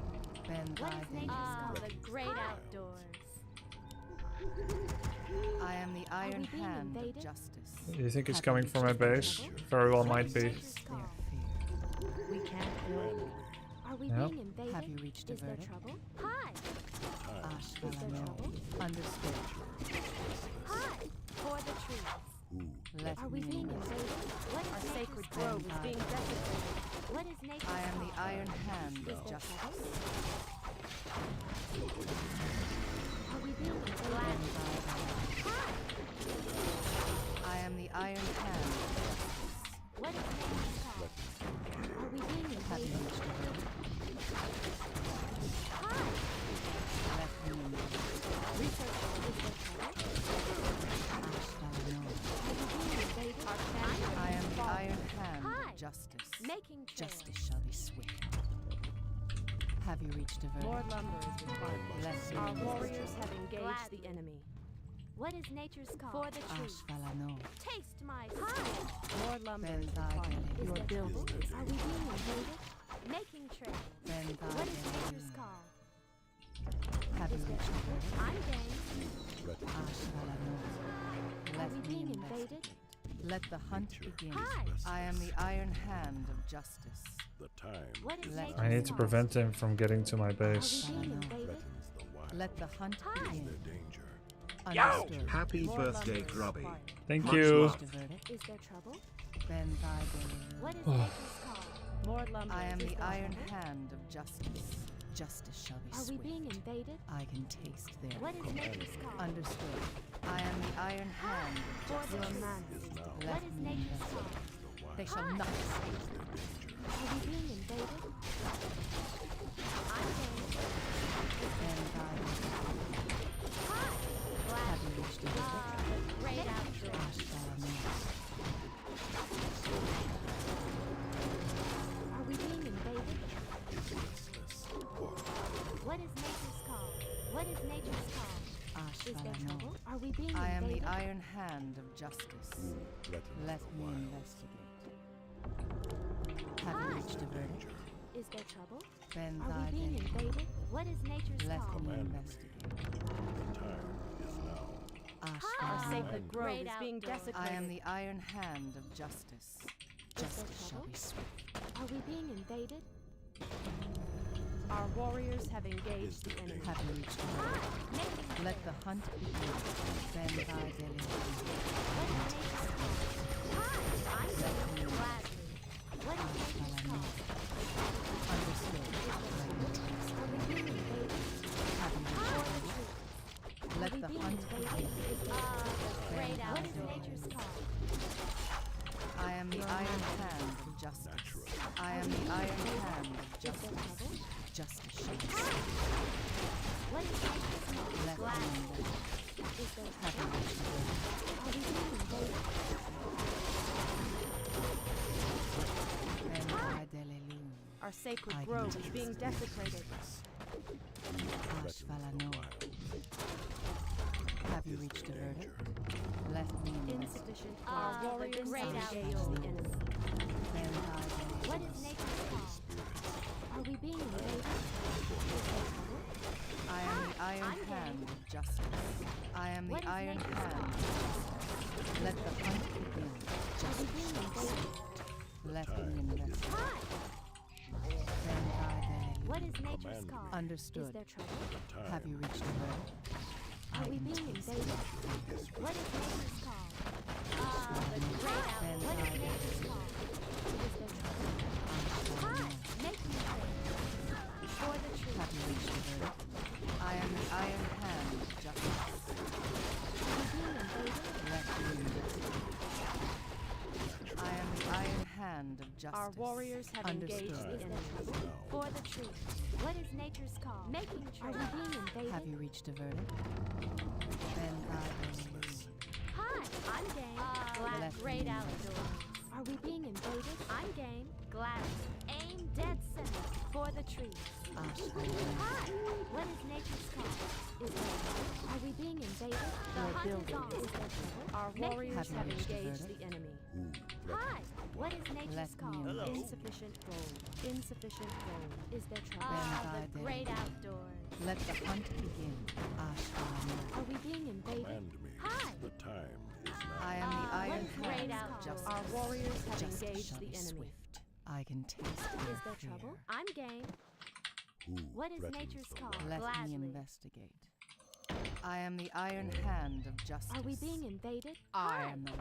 Speaker 9: Bend
Speaker 10: What
Speaker 9: thy
Speaker 10: is
Speaker 9: delay.
Speaker 10: nature's call? The great outdoors.
Speaker 9: I am the iron
Speaker 10: we being
Speaker 9: hand of
Speaker 10: invaded?
Speaker 9: justice.
Speaker 1: You think he's coming for my base? Very well might be.
Speaker 9: Their fear. We can't build more.
Speaker 10: Are we
Speaker 1: Yep.
Speaker 10: being invaded?
Speaker 9: Have you reached a
Speaker 10: Is there
Speaker 9: verdict?
Speaker 10: trouble? Hi!
Speaker 9: Ash
Speaker 10: Is there
Speaker 9: Valano.
Speaker 10: trouble?
Speaker 9: Understood.
Speaker 10: Hi! For the trees.
Speaker 9: Let
Speaker 10: Are we
Speaker 9: me
Speaker 10: being
Speaker 9: know.
Speaker 10: invaded? What
Speaker 9: Our
Speaker 10: is
Speaker 9: sacred
Speaker 10: nature's
Speaker 9: grove
Speaker 10: call?
Speaker 9: is being
Speaker 10: desecrated. What is nature's
Speaker 9: I am the
Speaker 10: call?
Speaker 9: iron hand
Speaker 10: Is
Speaker 9: of
Speaker 10: there
Speaker 9: justice.
Speaker 10: trouble? Are we being invaded?
Speaker 9: Then by
Speaker 10: Hi!
Speaker 9: I am the iron hand.
Speaker 10: What is nature's call? Are we being
Speaker 9: Have you
Speaker 10: invaded?
Speaker 9: reached a verdict?
Speaker 10: Hi!
Speaker 9: Let me know.
Speaker 10: Research. Is there trouble?
Speaker 9: Ash Valano.
Speaker 10: Are we being invaded?
Speaker 9: I am the iron hand
Speaker 10: Hi.
Speaker 9: of justice.
Speaker 10: Making trails.
Speaker 9: Justice shall be swift. Have you reached a verdict?
Speaker 8: More lumber is required.
Speaker 9: Let me
Speaker 8: Our
Speaker 9: know.
Speaker 8: warriors have engaged
Speaker 10: Gladly.
Speaker 8: the enemy.
Speaker 10: What is nature's call? For the
Speaker 9: Ash
Speaker 10: trees.
Speaker 9: Valano.
Speaker 10: Taste my Hi!
Speaker 8: More lumber
Speaker 9: Ben
Speaker 8: is required.
Speaker 9: Dagale.
Speaker 10: Your
Speaker 8: Your building
Speaker 10: building.
Speaker 8: is
Speaker 10: Are we being invaded? Making trails.
Speaker 9: Ben
Speaker 10: What is nature's
Speaker 9: Dagale.
Speaker 10: call?
Speaker 9: Have you
Speaker 10: Is there
Speaker 9: reached a
Speaker 10: trouble?
Speaker 9: verdict?
Speaker 10: I'm game.
Speaker 9: Ash Valano.
Speaker 10: Are
Speaker 9: Let
Speaker 10: we
Speaker 9: me
Speaker 10: being
Speaker 9: investigate.
Speaker 10: invaded?
Speaker 9: Let the hunt begin.
Speaker 10: Hi!
Speaker 9: I am the iron hand of justice.
Speaker 6: The time
Speaker 10: What is
Speaker 9: Let-
Speaker 10: nature's
Speaker 1: I need to
Speaker 10: call?
Speaker 1: prevent him from getting to my
Speaker 10: Are
Speaker 1: base.
Speaker 10: we being
Speaker 9: Valano.
Speaker 10: invaded?
Speaker 6: threatens the wild.
Speaker 9: Let the hunt
Speaker 10: Hi.
Speaker 9: begin.
Speaker 6: Their danger.
Speaker 9: Understood.
Speaker 3: Happy
Speaker 8: More
Speaker 3: birthday,
Speaker 8: lumber is
Speaker 3: Grubby.
Speaker 8: required.
Speaker 1: Thank
Speaker 3: Much
Speaker 1: you.
Speaker 3: love.
Speaker 9: Reached a verdict.
Speaker 10: Is there trouble?
Speaker 9: Ben Dagale.
Speaker 10: What is nature's call?
Speaker 8: More lumber
Speaker 9: I am
Speaker 8: is
Speaker 9: the
Speaker 8: required.
Speaker 9: iron hand of justice. Justice shall be
Speaker 10: Are we
Speaker 9: swift.
Speaker 10: being invaded?
Speaker 9: I can taste their
Speaker 10: What is nature's call?
Speaker 9: Understood. I am the iron hand of
Speaker 10: For the
Speaker 9: justice.
Speaker 10: man.
Speaker 6: Is now
Speaker 10: What
Speaker 9: Let
Speaker 10: is
Speaker 9: me
Speaker 10: nature's
Speaker 9: investigate.
Speaker 10: call?
Speaker 6: the wild.
Speaker 9: They shall
Speaker 10: Hi.
Speaker 9: not escape.
Speaker 10: Are we being invaded? I'm game.
Speaker 9: Ben Dagale.
Speaker 10: Hi! Glad.
Speaker 9: Have you reached a verdict?
Speaker 10: The great outdoors.
Speaker 9: Ash Valano.
Speaker 10: Are we being invaded?
Speaker 6: Restless.
Speaker 10: What is nature's call? What is nature's call?
Speaker 9: Ash
Speaker 10: Is there
Speaker 9: Valano.
Speaker 10: trouble? Are we being
Speaker 9: I am
Speaker 10: invaded?
Speaker 9: the iron hand of justice.
Speaker 6: Threatens
Speaker 9: Let
Speaker 6: the
Speaker 9: me
Speaker 6: wild.
Speaker 9: investigate. Have you
Speaker 10: Hi.
Speaker 9: reached a verdict?
Speaker 10: Is there trouble?
Speaker 9: Ben
Speaker 10: Are we being
Speaker 9: Dagale.
Speaker 10: invaded? What is nature's
Speaker 9: Let
Speaker 10: call?
Speaker 9: me
Speaker 6: Command me.
Speaker 9: investigate.
Speaker 6: The time is now.
Speaker 9: Ash
Speaker 10: Hi.
Speaker 8: Our
Speaker 9: Valano.
Speaker 8: sacred grove
Speaker 10: Great
Speaker 8: is being
Speaker 10: outdoors.
Speaker 8: desecrated.
Speaker 9: I am the iron hand of justice. Justice shall
Speaker 10: trouble?
Speaker 9: be swift.
Speaker 10: Are we being invaded?
Speaker 8: Our warriors have engaged the enemy.
Speaker 9: Have you reached a
Speaker 10: Hi!
Speaker 9: verdict?
Speaker 10: Making
Speaker 9: Let the hunt begin. Ben Dagale.
Speaker 10: What is nature's call? Hi! I'm game. Gladly. What is nature's call?
Speaker 9: Understood.
Speaker 10: Are we being invaded?
Speaker 9: Have you reached a
Speaker 10: For the
Speaker 9: verdict?
Speaker 10: trees.
Speaker 9: Let
Speaker 10: Are we
Speaker 9: the
Speaker 10: being
Speaker 9: hunt
Speaker 10: invaded?
Speaker 9: begin.
Speaker 10: The great
Speaker 9: Ben
Speaker 10: What is
Speaker 9: Dagale.
Speaker 10: nature's call?
Speaker 9: I am the iron hand of justice. I am the iron hand of
Speaker 10: Is there
Speaker 9: justice.
Speaker 10: trouble?
Speaker 9: Justice shall be
Speaker 10: Hi!
Speaker 9: swift.
Speaker 10: What is nature's call?
Speaker 9: Let me
Speaker 10: Gladly.
Speaker 9: investigate.
Speaker 10: Is there
Speaker 9: Have you
Speaker 10: trouble?
Speaker 9: reached a verdict?
Speaker 10: Are we being invaded?
Speaker 9: Ben Dagale.
Speaker 8: Our sacred
Speaker 9: I can
Speaker 8: grove is
Speaker 9: taste
Speaker 8: being
Speaker 9: it.
Speaker 8: desecrated.
Speaker 9: Ash Valano. Have you reached a verdict? Let me investigate.
Speaker 8: Insufficient.
Speaker 10: Ah,
Speaker 8: Our
Speaker 10: the
Speaker 8: warriors
Speaker 10: great
Speaker 8: have
Speaker 10: outdoors.
Speaker 8: engaged the enemy.
Speaker 9: Ben Dagale.
Speaker 10: What is nature's call? Are we being invaded? Is there trouble?
Speaker 9: I am the iron
Speaker 10: I'm
Speaker 9: hand
Speaker 10: game.
Speaker 9: of justice. I am
Speaker 10: What
Speaker 9: the
Speaker 10: is
Speaker 9: iron
Speaker 10: nature's
Speaker 9: hand
Speaker 10: call?
Speaker 9: of justice. Let the hunt begin.
Speaker 10: Are we
Speaker 9: Justice
Speaker 10: being
Speaker 9: shall be
Speaker 10: invaded?
Speaker 9: swift. Let me investigate.
Speaker 10: Hi!
Speaker 9: Ben Dagale.
Speaker 10: What is nature's call? Is
Speaker 9: Understood.
Speaker 10: there trouble?
Speaker 9: Have you reached a verdict?
Speaker 10: Are we
Speaker 9: can
Speaker 10: being
Speaker 9: taste
Speaker 10: invaded? What is nature's call? The great out.
Speaker 9: Ben
Speaker 10: What is
Speaker 9: Dagale.
Speaker 10: nature's call? Is there trouble? Hi! Making trails. For the trees.
Speaker 9: Have you reached a verdict? I am the iron hand of justice.
Speaker 10: Are we being invaded?
Speaker 9: Let me investigate. I am the iron hand of justice.
Speaker 8: Our warriors have
Speaker 9: Understood.
Speaker 8: engaged the
Speaker 10: Is
Speaker 8: enemy.
Speaker 10: there trouble? For the trees. What is nature's call? Making trails. Are we being invaded?
Speaker 9: Have you reached a verdict? Ben Dagale.
Speaker 10: Hi! I'm game. Glad.
Speaker 9: Let
Speaker 10: Great
Speaker 9: me
Speaker 10: outdoors. Are we being invaded? I'm game. Glad. Aim dead center. For the trees.
Speaker 9: Ash
Speaker 10: Hi! What is nature's call? Is there trouble? Are we being invaded? The
Speaker 8: Your
Speaker 10: hunt is
Speaker 8: building
Speaker 10: on. Is there trouble?
Speaker 8: Our
Speaker 10: Making
Speaker 8: warriors
Speaker 9: Have you
Speaker 8: have
Speaker 9: reached a
Speaker 8: engaged
Speaker 9: verdict?
Speaker 8: the enemy.
Speaker 10: Hi! What is nature's
Speaker 9: Let me
Speaker 10: call?
Speaker 9: investigate.
Speaker 8: Insufficient gold. Insufficient gold.
Speaker 10: Is there trouble?
Speaker 9: Ben
Speaker 10: The
Speaker 9: Dagale.
Speaker 10: great outdoors.
Speaker 9: Let the hunt begin. Ash Valano.
Speaker 10: Are we being invaded?
Speaker 6: Command me.
Speaker 10: Hi!
Speaker 6: The time is now.
Speaker 9: I am the iron
Speaker 10: Great
Speaker 9: hand
Speaker 10: out.
Speaker 9: of justice.
Speaker 10: Our warriors have
Speaker 9: Justice
Speaker 10: engaged
Speaker 9: shall
Speaker 10: the
Speaker 9: be
Speaker 10: enemy.
Speaker 9: swift. I can taste
Speaker 10: Is
Speaker 9: their
Speaker 10: there
Speaker 9: fear.
Speaker 10: trouble? I'm game.
Speaker 6: Who
Speaker 10: What is
Speaker 6: threatens
Speaker 10: nature's
Speaker 6: the
Speaker 10: call?
Speaker 6: wild?
Speaker 9: Let
Speaker 10: Gladly.
Speaker 9: me investigate. I am the iron hand of justice.
Speaker 10: Are we being invaded?
Speaker 9: I am the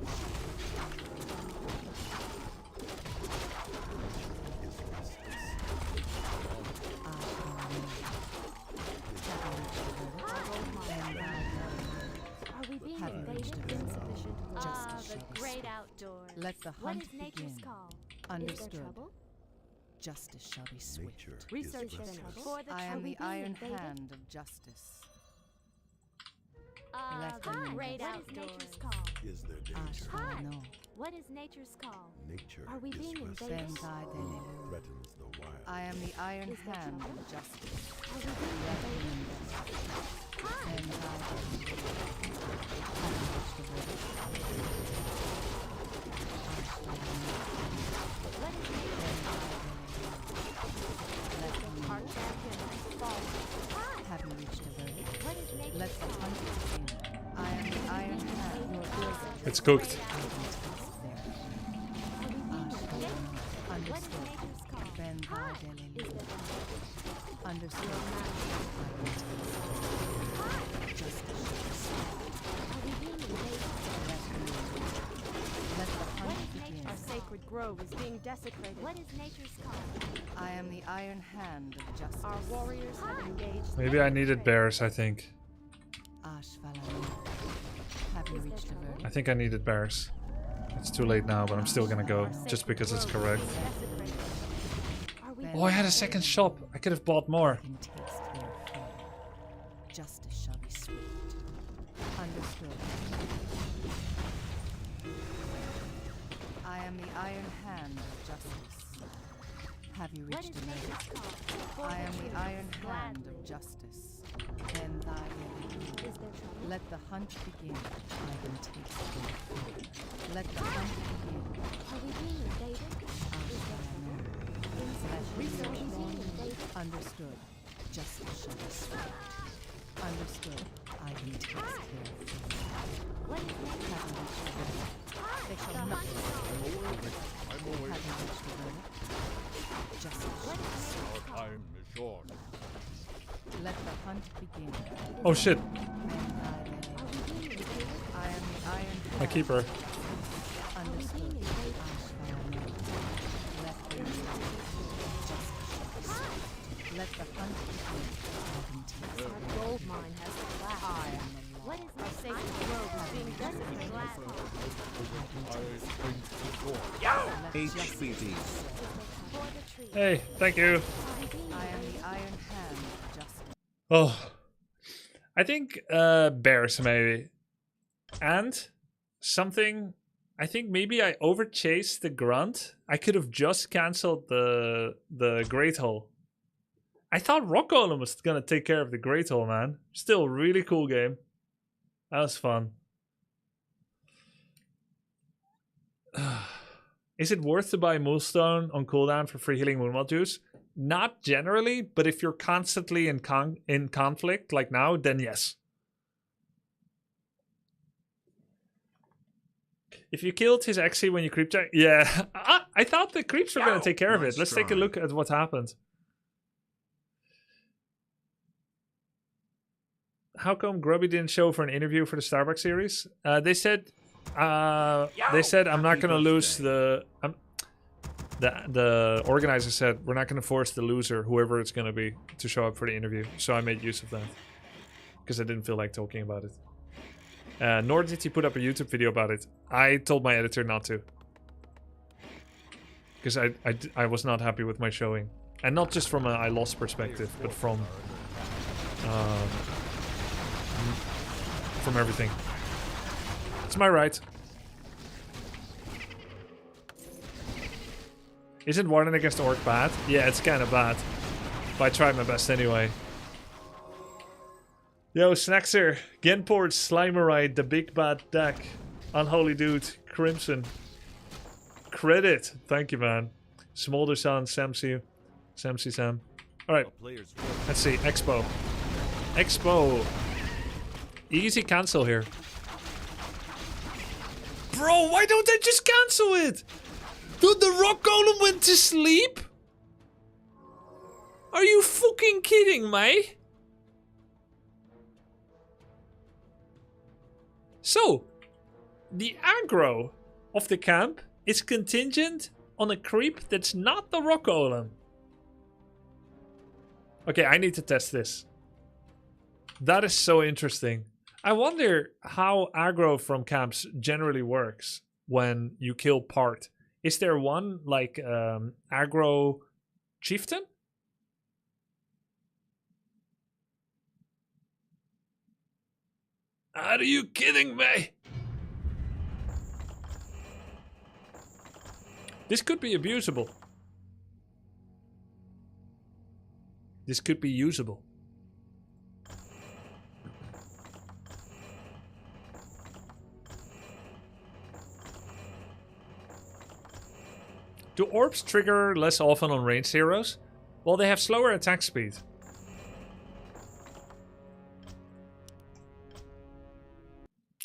Speaker 10: Are we being
Speaker 9: Have you
Speaker 10: invaded?
Speaker 9: reached a
Speaker 10: Insufficient.
Speaker 9: Justice
Speaker 10: The
Speaker 9: shall be
Speaker 10: great
Speaker 9: swift.
Speaker 10: outdoors.
Speaker 9: Let the
Speaker 10: What
Speaker 9: hunt
Speaker 10: is nature's
Speaker 9: begin.
Speaker 10: call?
Speaker 9: Understood.
Speaker 10: Is there trouble?
Speaker 9: Justice shall be swift.
Speaker 6: Nature
Speaker 10: Research
Speaker 6: is
Speaker 10: finished.
Speaker 6: restless.
Speaker 10: For the
Speaker 9: I
Speaker 10: are
Speaker 9: am
Speaker 10: we
Speaker 9: the
Speaker 10: being
Speaker 9: iron
Speaker 10: invaded?
Speaker 9: hand of justice.
Speaker 10: Let
Speaker 9: the
Speaker 10: the
Speaker 9: great
Speaker 10: what is nature's call?
Speaker 6: Is there
Speaker 9: I
Speaker 6: danger?
Speaker 9: shall know.
Speaker 10: What is nature's call?
Speaker 6: Nature
Speaker 10: Are we
Speaker 6: is
Speaker 10: being
Speaker 6: restless.
Speaker 10: invaded?
Speaker 9: Then thy
Speaker 6: Who
Speaker 9: deliverer.
Speaker 6: threatens the wild?
Speaker 9: I am the iron
Speaker 10: Is there
Speaker 9: hand
Speaker 10: trouble?
Speaker 9: of justice.
Speaker 10: Are we being
Speaker 9: Let me
Speaker 10: invaded?
Speaker 9: investigate. Then thy deliverer. Have you reached the verdict? I shall know.
Speaker 10: What is
Speaker 9: Then
Speaker 10: nature's
Speaker 9: thy
Speaker 10: call?
Speaker 9: deliverer. Let me
Speaker 10: Our
Speaker 9: know.
Speaker 10: champion has fallen.
Speaker 9: Have you reached a verdict?
Speaker 10: What is nature's
Speaker 9: Let the
Speaker 10: call?
Speaker 9: hunt begin. I am the iron hand. Your builder.
Speaker 1: It's cooked.
Speaker 9: I can taste their fear. I shall know.
Speaker 10: What is
Speaker 9: Understood.
Speaker 10: nature's call?
Speaker 9: Ben thy
Speaker 10: Is
Speaker 9: deliverer.
Speaker 10: there
Speaker 9: Understood. I can taste their fear. Justice shall be swift.
Speaker 10: Are we being invaded?
Speaker 9: Let me know. Let the
Speaker 10: What
Speaker 9: hunt
Speaker 10: is
Speaker 9: begin.
Speaker 10: nature's Our sacred grove is being desecrated. What is nature's call?
Speaker 9: I am the iron hand of justice.
Speaker 10: Our warriors have engaged.
Speaker 1: Maybe I needed bears, I think.
Speaker 9: Ashvalami. Have you
Speaker 10: Is there
Speaker 9: reached a
Speaker 10: trouble?
Speaker 9: verdict?
Speaker 1: I think I needed bears. It's too late now, but I'm still gonna go, just because it's correct.
Speaker 10: Are we
Speaker 1: Oh, I had a second shop. I could have bought more.
Speaker 9: Can taste their fear. Justice shall be swift. Understood. I am the iron hand of justice. Have you
Speaker 10: What
Speaker 9: reached
Speaker 10: is
Speaker 9: a verdict?
Speaker 10: nature's call?
Speaker 9: I am the iron hand
Speaker 10: Gladly.
Speaker 9: of justice. Then thy deliverer.
Speaker 10: Is there trouble?
Speaker 9: Let the hunt begin. I can taste their fear. Let the hunt begin.
Speaker 10: Are we being invaded? Is there trouble? Insufficient. Are we being invaded?
Speaker 9: Understood. Justice shall be swift. Understood. I can taste their fear.
Speaker 10: What is nature's
Speaker 9: Have you reached a verdict? They shall not
Speaker 10: call?
Speaker 9: Have you reached a verdict? Justice
Speaker 10: What
Speaker 9: shall
Speaker 10: is
Speaker 9: be swift.
Speaker 10: nature's call?
Speaker 6: Time is short.
Speaker 9: Let the hunt begin.
Speaker 1: Oh shit,
Speaker 9: Then thy
Speaker 10: Are
Speaker 9: deliverer.
Speaker 10: we being invaded?
Speaker 9: I am the iron
Speaker 1: my
Speaker 9: hand.
Speaker 1: keeper.
Speaker 10: Are we
Speaker 9: Understood.
Speaker 10: being invaded?
Speaker 9: I shall know. Let the justice shall be swift. Let the hunt begin. I can taste
Speaker 10: Our
Speaker 9: their
Speaker 10: gold
Speaker 9: fear.
Speaker 10: mine has collapsed.
Speaker 9: I am the law.
Speaker 10: What is our sacred grove is being desecrated?
Speaker 9: Let justice
Speaker 3: HBD.
Speaker 10: For the tree.
Speaker 1: Hey, thank you.
Speaker 10: Are we being
Speaker 9: I am
Speaker 10: invaded?
Speaker 9: the iron hand of justice.
Speaker 1: Oh, I think bears maybe, and something. I think maybe I overchased the grunt. I could have just cancelled the great hole. I thought Rock Golem was gonna take care of the great hole, man. Still, really cool game. That was fun. Is it worth to buy Moonstone on cooldown for free healing Moonwell juice? Not generally, but if you're constantly in conflict like now, then yes. If you killed his Exy when you creep check, yeah, I thought the creeps were gonna take care of it.
Speaker 3: Nice
Speaker 1: Let's take a
Speaker 3: try.
Speaker 1: look at what happened. How come Grubby didn't show for an interview for the Starbucks series? They said I'm not gonna lose the. The organizer said we're not gonna force the loser, whoever it's gonna be, to show up for the interview. So I made use of that because I didn't feel like talking about it. Nor did he put up a YouTube video about it. I told my editor not to because I was not happy with my showing, and not just from a I lost perspective, but from everything. It's my right. Isn't Warden against Orc bad? Yeah, it's kind of bad. But I tried my best anyway. Yo, Snaxer, Genport, Slimerite, the big bad deck. Unholy dude, Crimson. Credit. Thank you, man. Smolder San, Samsi. Samsi Sam. Alright,
Speaker 6: A player's force
Speaker 1: let's see. Expo. Expo. Easy cancel here. Bro, why don't I just cancel it? Dude, the rock golem went to sleep? Are you fucking kidding me? So, the aggro of the camp is contingent on a creep that's not the rock golem. Okay, I need to test this. That is so interesting. I wonder how aggro from camps generally works when you kill part. Is there one like aggro chieftain? Are you kidding me? This could be abusable. This could be usable. Do orbs trigger less often on ranged heroes? Well, they have slower attack speed.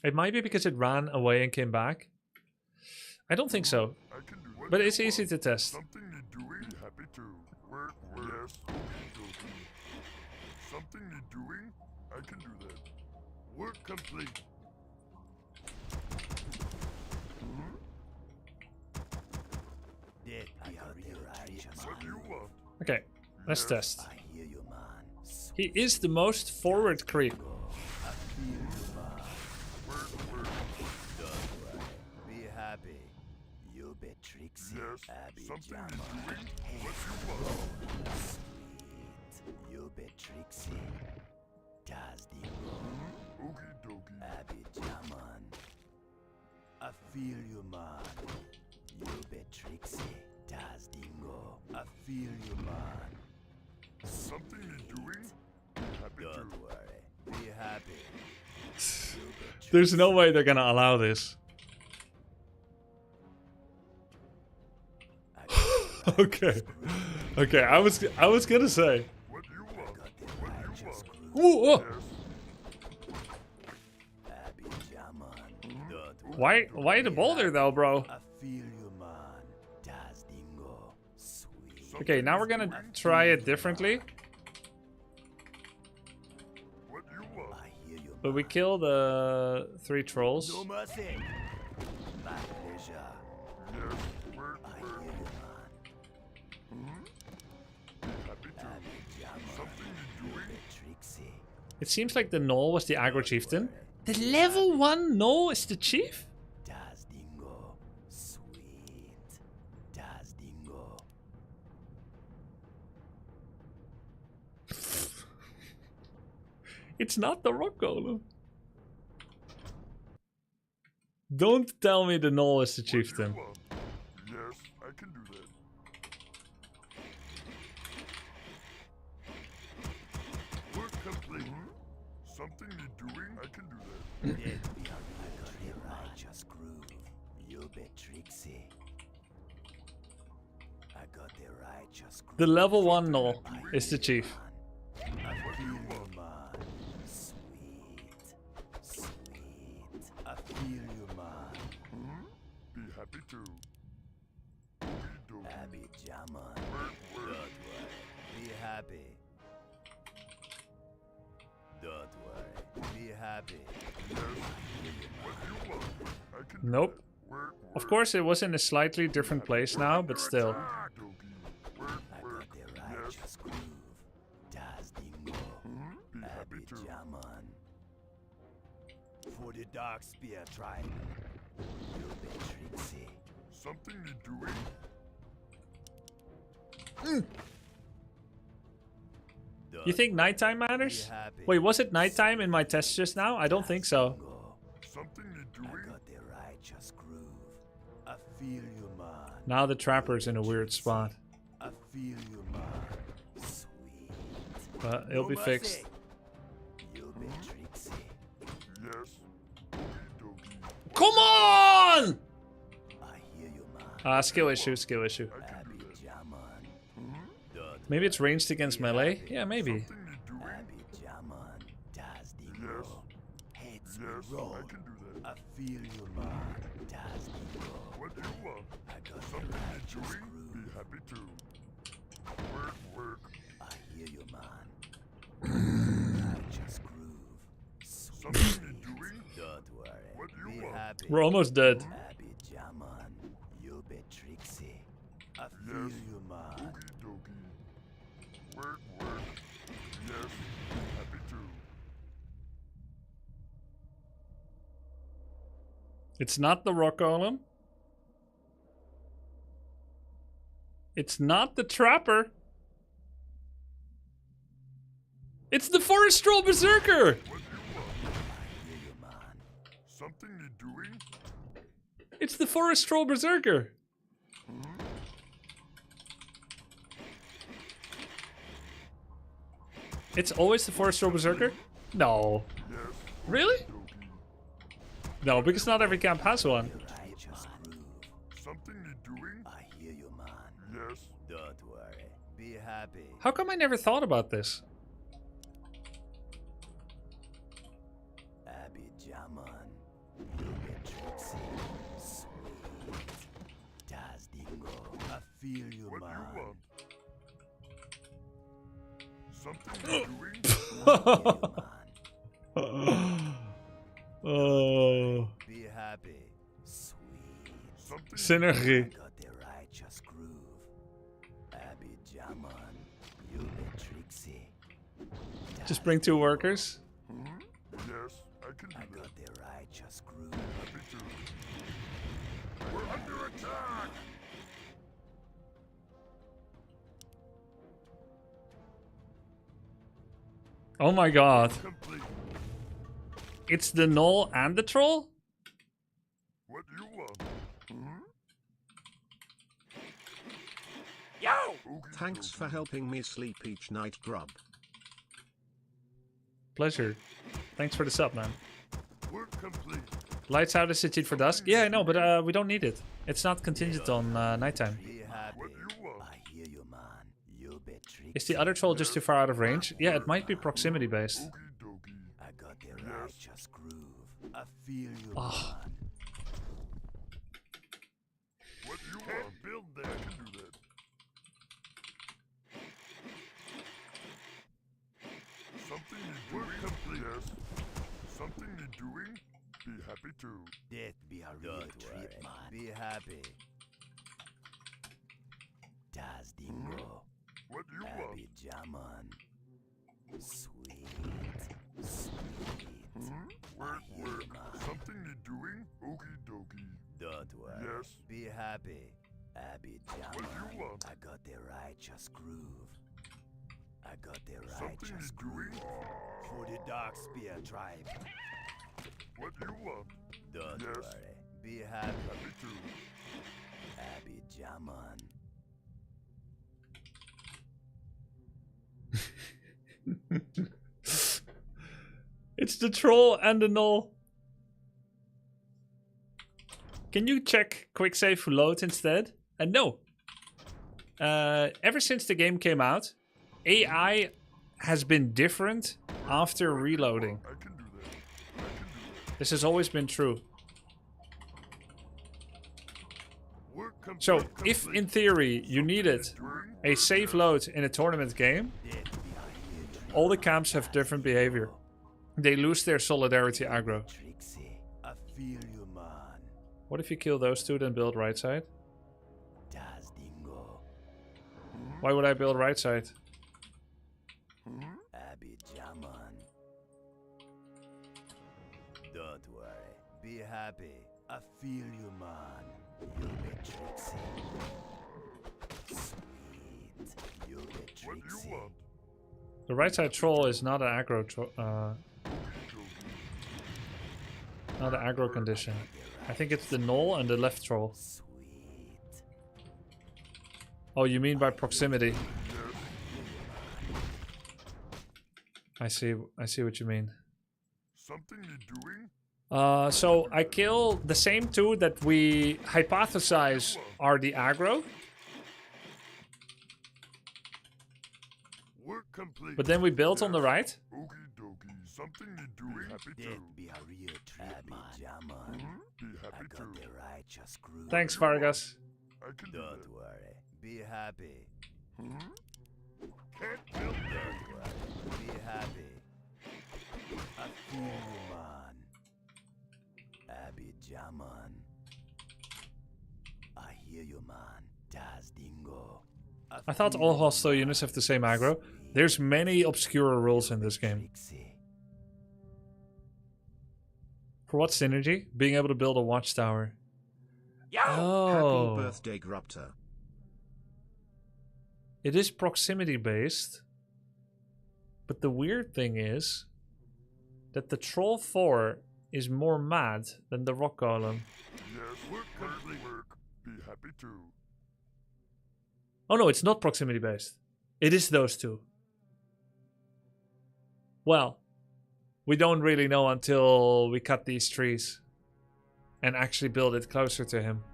Speaker 1: It might be because it ran away and came back. I don't think so. But it's easy to test.
Speaker 4: Something you're doing, happy to work. Yes. Something you're doing, I can do that. Work complete. What do you want?
Speaker 1: Okay, let's test. He is the most forward creep.
Speaker 2: Be happy. You be tricksy.
Speaker 4: Yes. Something you're doing, what you want?
Speaker 2: Sweet. You be tricksy. Das the
Speaker 4: Okie dokie.
Speaker 2: Abby Jaman. I feel you, man. You be tricksy. Das dingo. I feel you, man.
Speaker 4: Something you're doing, happy
Speaker 2: Don't
Speaker 4: to.
Speaker 2: worry. Be happy.
Speaker 1: There's no way they're gonna allow this. Okay. Okay, I was gonna say.
Speaker 4: What do you want? What do you want?
Speaker 1: Ooh, oh.
Speaker 2: Abby Jaman. Don't worry.
Speaker 1: Why the boulder though, bro?
Speaker 2: I feel you, man. Das dingo. Sweet.
Speaker 1: Okay, now we're gonna try it differently.
Speaker 4: What do you want?
Speaker 2: I hear you.
Speaker 1: But we kill the 3 trolls.
Speaker 2: No mercy. My pleasure.
Speaker 4: Yes. Work.
Speaker 2: I hear you, man.
Speaker 4: Happy to.
Speaker 2: Abby Jaman.
Speaker 4: Something you're doing.
Speaker 2: Trixie.
Speaker 1: It seems like the Null was the aggro chieftain. The level 1 Null is the chief?
Speaker 2: Das dingo. Sweet. Das dingo.
Speaker 1: It's not the rock golem. Don't tell me the Null is the chieftain.
Speaker 4: What do you want? Yes, I can do that. Work complete. Something you're doing, I can do that.
Speaker 2: I got the righteous groove. You be Trixie. I got the righteous groove.
Speaker 1: The level 1 Null is the chief.
Speaker 2: I feel you, man. Sweet. Sweet. I feel you, man.
Speaker 4: Be happy to. Okie dokie.
Speaker 2: Abby Jaman.
Speaker 4: Work.
Speaker 2: Don't worry. Be happy. Don't worry. Be happy.
Speaker 4: Yes. What do you want? I can do
Speaker 1: Nope.
Speaker 4: that. Work.
Speaker 1: Of course, it was in a slightly different place now, but still.
Speaker 4: Okie dokie. Work.
Speaker 2: I
Speaker 4: Work.
Speaker 2: got the
Speaker 4: Yes.
Speaker 2: righteous groove. Das dingo.
Speaker 4: Be happy
Speaker 2: Abby
Speaker 4: to.
Speaker 2: Jaman. For the dark spear tribe. You be Trixie.
Speaker 4: Something you're doing.
Speaker 1: You think nighttime matters? Wait, was it nighttime in my test just now? I don't think so.
Speaker 4: Something you're
Speaker 2: I
Speaker 4: doing.
Speaker 2: got the righteous groove. I feel you, man.
Speaker 1: Now the trapper's in a weird spot.
Speaker 2: I feel you, man. Sweet.
Speaker 1: But it'll be
Speaker 2: No
Speaker 1: fixed.
Speaker 2: mercy. You be Trixie.
Speaker 4: Yes. Okie dokie.
Speaker 1: Come on!
Speaker 2: I hear you, man.
Speaker 1: Skill issue, skill issue.
Speaker 4: I can
Speaker 2: Abby
Speaker 4: do that.
Speaker 2: Jaman. Don't
Speaker 1: Maybe it's ranged against melee? Yeah, maybe.
Speaker 4: Something you're doing.
Speaker 2: Abby Jaman. Das dingo. Heads
Speaker 4: Yes.
Speaker 2: roll.
Speaker 4: I can do that.
Speaker 2: I feel you, man. Das righteous
Speaker 4: doing?
Speaker 2: groove.
Speaker 4: Be happy to. Work, work.
Speaker 2: I hear you, man. Righteous groove.
Speaker 4: Something you doing?
Speaker 2: Don't worry.
Speaker 4: What you
Speaker 2: Be
Speaker 4: want?
Speaker 2: happy.
Speaker 1: We're almost dead.
Speaker 2: Happy Jaman. You be tricksy. I feel
Speaker 4: Yes.
Speaker 2: you, man.
Speaker 4: Oogie dokie. Work, work. Yes. Be happy to.
Speaker 1: It's not the rock golem. It's not the trapper. It's the forest troll berserker.
Speaker 4: What you want?
Speaker 2: I hear you, man.
Speaker 4: Something you doing?
Speaker 1: It's the forest troll berserker. It's always the forest troll berserker? No.
Speaker 4: Yes.
Speaker 1: Really?
Speaker 4: Dokie.
Speaker 1: No, because not every camp has one.
Speaker 2: Righteous groove.
Speaker 4: Something you doing?
Speaker 2: I hear you, man.
Speaker 4: Yes.
Speaker 2: Don't worry. Be happy.
Speaker 1: How come I never thought about this?
Speaker 2: Happy Jaman. You be tricksy. Sweet. Das dingo. I feel you,
Speaker 4: What
Speaker 2: man.
Speaker 4: you want? Something you doing?
Speaker 2: I hear you, man.
Speaker 1: Oh.
Speaker 2: Be happy. Sweet.
Speaker 4: Something
Speaker 1: Synergy.
Speaker 2: I got the righteous groove. Happy Jaman. You be tricksy.
Speaker 1: Just bring 2 workers.
Speaker 4: Yes, I can do
Speaker 2: I
Speaker 4: that.
Speaker 2: got the righteous groove.
Speaker 4: Happy to. We're under attack!
Speaker 1: Oh my god.
Speaker 4: Complete.
Speaker 1: It's the gnoll and the troll?
Speaker 4: What you want?
Speaker 2: Yo!
Speaker 4: Oogie
Speaker 3: Thanks for helping me sleep each night, grub.
Speaker 1: Pleasure. Thanks for the sub, man.
Speaker 4: Work complete.
Speaker 1: Lights out is a cheat for dusk? Yeah, I know, but we don't need it. It's not contingent on nighttime.
Speaker 2: Be happy.
Speaker 4: What you want?
Speaker 2: I hear you, man. You be tricksy.
Speaker 1: Is the other troll just too far out of range? Yeah, it might be proximity based.
Speaker 4: Oogie dokie.
Speaker 2: I got the righteous groove. I feel you,
Speaker 1: Oh.
Speaker 2: man.
Speaker 4: What you want? Build there. I can do that. Something you doing? Complete. Yes. Something you doing? Be happy to.
Speaker 2: Death be a real trip, man. Be happy. Das dingo.
Speaker 4: What you want?
Speaker 2: Happy Jaman. Sweet. Sweet.
Speaker 4: Work,
Speaker 2: hear
Speaker 4: work.
Speaker 2: you, man.
Speaker 4: Something you doing? Oogie dokie.
Speaker 2: Don't worry.
Speaker 4: Yes.
Speaker 2: Be happy. Happy Jaman.
Speaker 4: What you want?
Speaker 2: I got the righteous groove. I got the
Speaker 4: Something
Speaker 2: righteous
Speaker 4: you doing?
Speaker 2: groove. For the Dark Spear tribe.
Speaker 4: What you want?
Speaker 2: Don't
Speaker 4: Yes.
Speaker 2: worry. Be happy.
Speaker 4: Happy to.
Speaker 2: Happy Jaman.
Speaker 1: It's the troll and the gnoll. Can you check quick save load instead? And no. Ever since the game came out, AI has been different after reloading.
Speaker 4: I can do that. I can do that.
Speaker 1: This has always been true.
Speaker 4: Work complete.
Speaker 1: So, if in theory you needed
Speaker 4: Doing?
Speaker 1: a save load in a tournament game, all the camps have different behavior. They lose their solidarity aggro.
Speaker 2: Trixie. I feel you, man.
Speaker 1: What if you kill those 2 then build right side?
Speaker 2: Das dingo.
Speaker 1: Why would I build right side?
Speaker 2: Happy Jaman. Don't worry. Be happy. I feel you, man. You be Trixie. Sweet. You be Trixie.
Speaker 4: What you want?
Speaker 1: The right side troll is not an aggro not an aggro condition. I think it's the gnoll and the left troll.
Speaker 2: Sweet.
Speaker 1: Oh, you mean by proximity? I see what you mean.
Speaker 4: Something you doing?
Speaker 1: So I kill the same 2 that we hypothesize are the aggro,
Speaker 4: Work complete.
Speaker 1: but then we build on the right.
Speaker 4: Oogie dokie. Something you doing? Happy to.
Speaker 2: Death be a real trip, man. Jaman.
Speaker 4: Be
Speaker 2: I
Speaker 4: happy
Speaker 2: got
Speaker 4: to.
Speaker 2: the righteous groove.
Speaker 1: Thanks, Vargas.
Speaker 4: I
Speaker 2: Don't worry. Be happy.
Speaker 4: Can't build that.
Speaker 2: Don't worry. Be happy. I feel you, man. Abidjaman. I hear you, man. Das Dingo.
Speaker 1: I thought all hostile units have the same aggro. There's many obscure rules in this game. For what synergy? Being able to build a watchtower. Oh.
Speaker 3: Happy birthday, Grupter.
Speaker 1: It is proximity based. But the weird thing is that the Troll 4 is more mad than the Rock Golem.
Speaker 4: Yes, work complete. Work. Be happy too.
Speaker 1: Oh no, it's not proximity based. It is those two. Well, we don't really know until we cut these trees and actually build it closer to him.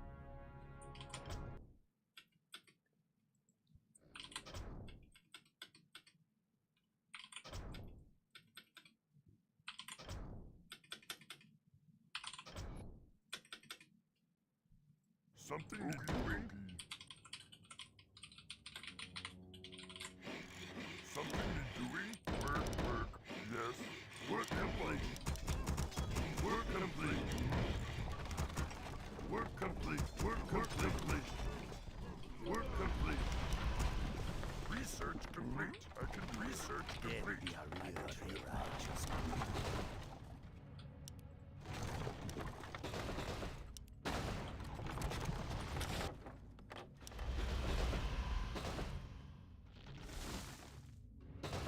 Speaker 4: Something need doing. Something need doing. Work. Yes. Work complete. Work complete. Work complete. Work complete. Work complete. Research complete. I can research complete.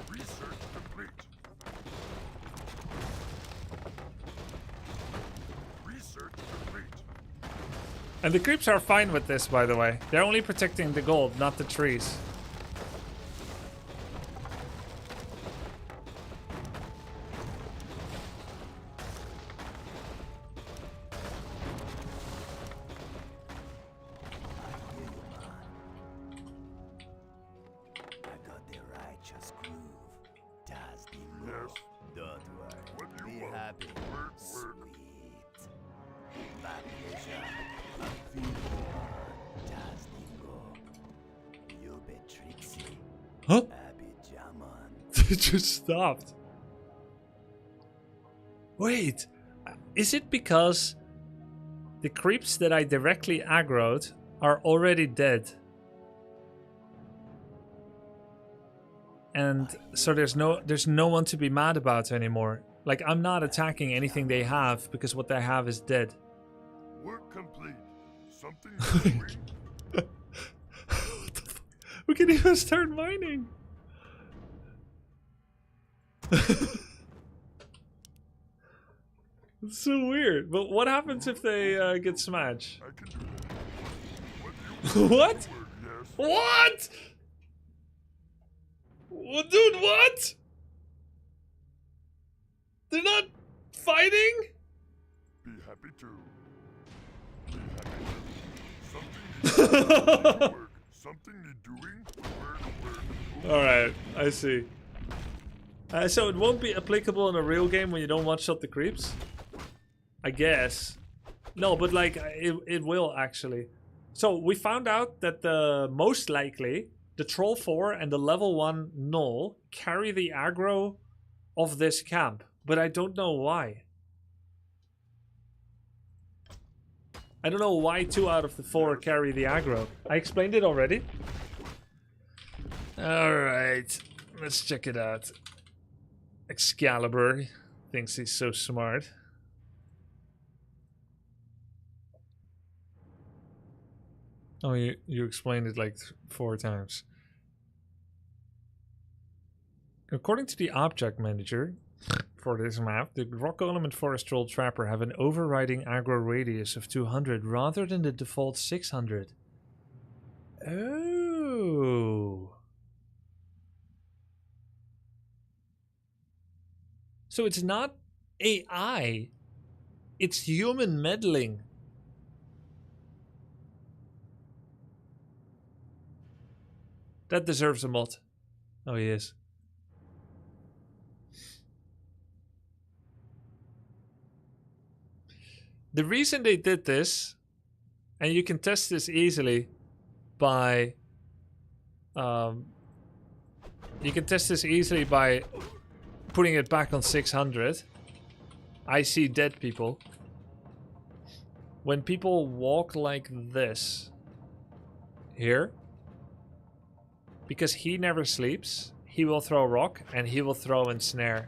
Speaker 4: Research complete. Research complete.
Speaker 1: And the creeps are fine with this, by the way. They're only protecting the gold, not the trees.
Speaker 2: I got the righteous groove. Das Dingo.
Speaker 4: Yes.
Speaker 2: Don't worry.
Speaker 4: What do you
Speaker 2: Be
Speaker 4: want?
Speaker 2: happy.
Speaker 4: Work.
Speaker 2: Sweet. My pleasure. I feel you, Das Dingo. You be Trixie.
Speaker 1: Huh?
Speaker 2: Abidjaman.
Speaker 1: It just stopped. Wait, is it because the creeps that I directly aggroed are already dead? And so there's no one to be mad about anymore. Like, I'm not attacking anything they have because what they have is dead.
Speaker 4: Work complete. Something need doing.
Speaker 1: What the fuck? We can even start mining. It's so weird. But what happens if they get smashed?
Speaker 4: I can do that.
Speaker 1: What?
Speaker 4: Yes.
Speaker 1: What? What, dude, what? They're not fighting?
Speaker 4: Be happy too. Be happy too. Something need doing. Work. Something need doing. Work.
Speaker 1: Alright, I see. So it won't be applicable in a real game when you don't one-shot the creeps? I guess. No, but like, it will actually. So we found out that the most likely, the Troll 4 and the level 1 Null carry the aggro of this camp. But I don't know why. I don't know why 2 out of the 4 carry the aggro. I explained it already. Alright, let's check it out. Excalibur thinks he's so smart. Oh, you explained it like 4 times. According to the object manager for this map, the Rock Golem and Forest Troll Trapper have an overriding aggro radius of 200 rather than the default 600. Oh. So it's not AI, it's human meddling. That deserves a mod. Oh, he is. The reason they did this, and you can test this easily, by... you can test this easily by putting it back on 600. I see dead people. When people walk like this, here, because he never sleeps, he will throw a rock and he will throw and snare.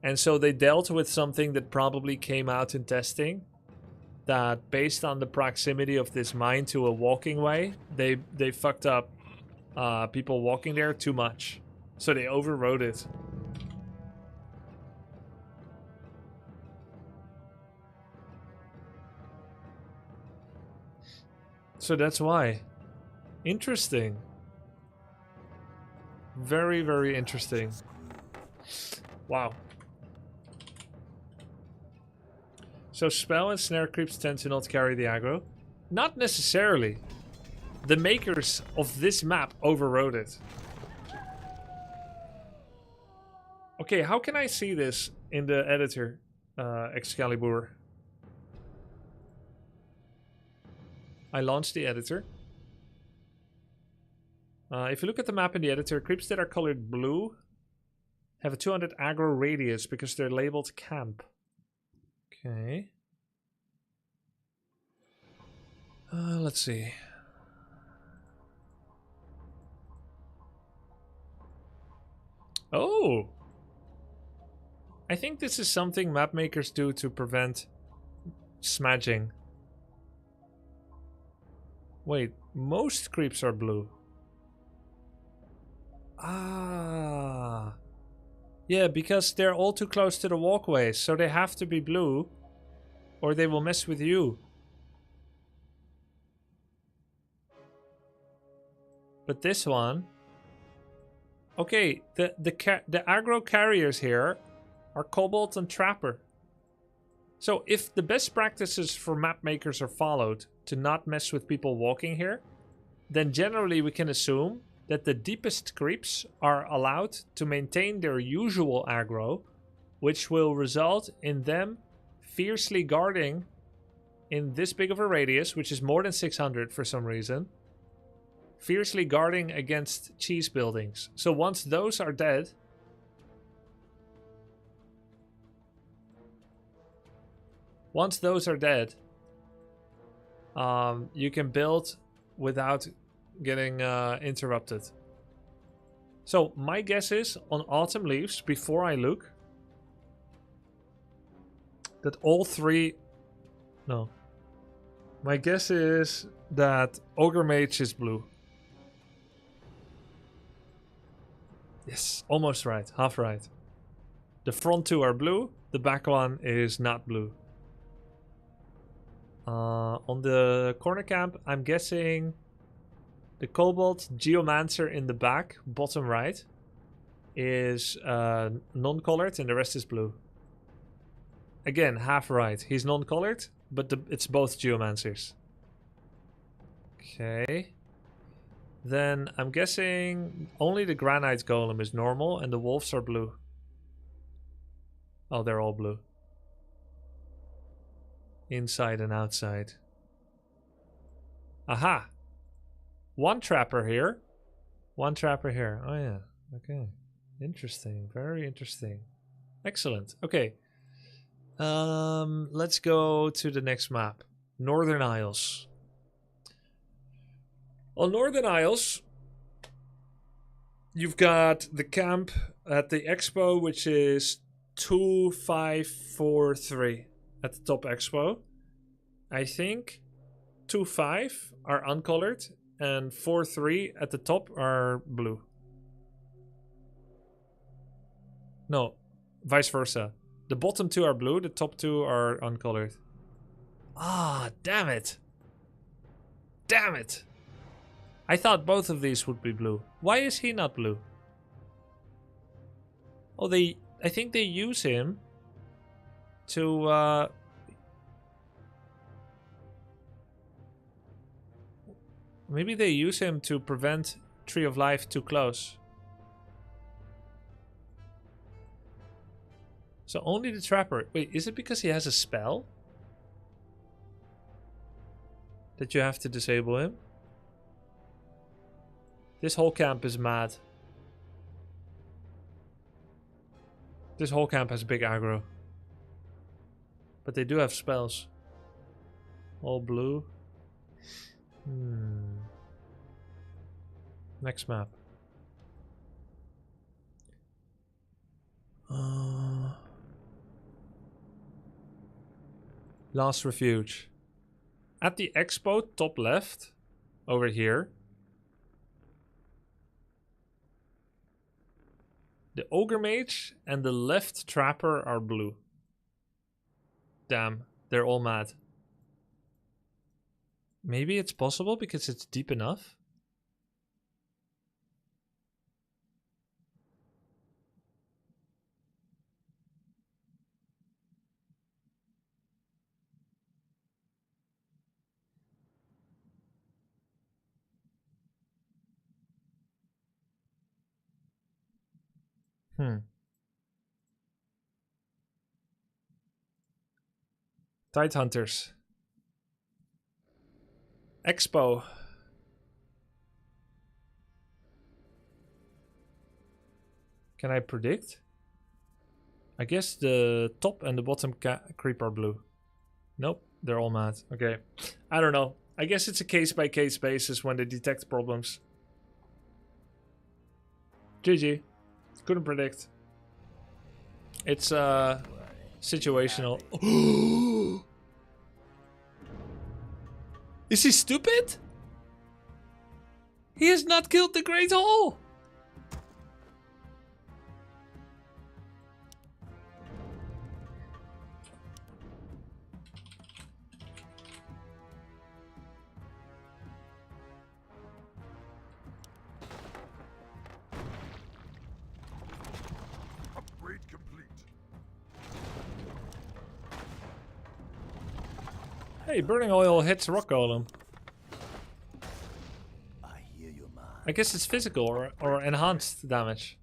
Speaker 1: And so they dealt with something that probably came out in testing, that based on the proximity of this mine to a walking way, they fucked up people walking there too much. So they overrode it. So that's why. Interesting. Very, very interesting. Wow. So spell and snare creeps tend to not carry the aggro? Not necessarily. The makers of this map overrode it. Okay, how can I see this in the editor, Excalibur? I launched the editor. If you look at the map in the editor, creeps that are colored blue have a 200 aggro radius because they're labeled camp. Okay. Let's see. Oh! I think this is something map makers do to prevent smudging. Wait, most creeps are blue. Ah. Yeah, because they're all too close to the walkways, so they have to be blue, or they will mess with you. But this one... Okay, the aggro carriers here are Cobalt and Trapper. So if the best practices for map makers are followed to not mess with people walking here, then generally we can assume that the deepest creeps are allowed to maintain their usual aggro, which will result in them fiercely guarding in this big of a radius, which is more than 600 for some reason, fiercely guarding against cheese buildings. So once those are dead, you can build without getting interrupted. So my guess is on autumn leaves, before I look, that all three... No. My guess is that Ogre Mage is blue. Yes, almost right. Half right. The front two are blue. The back one is not blue. On the corner camp, I'm guessing the Cobalt Geomancer in the back, bottom right, is non-colored and the rest is blue. Again, half right. He's non-colored, but it's both Geomancers. Okay. Then I'm guessing only the Granite Golem is normal and the Wolves are blue. Oh, they're all blue. Inside and outside. Aha! One Trapper here. One Trapper here. Oh yeah. Okay. Interesting. Very interesting. Excellent. Okay. Let's go to the next map. Northern Isles. On Northern Isles, you've got the camp at the expo, which is 2543 at the top expo. I think 2-5 are uncolored and 4-3 at the top are blue. No, vice versa. The bottom two are blue, the top two are uncolored. Ah, damn it. Damn it. I thought both of these would be blue. Why is he not blue? Oh, I think they use him to maybe they use him to prevent Tree of Life too close. So only the Trapper. Wait, is it because he has a spell? that you have to disable him. This whole camp is mad. This whole camp has big aggro. But they do have spells. All blue. Next map. Last Refuge. At the expo, top left, over here. The Ogre Mage and the left Trapper are blue. Damn, they're all mad. Maybe it's possible because it's deep enough? Tide Hunters. Expo. Can I predict? I guess the top and the bottom creep are blue. Nope, they're all mad. Okay. I don't know. I guess it's a case-by-case basis when they detect problems. GG. Couldn't predict. It's situational. Is he stupid? He has not killed the Great Hall.
Speaker 4: Upgrade complete.
Speaker 1: Hey, burning oil hits rock golem.
Speaker 2: I hear you, man.
Speaker 1: I guess it's physical or enhanced damage.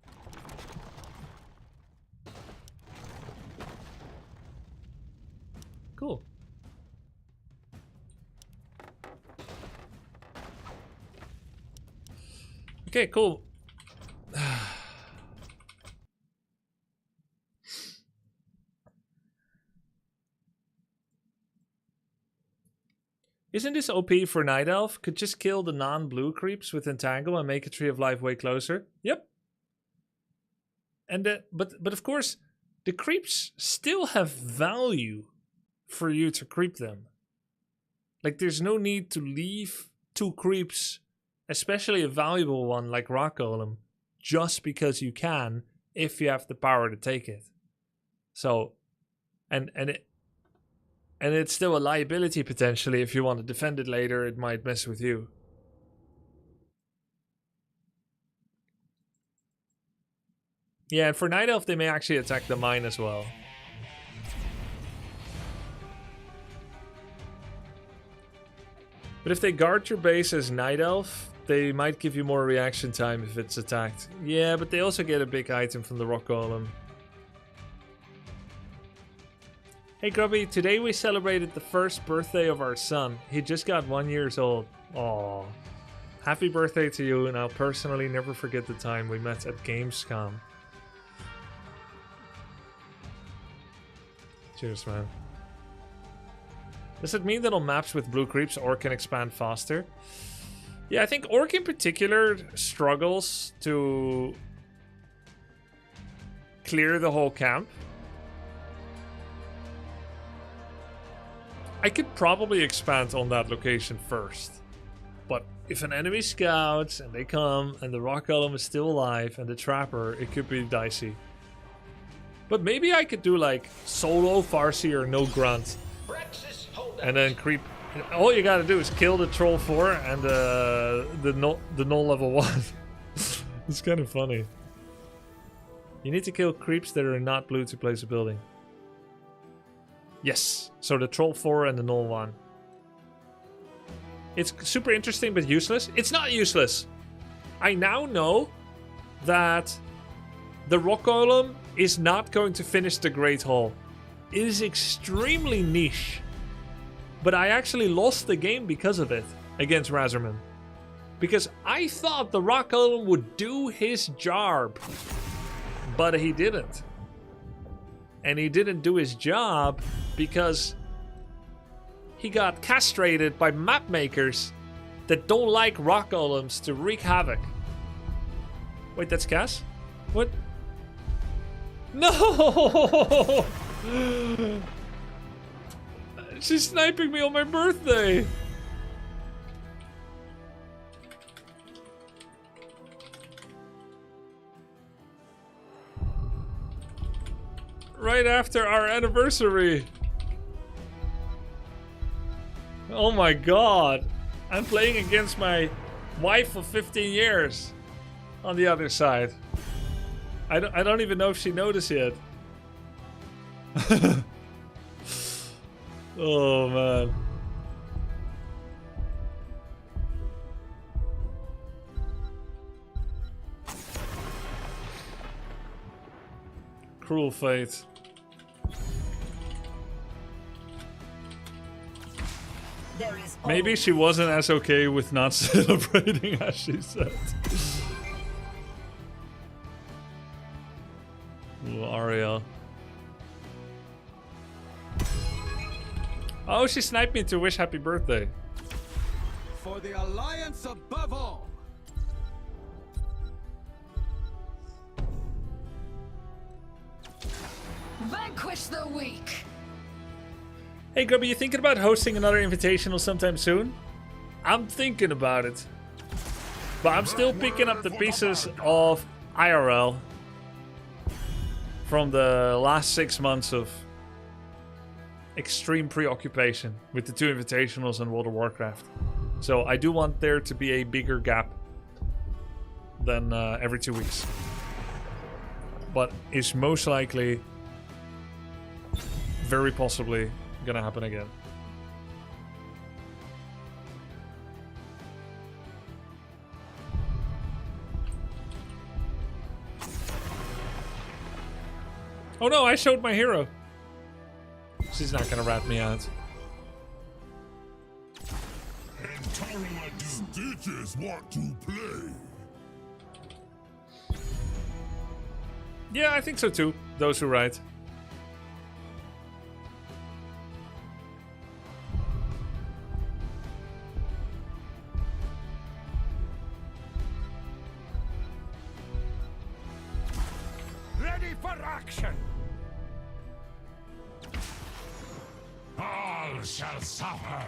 Speaker 1: Cool. Okay, cool. Isn't this OP for Night Elf? Could just kill the non-blue creeps with Entangle and make a Tree of Life way closer? Yep. And but of course, the creeps still have value for you to creep them. Like, there's no need to leave 2 creeps, especially a valuable one like Rock Golem, just because you can, if you have the power to take it. So, and it's still a liability potentially. If you want to defend it later, it might mess with you. Yeah, and for Night Elf, they may actually attack the mine as well. But if they guard your base as Night Elf, they might give you more reaction time if it's attacked. Yeah, but they also get a big item from the Rock Golem. Hey Grubby, today we celebrated the first birthday of our son. He just got 1 year old. Aww. Happy birthday to you, and I'll personally never forget the time we met at Gamescom. Cheers, man. Does it mean that on maps with blue creeps, Orc can expand faster? Yeah, I think Orc in particular struggles to clear the whole camp. I could probably expand on that location first. But if an enemy scouts and they come and the Rock Golem is still alive and the Trapper, it could be dicey. But maybe I could do like solo Farseer, no grunt. And then creep. All you gotta do is kill the Troll 4 and the null level 1. It's kind of funny. You need to kill creeps that are not blue to place a building. Yes, so the Troll 4 and the Null 1. It's super interesting but useless. It's not useless. I now know that the Rock Golem is not going to finish the Great Hall. It is extremely niche. But I actually lost the game because of it against Razorman. Because I thought the Rock Golem would do his job. But he didn't. And he didn't do his job because he got castrated by map makers that don't like Rock Golems to wreak havoc. Wait, that's Cass? What? No! She's sniping me on my birthday. Right after our anniversary. Oh my god. I'm playing against my wife of 15 years on the other side. I don't even know if she noticed yet. Oh man. Cruel fate. Maybe she wasn't as okay with not celebrating as she said. Ooh, Ariel. Oh, she sniped me to wish happy birthday.
Speaker 2: For the Alliance above all.
Speaker 9: Vanquish the weak.
Speaker 1: Hey Grubby, you thinking about hosting another invitational sometime soon? I'm thinking about it. But I'm still picking up the pieces of IRL from the last 6 months of extreme preoccupation with the 2 invitationals and World of Warcraft. So I do want there to be a bigger gap than every 2 weeks. But it's most likely, very possibly, gonna happen again. Oh no, I showed my hero. She's not gonna rat me out.
Speaker 4: Stitches want to play.
Speaker 1: Yeah, I think so too. Those who write.
Speaker 2: Ready for action.
Speaker 4: All shall suffer.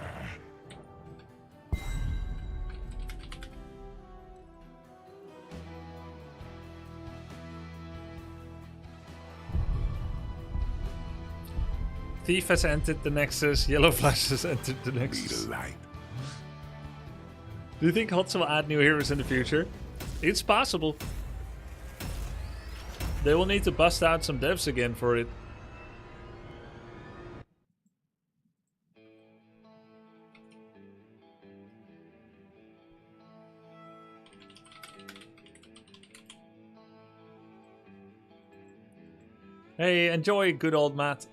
Speaker 1: Thief has entered the Nexus. Yellow Flash has entered the Nexus. Do you think HOTS will add new heroes in the future? It's possible. They will need to bust out some devs again for it. Hey, enjoy good old Malt.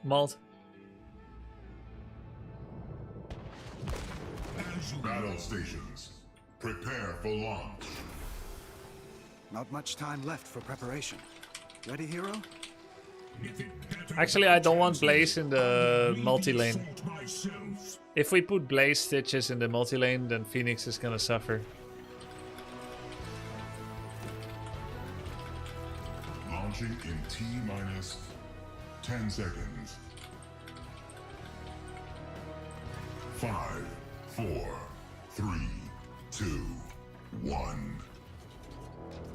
Speaker 4: Battle stations. Prepare for launch.
Speaker 2: Not much time left for preparation. Ready, hero?
Speaker 1: Actually, I don't want Blaze in the multi-lane. If we put Blaze Stitches in the multi-lane, then Phoenix is gonna suffer.
Speaker 4: Launching in T-minus 10 seconds. 5, 4, 3, 2, 1.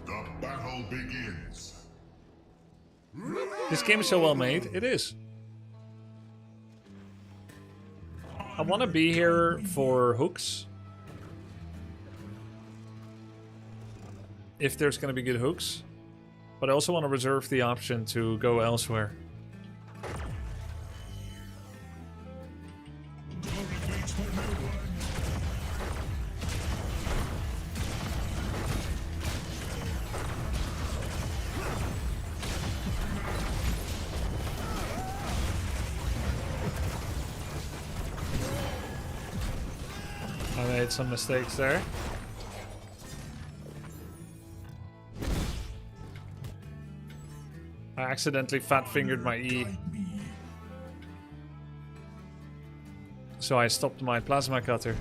Speaker 4: The battle begins.
Speaker 1: This game is so well made. It is. I want to be here for hooks. If there's going to be good hooks. But I also want to reserve the option to go elsewhere. I made some mistakes there. I accidentally fat-fingered my E. So I stopped my plasma cutter.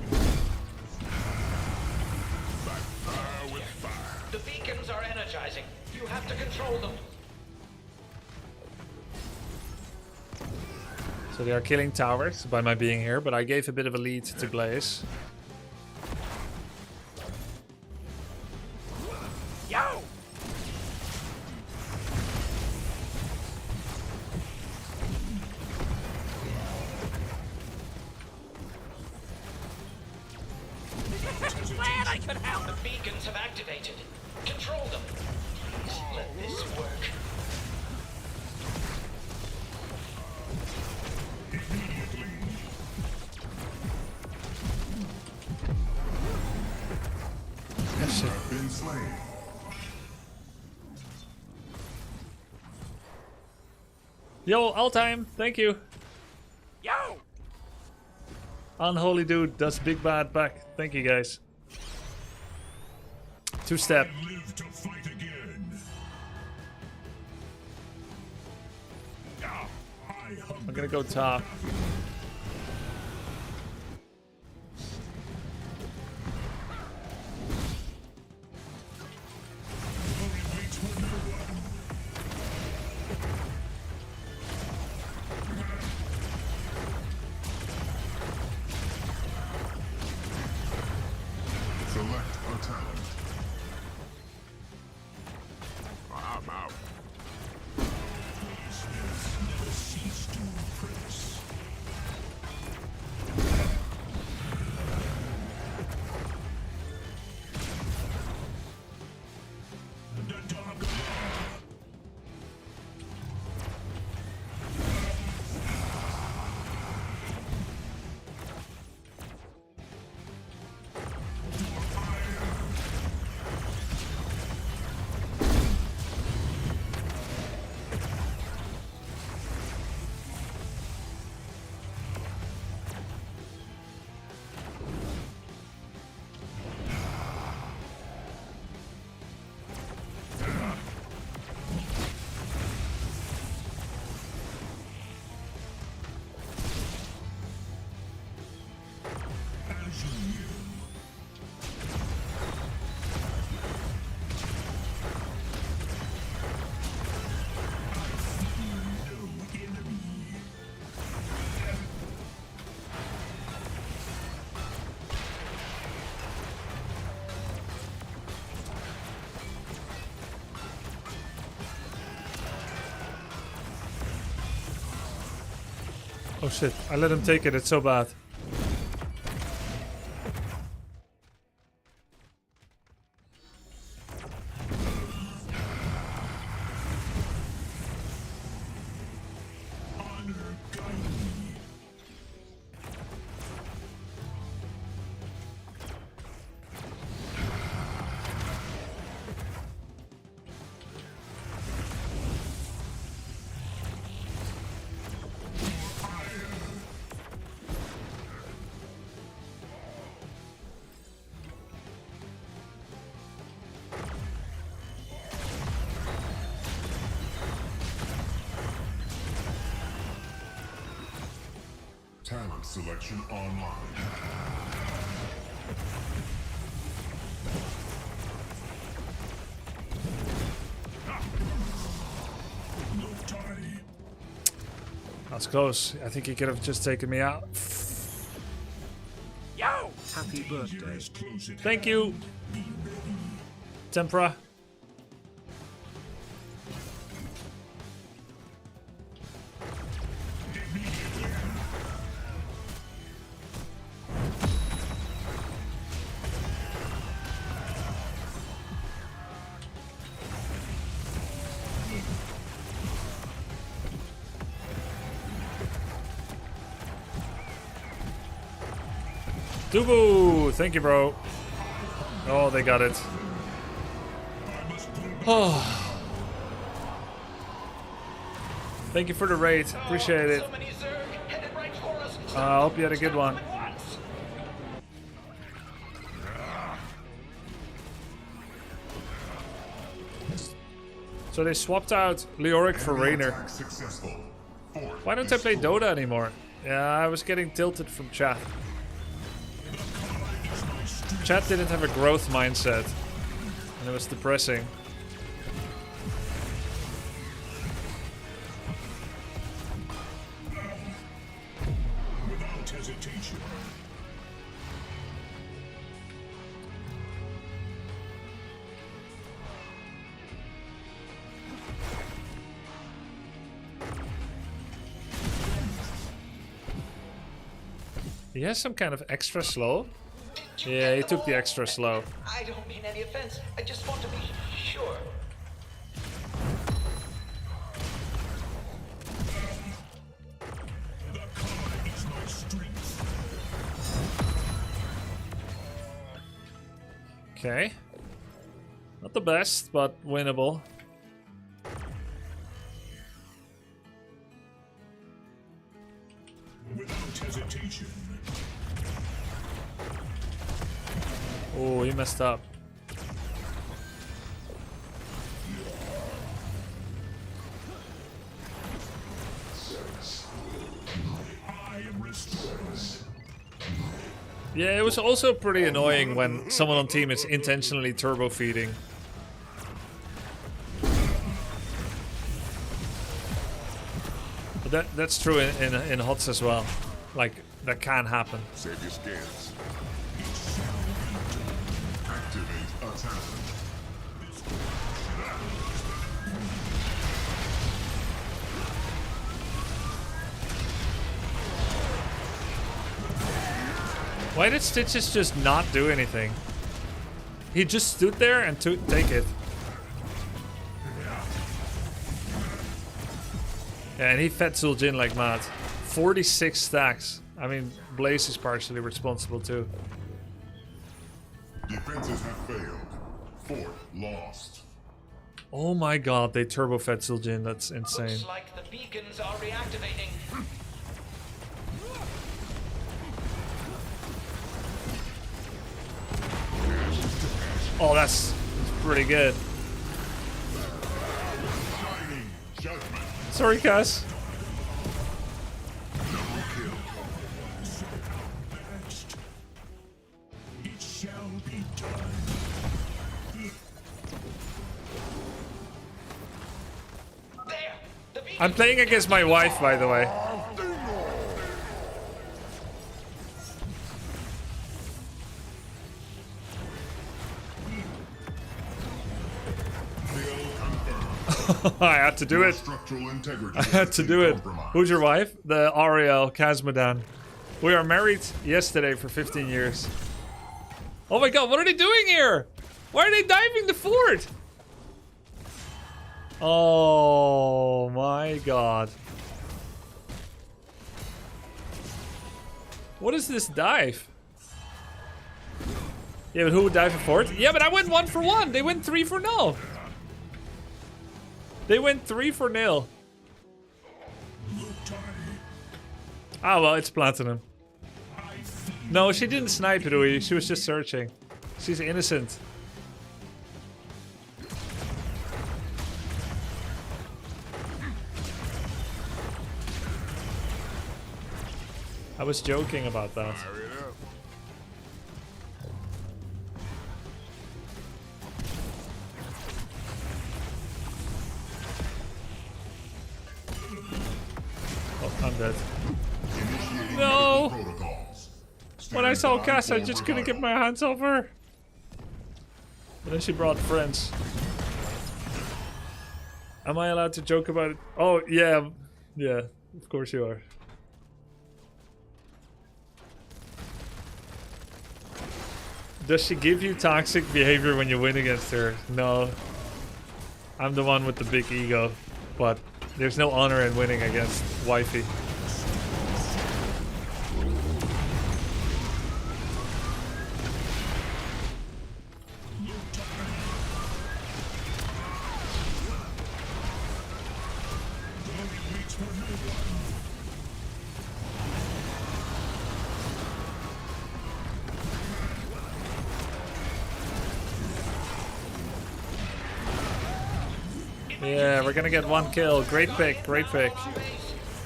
Speaker 11: The beacons are energizing. You have to control them.
Speaker 1: So they are killing towers by my being here, but I gave a bit of a lead to Blaze.
Speaker 11: Yo! Glad I could help. The beacons have activated. Control them. Please let this work.
Speaker 4: Been slain.
Speaker 1: Yo, all time, thank you.
Speaker 11: Yo!
Speaker 1: Unholy dude does big bad back. Thank you guys. Two-step.
Speaker 4: Live to fight again.
Speaker 1: I'm gonna go top.
Speaker 4: Select a talent. I'm out. Never cease to impress.
Speaker 1: Oh shit, I let him take it, it's so bad.
Speaker 4: Talent selection online. No time.
Speaker 1: That's close. I think he could have just taken me out.
Speaker 11: Yo!
Speaker 3: Happy birthday.
Speaker 1: Thank you. Tempera. Dubu! Thank you, bro. Oh, they got it. Oh. Thank you for the raid. Appreciate it.
Speaker 11: So many Zerg headed right for us.
Speaker 1: I hope you had a good one. So they swapped out Leoric for Raynor.
Speaker 4: Attack successful. Fort
Speaker 1: Why don't I play
Speaker 4: destroyed.
Speaker 1: Dota anymore? Yeah, I was getting tilted from chat. Chat didn't have a growth mindset. And it was depressing.
Speaker 4: Without hesitation.
Speaker 1: He has some kind of extra slow. Yeah, he took the extra slow.
Speaker 11: I don't mean any offense. I just want to be sure.
Speaker 1: Okay. Not the best, but winnable.
Speaker 4: Without hesitation.
Speaker 1: Oh, he messed up.
Speaker 4: I am restored.
Speaker 1: Yeah, it was also pretty annoying when someone on team is intentionally turbo feeding. But that's true in HOTS as well. Like, that can happen.
Speaker 4: Save your scans. Activate attack.
Speaker 1: Why did Stitches just not do anything? He just stood there and take it. Yeah, and he fed Zul'jin like mad. 46 stacks. I mean, Blaze is partially responsible too.
Speaker 4: Defenses have failed. Fort lost.
Speaker 1: Oh my god, they turbo fed Zul'jin. That's insane.
Speaker 11: Looks like the beacons are reactivating.
Speaker 1: Oh, that's pretty good.
Speaker 4: Shining judgment.
Speaker 1: Sorry, Cass.
Speaker 4: Double kill. Next. It shall be done.
Speaker 11: There! The beacons
Speaker 1: I'm playing against my wife, by the way. I had to do it.
Speaker 4: Structural integrity.
Speaker 1: I had to do it. Who's your wife? The Ariel Kazmadan. We are married yesterday for 15 years. Oh my god, what are they doing here? Why are they diving the fort? Oh my god. What is this dive? Yeah, but who would dive for fort? Yeah, but I went 1 for 1. They went 3 for 0. They went 3 for 0. Ah, well, it's platinum. No, she didn't snipe Rui. She was just searching. She's innocent. I was joking about that. Oh, I'm dead. No! When I saw Cass, I just couldn't get my hands off her. But then she brought friends. Am I allowed to joke about it? Oh, yeah. Yeah, of course you are. Does she give you toxic behavior when you win against her? No. I'm the one with the big ego. But there's no honor in winning against wifey. Yeah, we're gonna get 1 kill. Great pick, great pick.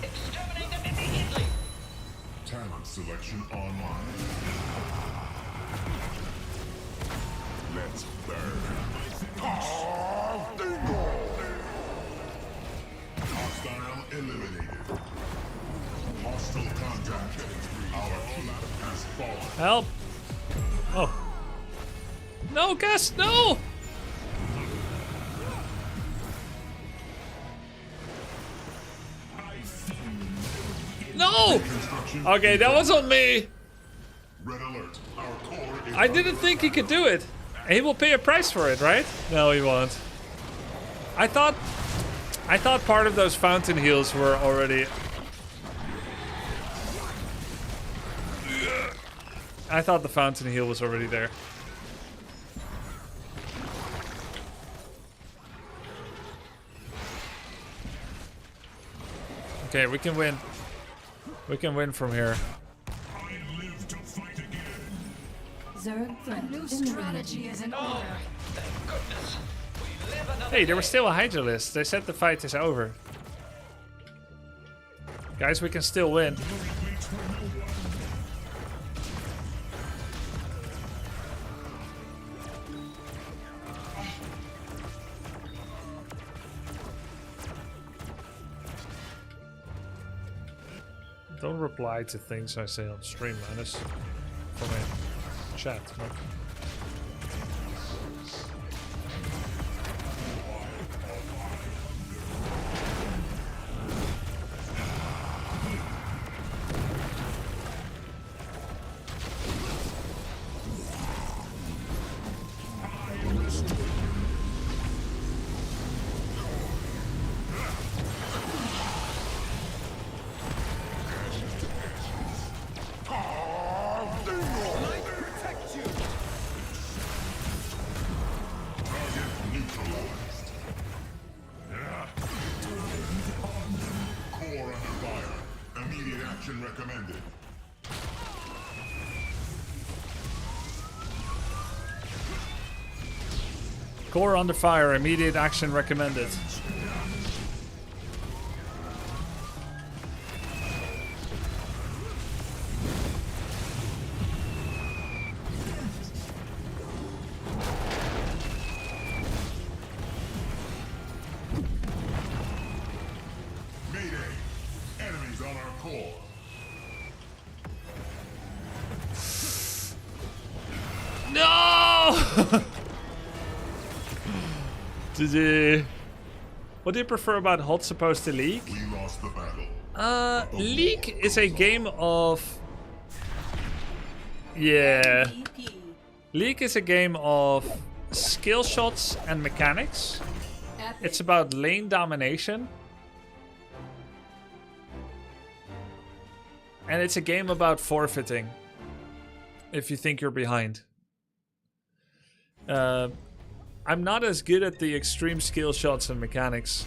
Speaker 11: Exterminate them immediately.
Speaker 4: Talent selection online. Let's burn. Hostile eliminated. Hostile contact. Our key has fallen.
Speaker 1: Help! Oh. No, Gus, no! No! Okay, that was on me.
Speaker 4: Red alert. Our core is
Speaker 1: I didn't think he could do it. He will pay a price for it, right? No, he won't. I thought part of those fountain heals were already. I thought the fountain heal was already there. Okay, we can win. We can win from here.
Speaker 8: A new strategy is in order.
Speaker 11: Thank goodness. We live another
Speaker 1: Hey, there was
Speaker 11: day.
Speaker 1: still a Hydra list. They said the fight is over. Guys, we can still win. Don't reply to things I say on stream, man. It's from a chat. No?
Speaker 4: Recommended.
Speaker 1: Core under fire. Immediate action recommended.
Speaker 4: Mayday. Enemies on our core.
Speaker 1: No! GG. What do you prefer about HOTS opposed to League?
Speaker 4: We lost the battle.
Speaker 1: League is a game of... Yeah. League is a game of skill shots and mechanics. It's about lane domination. And it's a game about forfeiting. If you think you're behind. I'm not as good at the extreme skill shots and mechanics.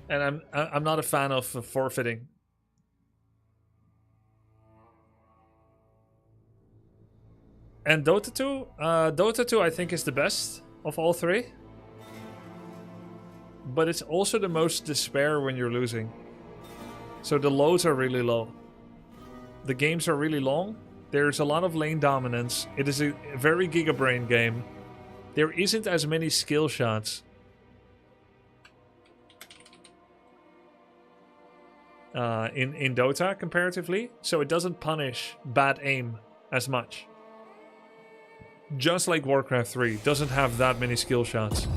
Speaker 1: And I'm not a fan of forfeiting. And Dota 2? Dota 2 I think is the best of all three. But it's also the most despair when you're losing. So the lows are really low. The games are really long. There's a lot of lane dominance. It is a very gigabrain game. There isn't as many skill shots. In Dota comparatively. So it doesn't punish bad aim as much. Just like Warcraft 3 doesn't have that many skill shots.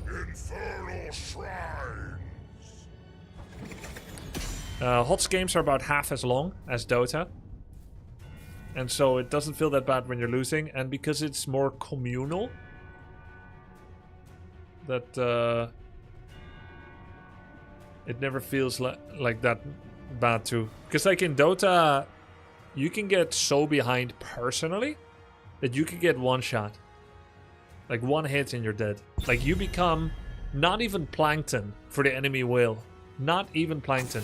Speaker 4: Infernal shrines.
Speaker 1: HOTS games are about half as long as Dota. And so it doesn't feel that bad when you're losing. And because it's more communal, that it never feels like that bad too. Because like in Dota, you can get so behind personally that you can get one shot. Like one hit and you're dead. Like you become not even plankton for the enemy whale. Not even plankton.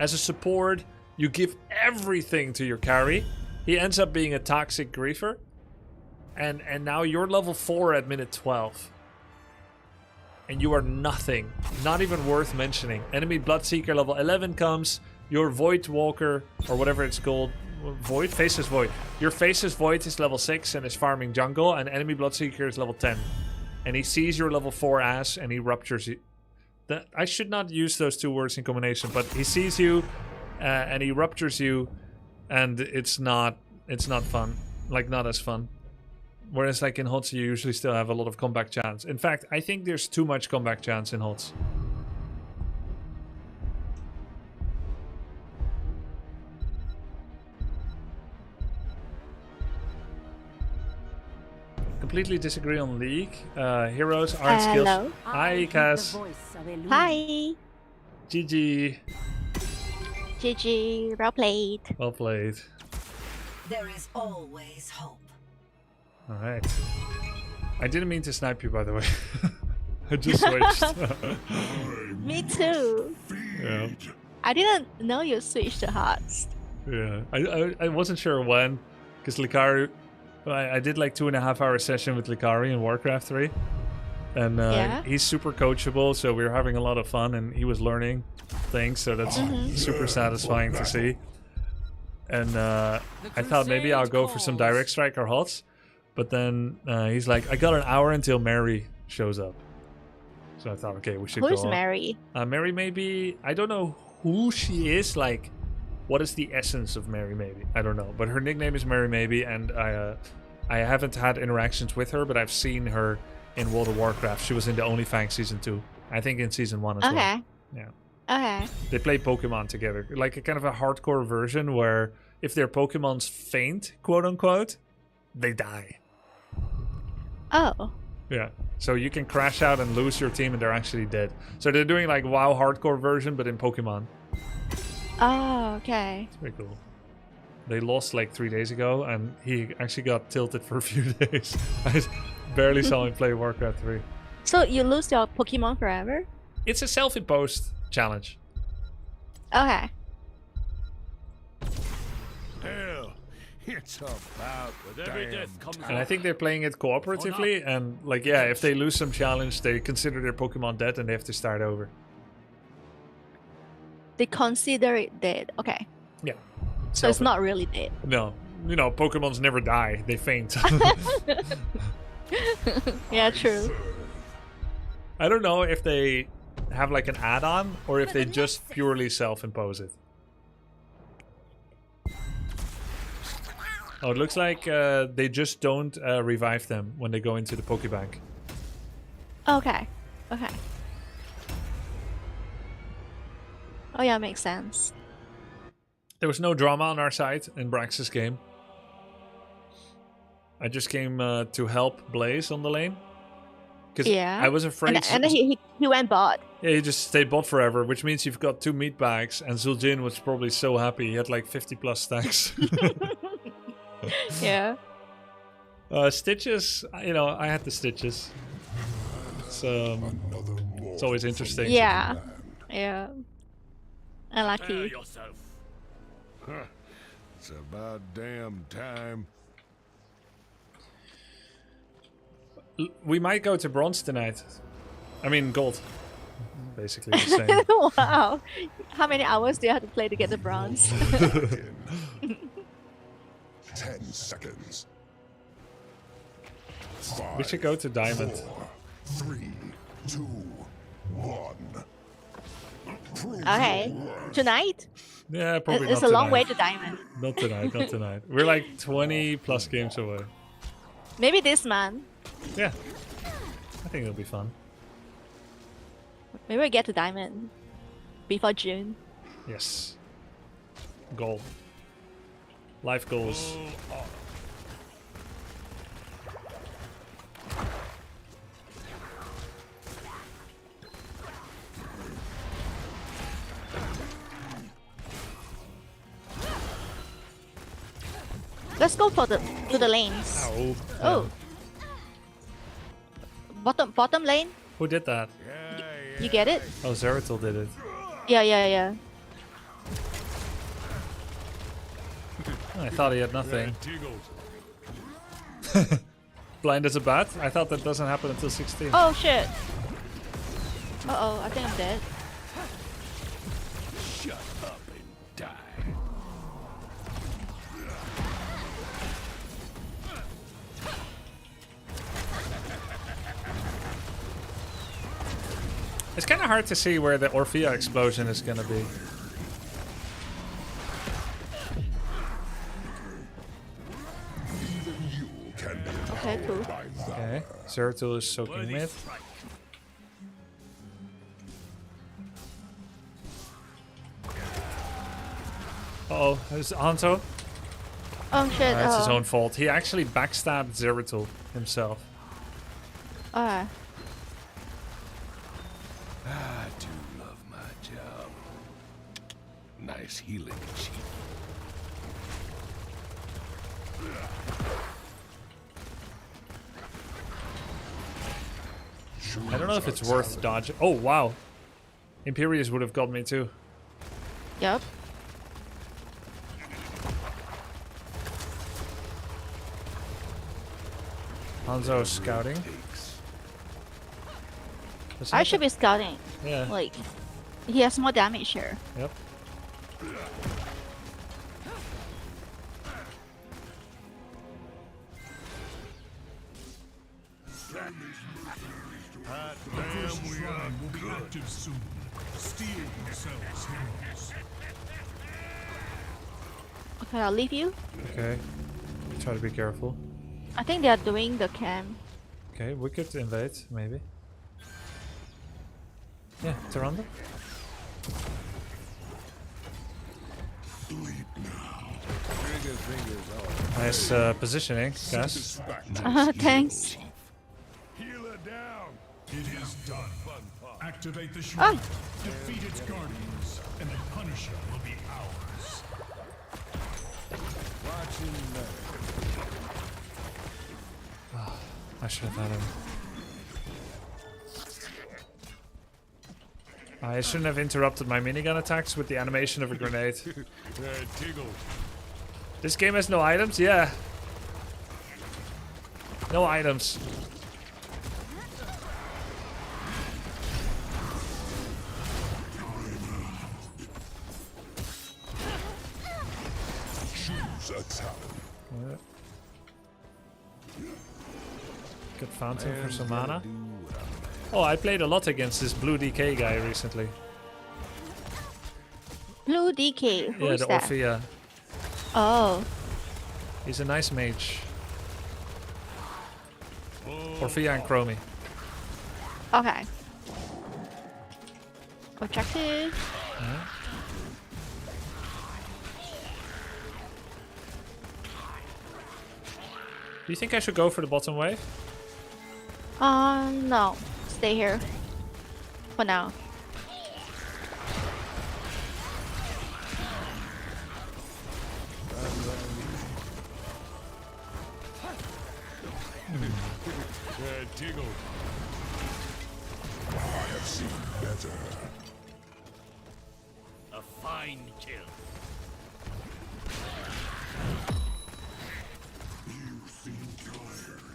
Speaker 1: As a support, You give everything to your carry. He ends up being a toxic griefer. And now you're level 4 at minute 12. And you are nothing. Not even worth mentioning. Enemy Bloodseeker level 11 comes. Your Void Walker, or whatever it's called. Void? Faceless Void. Your Faceless Void is level 6 and is farming jungle. And enemy Bloodseeker is level 10. And he sees your level 4 ass and he ruptures you. I should not use those two words in combination. But he sees you and he ruptures you. And it's not fun. Like, not as fun. Whereas, like, in HOTS, you usually still have a lot of comeback chance. In fact, I think there's too much comeback chance in HOTS. Completely disagree on League. Heroes aren't skills.
Speaker 10: Hello.
Speaker 1: Hi, Cass.
Speaker 10: Hi.
Speaker 1: GG.
Speaker 10: GG. Well played.
Speaker 1: Well played.
Speaker 8: There is always hope.
Speaker 1: Alright. I didn't mean to snipe you, by the way. I just switched.
Speaker 10: Me too.
Speaker 1: Yeah.
Speaker 10: I didn't know you switched to HOTS.
Speaker 1: Yeah. I wasn't sure when. Because Lacari... I did like 2.5 hour session with Lacari in Warcraft 3. And he's super coachable, so we were having a lot of fun, and he was learning things, so that's super satisfying to see. And I thought maybe I'll go for some direct strike or HOTS. But then he's like, I got an hour until Mary shows up. So I thought, okay, we should go.
Speaker 10: Who's Mary?
Speaker 1: Mary maybe, I don't know who she is, like, what is the essence of Mary maybe? I don't know. But her nickname is Mary maybe, and I haven't had interactions with her, but I've seen her in World of Warcraft. She was in the OnlyFans Season 2. I think in Season 1 as well. Yeah.
Speaker 10: Okay.
Speaker 1: They play Pokemon together. Like a kind of a hardcore version where if their Pokemons faint, quote unquote, they die.
Speaker 10: Oh.
Speaker 1: Yeah. So you can crash out and lose your team and they're actually dead. So they're doing like WoW hardcore version, but in Pokemon.
Speaker 10: Oh, okay.
Speaker 1: It's pretty cool. They lost like 3 days ago and he actually got tilted for a few days. I barely saw him play Warcraft 3.
Speaker 10: So you lose your Pokemon forever?
Speaker 1: It's a self-imposed challenge.
Speaker 10: Okay.
Speaker 6: Hell, it's about with every death comes
Speaker 1: And I think they're playing it cooperatively, and like, yeah, if they lose some challenge, they consider their Pokemon dead and they have to start over.
Speaker 10: They consider it dead. Okay.
Speaker 1: Yeah.
Speaker 10: So it's not really dead.
Speaker 1: No. You know, Pokemons never die. They faint.
Speaker 10: Yeah, true.
Speaker 1: I don't know if they have like an add-on or if they just purely self-impose it. Oh, it looks like they just don't revive them when they go into the Pokebank.
Speaker 10: Okay. Okay. Oh yeah, makes sense.
Speaker 1: There was no drama on our side in Brax's game. I just came to help Blaze on the lane. Because I was afraid...
Speaker 10: And then he went bot.
Speaker 1: Yeah, he just stayed bot forever, which means you've got 2 meat bags, and Zul'jin was probably so happy. He had like 50 plus stacks.
Speaker 10: Yeah.
Speaker 1: Stitches, you know, I had the stitches. It's always interesting.
Speaker 10: Yeah. Yeah. Unlucky.
Speaker 6: yourself. Huh. It's about damn time.
Speaker 1: We might go to bronze tonight. I mean, gold. Basically the same.
Speaker 10: Wow. How many hours do you have to play to get the bronze?
Speaker 4: 10 seconds.
Speaker 1: We should go to diamond.
Speaker 4: 4, 3, 2, 1.
Speaker 10: Okay. Tonight?
Speaker 1: Yeah, probably
Speaker 10: It's
Speaker 1: not
Speaker 10: a long
Speaker 1: tonight.
Speaker 10: way to diamond.
Speaker 1: Not tonight, not tonight. We're like 20 plus games away.
Speaker 10: Maybe this month.
Speaker 1: Yeah. I think it'll be fun.
Speaker 10: Maybe we get to diamond before June.
Speaker 1: Yes. Goal. Life goals.
Speaker 10: Let's go for the lanes.
Speaker 1: Ow.
Speaker 10: Oh. Bottom lane.
Speaker 1: Who did that?
Speaker 10: You get it?
Speaker 1: Oh, Zeratul did it.
Speaker 10: Yeah.
Speaker 1: I thought he had nothing.
Speaker 6: Tickled.
Speaker 1: Blind as a bat? I thought that doesn't happen until 16.
Speaker 10: Oh shit. Uh-oh, I think I'm dead.
Speaker 6: Shut up and die.
Speaker 1: It's kind of hard to see where the Orphea explosion is going to be.
Speaker 10: Okay, cool.
Speaker 1: Okay, Zeratul is soaking mid. Uh-oh, there's Hanzo.
Speaker 10: Oh shit.
Speaker 1: That's his own fault. He actually backstabbed Zeratul himself.
Speaker 10: Alright.
Speaker 6: I do love my job. Nice healing, Chief.
Speaker 1: I don't know if it's worth dodging. Oh, wow. Imperius would have got me too.
Speaker 10: Yep.
Speaker 1: Hanzo is scouting.
Speaker 10: I should be scouting.
Speaker 1: Yeah.
Speaker 10: Like, he has more damage here.
Speaker 1: Yep.
Speaker 6: Hot damn, we are good.
Speaker 4: Soon. Steel themselves heroes.
Speaker 10: Okay, I'll leave you.
Speaker 1: Okay. Try to be careful.
Speaker 10: I think they are doing the camp.
Speaker 1: Okay, we could invade, maybe. Yeah, Tyrande.
Speaker 6: Trigger fingers on.
Speaker 1: Nice positioning, guys.
Speaker 10: Thanks.
Speaker 4: Heal her down.
Speaker 12: It is done. Activate the
Speaker 10: Oh.
Speaker 12: shrine. Defeat its guardians, and the Punisher will be ours.
Speaker 6: Watching
Speaker 1: I should have had him. I shouldn't have interrupted my minigun attacks with the animation of a grenade.
Speaker 6: tickled.
Speaker 1: This game has no items? Yeah. No items.
Speaker 4: Choose a talent.
Speaker 1: Yeah. Good fountain for some mana. Oh, I played a lot against this blue DK guy recently.
Speaker 10: Blue DK. Who
Speaker 1: Yeah,
Speaker 10: is
Speaker 1: the
Speaker 10: that?
Speaker 1: Orphea.
Speaker 10: Oh.
Speaker 1: He's a nice mage. Orphea and Chromie.
Speaker 10: Okay. Objective.
Speaker 1: Yeah. Do you think I should go for the bottom wave?
Speaker 10: No. Stay here. For now.
Speaker 6: Tiggled.
Speaker 4: I have seen better.
Speaker 6: A fine kill.
Speaker 4: You seem tired.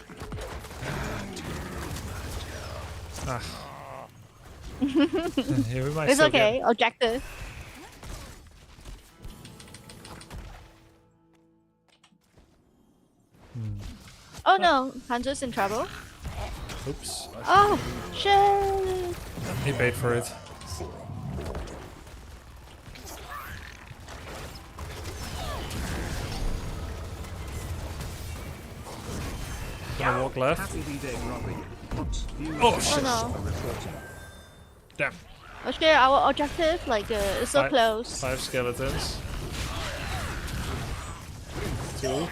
Speaker 1: Ah. Yeah, we might
Speaker 10: It's
Speaker 1: still
Speaker 10: okay.
Speaker 1: get-
Speaker 10: Objective. Oh no, Hanzo's in trouble.
Speaker 1: Oops.
Speaker 10: Oh shit!
Speaker 1: He paid for it. Gonna walk left. Oh shit!
Speaker 10: Oh no.
Speaker 1: Damn.
Speaker 10: Okay, our objective, like, is so close.
Speaker 1: 5 skeletons. 2.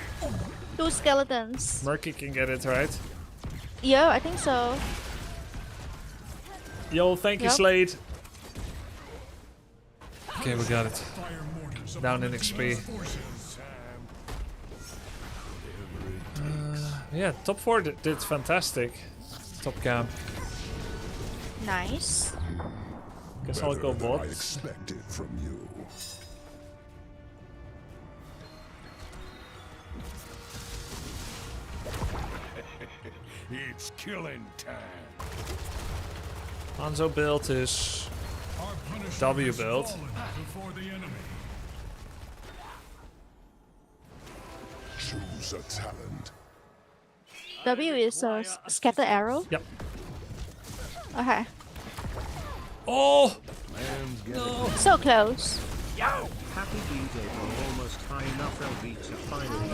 Speaker 10: 2 skeletons.
Speaker 1: Murky can get it, right?
Speaker 10: Yeah, I think so.
Speaker 1: Yo, thank you,
Speaker 10: Yep.
Speaker 1: Slade. Okay, we got it. Down in XP. Yeah, top 4 did fantastic. Top camp.
Speaker 10: Nice.
Speaker 1: Guess I'll go
Speaker 4: Better than I
Speaker 1: bot.
Speaker 4: expected from you.
Speaker 6: It's killing time.
Speaker 1: Hanzo built his
Speaker 12: Our Punisher
Speaker 1: W
Speaker 12: has
Speaker 1: build.
Speaker 12: fallen before the enemy.
Speaker 6: Choose a talent.
Speaker 13: W is a scatter arrow.
Speaker 1: Yep.
Speaker 13: Okay.
Speaker 1: Oh!
Speaker 6: Man's got
Speaker 1: No.
Speaker 13: So close.
Speaker 3: Happy B-Day for almost high enough LB to finally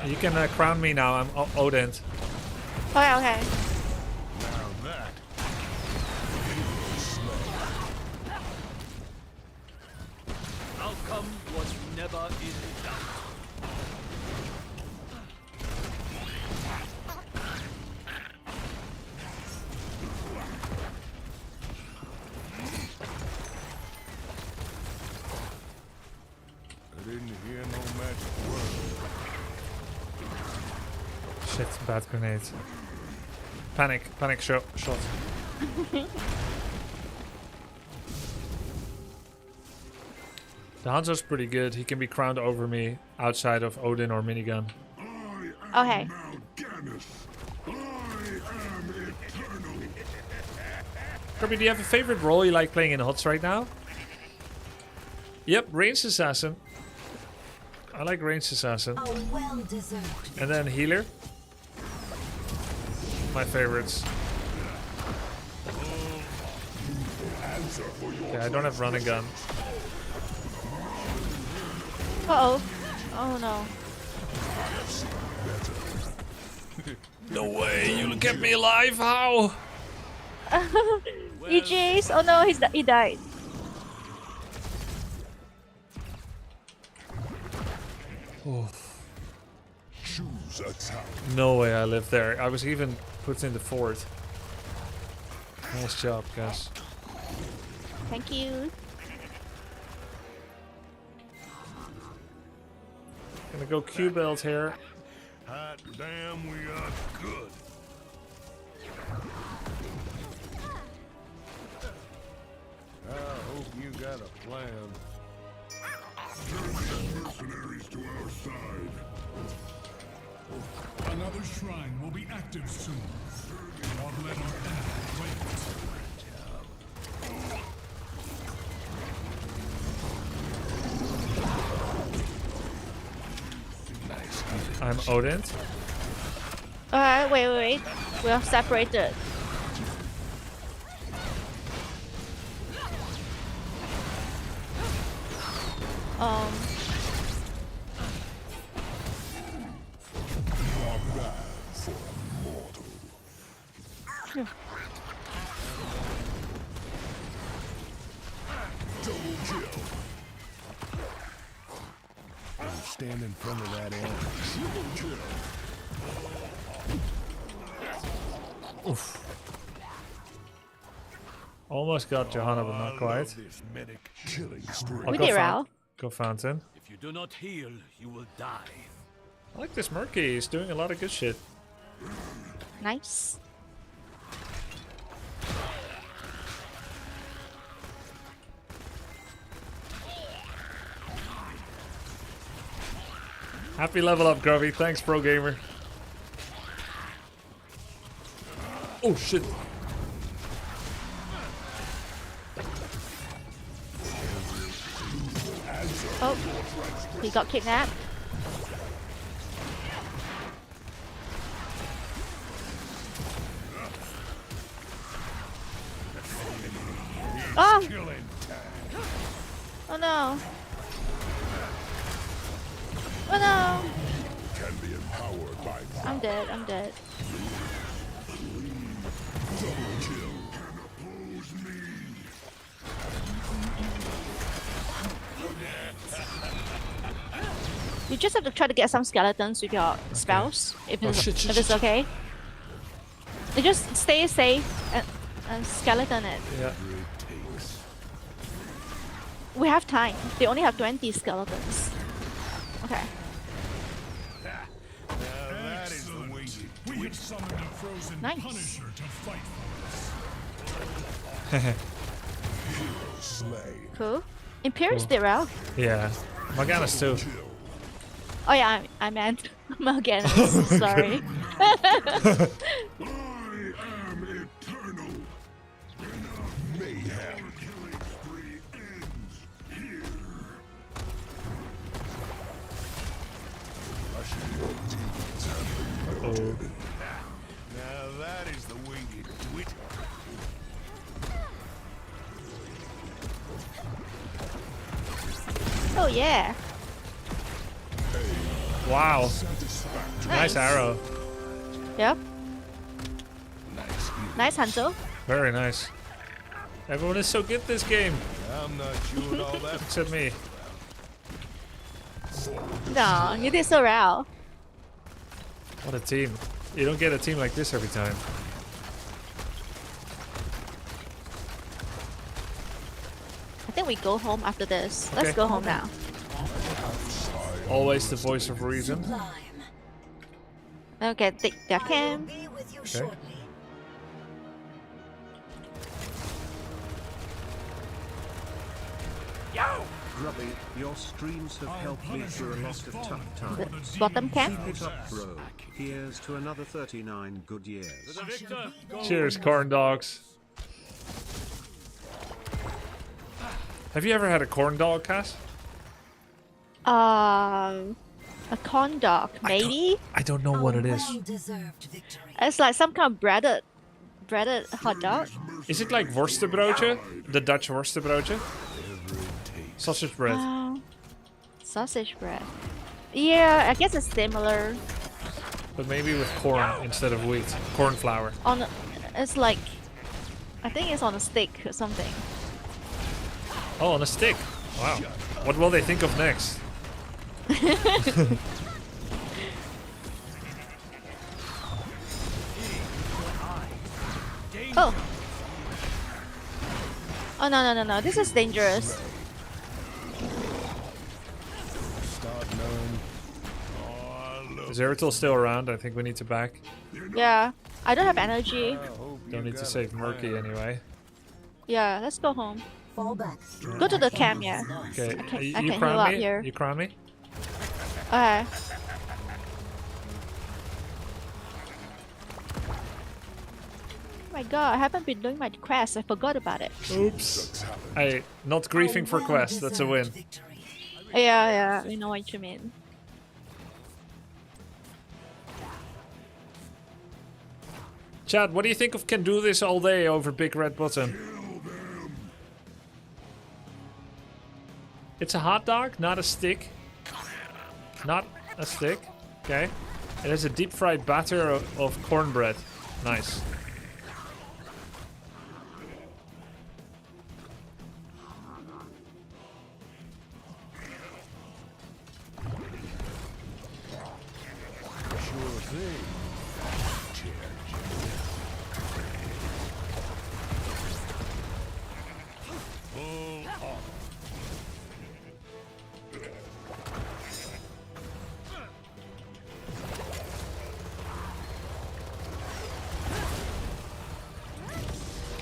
Speaker 1: You can crown me now. I'm Odin.
Speaker 13: Okay, okay.
Speaker 6: now that.
Speaker 2: Outcome was never in doubt.
Speaker 6: I didn't hear no magic word.
Speaker 1: Shit, bad grenade. Panic shot. The Hanzo's pretty good. He can be crowned over me outside of Odin or minigun.
Speaker 13: Okay.
Speaker 1: Kirby, do you have a favorite role you like playing in HOTS right now? Yep, ranged assassin. I like ranged assassin. And then healer. My favorites. Okay, I don't have running gun.
Speaker 13: Uh-oh. Oh no.
Speaker 1: No way, you kept me alive, how?
Speaker 13: EJ's. Oh no, he died.
Speaker 1: Oh.
Speaker 6: Choose a talent.
Speaker 1: No way I lived there. I was even put in the fort. Nice job, guys.
Speaker 13: Thank you.
Speaker 1: Gonna go Q build here.
Speaker 6: Hot damn, we are good. I hope you got a plan.
Speaker 12: Mercenaries to our side. Another shrine will be active soon. Lord, let our enemy wait.
Speaker 1: I'm Odin.
Speaker 13: Wait. We are separated.
Speaker 6: Stand in front of that enemy.
Speaker 1: Oof. Almost got Johanna, but not quite.
Speaker 6: This medic killing spree.
Speaker 1: I'll
Speaker 13: We
Speaker 1: go
Speaker 13: did Rao.
Speaker 1: Go Fountain.
Speaker 2: If you do not heal, you will die.
Speaker 1: I like this Murky. He's doing a lot of good shit.
Speaker 13: Nice.
Speaker 1: Happy level up, Grovey. Thanks, Pro Gamer. Oh shit.
Speaker 13: Oh, he got kidnapped. Oh! Oh no! Oh no!
Speaker 6: Can be empowered by
Speaker 13: I'm dead. You just have to try to get some skeletons with your spells, if it's okay. You just stay safe and skeleton it.
Speaker 1: Yeah.
Speaker 13: We have time. They only have 20 skeletons. Okay.
Speaker 6: that is the way you
Speaker 12: We have summoned a frozen
Speaker 13: Nice.
Speaker 12: Punisher to fight for us.
Speaker 6: slay.
Speaker 13: Cool. Imperius did well.
Speaker 1: Yeah. Morgana's too.
Speaker 13: Oh yeah, I meant Morganis. Sorry.
Speaker 12: I am eternal. Mayhem. Killing spree ends here.
Speaker 1: Oh.
Speaker 6: Now that is the way you do it.
Speaker 13: Oh yeah.
Speaker 1: Wow. Nice arrow.
Speaker 13: Yep.
Speaker 6: Nice.
Speaker 13: Nice, Hanzo.
Speaker 1: Very nice. Everyone is so good this game.
Speaker 6: I'm not sure all that.
Speaker 1: Except me.
Speaker 13: No, you did so well.
Speaker 1: What a team. You don't get a team like this every time.
Speaker 13: I think we go home after this. Let's
Speaker 1: Okay.
Speaker 13: go home now.
Speaker 1: Always the voice of reason.
Speaker 13: Okay, take their cam.
Speaker 1: Okay.
Speaker 3: Grubby, your streams have helped me through a lot of tough times.
Speaker 13: Bottom cam.
Speaker 3: Keep it up, bro. Here's to another 39 good years.
Speaker 1: Cheers, corn dogs. Have you ever had a corn dog, Cass?
Speaker 13: A corn dog, maybe.
Speaker 1: I don't know what it is.
Speaker 13: It's like some kind of breaded hot dog.
Speaker 1: Is it like worstenbroodje? The Dutch worstenbroodje? Sausage bread.
Speaker 13: Sausage bread. Yeah, I guess it's similar.
Speaker 1: But maybe with corn instead of wheat. Corn flour.
Speaker 13: It's like, I think it's on a stick or something.
Speaker 1: Oh, on a stick. Wow. What will they think of next?
Speaker 13: Oh. Oh no. This is dangerous.
Speaker 1: Is Zeratul still around? I think we need to back.
Speaker 13: Yeah. I don't have energy.
Speaker 1: Don't need to save Murky anyway.
Speaker 13: Yeah, let's go home. Go to the camp, yeah.
Speaker 1: Okay.
Speaker 13: I can
Speaker 1: You
Speaker 13: heal up
Speaker 1: crown me?
Speaker 13: here.
Speaker 1: You crown me?
Speaker 13: Okay. Oh my god, I haven't been doing my quest. I forgot about it.
Speaker 1: Oops. Hey, not griefing for quest. That's a win.
Speaker 13: Yeah, we know what you mean.
Speaker 1: Chad, what do you think of can do this all day over big red button? It's a hot dog, not a stick. Not a stick. Okay. It has a deep fried batter of cornbread. Nice.
Speaker 6: Sure thing.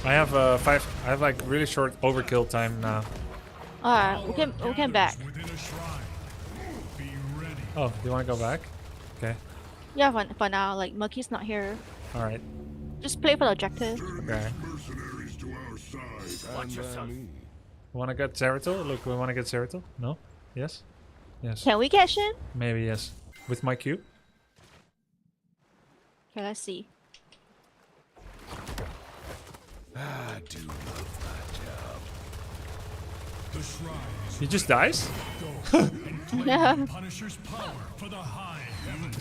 Speaker 1: I have I have like really short overkill time now.
Speaker 13: Alright, we can back.
Speaker 1: Oh, you want to go back? Okay.
Speaker 13: Yeah, for now, like Murky's not here.
Speaker 1: All right.
Speaker 13: Just play for the objective.
Speaker 1: Okay.
Speaker 6: Watch yourself.
Speaker 1: Want to get Zeratul? Look, we want to get Zeratul? No? Yes? Yes.
Speaker 13: Can we get Shin?
Speaker 1: Maybe yes. With my Q?
Speaker 13: Okay, let's see.
Speaker 6: I do love my job.
Speaker 12: The shrine.
Speaker 1: He just dies?
Speaker 13: Yeah.
Speaker 12: Punisher's power for the high heavens.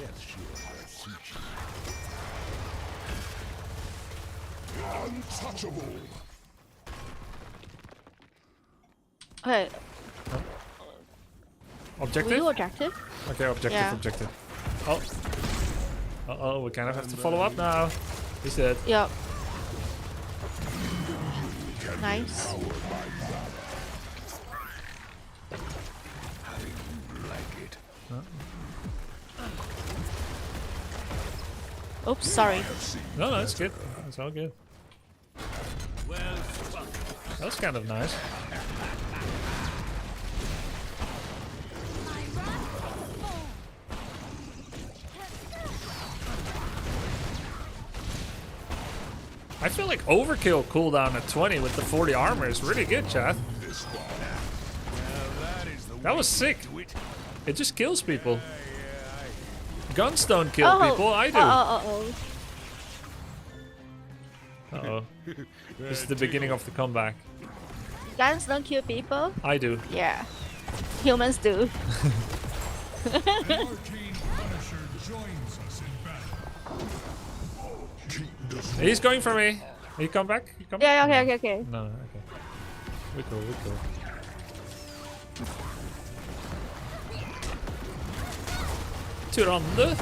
Speaker 6: Yes, sure.
Speaker 12: Untouchable.
Speaker 13: Okay.
Speaker 1: Objective?
Speaker 13: We do objective?
Speaker 1: Okay, objective,
Speaker 13: Yeah.
Speaker 1: objective. Oh. Uh-oh, we kind of have to follow up now. He's dead.
Speaker 13: Yep. Nice. Oops, sorry.
Speaker 1: No, it's good. It's all good. That's kind of nice. I feel like overkill cooldown at 20 with the 40 armor is really good, chat. That was sick. It just kills people. Guns don't kill people, I do. Uh-oh. This is the beginning of the comeback.
Speaker 13: Guns don't kill people?
Speaker 1: I do.
Speaker 13: Yeah. Humans do.
Speaker 1: He's going for me. He come back? He come back?
Speaker 13: Yeah, okay.
Speaker 1: No, okay. We cool. Tyrande.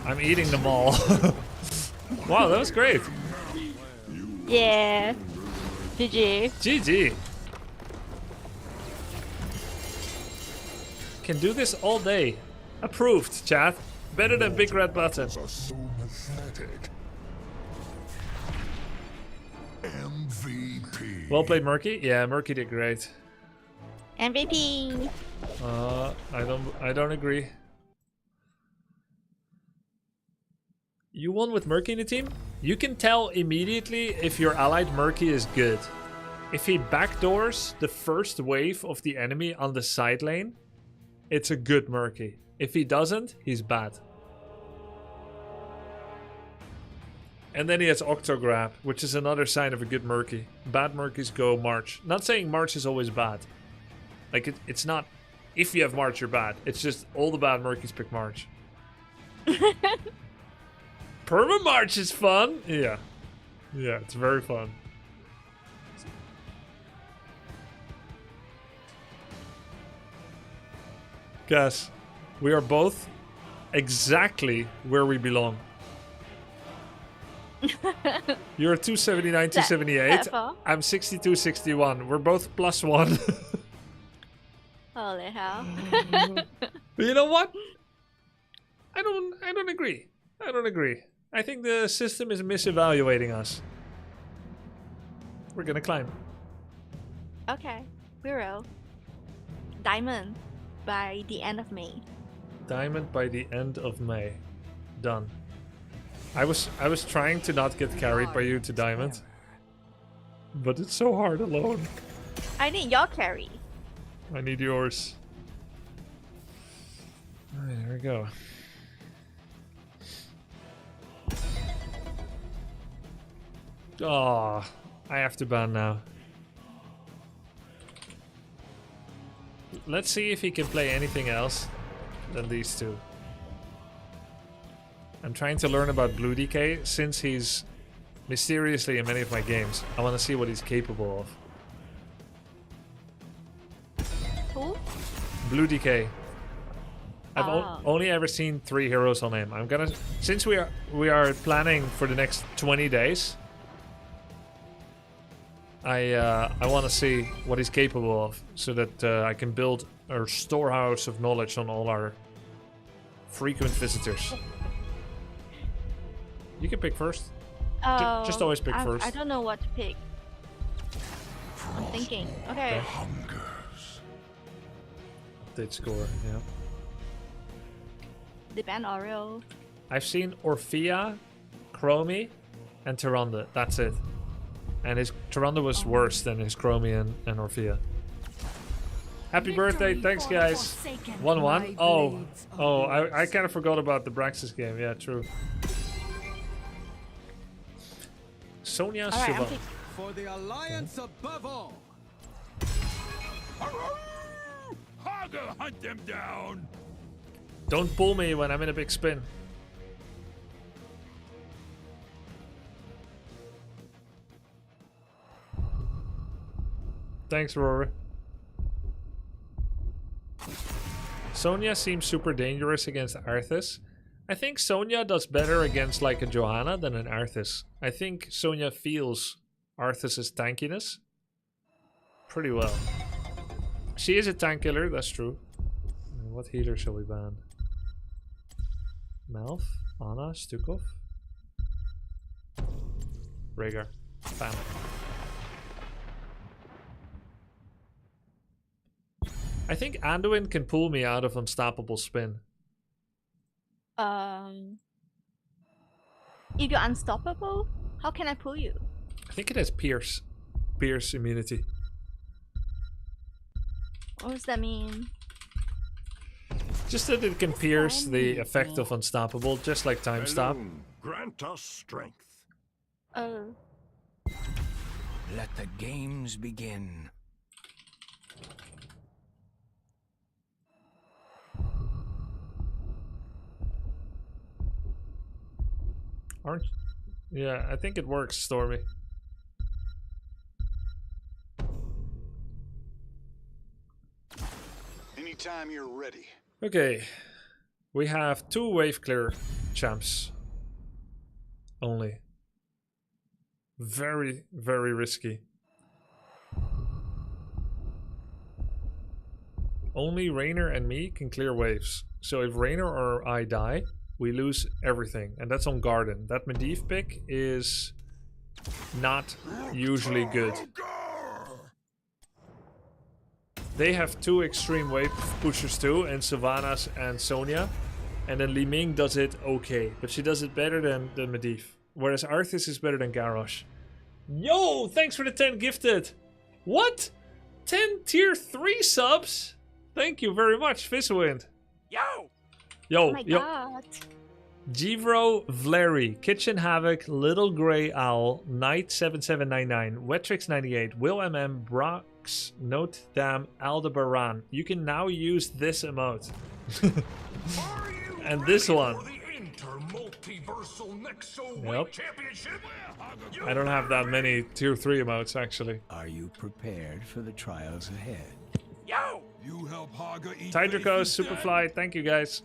Speaker 1: I'm eating them all. Wow, that was great.
Speaker 13: Yeah. GG.
Speaker 1: GG. Can do this all day. Approved, chat. Better than big red button.
Speaker 12: So pathetic. MVP.
Speaker 1: Well played, Murky. Yeah, Murky did great.
Speaker 13: MVP.
Speaker 1: I don't agree. You won with Murky in the team? You can tell immediately if your allied Murky is good. If he backdoors the first wave of the enemy on the side lane, it's a good Murky. If he doesn't, he's bad. And then he has Octograb, which is another sign of a good Murky. Bad Murkies go March. Not saying March is always bad. Like, it's not, if you have March, you're bad. It's just all the bad Murkies pick March. Perma March is fun. Yeah. Yeah, it's very fun. Guess, we are both exactly where we belong. You're 279, 278. I'm 62, 61. We're both +1.
Speaker 13: Holy hell.
Speaker 1: But you know what? I don't agree. I don't agree. I think the system is misevaluating us. We're gonna climb.
Speaker 13: Okay, we will. Diamond by the end of May.
Speaker 1: Diamond by the end of May. Done. I was trying to not get carried by you to Diamond. But it's so hard alone.
Speaker 13: I need your carry.
Speaker 1: I need yours. Alright, there we go. Oh, I have to ban now. Let's see if he can play anything else than these two. I'm trying to learn about Blue DK since he's mysteriously in many of my games. I want to see what he's capable of.
Speaker 13: Who?
Speaker 1: Blue DK. I've only ever seen 3 heroes on him. I'm gonna, since we are planning for the next 20 days. I want to see what he's capable of, so that I can build a storehouse of knowledge on all our frequent visitors. You can pick first. Just always pick first.
Speaker 13: I don't know what to pick. I'm thinking. Okay.
Speaker 1: Update score, yeah.
Speaker 13: The ban Oreo.
Speaker 1: I've seen Orphea, Chromie, and Tyrande. That's it. And his Tyrande was worse than his Chromie and Orphea. Happy birthday, thanks guys. 1-1. Oh, I kind of forgot about the Braxis game. Yeah, true. Sonia Sivan.
Speaker 2: For the alliance above all.
Speaker 4: Haga, hunt them down.
Speaker 1: Don't pull me when I'm in a big spin. Thanks, Rory. Sonya seems super dangerous against Arthas. I think Sonya does better against like a Johanna than an Arthas. I think Sonya feels Arthas' tankiness pretty well. She is a tank killer, that's true. What healer shall we ban? Malf, Anna, Stukov, Rhaegar. Bam. I think Anduin can pull me out of Unstoppable Spin.
Speaker 13: If you're unstoppable, how can I pull you?
Speaker 1: I think it has Pierce immunity.
Speaker 13: What does that mean?
Speaker 1: Just that it can pierce the effect of Unstoppable, just like Time Stop.
Speaker 3: Grant us strength.
Speaker 13: Oh.
Speaker 2: Let the games begin.
Speaker 1: Aren't? Yeah, I think it works, Stormy.
Speaker 14: Anytime you're ready.
Speaker 1: Okay, we have 2 wave clear champs only. Very, very risky. Only Rainer and me can clear waves. So if Rainer or I die, we lose everything. And that's on Garden. That Medivh pick is not usually good. They have 2 extreme wave pushers too, and Sylvanas and Sonya. And then Li Ming does it okay, but she does it better than Medivh. Whereas Arthas is better than Garrosh. Yo, thanks for the 10 gifted. What? 10 tier 3 subs? Thank you very much, Fizzwind.
Speaker 2: Yo!
Speaker 1: Yo,
Speaker 13: Oh my
Speaker 1: yo.
Speaker 13: god.
Speaker 1: Givro Vlery, Kitchen Havoc, Little Grey Owl, Knight7799, Wetrix98, Will MM, Brox, Note Dam, Aldebaran. You can now use this emote. And this one. Yep. I don't have that many tier 3 emotes actually.
Speaker 2: Are you prepared for the trials ahead?
Speaker 6: Yo! You help Haga eat
Speaker 1: Tidricos, Superfly, thank you guys.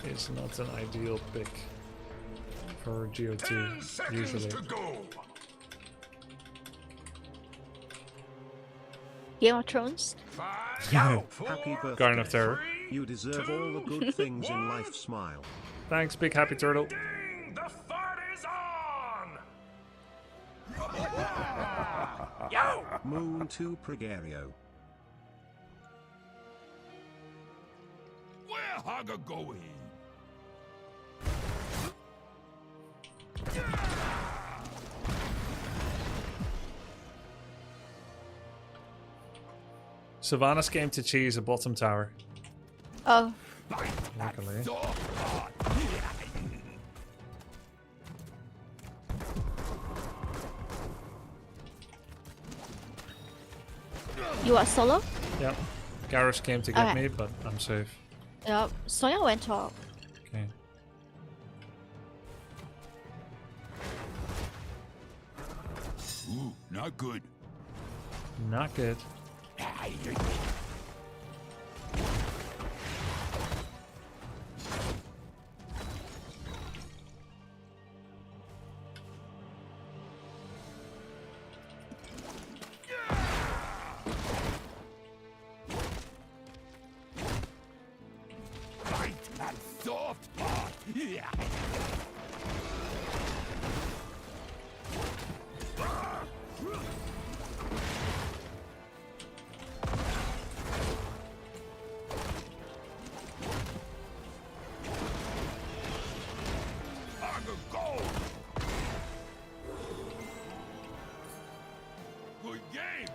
Speaker 1: It's not an ideal pick for GOT usually.
Speaker 13: Game of Thrones?
Speaker 3: Happy birthday.
Speaker 1: Garden of Terror.
Speaker 3: You deserve all the good things in life. Smile.
Speaker 1: Thanks, Big Happy Turtle.
Speaker 6: The fun is on! Yo!
Speaker 3: Moon to Pregario.
Speaker 6: Where Haga going?
Speaker 1: Sylvanas came to cheese a bottom tower.
Speaker 13: Oh.
Speaker 1: Luckily.
Speaker 13: You are solo?
Speaker 1: Yep. Garrosh came to get
Speaker 13: Okay.
Speaker 1: me, but I'm safe.
Speaker 13: Yep. Sonya went top.
Speaker 1: Okay.
Speaker 6: Ooh, not good.
Speaker 1: Not good.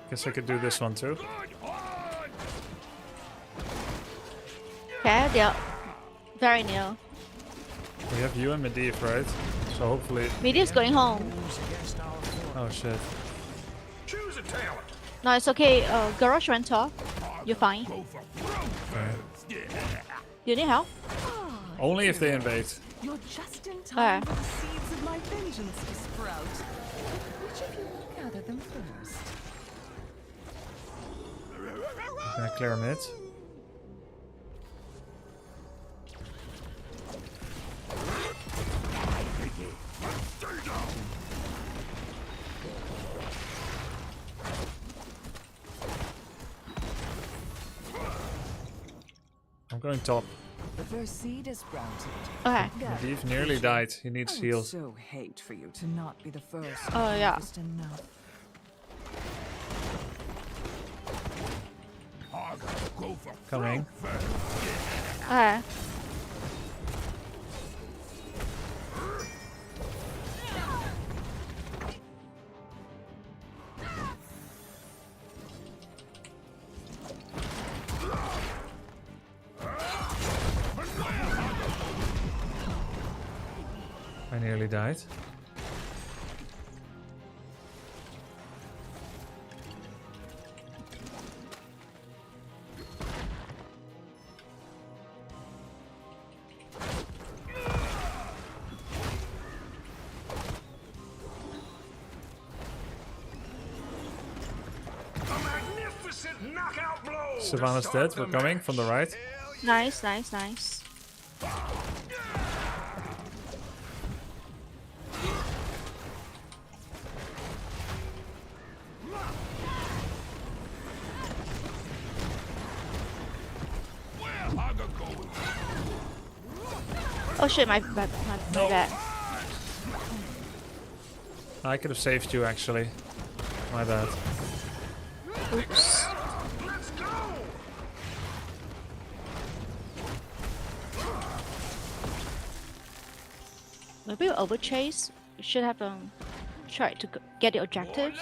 Speaker 1: Guess I could do this one too.
Speaker 13: Okay, they're very near.
Speaker 1: We have you and Medivh, right? So hopefully.
Speaker 13: Medivh's going home.
Speaker 1: Oh shit.
Speaker 6: Choose a talent.
Speaker 13: No, it's okay. Garrosh went top. You're fine.
Speaker 1: Okay.
Speaker 13: You need help?
Speaker 1: Only if they invade.
Speaker 9: You're just in time
Speaker 13: Okay.
Speaker 9: for the seeds of my vengeance to sprout. Which of you will gather them first?
Speaker 1: Can I clear mid? I'm going top.
Speaker 9: The first seed is sprouted.
Speaker 13: Okay.
Speaker 1: Medivh nearly died. He needs
Speaker 9: I would
Speaker 1: heals.
Speaker 9: so hate for you to not be the first.
Speaker 13: Oh, yeah.
Speaker 9: Just enough.
Speaker 1: Coming.
Speaker 13: Okay.
Speaker 1: I nearly died. Savannah's dead. We're coming from the right.
Speaker 13: Nice, nice, nice. Oh shit, my bad, my bad.
Speaker 1: I could have saved you actually. My bad.
Speaker 13: Oops. Maybe we overchase. We should have tried to get the objectives.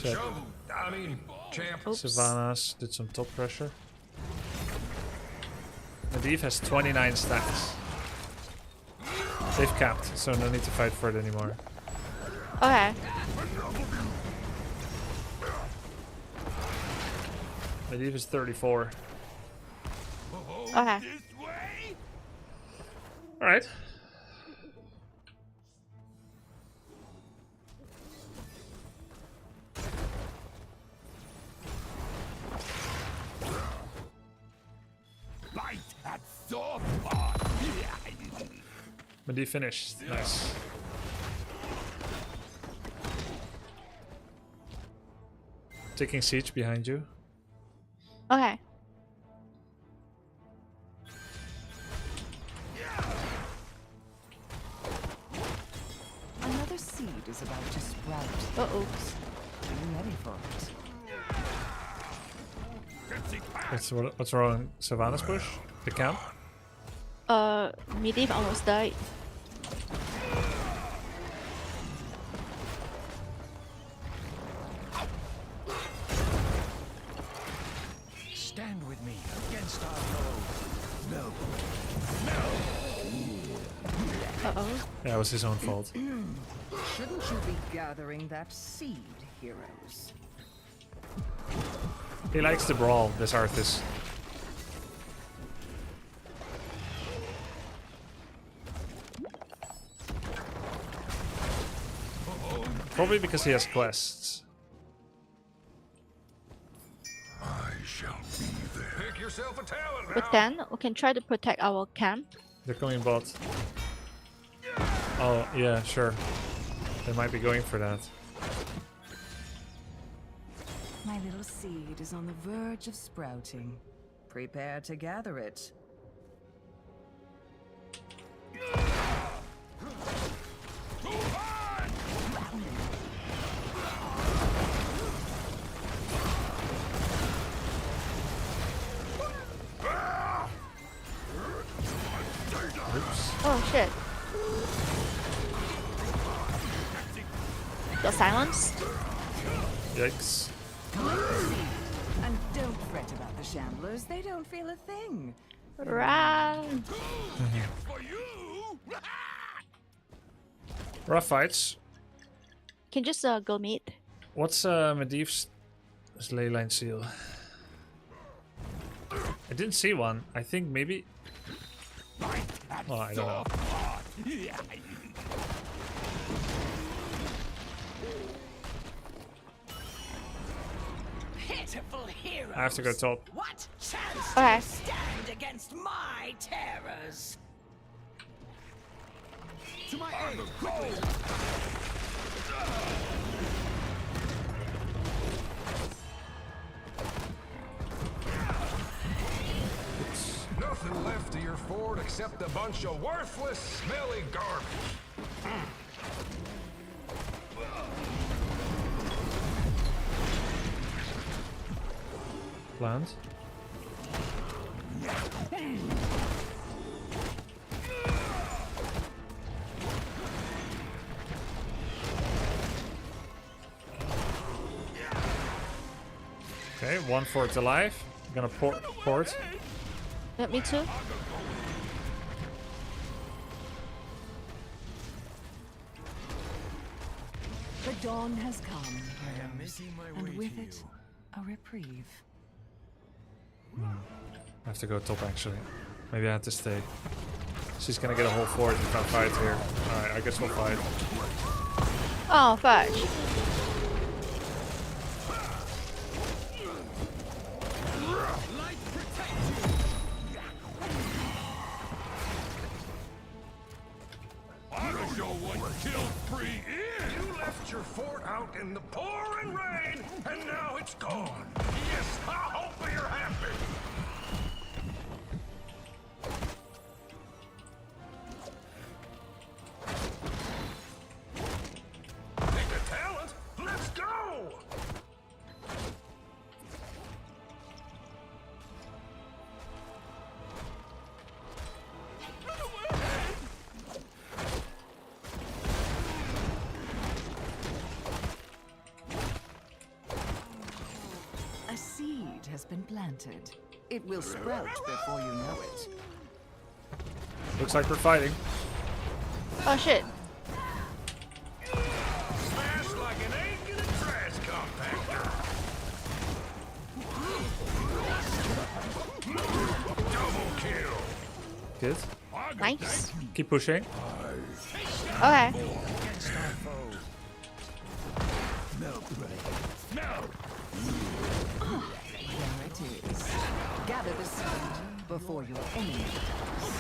Speaker 1: Shit.
Speaker 6: I mean, champ.
Speaker 1: Savannah's did some top pressure. Medivh has 29 stacks. They've capped, so no need to fight for it anymore.
Speaker 13: Okay.
Speaker 1: Medivh is 34.
Speaker 13: Okay.
Speaker 1: Alright. Medivh finished. Nice. Taking siege behind you.
Speaker 13: Okay.
Speaker 9: Another seed is about to sprout.
Speaker 13: Uh-oh.
Speaker 9: Be ready for it.
Speaker 1: What's wrong? Savannah's push? The camp?
Speaker 13: Medivh almost died.
Speaker 2: Stand with me against our foe. No.
Speaker 13: Uh-oh.
Speaker 1: Yeah, it was his own fault.
Speaker 9: Shouldn't you be gathering that seed, heroes?
Speaker 1: He likes to brawl, this Arthas. Probably because he has quests.
Speaker 6: I shall be there. Pick yourself a talent.
Speaker 13: But then we can try to protect our camp.
Speaker 1: They're coming bot. Oh, yeah, sure. They might be going for that.
Speaker 9: My little seed is on the verge of sprouting. Prepare to gather it.
Speaker 1: Oops.
Speaker 13: Oh shit. Got silenced.
Speaker 1: Yikes.
Speaker 9: And don't fret about the shamblers. They don't feel a thing.
Speaker 13: Run.
Speaker 1: Rough fights.
Speaker 13: Can just go meet.
Speaker 1: What's Medivh's leyline seal? I didn't see one. I think maybe. Oh, I don't know.
Speaker 15: Pitiful heroes.
Speaker 1: I have to go top.
Speaker 15: What chance
Speaker 13: Okay.
Speaker 15: do you stand against my terrors?
Speaker 2: To my aid, quickly!
Speaker 16: fort except a bunch of worthless, smelly garbage.
Speaker 1: Plans. Okay, one fort's alive. I'm gonna port.
Speaker 13: Yeah, me too.
Speaker 9: The dawn has come.
Speaker 2: I am making my way
Speaker 9: And with
Speaker 2: to
Speaker 9: it,
Speaker 2: you.
Speaker 9: a reprieve.
Speaker 1: I have to go top actually. Maybe I have to stay. She's gonna get a whole fort if I fight here. Alright, I guess we'll fight.
Speaker 13: Oh, fudge.
Speaker 16: I don't know what kill spree is! You left your fort out in the pouring rain, and now it's gone. Yes, I hope you're happy. Pick a talent. Let's go!
Speaker 9: A seed has been planted. It will sprout before you know it.
Speaker 1: Looks like we're fighting.
Speaker 13: Oh shit.
Speaker 16: Smash like an egg in a trash compactor. Double kill.
Speaker 1: Good.
Speaker 13: Nice.
Speaker 1: Keep pushing.
Speaker 13: Okay.
Speaker 2: Against our foe. No brain. No.
Speaker 9: There it is. Gather the seed before your enemy does.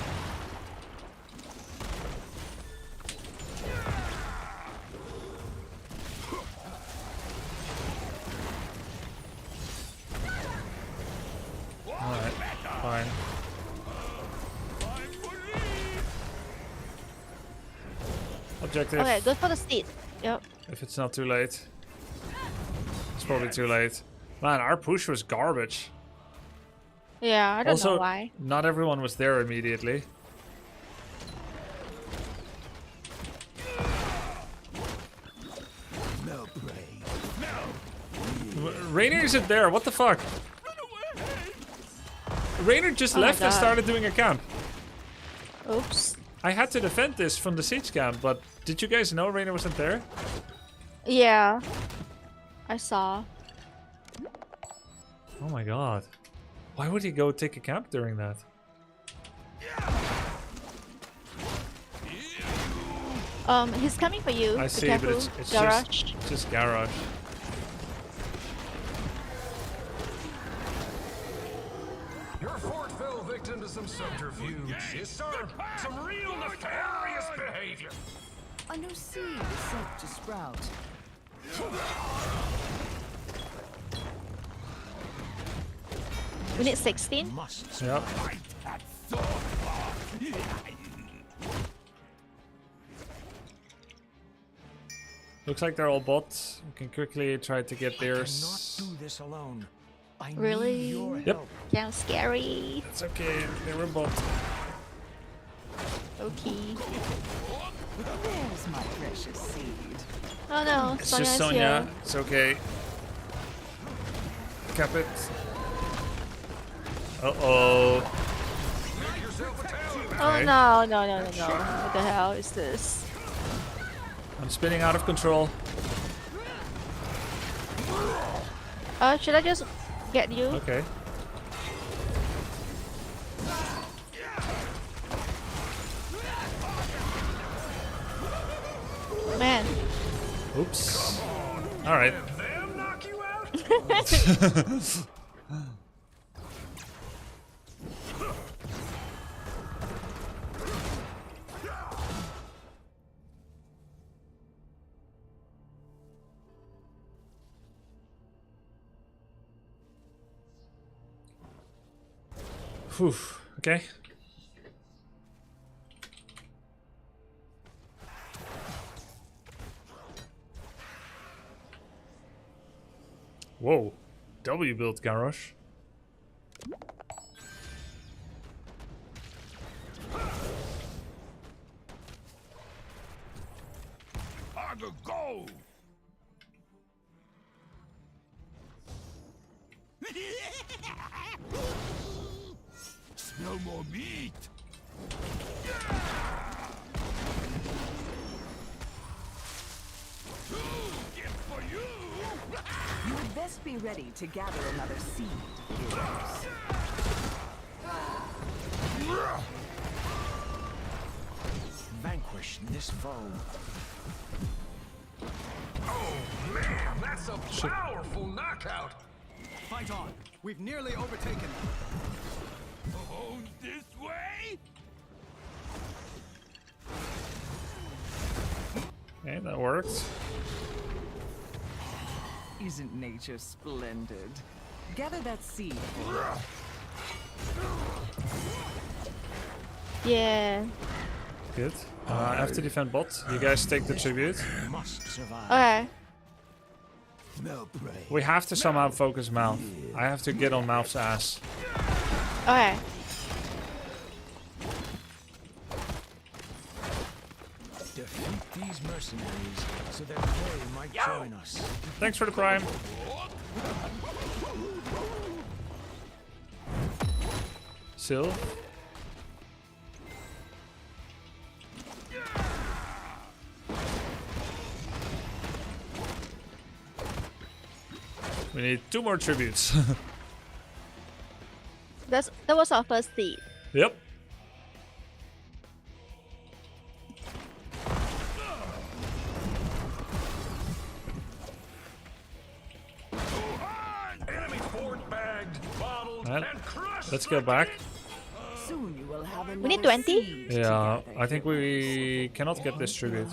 Speaker 1: Alright, fine. Objective.
Speaker 13: Okay, go for the seed. Yep.
Speaker 1: If it's not too late. It's probably too late. Man, our push was garbage.
Speaker 13: Yeah, I don't
Speaker 1: Also,
Speaker 13: know why.
Speaker 1: not everyone was there immediately.
Speaker 2: No brain. No.
Speaker 1: Rainer isn't there. What the fuck? Rainer just
Speaker 13: Oh my
Speaker 1: left and
Speaker 13: God.
Speaker 1: started doing a camp.
Speaker 13: Oops.
Speaker 1: I had to defend this from the siege camp, but did you guys know Rainer wasn't there?
Speaker 13: Yeah. I saw.
Speaker 1: Oh my god. Why would he go take a camp during that?
Speaker 13: He's coming for you.
Speaker 1: I
Speaker 13: Be
Speaker 1: see,
Speaker 13: careful.
Speaker 1: but it's
Speaker 13: Garage.
Speaker 1: just garage.
Speaker 16: Your fort fell victim to some subterfuge. Yes, sir. Some real nefarious behavior.
Speaker 9: A new seed is set to sprout.
Speaker 13: We need 16.
Speaker 1: Yep. Looks like they're all bots. We can quickly try to get theirs.
Speaker 2: Do this alone. I
Speaker 13: Really?
Speaker 2: need your help.
Speaker 1: Yep.
Speaker 13: Yeah, scary.
Speaker 1: It's okay. They were bots.
Speaker 13: Okay.
Speaker 9: There's my precious seed.
Speaker 13: Oh no,
Speaker 1: It's
Speaker 13: Sonya
Speaker 1: just
Speaker 13: is
Speaker 1: Sonya.
Speaker 13: here.
Speaker 1: It's okay. Cap it. Uh-oh.
Speaker 13: Oh
Speaker 1: Okay.
Speaker 13: no, no, no, no, no. What the hell is this?
Speaker 1: I'm spinning out of control.
Speaker 13: Should I just get you?
Speaker 1: Okay.
Speaker 13: Man.
Speaker 1: Oops. Alright. Whew. Okay. Whoa. W build garage.
Speaker 16: On the go! Smell more meat! For you!
Speaker 17: You would best be ready to gather another seed, heroes.
Speaker 2: Vanquish this foe.
Speaker 16: Oh man, that's a powerful knockout!
Speaker 2: Fight on. We've nearly overtaken them.
Speaker 16: Oh, this way?
Speaker 1: Okay, that worked.
Speaker 17: Isn't nature splendid? Gather that seed for us.
Speaker 13: Yeah.
Speaker 1: Good. I have to defend bot. You guys take the tribute.
Speaker 13: Okay.
Speaker 1: We have to somehow focus Mouth. I have to get on Mouth's ass.
Speaker 13: Okay.
Speaker 2: Defeat these mercenaries so that they might join us.
Speaker 1: Thanks for the prime. Sil. We need 2 more tributes.
Speaker 13: That was our first seed.
Speaker 1: Yep.
Speaker 16: Enemy fort bagged, bottled,
Speaker 1: Alright,
Speaker 16: and crushed.
Speaker 1: let's go back.
Speaker 17: Soon you will have
Speaker 13: We need
Speaker 17: another
Speaker 13: 20?
Speaker 17: seed
Speaker 1: Yeah,
Speaker 17: together.
Speaker 1: I think we cannot get this tribute.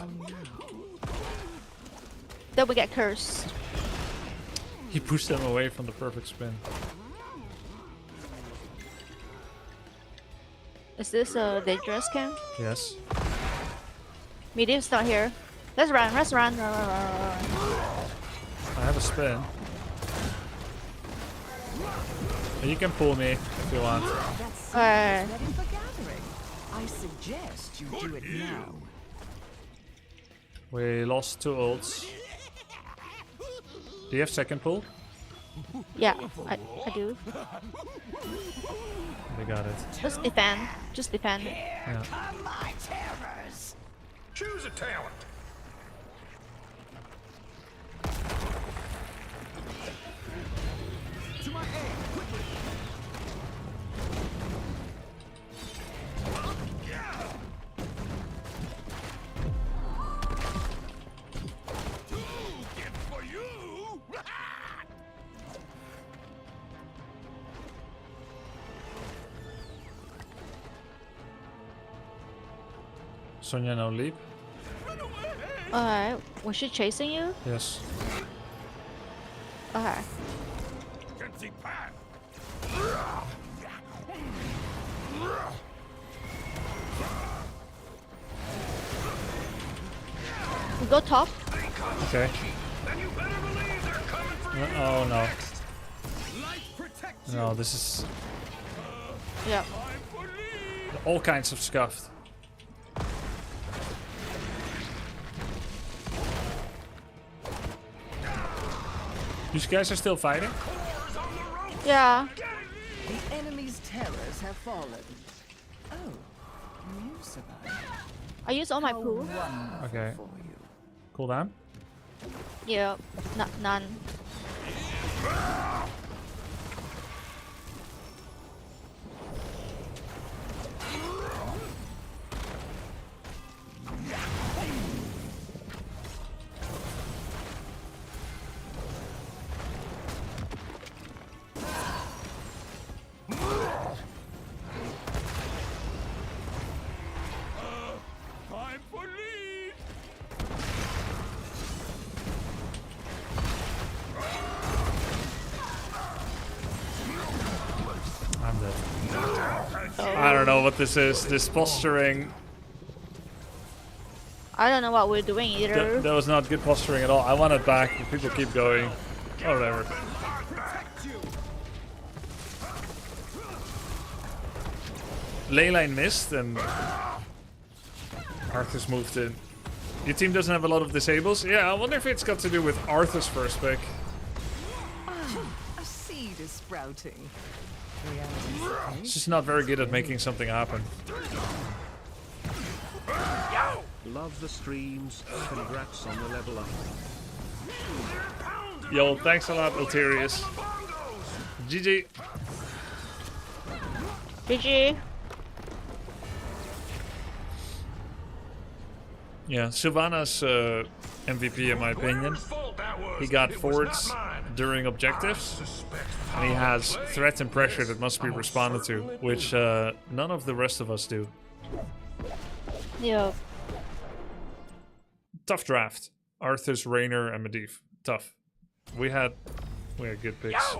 Speaker 13: Then we get cursed.
Speaker 1: He pushed them away from the perfect spin.
Speaker 13: Is this a dangerous camp?
Speaker 1: Yes.
Speaker 13: Medium's not here. Let's run, let's run, run, run, run, run.
Speaker 1: I have a spin. And you can pull me if you want.
Speaker 17: That seed
Speaker 13: Alright.
Speaker 17: is ready for gathering. I suggest you do it now.
Speaker 1: We lost 2 ults. Do you have second pull?
Speaker 13: Yeah, I do.
Speaker 1: We got it.
Speaker 13: Just defend. Just defend.
Speaker 1: Yeah.
Speaker 15: Come my terrors!
Speaker 16: Choose a talent.
Speaker 2: To my aid, quickly!
Speaker 16: For you!
Speaker 1: Sonya, no leap.
Speaker 13: Alright, was she chasing you?
Speaker 1: Yes.
Speaker 13: Okay.
Speaker 16: Can see path.
Speaker 13: We go top.
Speaker 1: Okay.
Speaker 16: Then you better believe they're coming for you.
Speaker 1: Oh no.
Speaker 2: Light protects
Speaker 1: No, this is
Speaker 13: Yeah.
Speaker 1: all kinds of scuffed. These guys are still fighting?
Speaker 13: Yeah.
Speaker 17: The enemy's terrors have fallen. Oh, you survived.
Speaker 13: I use all my
Speaker 17: How
Speaker 13: pool.
Speaker 17: wonderful
Speaker 1: Okay.
Speaker 17: for you.
Speaker 1: Cool down.
Speaker 13: Yeah. None.
Speaker 16: Time for lead.
Speaker 1: I'm dead. I don't know what this is. This posturing.
Speaker 13: I don't know what we're doing either.
Speaker 1: That was not good posturing at all. I want it back. If people keep going. Oh, whatever. Leyline missed and Arthur's moved in. Your team doesn't have a lot of disables? Yeah, I wonder if it's got to do with Arthur's first pick.
Speaker 17: A seed is sprouting.
Speaker 1: It's just not very good at making something happen.
Speaker 3: Love the streams. Congrats on the level up.
Speaker 1: Yo, thanks a lot, Ulterius. GG.
Speaker 13: GG.
Speaker 1: Yeah, Sylvana's MVP in my opinion. He got forwards during objectives, and he has threat and pressure that must be responded to, which none of the rest of us do.
Speaker 13: Yeah.
Speaker 1: Tough draft. Arthas, Raynor, and Medivh. Tough. We had good picks.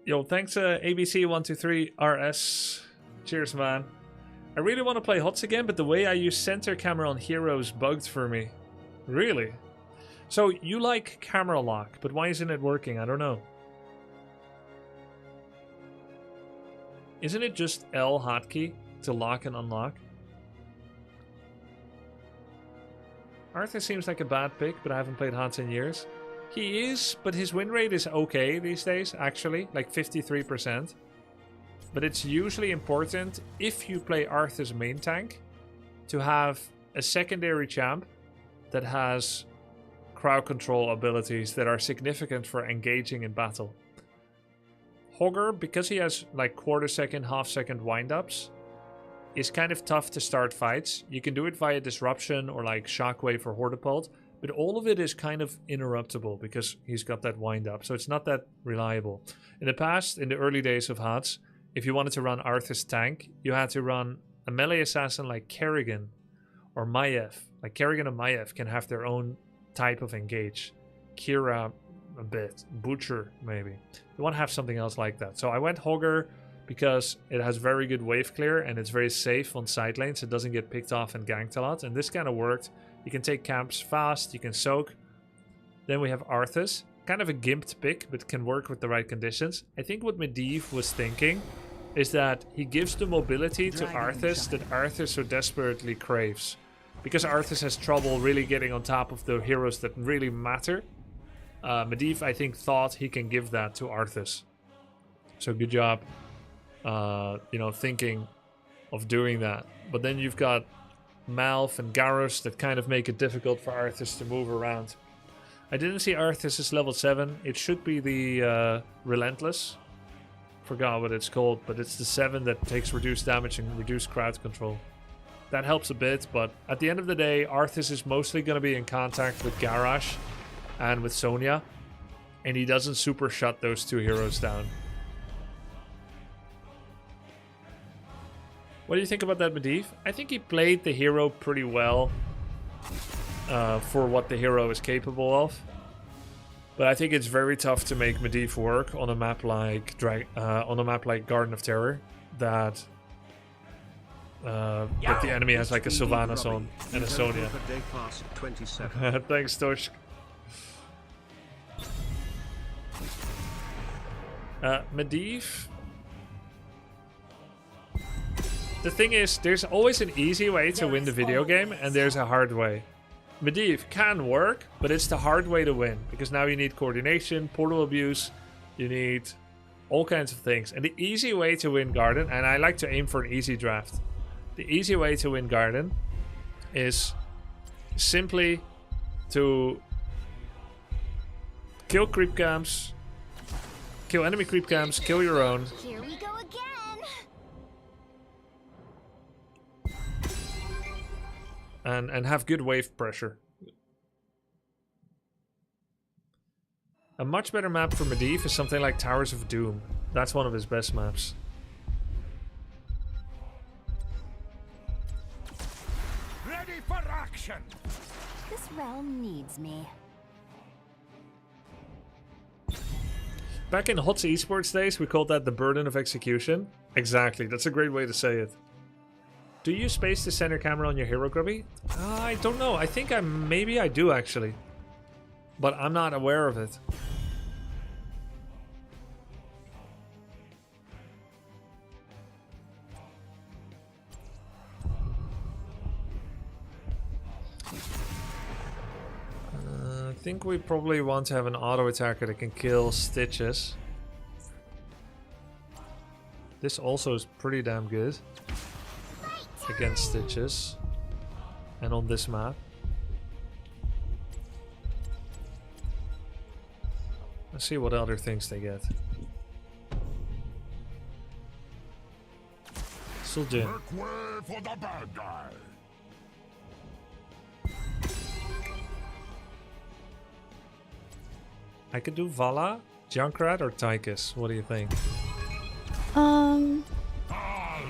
Speaker 1: Yo, thanks ABC123RS. Cheers, man. I really want to play HOTS again, but the way I use center camera on heroes bugged for me. Really? So you like camera lock, but why isn't it working? I don't know. Isn't it just L hotkey to lock and unlock? Arthur seems like a bad pick, but I haven't played HOTS in years. He is, but his win rate is okay these days, actually, like 53%. But it's usually important, if you play Arthur's main tank, to have a secondary champ that has crowd control abilities that are significant for engaging in battle. Hogger, because he has like quarter-second, half-second wind-ups, is kind of tough to start fights. You can do it via disruption or like shockwave or hortipult, but all of it is kind of interruptible because he's got that wind-up, so it's not that reliable. In the past, in the early days of HOTS, if you wanted to run Arthur's tank, you had to run a melee assassin like Kerrigan or Maiev. Like Kerrigan and Maiev can have their own type of engage. Kira a bit. Butcher maybe. You want to have something else like that. So I went Hogger because it has very good wave clear and it's very safe on side lanes. It doesn't get picked off and ganked a lot. And this kind of worked. You can take camps fast. You can soak. Then we have Arthas. Kind of a gimped pick, but can work with the right conditions. I think what Medivh was thinking is that he gives the mobility to Arthas that Arthas so desperately craves. Because Arthas has trouble really getting on top of the heroes that really matter. Medivh, I think, thought he can give that to Arthas. So good job, thinking of doing that. But then you've got Malf and Garrus that kind of make it difficult for Arthas to move around. I didn't see Arthas as level 7. It should be the Relentless. Forgot what it's called, but it's the 7 that takes reduced damage and reduced crowd control. That helps a bit, but at the end of the day, Arthas is mostly going to be in contact with Garrosh and with Sonya, and he doesn't super shut those two heroes down. What do you think about that, Medivh? I think he played the hero pretty well for what the hero is capable of. But I think it's very tough to make Medivh work on a map like Garden of Terror that the enemy has like a Sylvanas on and a Sonya. Thanks, Tosh. Medivh. The thing is, there's always an easy way to win the video game, and there's a hard way. Medivh can work, but it's the hard way to win, because now you need coordination, portal abuse, you need all kinds of things. And the easy way to win Garden, and I like to aim for an easy draft, the easy way to win Garden is simply to kill creep camps, kill enemy creep camps, kill your own.
Speaker 10: Here we go again.
Speaker 1: And have good wave pressure. A much better map for Medivh is something like Towers of Doom. That's one of his best maps.
Speaker 16: Ready for action!
Speaker 10: This realm needs me.
Speaker 1: Back in HOTS esports days, we called that the burden of execution. Exactly, that's a great way to say it. Do you space the center camera on your hero, Grubby? I don't know. I think maybe I do actually, but I'm not aware of it. I think we probably want to have an auto attacker that can kill Stitches. This also is pretty damn good against Stitches and on this map. Let's see what other things they get. Still Dune.
Speaker 4: Make way for the bad guy.
Speaker 1: I could do Vala, Junkrat, or Tychus. What do you think?
Speaker 12: All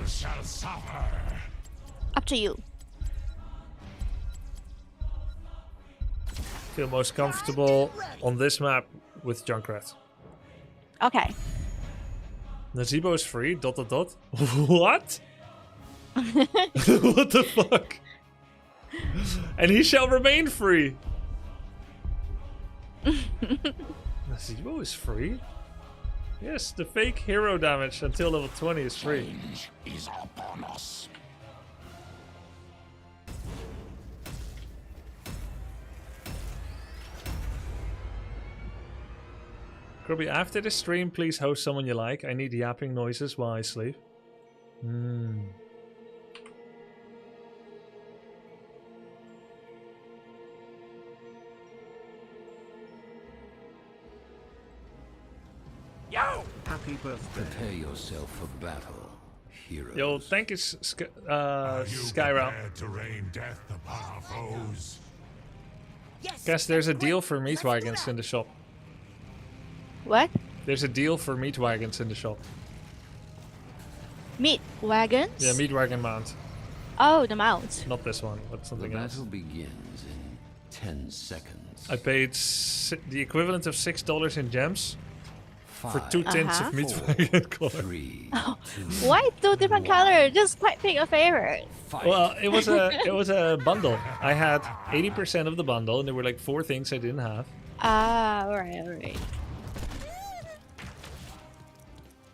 Speaker 12: shall suffer.
Speaker 13: Up to you.
Speaker 1: Feel most comfortable on this map with Junkrat.
Speaker 13: Okay.
Speaker 1: Nazeebo is free. ... What? What the fuck? And he shall remain free. Nazeebo is free? Yes, the fake hero damage until level 20 is free.
Speaker 12: Change is upon us.
Speaker 1: Kirby, after the stream, please host someone you like. I need yapping noises while I sleep.
Speaker 3: Happy birthday.
Speaker 6: Prepare yourself for battle, hero.
Speaker 1: Yo, thank you, Skyround.
Speaker 12: Prepared to rain death upon our foes.
Speaker 1: Guess there's a deal for meat wagons in the shop.
Speaker 13: What?
Speaker 1: There's a deal for meat wagons in the shop.
Speaker 13: Meat wagons?
Speaker 1: Yeah, meat wagon mount.
Speaker 13: Oh, the mount.
Speaker 1: Not this one, but something
Speaker 6: The
Speaker 1: else.
Speaker 6: battle begins in 10 seconds.
Speaker 1: I paid the equivalent of $6 in gems for 2 tints of meat wagon color.
Speaker 13: Why 2 different colors? Just quite pick a favorite.
Speaker 1: Well, it was a bundle. I had 80% of the bundle, and there were like 4 things I didn't have.
Speaker 13: Ah, alright.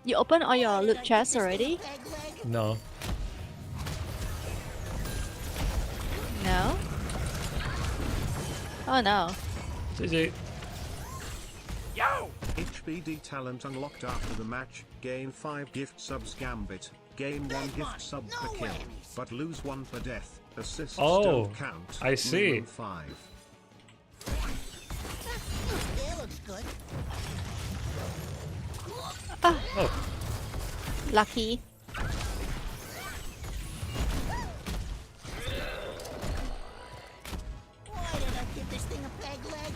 Speaker 13: You open all your loot chests already?
Speaker 1: No.
Speaker 13: No? Oh no.
Speaker 1: GG.
Speaker 3: HBD talent unlocked after the match. Gain 5 gift subs Gambit. Gain 1 gift sub per kill, but lose 1 per death. Assists don't count.
Speaker 1: I see.
Speaker 3: Minimum 5.
Speaker 15: It looks good.
Speaker 13: Oh. Lucky.
Speaker 15: Why did I give this thing a peg leg?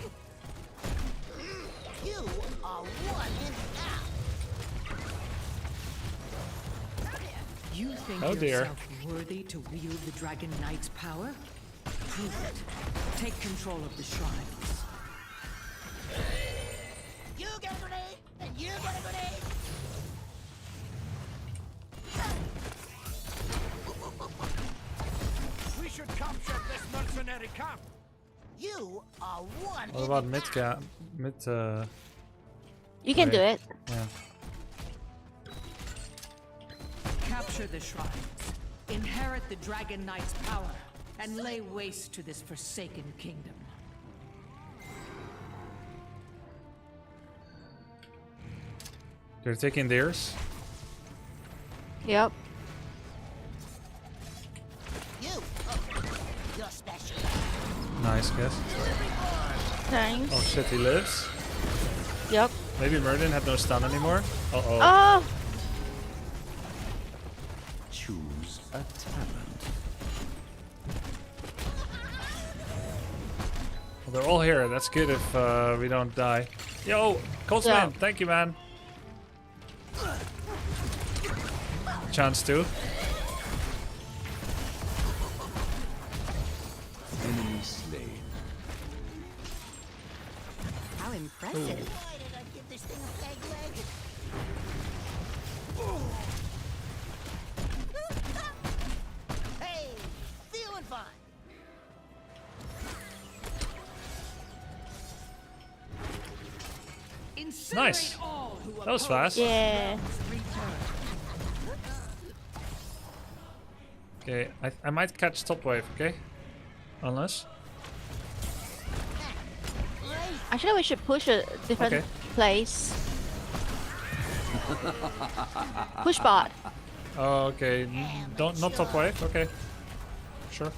Speaker 15: You are one and out.
Speaker 17: You think
Speaker 1: Oh, dear.
Speaker 17: yourself worthy to wield the Dragon Knight's power? Prove it. Take control of the shrines.
Speaker 15: You get a grenade, and you get a grenade.
Speaker 16: We should capture this mercenary camp.
Speaker 15: You are one.
Speaker 1: What about mid?
Speaker 13: You can do it.
Speaker 1: Yeah.
Speaker 17: Capture the shrines. Inherit the Dragon Knight's power. And lay waste to this forsaken kingdom.
Speaker 1: They're taking theirs.
Speaker 13: Yep.
Speaker 15: You. You're special.
Speaker 1: Nice guess.
Speaker 13: Thanks.
Speaker 1: Oh shit, he lives.
Speaker 13: Yep.
Speaker 1: Maybe Murden had no stun anymore. Uh-oh.
Speaker 13: Oh!
Speaker 6: Choose a talent.
Speaker 1: Well, they're all here. That's good if we don't die. Yo, Coltsman, thank you, man. Chance to.
Speaker 6: Enemy slain.
Speaker 17: How impressive.
Speaker 15: Why did I give this thing a peg leg?
Speaker 1: Nice. That was fast.
Speaker 13: Yeah.
Speaker 1: Okay, I might catch top wave, okay? Unless.
Speaker 13: Actually, we should push a different place. Push bot.
Speaker 1: Oh, okay. Not top wave, okay. Sure.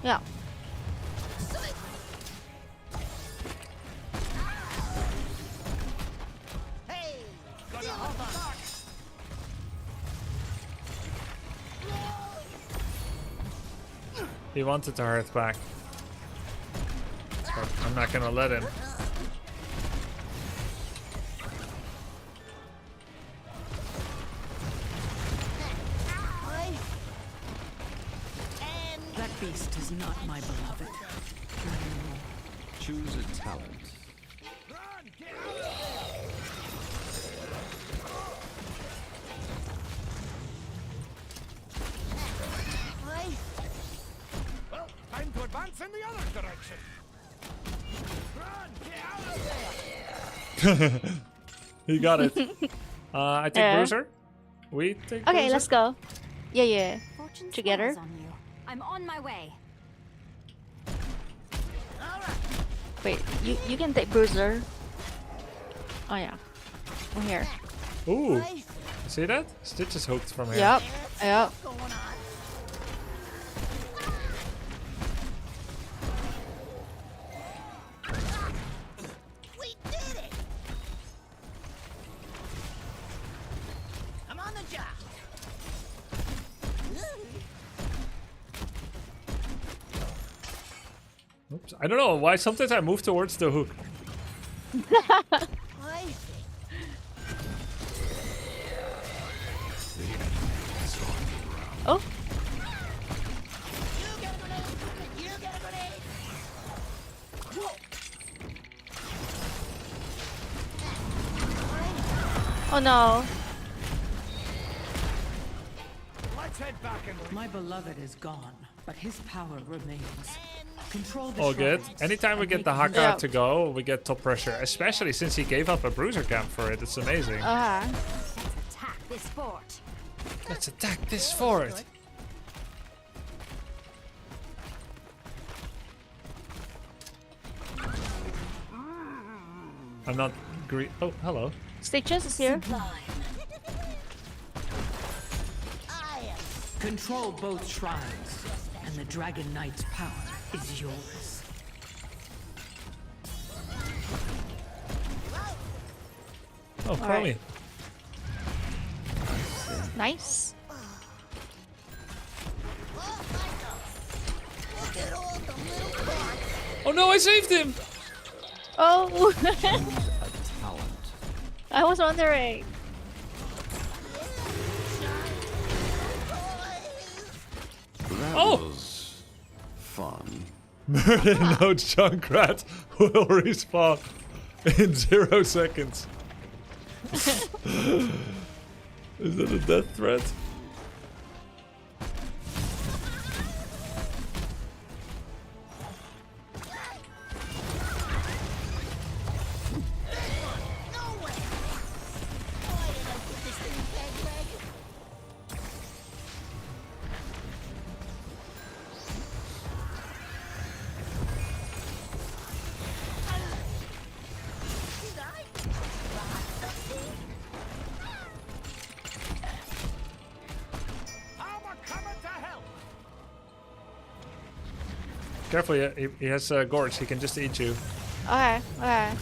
Speaker 13: Yeah.
Speaker 1: He wanted to hearth back. But I'm not gonna let him.
Speaker 17: That beast is not my beloved.
Speaker 6: Choose a talent.
Speaker 16: Well, time to advance in the other direction. Run, get out of there!
Speaker 1: He got it. I take Bruiser. We take
Speaker 13: Okay,
Speaker 1: Bruiser?
Speaker 13: let's go. Yeah, yeah.
Speaker 10: Fortune
Speaker 13: Together.
Speaker 10: smiles on you. I'm on my way.
Speaker 13: Wait, you can take Bruiser. Oh yeah. I'm here.
Speaker 1: Ooh. See that? Stitch is hooked from here.
Speaker 13: Yep. Yep.
Speaker 15: We did it! I'm on the job.
Speaker 1: Oops. I don't know why sometimes I move towards the hook.
Speaker 13: Oh. Oh no.
Speaker 16: Let's head back and
Speaker 17: My beloved is gone, but his power remains. Control the
Speaker 1: All good.
Speaker 17: shrines
Speaker 1: Anytime we
Speaker 17: and
Speaker 1: get the
Speaker 17: make
Speaker 1: Haka to go, we get top pressure. Especially since he gave up a bruiser camp for it. It's amazing.
Speaker 10: Let's attack this fort.
Speaker 1: Let's attack this fort. I'm not oh, hello.
Speaker 13: Stitches is here.
Speaker 17: Control both shrines, and the Dragon Knight's power is yours.
Speaker 1: Oh, Chloe.
Speaker 13: Nice.
Speaker 1: Oh no, I saved him!
Speaker 13: Oh.
Speaker 6: A talent.
Speaker 13: I was wondering.
Speaker 6: That
Speaker 1: Oh!
Speaker 6: was fun.
Speaker 1: Merlin no Junkrat will respawn in 0 seconds. Is that a death threat? Careful, he has Gorge, he can just eat you.
Speaker 13: Okay, okay.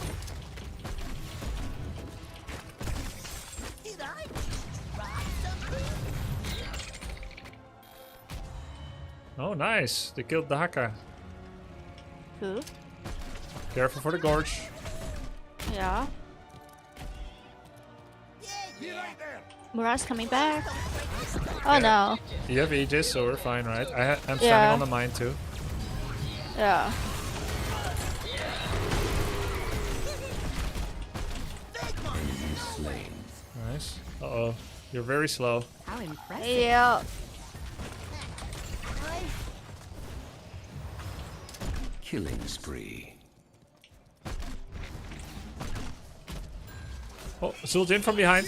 Speaker 1: Oh, nice. They killed the Haka.
Speaker 13: Cool.
Speaker 1: Careful for the Gorge.
Speaker 13: Yeah. Murah's coming back. Oh no.
Speaker 1: You have Aegis, so we're fine, right? I'm standing
Speaker 13: Yeah.
Speaker 1: on the mine too.
Speaker 13: Yeah.
Speaker 1: Nice. Uh-oh. You're very slow.
Speaker 10: How impressive.
Speaker 13: Yeah.
Speaker 6: Killing spree.
Speaker 1: Oh, Zult in from behind.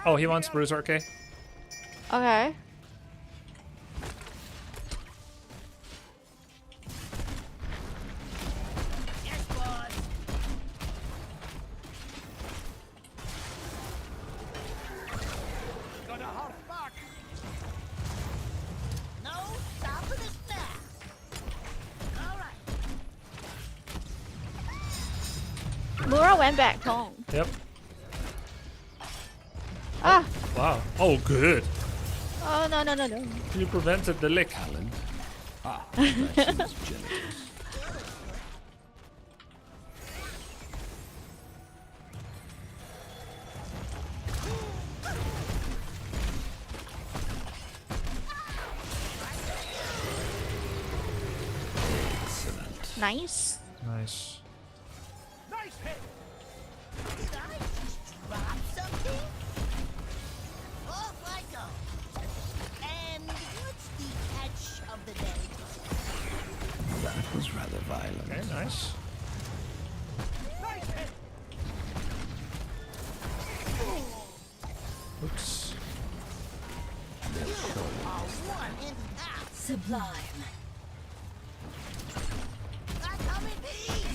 Speaker 1: Oh, he wants Bruiser, okay.
Speaker 13: Okay. Mura went back home.
Speaker 1: Yep.
Speaker 13: Ah!
Speaker 1: Wow. Oh, good.
Speaker 13: Oh, no, no, no, no.
Speaker 1: You prevented the lick.
Speaker 13: Nice.
Speaker 1: Nice.
Speaker 15: Nice hit. Did I just drop something? Off I go. And what's the catch of the day?
Speaker 2: That was rather violent.
Speaker 1: Okay, nice.
Speaker 15: Nice hit.
Speaker 1: Oops.
Speaker 15: One in half.
Speaker 8: Sublime.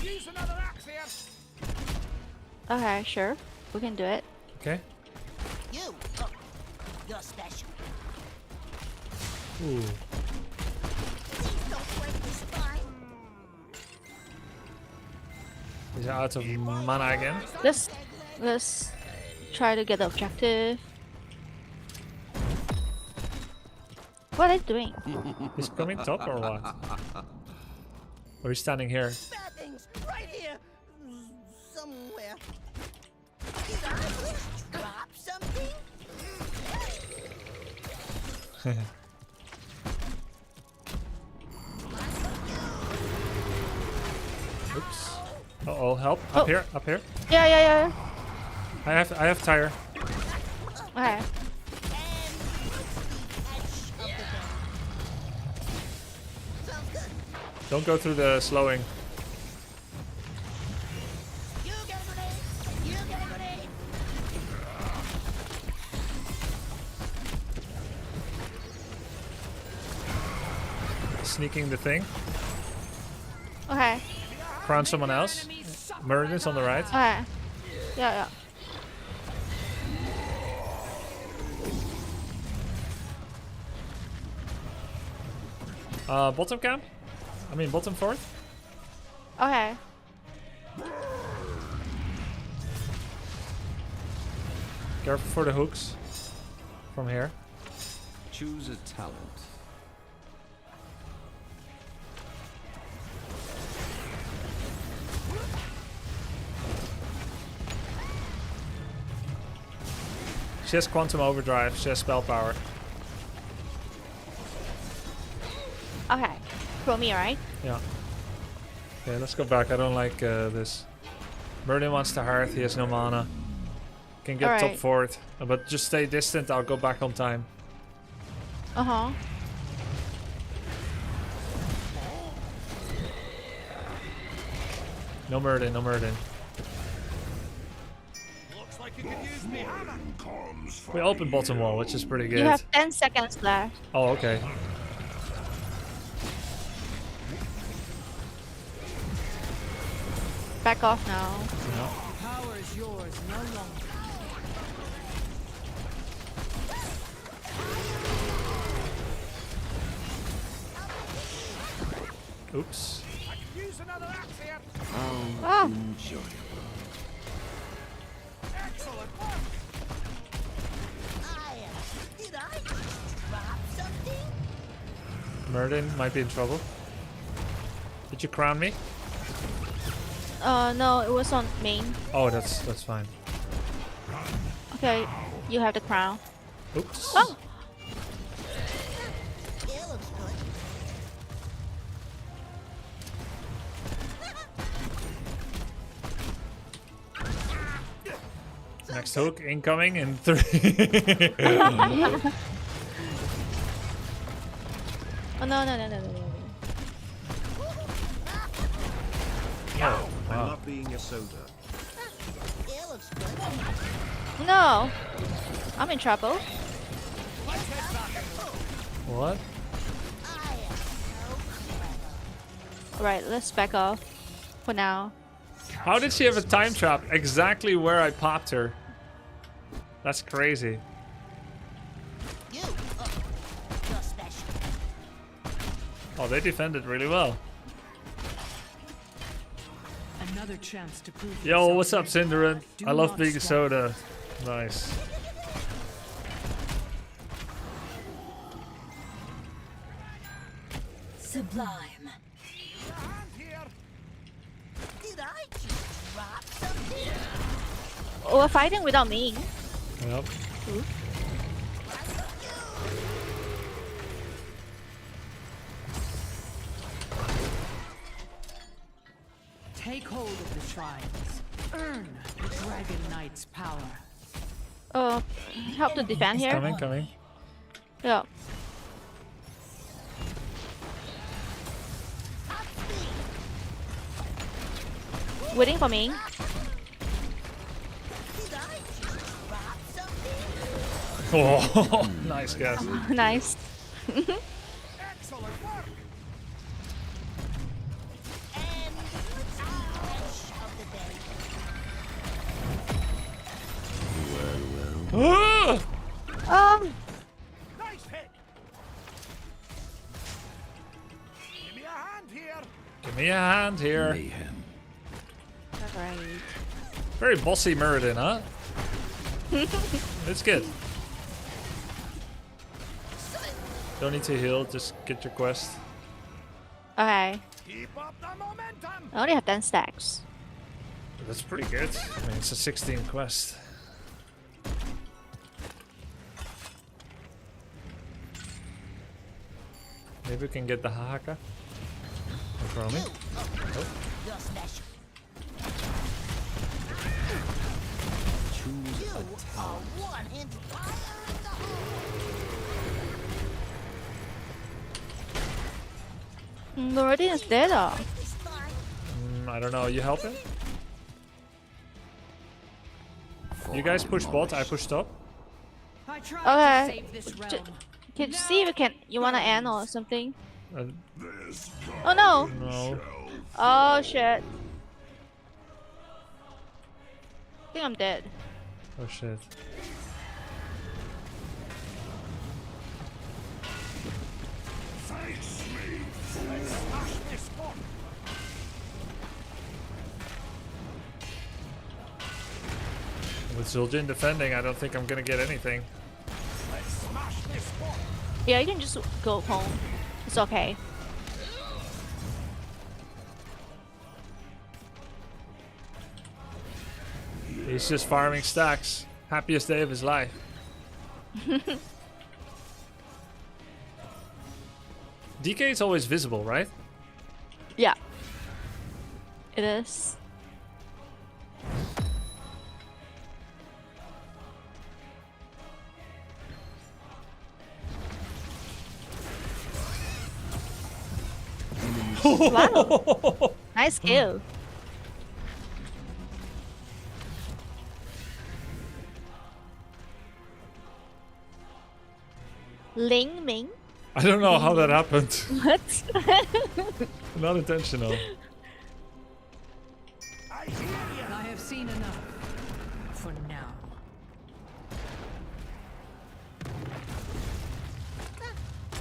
Speaker 15: Use another axe here.
Speaker 13: Okay, sure. We can do it.
Speaker 1: Okay.
Speaker 15: You. You're special.
Speaker 1: Ooh.
Speaker 15: Please don't break the spine.
Speaker 1: He's out of mana again.
Speaker 13: Let's try to get the objective. What are they doing?
Speaker 1: He's coming top or what? Or he's standing here.
Speaker 15: Bad things right here. Somewhere. Did I just drop something?
Speaker 1: Oops. Uh-oh, help. Up here, up here.
Speaker 13: Yeah, yeah, yeah.
Speaker 1: I have tire.
Speaker 13: Okay.
Speaker 1: Don't go through the slowing.
Speaker 15: You get a grenade. You get a grenade.
Speaker 1: Sneaking the thing.
Speaker 13: Okay.
Speaker 1: Crown someone else. Murder's on the right.
Speaker 13: Okay. Yeah, yeah.
Speaker 1: Bottom camp? I mean bottom fourth?
Speaker 13: Okay.
Speaker 1: Careful for the hooks. From here.
Speaker 2: Choose a talent.
Speaker 1: She has quantum overdrive, she has spell power.
Speaker 13: Okay. For me, right?
Speaker 1: Yeah. Okay, let's go back. I don't like this. Merlin wants to hearth, he has no mana. Can get top
Speaker 13: Alright.
Speaker 1: fourth. But just stay distant, I'll go back on time.
Speaker 13: Uh-huh.
Speaker 1: No Merlin, no Merlin.
Speaker 16: Looks like you could use me hammer.
Speaker 1: We open bottom wall, which is pretty good.
Speaker 13: You have 10 seconds left.
Speaker 1: Oh, okay.
Speaker 13: Back off now.
Speaker 17: Power is yours no longer.
Speaker 1: Oops.
Speaker 15: I can use another axe here.
Speaker 13: Ah.
Speaker 2: Enjoyable.
Speaker 15: Excellent work. Did I just drop something?
Speaker 1: Merlin might be in trouble. Did you crown me?
Speaker 13: No, it was on main.
Speaker 1: Oh, that's fine.
Speaker 13: Okay, you have the crown.
Speaker 1: Oops.
Speaker 13: Oh!
Speaker 15: It looks good.
Speaker 1: Next hook incoming in 3.
Speaker 13: Oh no, no, no, no, no, no.
Speaker 3: I love being a soda.
Speaker 15: It looks good.
Speaker 13: No! I'm in trouble.
Speaker 1: What?
Speaker 13: Alright, let's back off. For now.
Speaker 1: How did she have a time trap exactly where I popped her? That's crazy.
Speaker 15: You, you're special.
Speaker 1: Oh, they defended really well.
Speaker 17: Another chance to prove
Speaker 1: Yo,
Speaker 17: yourself
Speaker 1: what's up,
Speaker 17: ready.
Speaker 1: Cinderin?
Speaker 17: Do
Speaker 1: I love
Speaker 17: not
Speaker 1: being
Speaker 17: stop.
Speaker 1: soda. Nice.
Speaker 8: Sublime.
Speaker 15: Did I just drop something?
Speaker 13: Oh, we're fighting without me.
Speaker 1: Yep.
Speaker 13: Ooh.
Speaker 17: Take hold of the shrines. Earn the Dragon Knight's power.
Speaker 13: Oh, help to defend here.
Speaker 1: Coming, coming.
Speaker 13: Yeah. Waiting for me.
Speaker 15: Did I just drop something?
Speaker 1: Oh, nice guess.
Speaker 13: Nice.
Speaker 15: Excellent work. And what's the finish of the day?
Speaker 16: Nice hit. Give me a hand here.
Speaker 1: Give me a hand here.
Speaker 6: Mayhem.
Speaker 13: Alright.
Speaker 1: Very bossy Muradin, huh? It's good. Don't need to heal, just get your quest.
Speaker 13: Okay.
Speaker 16: Keep up the momentum.
Speaker 13: I only have 10 stacks.
Speaker 1: That's pretty good. I mean, it's a 16 quest. Maybe we can get the Hahaka. No problem. Nope.
Speaker 15: You're special.
Speaker 2: Choose
Speaker 15: You
Speaker 2: a
Speaker 15: are
Speaker 2: town.
Speaker 15: one-handed fire in the hole.
Speaker 13: Meridian is dead or?
Speaker 15: This time,
Speaker 1: I don't know. You help him? You guys push bot, I push top.
Speaker 17: I tried
Speaker 13: Okay.
Speaker 17: to save this
Speaker 13: J-
Speaker 17: realm.
Speaker 13: Can you see if we can? You wanna end or something?
Speaker 1: Uh,
Speaker 13: Oh no!
Speaker 1: no.
Speaker 13: Oh shit! I think I'm dead.
Speaker 1: Oh shit.
Speaker 16: Smash this spot.
Speaker 1: With Zul'jin defending, I don't think I'm gonna get anything.
Speaker 16: Let's smash this spot.
Speaker 13: Yeah, you can just go home. It's okay.
Speaker 1: He's just farming stacks. Happiest day of his life. DK is always visible, right?
Speaker 13: Yeah. It is. Wow. Nice kill. Ling Ming?
Speaker 1: I don't know how that happened.
Speaker 13: What?
Speaker 1: Not intentional.
Speaker 16: I hear you.
Speaker 17: I have seen enough. For now.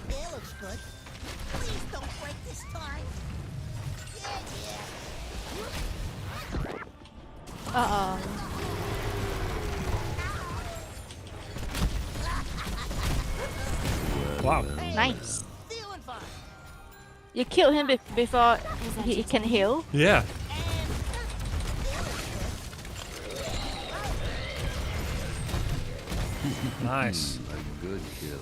Speaker 15: it looks good. Please don't break this time. Yeah.
Speaker 13: Uh-oh.
Speaker 1: Wow.
Speaker 13: Nice.
Speaker 15: Feeling fine.
Speaker 13: You killed him before he can heal?
Speaker 1: Yeah. Nice.
Speaker 6: A good kill.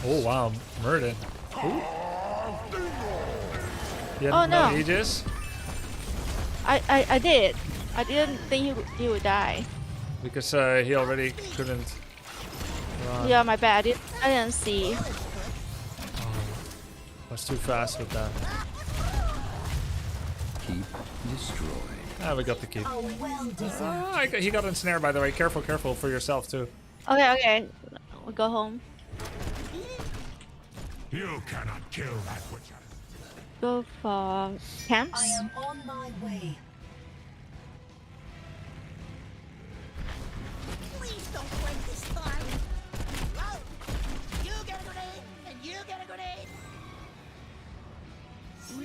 Speaker 1: Oh wow, Murden. You
Speaker 13: Oh,
Speaker 1: had no
Speaker 13: no.
Speaker 1: Aegis?
Speaker 13: I did. I didn't think he would die.
Speaker 1: Because he already couldn't run.
Speaker 13: Yeah, my bad. I didn't see.
Speaker 1: I was too fast with that.
Speaker 6: Keep destroyed.
Speaker 1: Ah, we got the keep.
Speaker 8: Oh, well deserved.
Speaker 1: Ah, he got ensnared, by the way. Careful, careful for yourself too.
Speaker 13: Okay, okay. We go home.
Speaker 12: You cannot kill that which.
Speaker 13: Go for camps.
Speaker 8: I am on my way.
Speaker 15: Please don't break this time. Oh, you get a grenade, and you get a grenade.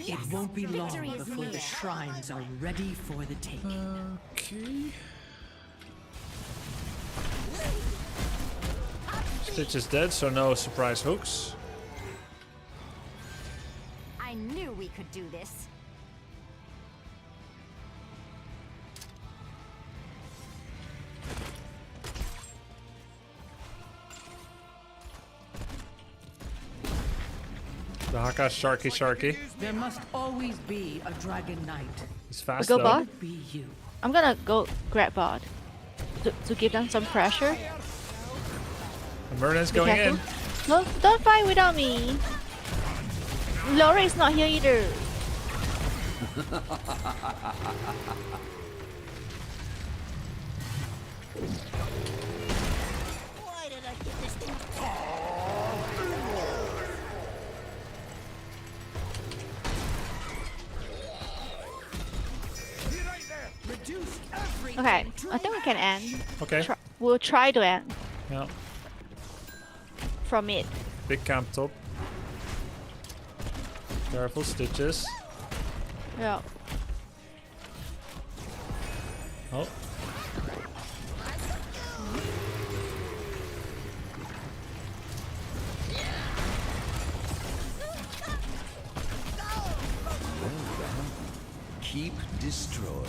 Speaker 17: It won't be long
Speaker 8: Victory is
Speaker 17: before
Speaker 8: near.
Speaker 17: the shrines are ready for the taking.
Speaker 1: Okay. Stitch is dead, so no surprise hooks.
Speaker 10: I knew we could do this.
Speaker 1: The Haka Sharky.
Speaker 17: There must always be a dragon knight.
Speaker 1: He's fast
Speaker 13: Go
Speaker 1: though.
Speaker 13: bot.
Speaker 17: Be you.
Speaker 13: I'm gonna go grab bot to give them some pressure.
Speaker 1: Merlin's
Speaker 13: Be
Speaker 1: going in.
Speaker 13: careful. No, don't fight without me. Laura is not here either.
Speaker 15: Why did I get this thing?
Speaker 13: Okay, I think we can end.
Speaker 1: Okay.
Speaker 13: We'll try to end
Speaker 1: Yeah.
Speaker 13: from it.
Speaker 1: Big camp top. Careful stitches.
Speaker 13: Yeah.
Speaker 1: Oh.
Speaker 6: Keep destroyed.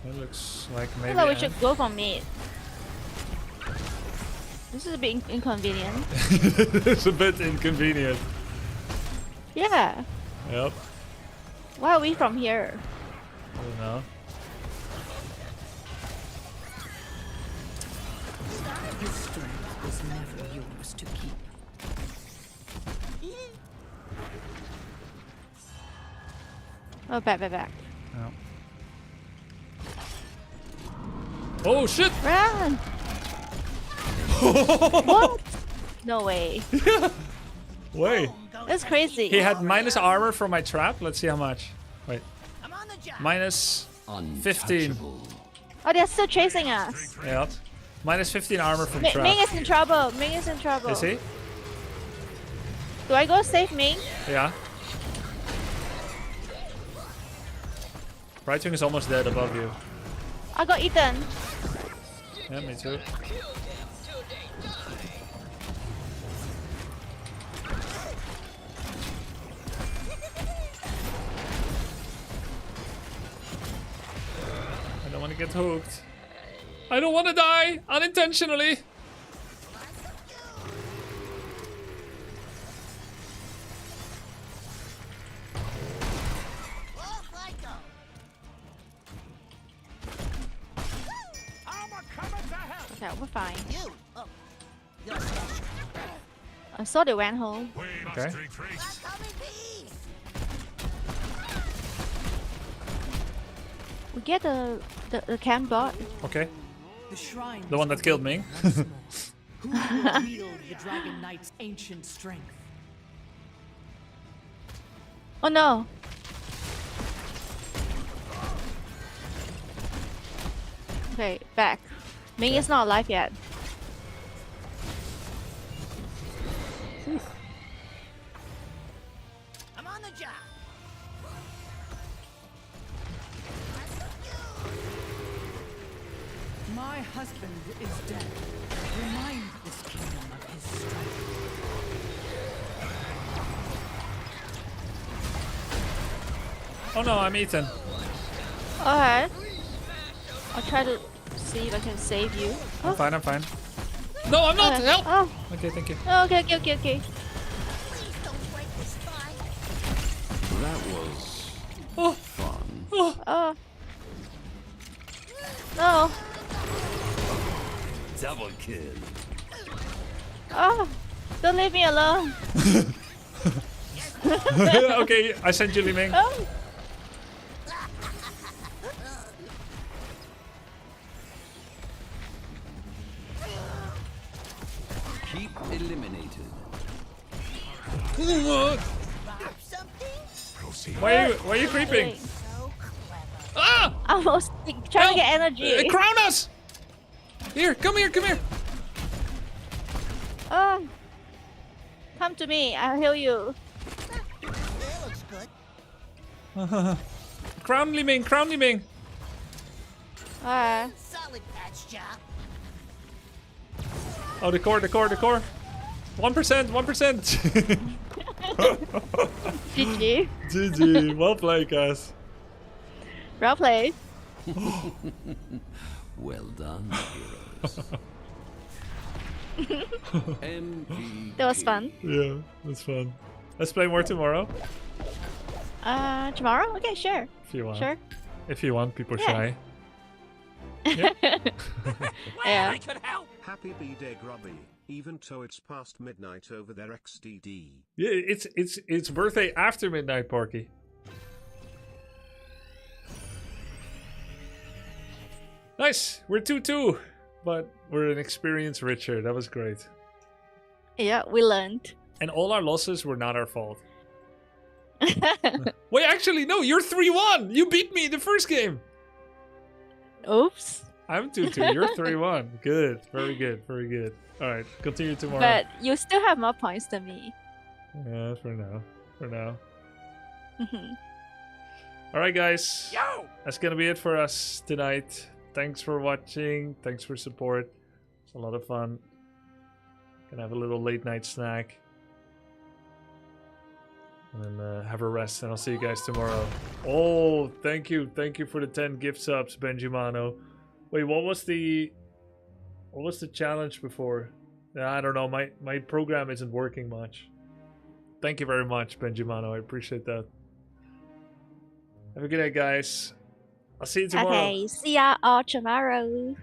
Speaker 1: That looks like
Speaker 13: I
Speaker 1: maybe.
Speaker 13: thought we should go for mid. This is a bit inconvenient.
Speaker 1: It's a bit inconvenient.
Speaker 13: Yeah.
Speaker 1: Yep.
Speaker 13: Why are we from here?
Speaker 1: I don't know.
Speaker 17: This strength was never yours to keep.
Speaker 13: Oh, back.
Speaker 1: Yeah. Oh shit!
Speaker 13: Run! What? No way.
Speaker 1: Wait.
Speaker 13: That's crazy.
Speaker 1: He had minus armor from my trap. Let's see how much. Wait. Minus 15.
Speaker 13: Oh, they're still chasing us.
Speaker 1: Yep. Minus 15 armor from trap.
Speaker 13: Ming is in trouble. Ming is in trouble.
Speaker 1: Is he?
Speaker 13: Do I go save Ming?
Speaker 1: Yeah. Right wing is almost dead above you.
Speaker 13: I got eaten.
Speaker 1: Yeah, me too. I don't want to get hooked. I don't want to die unintentionally.
Speaker 13: Okay, we're fine.
Speaker 15: You. Oh, you're
Speaker 13: I saw they went home.
Speaker 1: Okay.
Speaker 13: We get the camp bot.
Speaker 1: Okay.
Speaker 17: The shrine.
Speaker 1: The one that killed me.
Speaker 17: Who will wield the dragon knight's ancient strength?
Speaker 13: Oh no. Okay, back. Ming is not alive yet.
Speaker 15: I'm on the job.
Speaker 17: My husband is dead. Remind this kingdom of his strength.
Speaker 1: Oh no, I'm eaten.
Speaker 13: Okay. I'll try to see if I can save you.
Speaker 1: I'm fine, I'm fine. No, I'm not!
Speaker 13: Okay.
Speaker 1: Help!
Speaker 13: Oh.
Speaker 1: Okay, thank you.
Speaker 13: Okay.
Speaker 6: That was fun.
Speaker 13: Oh. No.
Speaker 2: Double kill.
Speaker 13: Oh. Don't leave me alone.
Speaker 1: Okay, I sent you Li Ming.
Speaker 13: Oh.
Speaker 18: Sheep eliminated.
Speaker 1: Why are you creeping? Ah!
Speaker 13: I was trying to get energy.
Speaker 1: Crown us! Here, come here, come here.
Speaker 13: Come to me, I'll heal you.
Speaker 15: That looks good.
Speaker 1: Crown Liming, Crown Liming.
Speaker 15: Solid patch job.
Speaker 1: Oh, the core, the core, the core. 1%, 1%.
Speaker 13: GG.
Speaker 1: GG. Well played, guys.
Speaker 13: Well played.
Speaker 18: Well done, heroes.
Speaker 13: That was fun.
Speaker 1: Yeah, that's fun. Let's play more tomorrow.
Speaker 13: Tomorrow? Okay, sure.
Speaker 1: If you want.
Speaker 13: Sure.
Speaker 1: If you want, people
Speaker 13: Yeah.
Speaker 1: shy. Yeah.
Speaker 13: Yeah.
Speaker 15: I could help.
Speaker 3: Happy B-Day Grubby, even though it's past midnight over there XDD.
Speaker 1: Yeah, it's birthday after midnight, Porky. Nice. We're 2-2, but we're an experience richer. That was great.
Speaker 13: Yeah, we learned.
Speaker 1: And all our losses were not our fault. Wait, actually, no, you're 3-1. You beat me the first game.
Speaker 13: Oops.
Speaker 1: I'm 2-2. You're 3-1. Good. Very good. Very good. All right. Continue tomorrow.
Speaker 13: But you still have more points than me.
Speaker 1: Yeah, for now. For now. All right, guys. That's going to be it for us tonight. Thanks for watching. Thanks for support. It's a lot of fun. Gonna have a little late night snack. And then have a rest. And I'll see you guys tomorrow. Oh, thank you. Thank you for the 10 gift subs, Benjimano. Wait, what was the challenge before? I don't know. My program isn't working much. Thank you very much, Benjimano. I appreciate that. Have a good night, guys. I'll see you tomorrow.
Speaker 13: Okay, see ya all tomorrow.